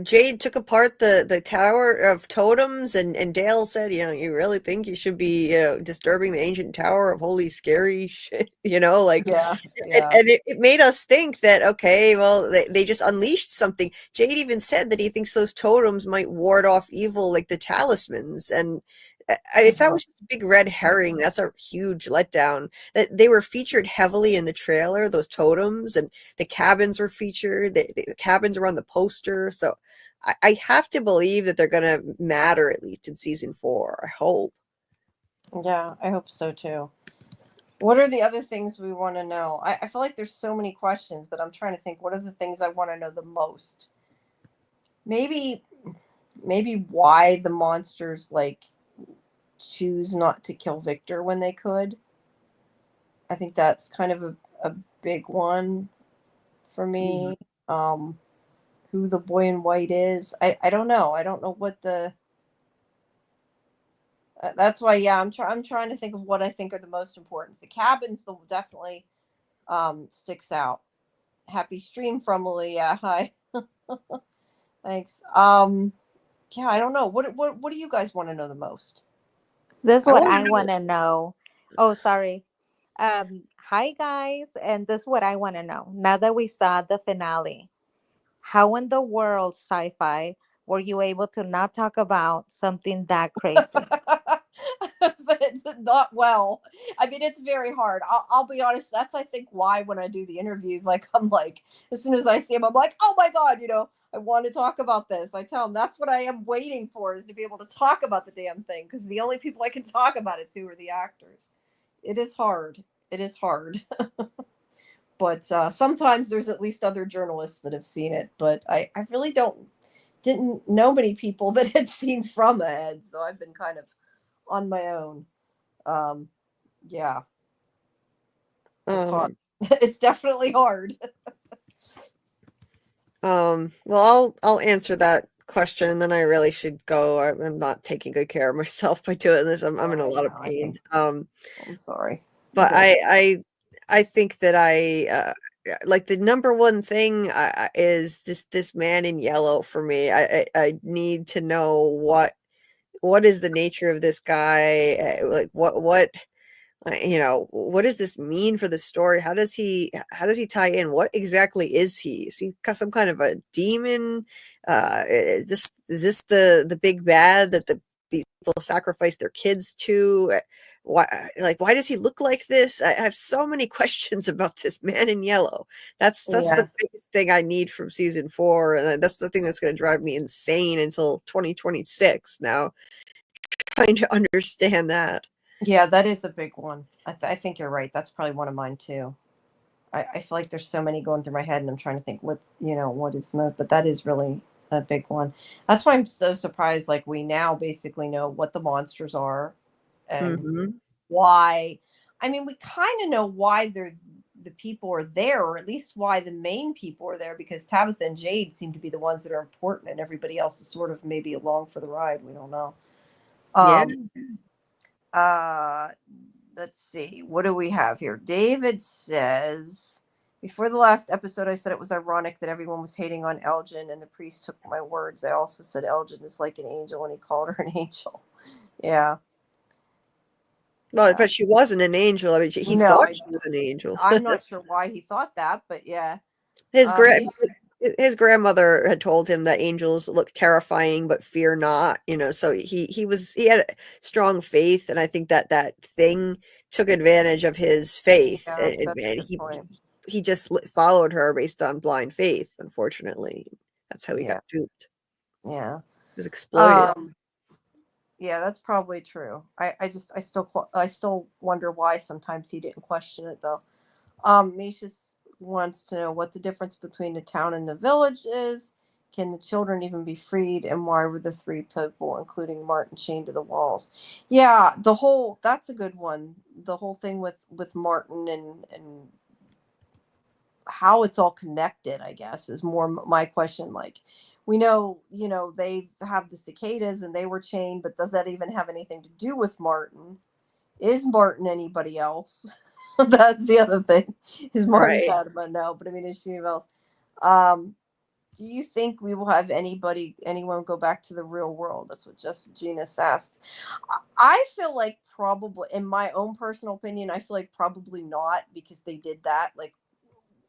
Jade took apart the tower of totems, and Dale said, you really think you should be, disturbing the ancient tower of holy scary shit, like, yeah. And it made us think that, okay, well, they just unleashed something. Jade even said that he thinks those totems might ward off evil, like the talismans, and if that was just a big red herring, that's a huge letdown. That they were featured heavily in the trailer, those totems, and the cabins were featured. The cabins were on the poster, so I have to believe that they're going to matter at least in season 4. I hope. Yeah, I hope so too. What are the other things we want to know? I feel like there's so many questions, but I'm trying to think. What are the things I want to know the most? Maybe why the monsters like choose not to kill Victor when they could. I think that's kind of a big one for me. Who the boy in white is, I don't know. I don't know what the. That's why, yeah, I'm trying to think of what I think are the most important. The cabins definitely sticks out. Happy stream from Malia. Hi. Thanks. Yeah, I don't know. What do you guys want to know the most? This is what I want to know. Oh, sorry. Hi guys, and this is what I want to know. Now that we saw the finale, how in the world, SciFi, were you able to not talk about something that crazy? But it's not well. I mean, it's very hard. I'll be honest. That's, I think, why when I do the interviews, like, I'm like, as soon as I see him, I'm like, oh my God, I want to talk about this. I tell him that's what I am waiting for, is to be able to talk about the damn thing, because the only people I can talk about it to are the actors. It is hard. It is hard. But sometimes there's at least other journalists that have seen it. But I really didn't know many people that had seen From Ahead, so I've been kind of on my own. Yeah. It's hard. It's definitely hard. Well, I'll answer that question, and then I really should go. I'm not taking good care of myself by doing this. I'm in a lot of pain. I'm sorry. But I think that like the number one thing is this man in yellow for me. I need to know what is the nature of this guy? Like what what does this mean for the story? How does he tie in? What exactly is he? Is he some kind of a demon? Is this the big bad that these people sacrifice their kids to? Why does he look like this? I have so many questions about this man in yellow. That's Yeah. the biggest thing I need from season 4, and that's the thing that's going to drive me insane until 2026. Now, trying to understand that. Yeah, that is a big one. I think you're right. That's probably one of mine too. I feel like there's so many going through my head, and I'm trying to think what is most, but that is really a big one. That's why I'm so surprised. Like, we now basically know what the monsters are and Mhm. why. I mean, we kind of know why the people are there, or at least why the main people are there, because Tabitha and Jade seem to be the ones that are important, and everybody else is sort of maybe along for the ride. We don't know. Yeah. Uh, let's see. What do we have here? David says, before the last episode, I said it was ironic that everyone was hating on Elgin, and the priest took my words. I also said Elgin is like an angel, and he called her an angel. Yeah. Well, but she wasn't an angel. I mean, he No, thought she was an angel. I'm not sure why he thought that, but yeah. His Um, his grandmother had told him that angels look terrifying, but fear not. So he had strong faith, and I think that thing took advantage of his faith, Yeah, and, that's a and good he point. he just followed her based on blind faith. Unfortunately, that's how he Yeah. got duped. Yeah. He was exploited. Yeah, that's probably true. I still wonder why sometimes he didn't question it though. Misha wants to know what the difference between the town and the village is. Can the children even be freed? And why were the 3 people, including Martin, chained to the walls? Yeah, that's a good one. The whole thing with Martin and how it's all connected, I guess, is more my question. Like, we know, they have the cicadas and they were chained, but does that even have anything to do with Martin? Is Martin anybody else? That's the other thing. Is Martin Right. Fatima? No, but I mean, is she anybody else? Um, do you think we will have anyone go back to the real world? That's what just Genus asked. I feel like probably, in my own personal opinion, I feel like probably not, because they did that. Like,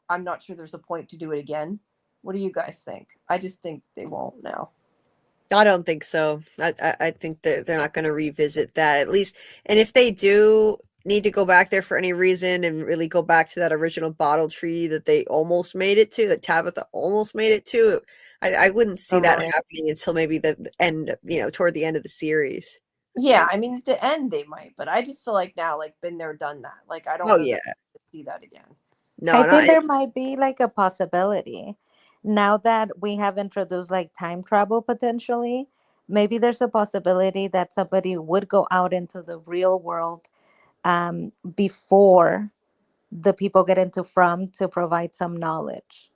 I'm not sure there's a point to do it again. What do you guys think? I just think they won't now. I don't think so. I think that they're not going to revisit that, at least. And if they do need to go back there for any reason and really go back to that original bottle tree that they almost made it to, that Tabitha almost made it to, I wouldn't see that happening until maybe the end, toward the end of the series. Yeah, I mean, at the end they might, but I just feel like now, like, been there, done that. Like, I don't Oh know yeah. that to see that again. No, I not think there might be like a possibility now that we have introduced like time travel potentially. Maybe there's a possibility that somebody would go out into the real world before the people get into From to provide some knowledge.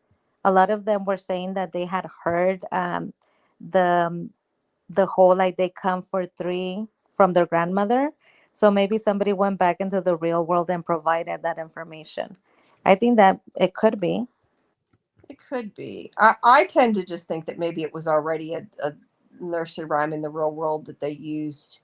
A lot of them were saying that they had heard the the whole like they come for 3 from their grandmother. So maybe somebody went back into the real world and provided that information. I think that it could be. It could be. I tend to just think that maybe it was already a nursery rhyme in the real world that they used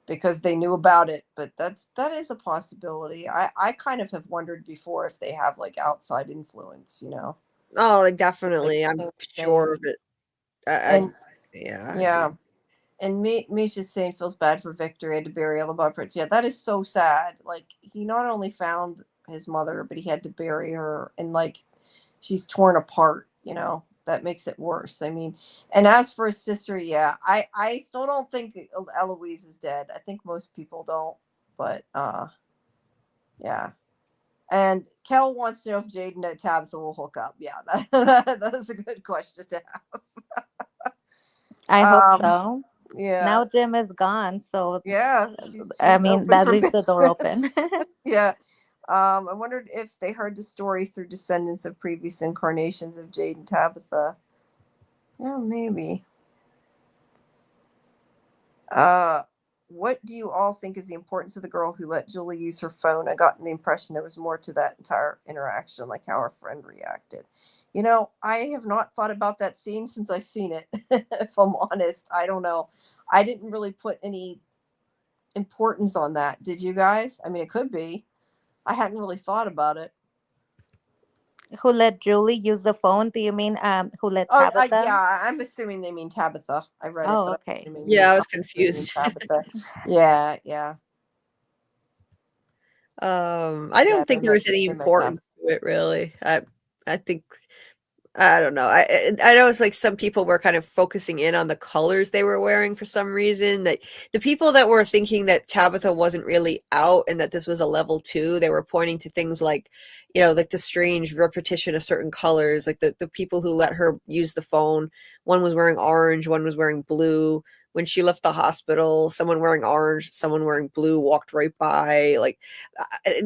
because they knew about it. But that is a possibility. I kind of have wondered before if they have like outside influence, Oh, like definitely. I'm sure of things. it. And Yeah. yeah. And Misha's saying feels bad for Victor. He had to bury all the body. Yeah, that is so sad. Like, he not only found his mother, but he had to bury her, and like, she's torn apart. That makes it worse. I mean, and as for his sister, yeah, I still don't think Eloise is dead. I think most people don't, but yeah. And Kel wants to know if Jade and Tabitha will hook up. Yeah, that is a good question to have. I hope so. Yeah. Now Jim is gone, so Yeah, I mean open that for leaves the door open. Yeah. I wondered if they heard the stories through descendants of previous incarnations of Jade and Tabitha. Yeah, maybe. what do you all think is the importance of the girl who let Julie use her phone? I got the impression there was more to that entire interaction, like how her friend reacted. You know, I have not thought about that scene since I've seen it. If I'm honest, I don't know. I didn't really put any importance on that. Did you guys? I mean, it could be. I hadn't really thought about it. Who let Julie use the phone? Do you mean who let Oh, Tabitha? yeah, I'm assuming they mean Tabitha. I read it, Oh, but I'm okay. assuming Yeah, I was they mean confused. Tabitha. Yeah, yeah. I Yeah, don't think there was any they meant importance to it really. I think I don't know. I know it's like some people were kind of focusing in on the colors they were wearing for some reason. That the people that were thinking that Tabitha wasn't really out and that this was a level 2, they were pointing to things like, you know, like the strange repetition of certain colors. Like the people who let her use the phone, one was wearing orange, one was wearing blue. When she left the hospital, someone wearing orange, someone wearing blue walked right by. Like,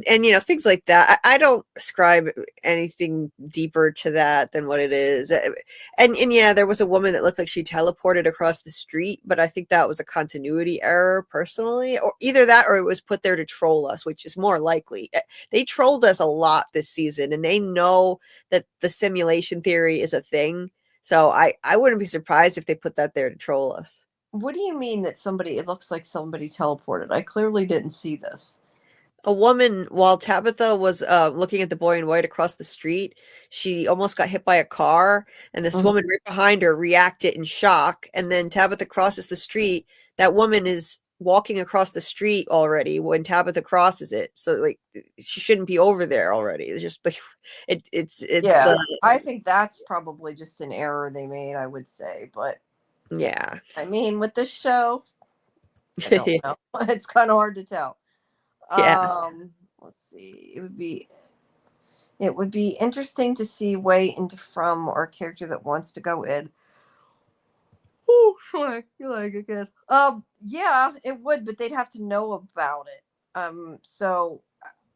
and you know, things like that. I don't ascribe anything deeper to that than what it is. And yeah, there was a woman that looked like she teleported across the street, but I think that was a continuity error personally, or either that or it was put there to troll us, which is more likely. They trolled us a lot this season, and they know that the simulation theory is a thing. So I wouldn't be surprised if they put that there to troll us. What do you mean that it looks like somebody teleported? I clearly didn't see this. A woman, while Tabitha was looking at the boy in white across the street, she almost got hit by a car, and this woman right behind her reacted in shock. And then Tabitha crosses the street. That woman is walking across the street already when Tabitha crosses it. So like she shouldn't be over there already. It's just like it's Yeah, I think that's probably just an error they made, I would say. But yeah. I mean, with this show, I don't know. It's kind of hard to tell. Yeah. Let's see. It would be interesting to see Way into From or a character that wants to go in. Oh, sorry, you like it good. Yeah, it would, but they'd have to know about it. So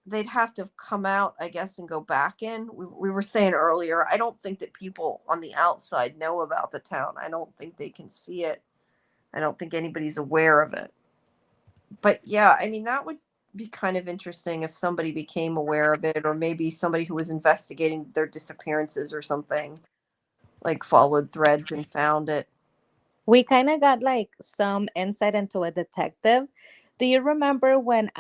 they'd have to come out, I guess, and go back in. We were saying earlier, I don't think that people on the outside know about the town. I don't think they can see it. I don't think anybody's aware of it. But yeah, I mean, that would be kind of interesting if somebody became aware of it, or maybe somebody who was investigating their disappearances or something, like followed threads and found it. We kind of got like some insight into a detective. Do you remember when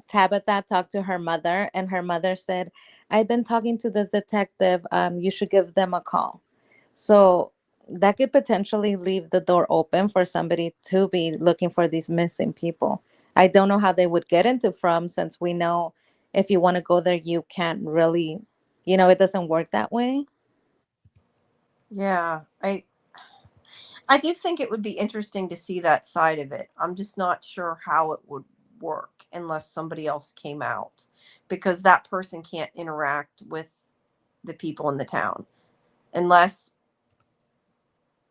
Tabitha talked to her mother and her mother said, "I've been talking to this detective, you should give them a call." So that could potentially leave the door open for somebody to be looking for these missing people. I don't know how they would get into From, since we know if you want to go there, you can't really, it doesn't work that way. Yeah, I do think it would be interesting to see that side of it. I'm just not sure how it would work unless somebody else came out, because that person can't interact with the people in the town unless,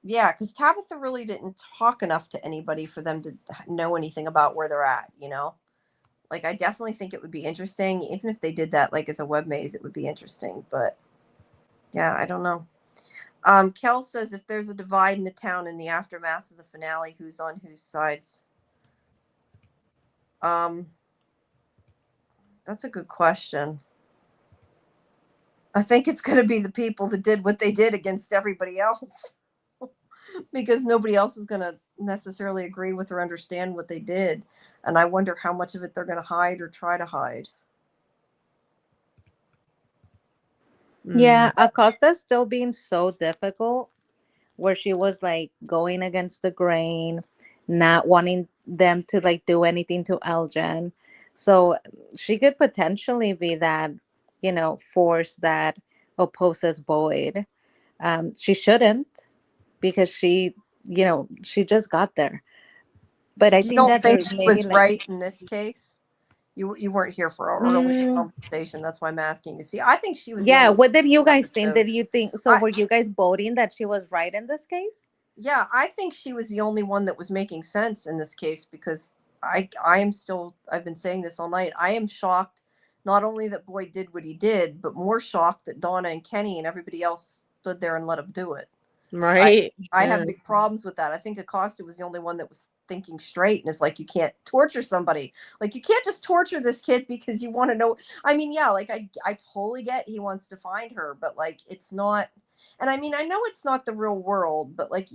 yeah, because Tabitha really didn't talk enough to anybody for them to know anything about where they're at, Like, I definitely think it would be interesting. Even if they did that, like, as a web maze, it would be interesting. But, yeah, I don't know. Kel says, if there's a divide in the town in the aftermath of the finale, who's on whose sides? That's a good question. I think it's going to be the people that did what they did against everybody else. Because nobody else is going to necessarily agree with or understand what they did. And I wonder how much of it they're going to hide or try to hide. Yeah, Acosta's still being so difficult, where she was like going against the grain, not wanting them to like do anything to Elgin. So she could potentially be that, force that opposes Boyd. She shouldn't, because she just got there. But I You think don't that think she maybe was like, right in this case? You weren't here for our early conversation. That's why I'm asking you. See, I think she was. yeah. What did you guys think? episode. Did you think so? Were you guys voting that she was right in this case? Yeah, I think she was the only one that was making sense in this case, because I am still, I've been saying this all night. I am shocked not only that Boyd did what he did, but more shocked that Donna and Kenny and everybody else stood there and let him do it. Right. I have big problems with that. I think Acosta was the only one that was thinking straight, and it's like, you can't torture somebody. Like, you can't just torture this kid because you want to know. I mean, yeah, like I totally get he wants to find her, but like, it's not. And I mean, I know it's not the real world, but like,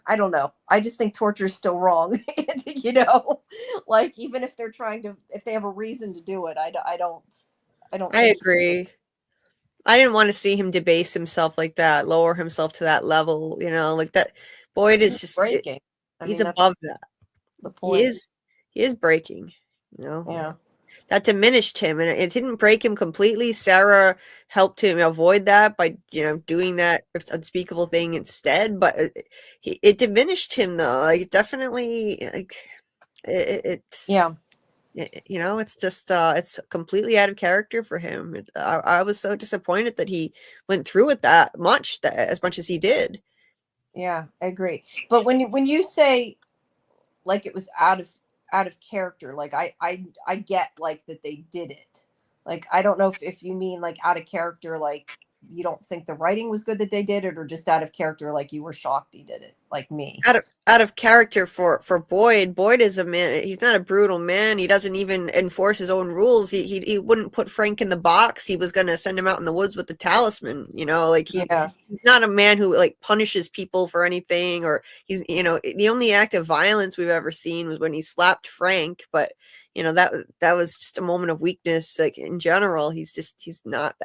I don't know. I just think torture is still wrong. You know, like, even if they're trying to, if they have a reason to do it, I don't I think agree. I didn't want to see him debase himself like that, lower himself to that level, like that. Boyd is just breaking. I he's mean, that's above that. the He point. is breaking, Yeah. that diminished him, and it didn't break him completely. Sarah helped him avoid that by doing that unspeakable thing instead, but it diminished him though. Like, it definitely, like, it's Yeah. it's just it's completely out of character for him. I was so disappointed that he went through with that much, as much as he did. Yeah, I agree. But when you say like it was out of character, like I get like that they did it. Like, I don't know if you mean like out of character, like you don't think the writing was good that they did it, or just out of character, like you were shocked he did it, like me. Out of character for Boyd. Boyd is a man. He's not a brutal man. He doesn't even enforce his own rules. He wouldn't put Frank in the box. He was going to send him out in the woods with the talisman. Like, he's not a man who like punishes people for anything, or he's the only act of violence we've ever seen was when he slapped Frank. But that was just a moment of weakness. Like, in general, he's not.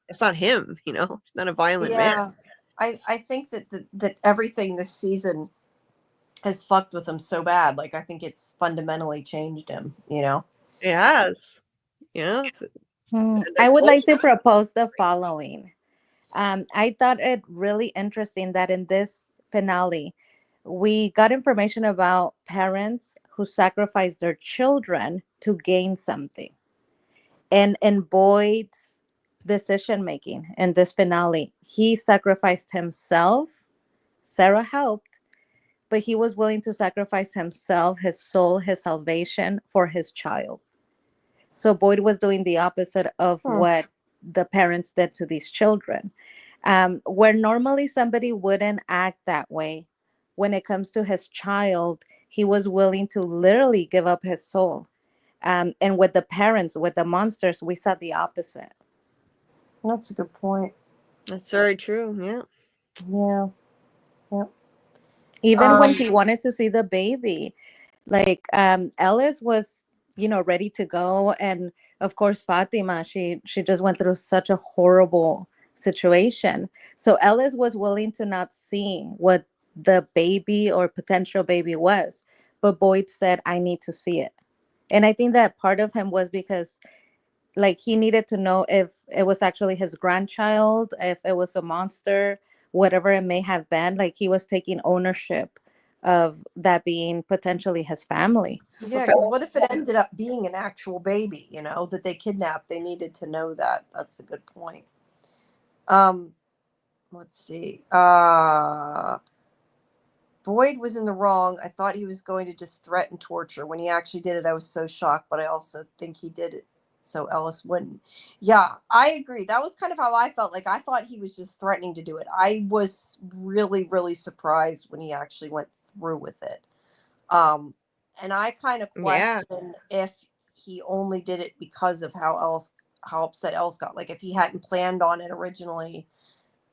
That's not him. He's not a violent man. I think that everything this season has fucked with him so bad. Like, I think it's fundamentally changed him, It has. I would like to propose the following. I thought it really interesting that in this finale, we got information about parents who sacrificed their children to gain something. And in Boyd's decision making in this finale, he sacrificed himself. Sarah helped, but he was willing to sacrifice himself, his soul, his salvation for his child. So Boyd was doing the opposite of what the parents did to these children. Where normally somebody wouldn't act that way, when it comes to his child, he was willing to literally give up his soul. And with the parents, with the monsters, we saw the opposite. That's a good point. That's very true. Yeah. Yeah. Yep. Even when he wanted to see the baby, like Ellis was, ready to go, and of course Fatima, she just went through such a horrible situation. So Ellis was willing to not see what the baby or potential baby was, but Boyd said, "I need to see it." And I think that part of him was because, like, he needed to know if it was actually his grandchild, if it was a monster, whatever it may have been. Like, he was taking ownership of that being potentially his family. Yeah, because what if it ended up being an actual baby, that they kidnapped? They needed to know that. That's a good point. Let's see. Boyd was in the wrong. I thought he was going to just threaten torture. When he actually did it, I was so shocked, but I also think he did it so Ellis wouldn't. Yeah, I agree. That was kind of how I felt. Like, I thought he was just threatening to do it. I was really, really surprised when he actually went through with it. And I kind of question if he only did it because of how upset Ellis got. Like, if he hadn't planned on it originally,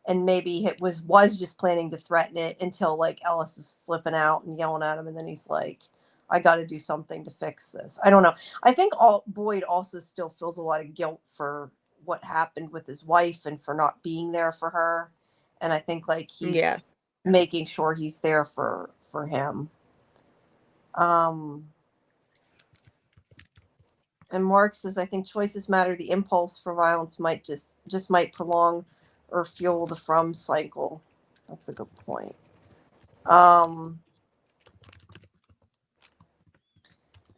and maybe it was just planning to threaten it until like Ellis is flipping out and yelling at him, and then he's like, I got to do something to fix this. I don't know. I think Boyd also still feels a lot of guilt for what happened with his wife and for not being there for her. And I think like he's making sure he's there for him. And Mark says, I think choices matter. The impulse for violence might just might prolong or fuel the from cycle. That's a good point.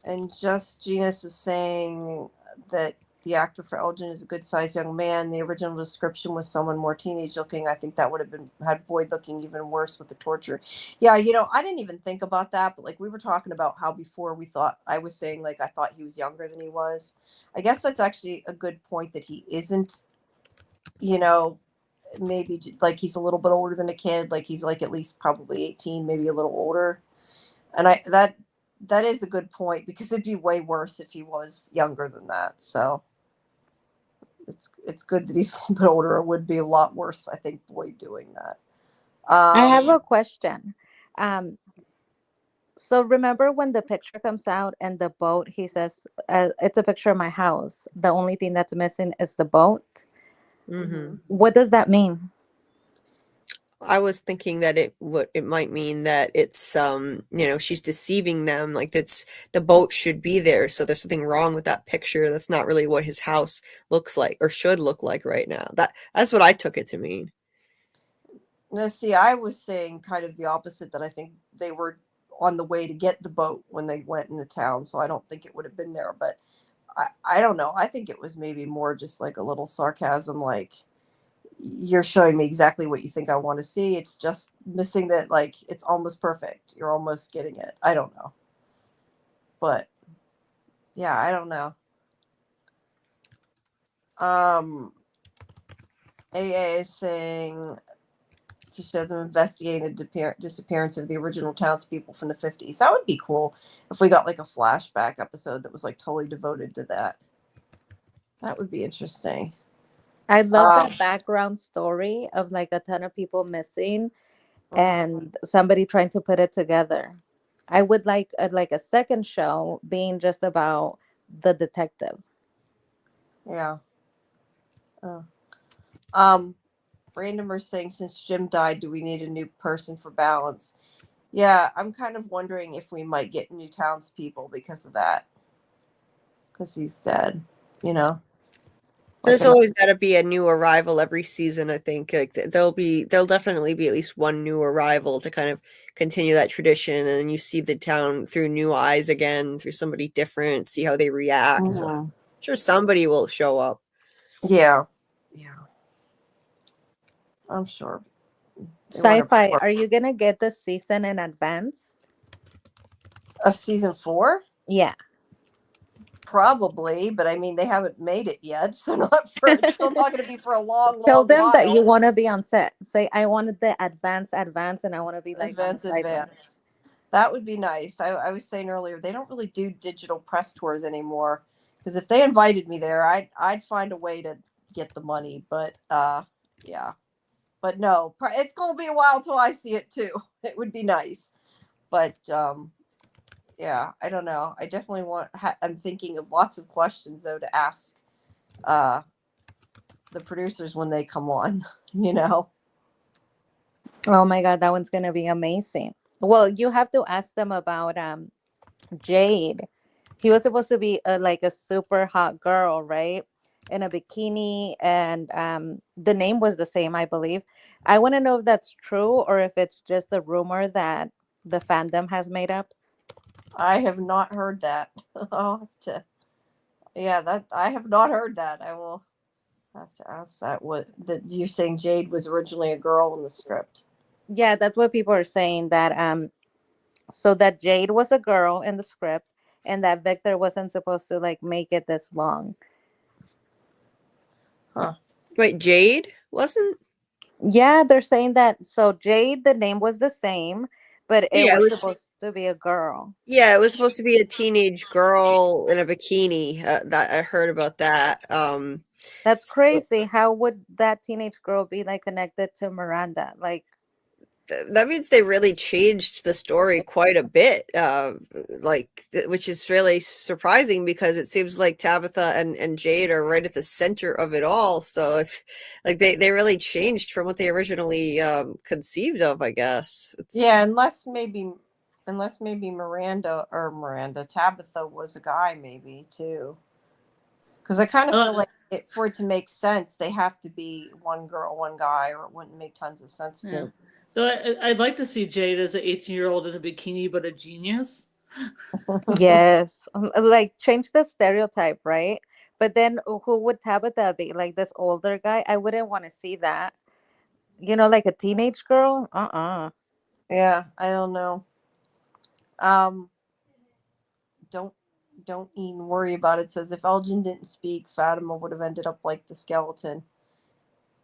And Just Genus is saying that the actor for Elgin is a good-sized young man. The original description was someone more teenage-looking. I think that would have had Boyd looking even worse with the torture. Yeah, I didn't even think about that, but like we were talking about how before I was saying like I thought he was younger than he was. I guess that's actually a good point that he isn't, maybe like he's a little bit older than a kid. Like he's like at least probably 18, maybe a little older. And that is a good point, because it'd be way worse if he was younger than that. So it's good that he's a little bit older. It would be a lot worse, I think, Boyd doing that. I have a question. Um, so remember when the picture comes out and the boat, he says, it's a picture of my house. The only thing that's missing is the boat. Mm-hmm. What does that mean? I was thinking that it might mean that it's she's deceiving them, like that's the boat should be there, so there's something wrong with that picture. That's not really what his house looks like or should look like right now. That's what I took it to mean. Now, see, I was saying kind of the opposite, that I think they were on the way to get the boat when they went in the town, so I don't think it would have been there. But I don't know. I think it was maybe more just like a little sarcasm, like, you're showing me exactly what you think I want to see. It's just missing that, like, it's almost perfect. You're almost getting it. I don't know. But yeah, I don't know. AA is saying to show them investigating the disappearance of the original townspeople from the 50s. That would be cool if we got like a flashback episode that was like totally devoted to that. That would be interesting. I love that background story of like a ton of people missing and somebody trying to put it together. I would like a second show being just about the detective. Yeah. Randomer saying, since Jim died, do we need a new person for balance? Yeah, I'm kind of wondering if we might get new townspeople because of that. Because he's dead, you know. There's always got to be a new arrival every season. I think like there'll definitely be at least one new arrival to kind of continue that tradition, and then you see the town through new eyes again, through somebody different, see how they react. Mm-hmm. So I'm sure somebody will show up. Yeah. I'm sure. SciFi, are you gonna get the season in advance of season 4? Yeah, probably, but I mean they haven't made it yet, so it's still not going to be for a long. Tell them while. that you want to be on set. Say I wanted the advance, and I want to be like advance. That would be nice. I was saying earlier, they don't really do digital press tours anymore, because if they invited me there, I'd find a way to get the money. But yeah. But no, it's going to be a while till I see it too. It would be nice. But yeah, I don't know. I definitely I'm thinking of lots of questions, though, to ask the producers when they come on, you know? Oh my God, that one's going to be amazing. Well, you have to ask them about Jade. He was supposed to be like a super hot girl, right? In a bikini, and the name was the same, I believe. I want to know if that's true or if it's just a rumor that the fandom has made up. I have not heard that. I have not heard that. I will have to ask that. That you're saying Jade was originally a girl in the script? Yeah, that's what people are saying, that so that Jade was a girl in the script and that Victor wasn't supposed to like make it this long. Huh. Wait, Jade wasn't? Yeah, they're saying that. So Jade, the name was the same, but it was supposed to be a girl. Yeah, it was supposed to be a teenage girl in a bikini. That I heard about that. That's crazy. How would that teenage girl be like connected to Miranda? Like, that means they really changed the story quite a bit, which is really surprising, because it seems like Tabitha and Jade are right at the center of it all. So if like they really changed from what they originally conceived of, I guess. Yeah, unless maybe Miranda Tabitha was a guy, maybe too. Because I kind of feel like for it to make sense, they have to be one girl, one guy, or it wouldn't make tons of sense to. Though I'd like to see Jade as an 18-year-old in a bikini, but a genius. Yes, like change the stereotype, right? But then who would Tabitha be? Like this older guy? I wouldn't want to see that. You know, like a teenage girl? Yeah, I don't know. Don't even worry about it. Says if Elgin didn't speak, Fatima would have ended up like the skeleton.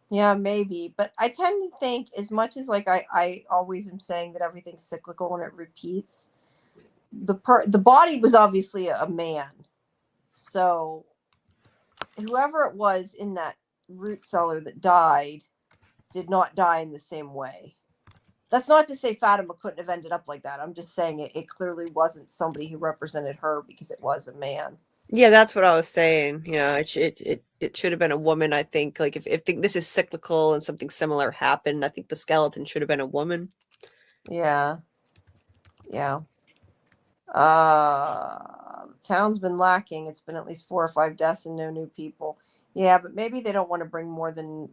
Yeah, maybe. But I tend to think, as much as like I always am saying that everything's cyclical and it repeats, the body was obviously a man. So whoever it was in that root cellar that died did not die in the same way. That's not to say Fatima couldn't have ended up like that. I'm just saying it clearly wasn't somebody who represented her because it was a man. Yeah, that's what I was saying. You know, it should have been a woman. I think, like, if this is cyclical and something similar happened, I think the skeleton should have been a woman. Yeah. Yeah. The town's been lacking. It's been at least 4 or 5 deaths and no new people. Yeah, but maybe they don't want to bring more than,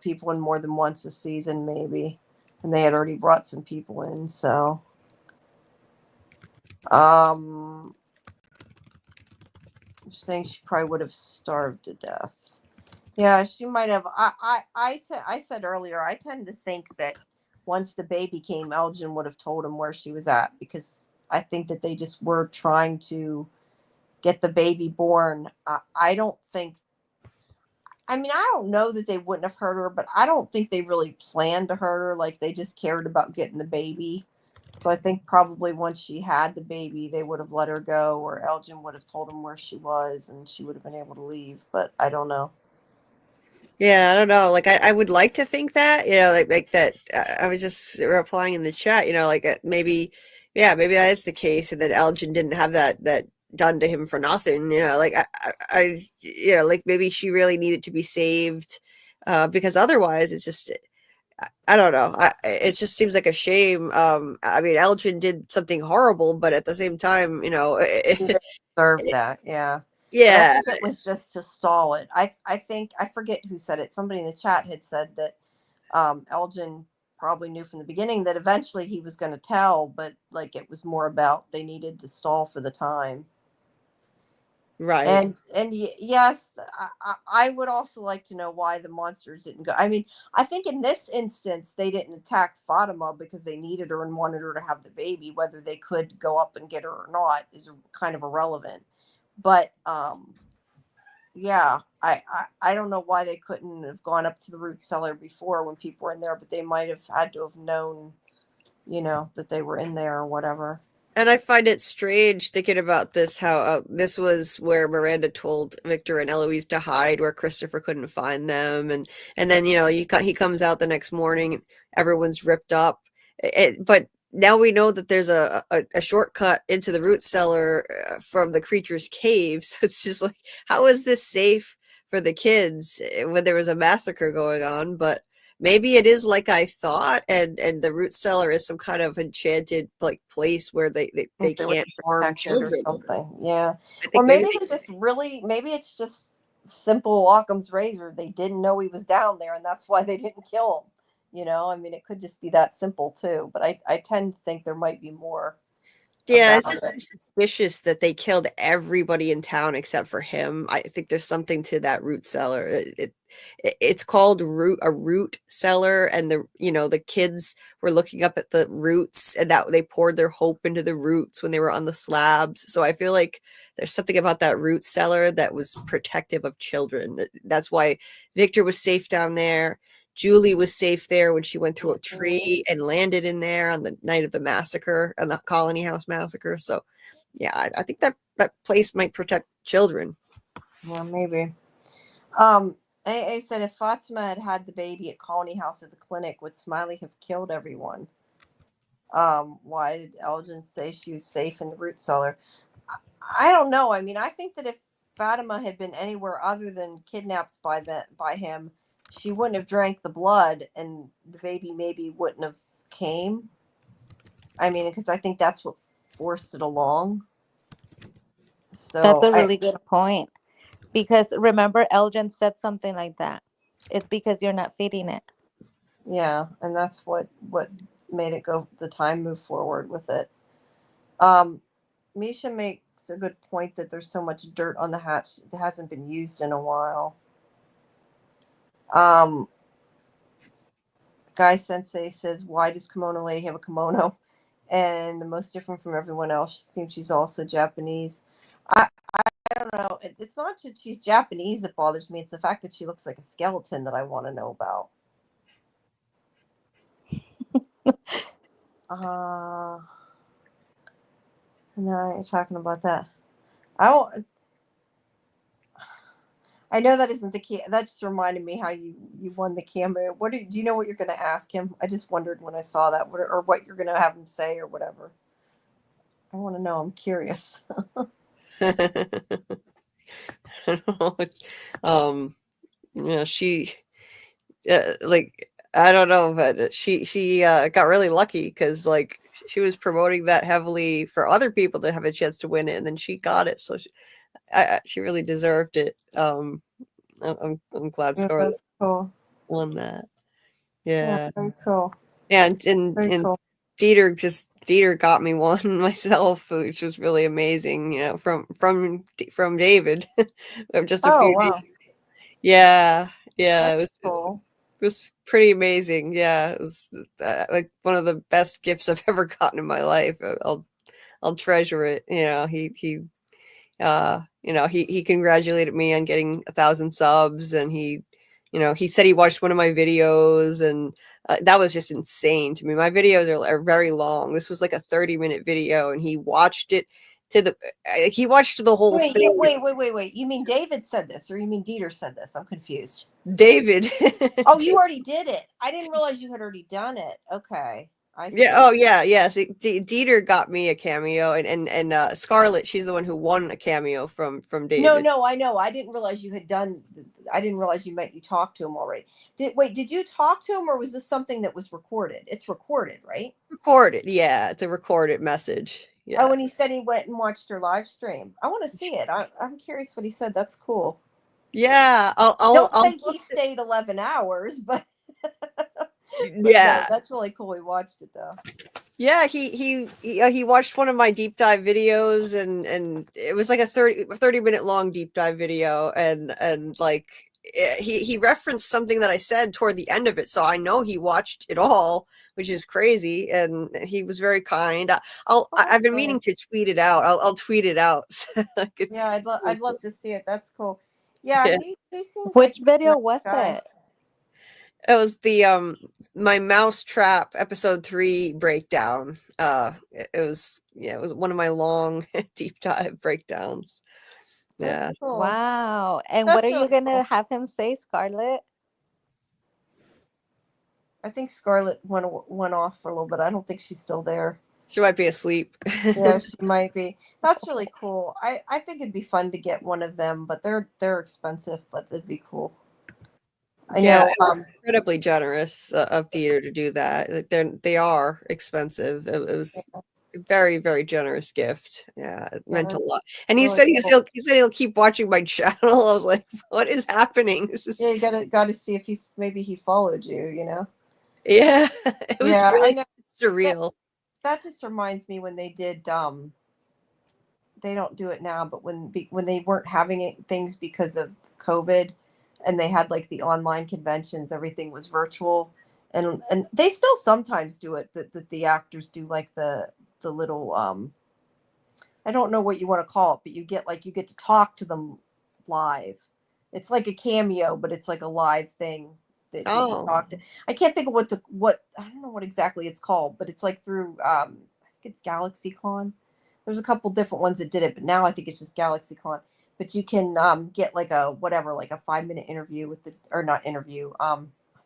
people in more than once a season, maybe. And they had already brought some people in, so. I'm just saying she probably would have starved to death. Yeah, she might have. I said earlier, I tend to think that once the baby came, Elgin would have told him where she was at, because I think that they just were trying to get the baby born. I don't think. I mean, I don't know that they wouldn't have hurt her, but I don't think they really planned to hurt her. Like, they just cared about getting the baby. So I think probably once she had the baby, they would have let her go, or Elgin would have told him where she was, and she would have been able to leave. But I don't know. Yeah, I don't know. Like, I would like to think that, like that. I was just replying in the chat, like maybe, yeah, maybe that is the case, and that Elgin didn't have that done to him for nothing. Like I like maybe she really needed to be saved, because otherwise it's just, I don't know. It just seems like a shame. I mean, Elgin did something horrible, but at the same time, He didn't deserve that. Yeah. But I yeah. think it was just to stall it. I think, I forget who said it. Somebody in the chat had said that Elgin probably knew from the beginning that eventually he was going to tell, but like it was more about they needed to stall for the time. Right. And yes, I would also like to know why the monsters didn't go. I mean, I think in this instance they didn't attack Fatima because they needed her and wanted her to have the baby. Whether they could go up and get her or not is kind of irrelevant. But yeah, I don't know why they couldn't have gone up to the root cellar before when people were in there, but they might have had to have known, that they were in there or whatever. And I find it strange thinking about this, how this was where Miranda told Victor and Eloise to hide, where Christopher couldn't find them, and then he comes out the next morning, everyone's ripped up, but now we know that there's a shortcut into the root cellar from the creature's cave. So it's just like, how is this safe for the kids when there was a massacre going on? But maybe it is like I thought, and the root cellar is some kind of enchanted like place where they can't harm children or something. Yeah. I think Or maybe they just maybe it's just simple Occam's razor. They didn't know he was down there, and that's why they didn't kill him. I mean, it could just be that simple too. But I tend to think there might be more. Yeah, it's just suspicious that they killed everybody in town except for him. I think there's something to that root cellar. It's called a root cellar, and the kids were looking up at the roots, and that they poured their hope into the roots when they were on the slabs. So I feel like there's something about that root cellar that was protective of children. That's why Victor was safe down there. Julie was safe there when she went through a tree and landed in there on the night of the massacre, and the Colony House massacre. So, yeah, I think that place might protect children. Well, maybe. I said if Fatima had the baby at Colony House or the clinic, would Smiley have killed everyone? Why did Elgin say she was safe in the root cellar? I don't know. I mean, I think that if Fatima had been anywhere other than kidnapped by him, she wouldn't have drank the blood, and the baby maybe wouldn't have came. I mean, because I think that's what forced it along. So that's a really good point. Because remember, Elgin said something like that. It's because you're not feeding it. Yeah, and that's what made it go. The time move forward with it. Misha makes a good point that there's so much dirt on the hatch that hasn't been used in a while. Guy Sensei says, why does Kimono Lady have a kimono? And the most different from everyone else, seems she's also Japanese. I don't know. It's not that she's Japanese that bothers me. It's the fact that she looks like a skeleton that I want to know about. No, you're talking about that. I know that isn't the key. That just reminded me how you won the cameo. Do you know what you're going to ask him? I just wondered when I saw that, or what you're going to have him say or whatever. I want to know. I'm curious. She like, I don't know, but she got really lucky because like she was promoting that heavily for other people to have a chance to win it, and then she got it, so she really deserved it. I'm glad Scarlett That's cool. won that. Yeah, Yeah, very cool. and Very cool. Dieter got me one myself, which was really amazing. From David, just a Oh few days. wow, Yeah, it that's cool. was pretty amazing. Yeah, it was like one of the best gifts I've ever gotten in my life. I'll treasure it. He congratulated me on getting 1,000 subs, and he said he watched one of my videos, and that was just insane to me. My videos are very long. This was like a 30-minute video, and he watched it he watched the whole Wait, thing. wait. You mean David said this, or you mean Dieter said this? I'm confused. David. Oh, you already did it. I didn't realize you had already done it. Okay. I see. Yeah. Oh, yeah. Yes. Dieter got me a cameo, and Scarlett, she's the one who won a cameo from David. No, I know. I didn't realize you had done. I didn't realize you talked to him already. Did you talk to him, or was this something that was recorded? It's recorded, right? Recorded. Yeah, it's a recorded message. Yeah. Oh, and he said he went and watched your live stream. I want to see it. I'm curious what he said. That's cool. Yeah. I'll think he stayed 11 hours, but yeah, that's really cool. He watched it though. Yeah, he watched one of my deep dive videos, and it was like a 30-minute long deep dive video, and like he referenced something that I said toward the end of it, so I know he watched it all, which is crazy, and he was very kind. I've been meaning to tweet it out. I'll tweet it out. Yeah, I'd love to see it. That's cool. Yeah. He seems Which like video was it? It was the my Mousetrap episode 3 breakdown. It was one of my long deep dive breakdowns. Yeah. That's cool. Wow. And That's what are you really gonna cool. have him say, Scarlett? I think Scarlett went off for a little bit. I don't think she's still there. She might be asleep. Yeah, she might be. That's really cool. I think it'd be fun to get one of them, but they're expensive, but it'd be cool. I know. Incredibly generous of Dieter to do that. Like they are expensive. It was a very, very generous gift. Yeah, it meant a lot. And he said he'll keep watching my channel. I was like, what is happening? This is you gotta see if maybe he followed you. Yeah, it was really surreal. That just reminds me when they did. They don't do it now, but when they weren't having things because of COVID, and they had like the online conventions, everything was virtual, and they still sometimes do it. That the actors do like the little I don't know what you want to call it, but you get to talk to them live. It's like a cameo, but it's like a live thing that you can talk to. I can't think of what I don't know what exactly it's called, but it's like through I think it's GalaxyCon. There's a couple different ones that did it, but now I think it's just GalaxyCon. But you can get like a 5-minute interview with not interview.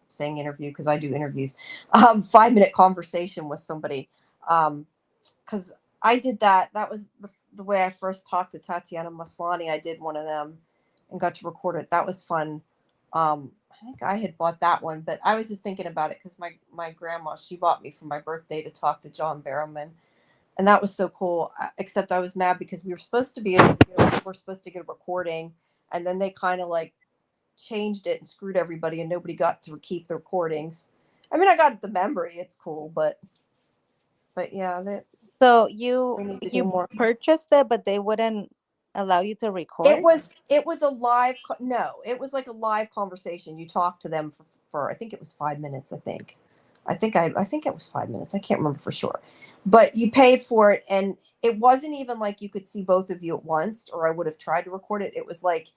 Saying interview because I do interviews. 5-minute conversation with somebody. Because I did that. That was the way I first talked to Tatiana Maslany. I did one of them and got to record it. That was fun. I think I had bought that one, but I was just thinking about it because my grandma, she bought me for my birthday to talk to John Barrowman. And that was so cool, except I was mad because we were supposed to get a recording, and then they kind of like changed it and screwed everybody, and nobody got to keep the recordings. I mean, I got the memory; it's cool, but yeah. So you purchased it, but they wouldn't allow you to record? It was a live. No, it was like a live conversation. You talked to them for I think it was 5 minutes. I think it was 5 minutes. I can't remember for sure. But you paid for it, and it wasn't even like you could see both of you at once, or I would have tried to record it. It was like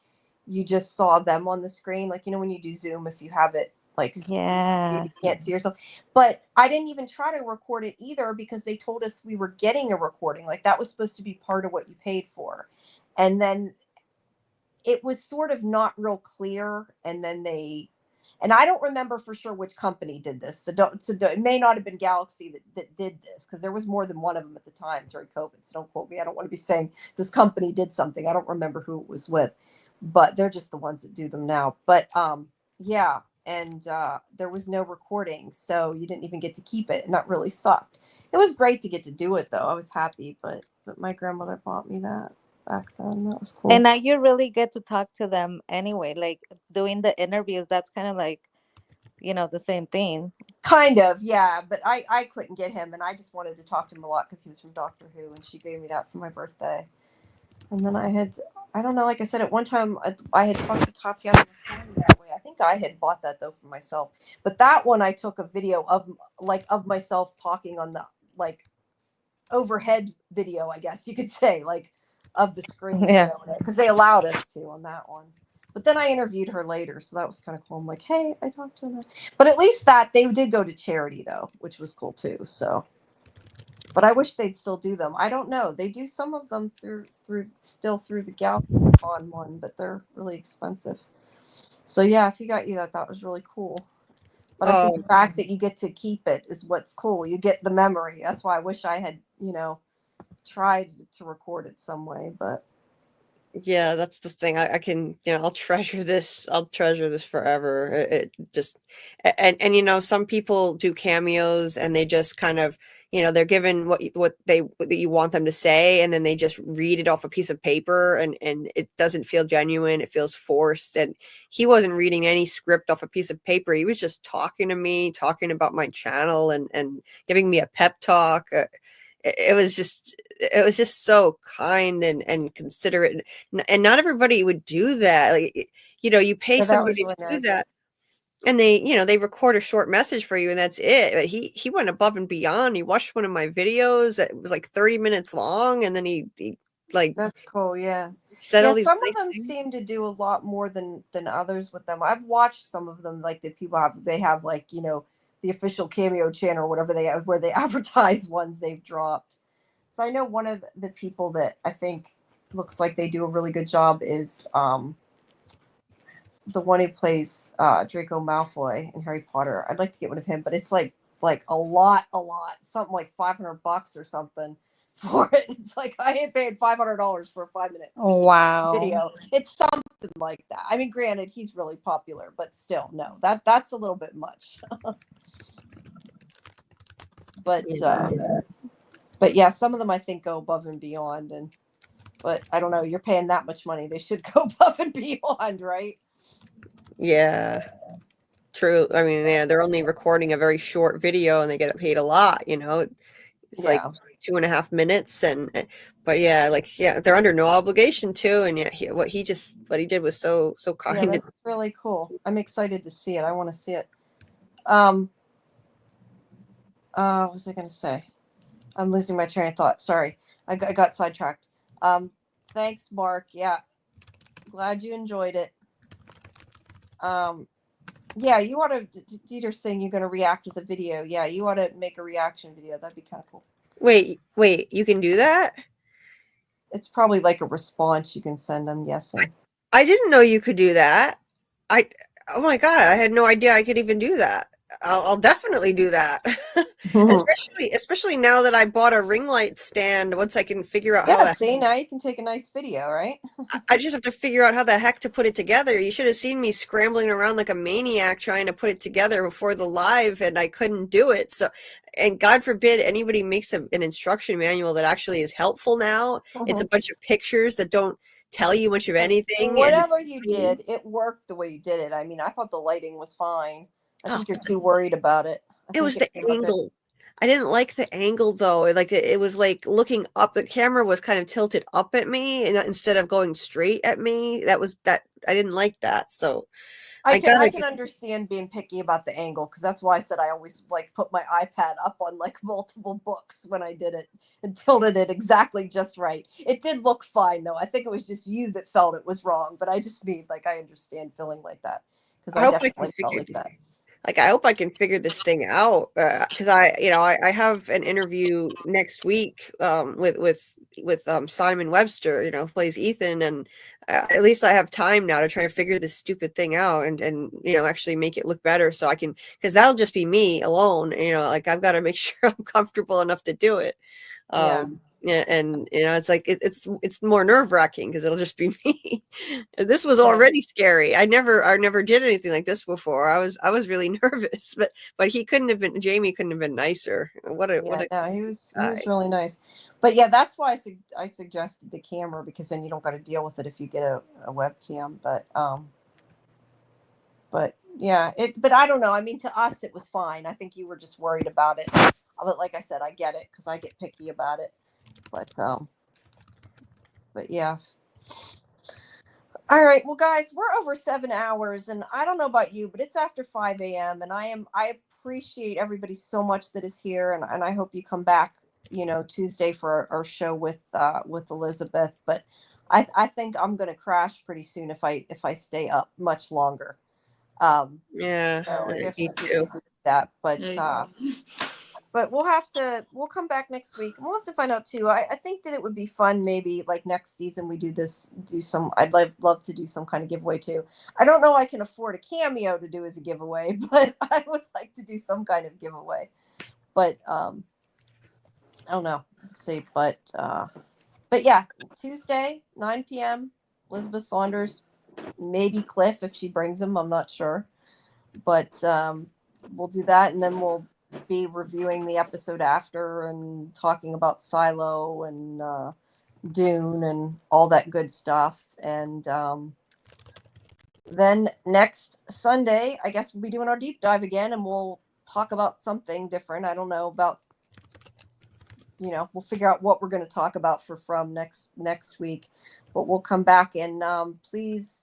you just saw them on the screen. Like, when you do Zoom, if you have it like Yeah. you can't see yourself. But I didn't even try to record it either because they told us we were getting a recording. Like that was supposed to be part of what you paid for. And then it was sort of not real clear. And then and I don't remember for sure which company did this. So it may not have been Galaxy that did this because there was more than one of them at the time during COVID. So don't quote me. I don't want to be saying this company did something. I don't remember who it was with, but they're just the ones that do them now. But yeah. And there was no recording. So you didn't even get to keep it. And that really sucked. It was great to get to do it though. I was happy, but my grandmother bought me that back then. That was cool. And now you really get to talk to them anyway. Like doing the interviews, that's kind of like, the same thing. Kind of, yeah. But I couldn't get him, and I just wanted to talk to him a lot because he was from Doctor Who, and she gave me that for my birthday. And then I don't know, like I said, at one time I had talked to Tatiana that way. I think I had bought that though for myself. But that one I took a video of myself talking on the overhead video, I guess you could say, of the screen. Yeah. Because they allowed us to on that one. But then I interviewed her later, so that was kind of cool. I'm like, hey, I talked to her. But at least that they did go to charity though, which was cool too. So, but I wish they'd still do them. I don't know. They do some of them through the Galcon one, but they're really expensive. So yeah, if he got you that was really cool. But I think the fact that you get to keep it is what's cool. You get the memory. That's why I wish I had, tried to record it some way, but Yeah, that's the thing. I can, I'll treasure this. I'll treasure this forever. It just, and some people do cameos and they just kind of, they're given what you want them to say, and then they just read it off a piece of paper, and it doesn't feel genuine. It feels forced. And he wasn't reading any script off a piece of paper. He was just talking to me, talking about my channel, and giving me a pep talk. It was just so kind and considerate, and not everybody would do that. Like, you pay somebody to do that, and they record a short message for you, and that's it. But he went above and beyond. He watched one of my videos that was like 30 minutes long, and then he that's cool. Yeah, said all these some nice of them things. seem to do a lot more than others with them. I've watched some of them, like the people have the official Cameo channel or whatever they have, where they advertise ones they've dropped. So I know one of the people that I think looks like they do a really good job is the one who plays Draco Malfoy in Harry Potter. I'd like to get one of him, but it's like a lot, something like $500 or something for it. It's like I ain't paying $500 for a 5-minute Wow. video. It's something like that. I mean, granted, he's really popular, but still, no, that's a little bit much. But yeah, some of them I think go above and beyond, but I don't know. You're paying that much money; they should go above and beyond, right? Yeah, true. I mean, yeah, they're only recording a very short video, and they get paid a lot. It's like 2.5 minutes, but they're under no obligation to, and yet what he did was so kind. Yeah, that's really cool. I'm excited to see it. I want to see it. What was I going to say? I'm losing my train of thought. Sorry, I got sidetracked. Thanks, Mark. Yeah, glad you enjoyed it. Yeah, you ought to. Dieter's saying you're going to react with a video. Yeah, you ought to make a reaction video. That'd be kind of cool. Wait, you can do that? It's probably like a response you can send. I'm guessing. I didn't know you could do that. Oh my God, I had no idea I could even do that. I'll definitely do that. especially now that I bought a ring light stand. Once I can figure out how see, now you can take a nice video, right? I just have to figure out how the heck to put it together. You should have seen me scrambling around like a maniac trying to put it together before the live, and I couldn't do it. So, and God forbid anybody makes an instruction manual that actually is helpful now. It's a bunch of pictures that don't tell you much of anything. Whatever you did, it worked the way you did it. I mean, I thought the lighting was fine. I think you're too worried about it. It was the angle. I didn't like the angle though. It was like looking up. The camera was kind of tilted up at me, and instead of going straight at me. I didn't like that. So I can understand being picky about the angle, because that's why I said I always put my iPad up on multiple books when I did it and tilted it exactly just right. It did look fine though. I think it was just you that felt it was wrong, but I just mean I understand feeling like that, because I definitely felt like that. like, I hope I can figure this thing out, because I have an interview next week with Simon Webster, who plays Ethan, and at least I have time now to try to figure this stupid thing out and actually make it look better, so I can, because that'll just be me alone. Like, I've got to make sure I'm comfortable enough to do it. Yeah. Yeah, and it's like it's more nerve-wracking because it'll just be me. This was already scary. I never did anything like this before. I was really nervous, but Jamie couldn't have been nicer. He was really nice. But yeah, that's why I suggested the camera, because then you don't got to deal with it if you get a webcam. But yeah, but I don't know. I mean, to us it was fine. I think you were just worried about it. But like I said, I get it because I get picky about it. But yeah. All right. Well, guys, we're over 7 hours, and I don't know about you, but it's after 5 a.m. and I appreciate everybody so much that is here, and I hope you come back, Tuesday for our show with Elizabeth. But I think I'm gonna crash pretty soon if I stay up much longer. Yeah, me too. That, but we'll come back next week, and we'll have to find out too. I think that it would be fun, maybe like next season we I'd love to do some kind of giveaway too. I don't know I can afford a cameo to do as a giveaway, but I would like to do some kind of giveaway. But I don't know. Let's see. But yeah, Tuesday, 9 p.m. Elizabeth Saunders, maybe Cliff if she brings him. I'm not sure. But we'll do that, and then we'll be reviewing the episode after and talking about Silo and Dune and all that good stuff. And then next Sunday, I guess we'll be doing our deep dive again, and we'll talk about something different. I don't know about, we'll figure out what we're going to talk about from next week, but we'll come back, and please,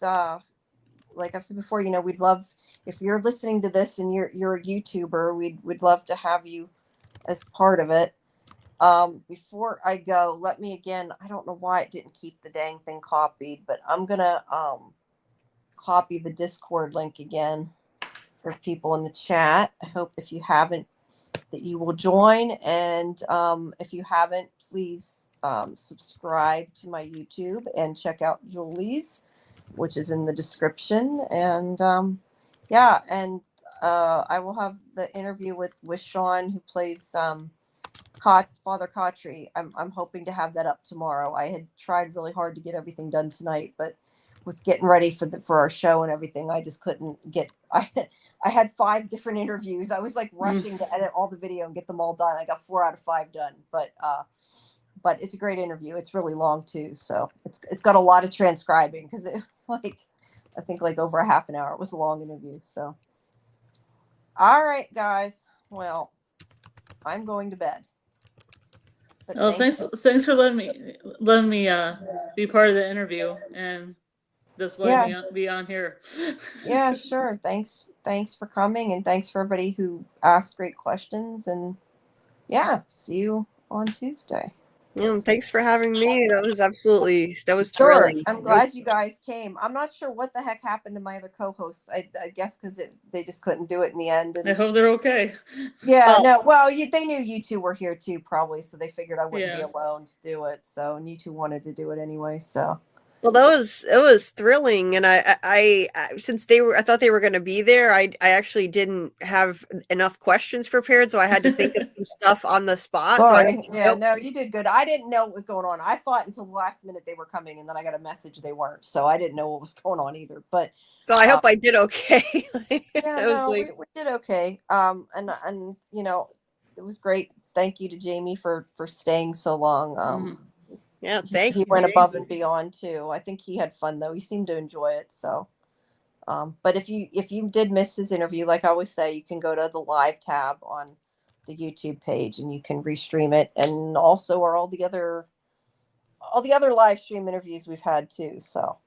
like I've said before, we'd love, if you're listening to this and you're a YouTuber, we'd love to have you as part of it. Before I go, let me again, I don't know why it didn't keep the dang thing copied, but I'm gonna copy the Discord link again for people in the chat. I hope if you haven't, that you will join, and if you haven't, please subscribe to my YouTube and check out Julie's, which is in the description. And I will have the interview with Sean, who plays Father Cautry. I'm hoping to have that up tomorrow. I had tried really hard to get everything done tonight, but with getting ready for our show and everything, I just couldn't get. I had 5 different interviews. I was like rushing to edit all the video and get them all done. I got 4 out of 5 done, but it's a great interview. It's really long too, so it's got a lot of transcribing, because it was like, I think like over a half an hour. It was a long interview. So, all right, guys. Well, I'm going to bed. But Oh, thanks for letting me be part of the interview and just letting me be on here. Yeah, sure. Thanks for coming, and thanks for everybody who asked great questions. And yeah, see you on Tuesday. Yeah, thanks for having me. That was Sure. thrilling. I'm glad you guys came. I'm not sure what the heck happened to my other co-hosts. I guess because they just couldn't do it in the end. And I hope they're okay. yeah, they knew you two were here too, probably, so they figured I wouldn't be alone to do it. So, and you two wanted to do it anyway. So. Well, it was thrilling, and I since I thought they were going to be there, I actually didn't have enough questions prepared, so I had to think of some stuff on the spot. Sorry. No, you did good. I didn't know what was going on. I thought until the last minute they were coming, and then I got a message they weren't, so I didn't know what was going on either. But so I hope I did okay. we did okay. And it was great. Thank you to Jamie for staying so long. Yeah, thank you. He went above and beyond too. I think he had fun though. He seemed to enjoy it. So, but if you did miss his interview, like I always say, you can go to the live tab on the YouTube page and you can restream it. And also are all the other live stream interviews we've had too. So,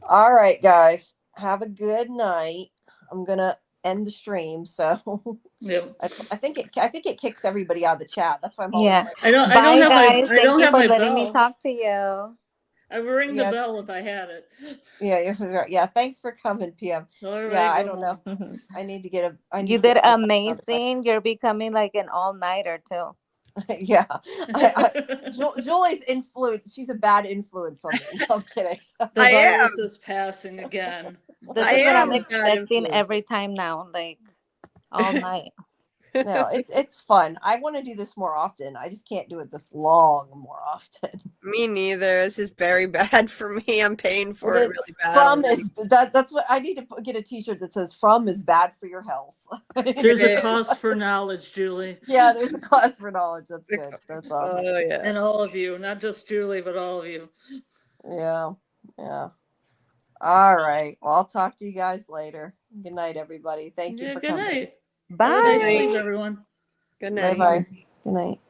all right, guys, have a good night. I'm gonna end the stream. So Yep. I think it kicks everybody out of the chat. That's why I'm always Yeah. like, I don't Bye, have guys. my I don't Thank you have for my letting bell. me talk to you. I would ring the Yeah. bell if I had it. Yeah. Thanks for coming, PM. All right, Yeah, I go don't know. home. I need to get a. I need You to get did some sound effects. amazing. You're becoming like an all-nighter too. Yeah. Julie's influence. She's a bad influence on me. No, I'm kidding. The I am. virus is passing again. This I is what am I'm a bad expecting influence. every time now, like all night. No, it's fun. I want to do this more often. I just can't do it this long more often. Me neither. This is very bad for me. I'm paying for Well, it really bad. From already. is that's what I need to get a T-shirt that says "From is bad for your health." There's a Yeah. cost for knowledge, Julie. Yeah, there's a cost for knowledge. That's good. That's awesome. Oh yeah. And all of you, not just Julie, but all of you. Yeah. All right. Well, I'll talk to you guys later. Good night, everybody. Thank you Yeah, for good coming. night. Have a nice Bye. sleep, everyone. Good Bye night. bye. Good night.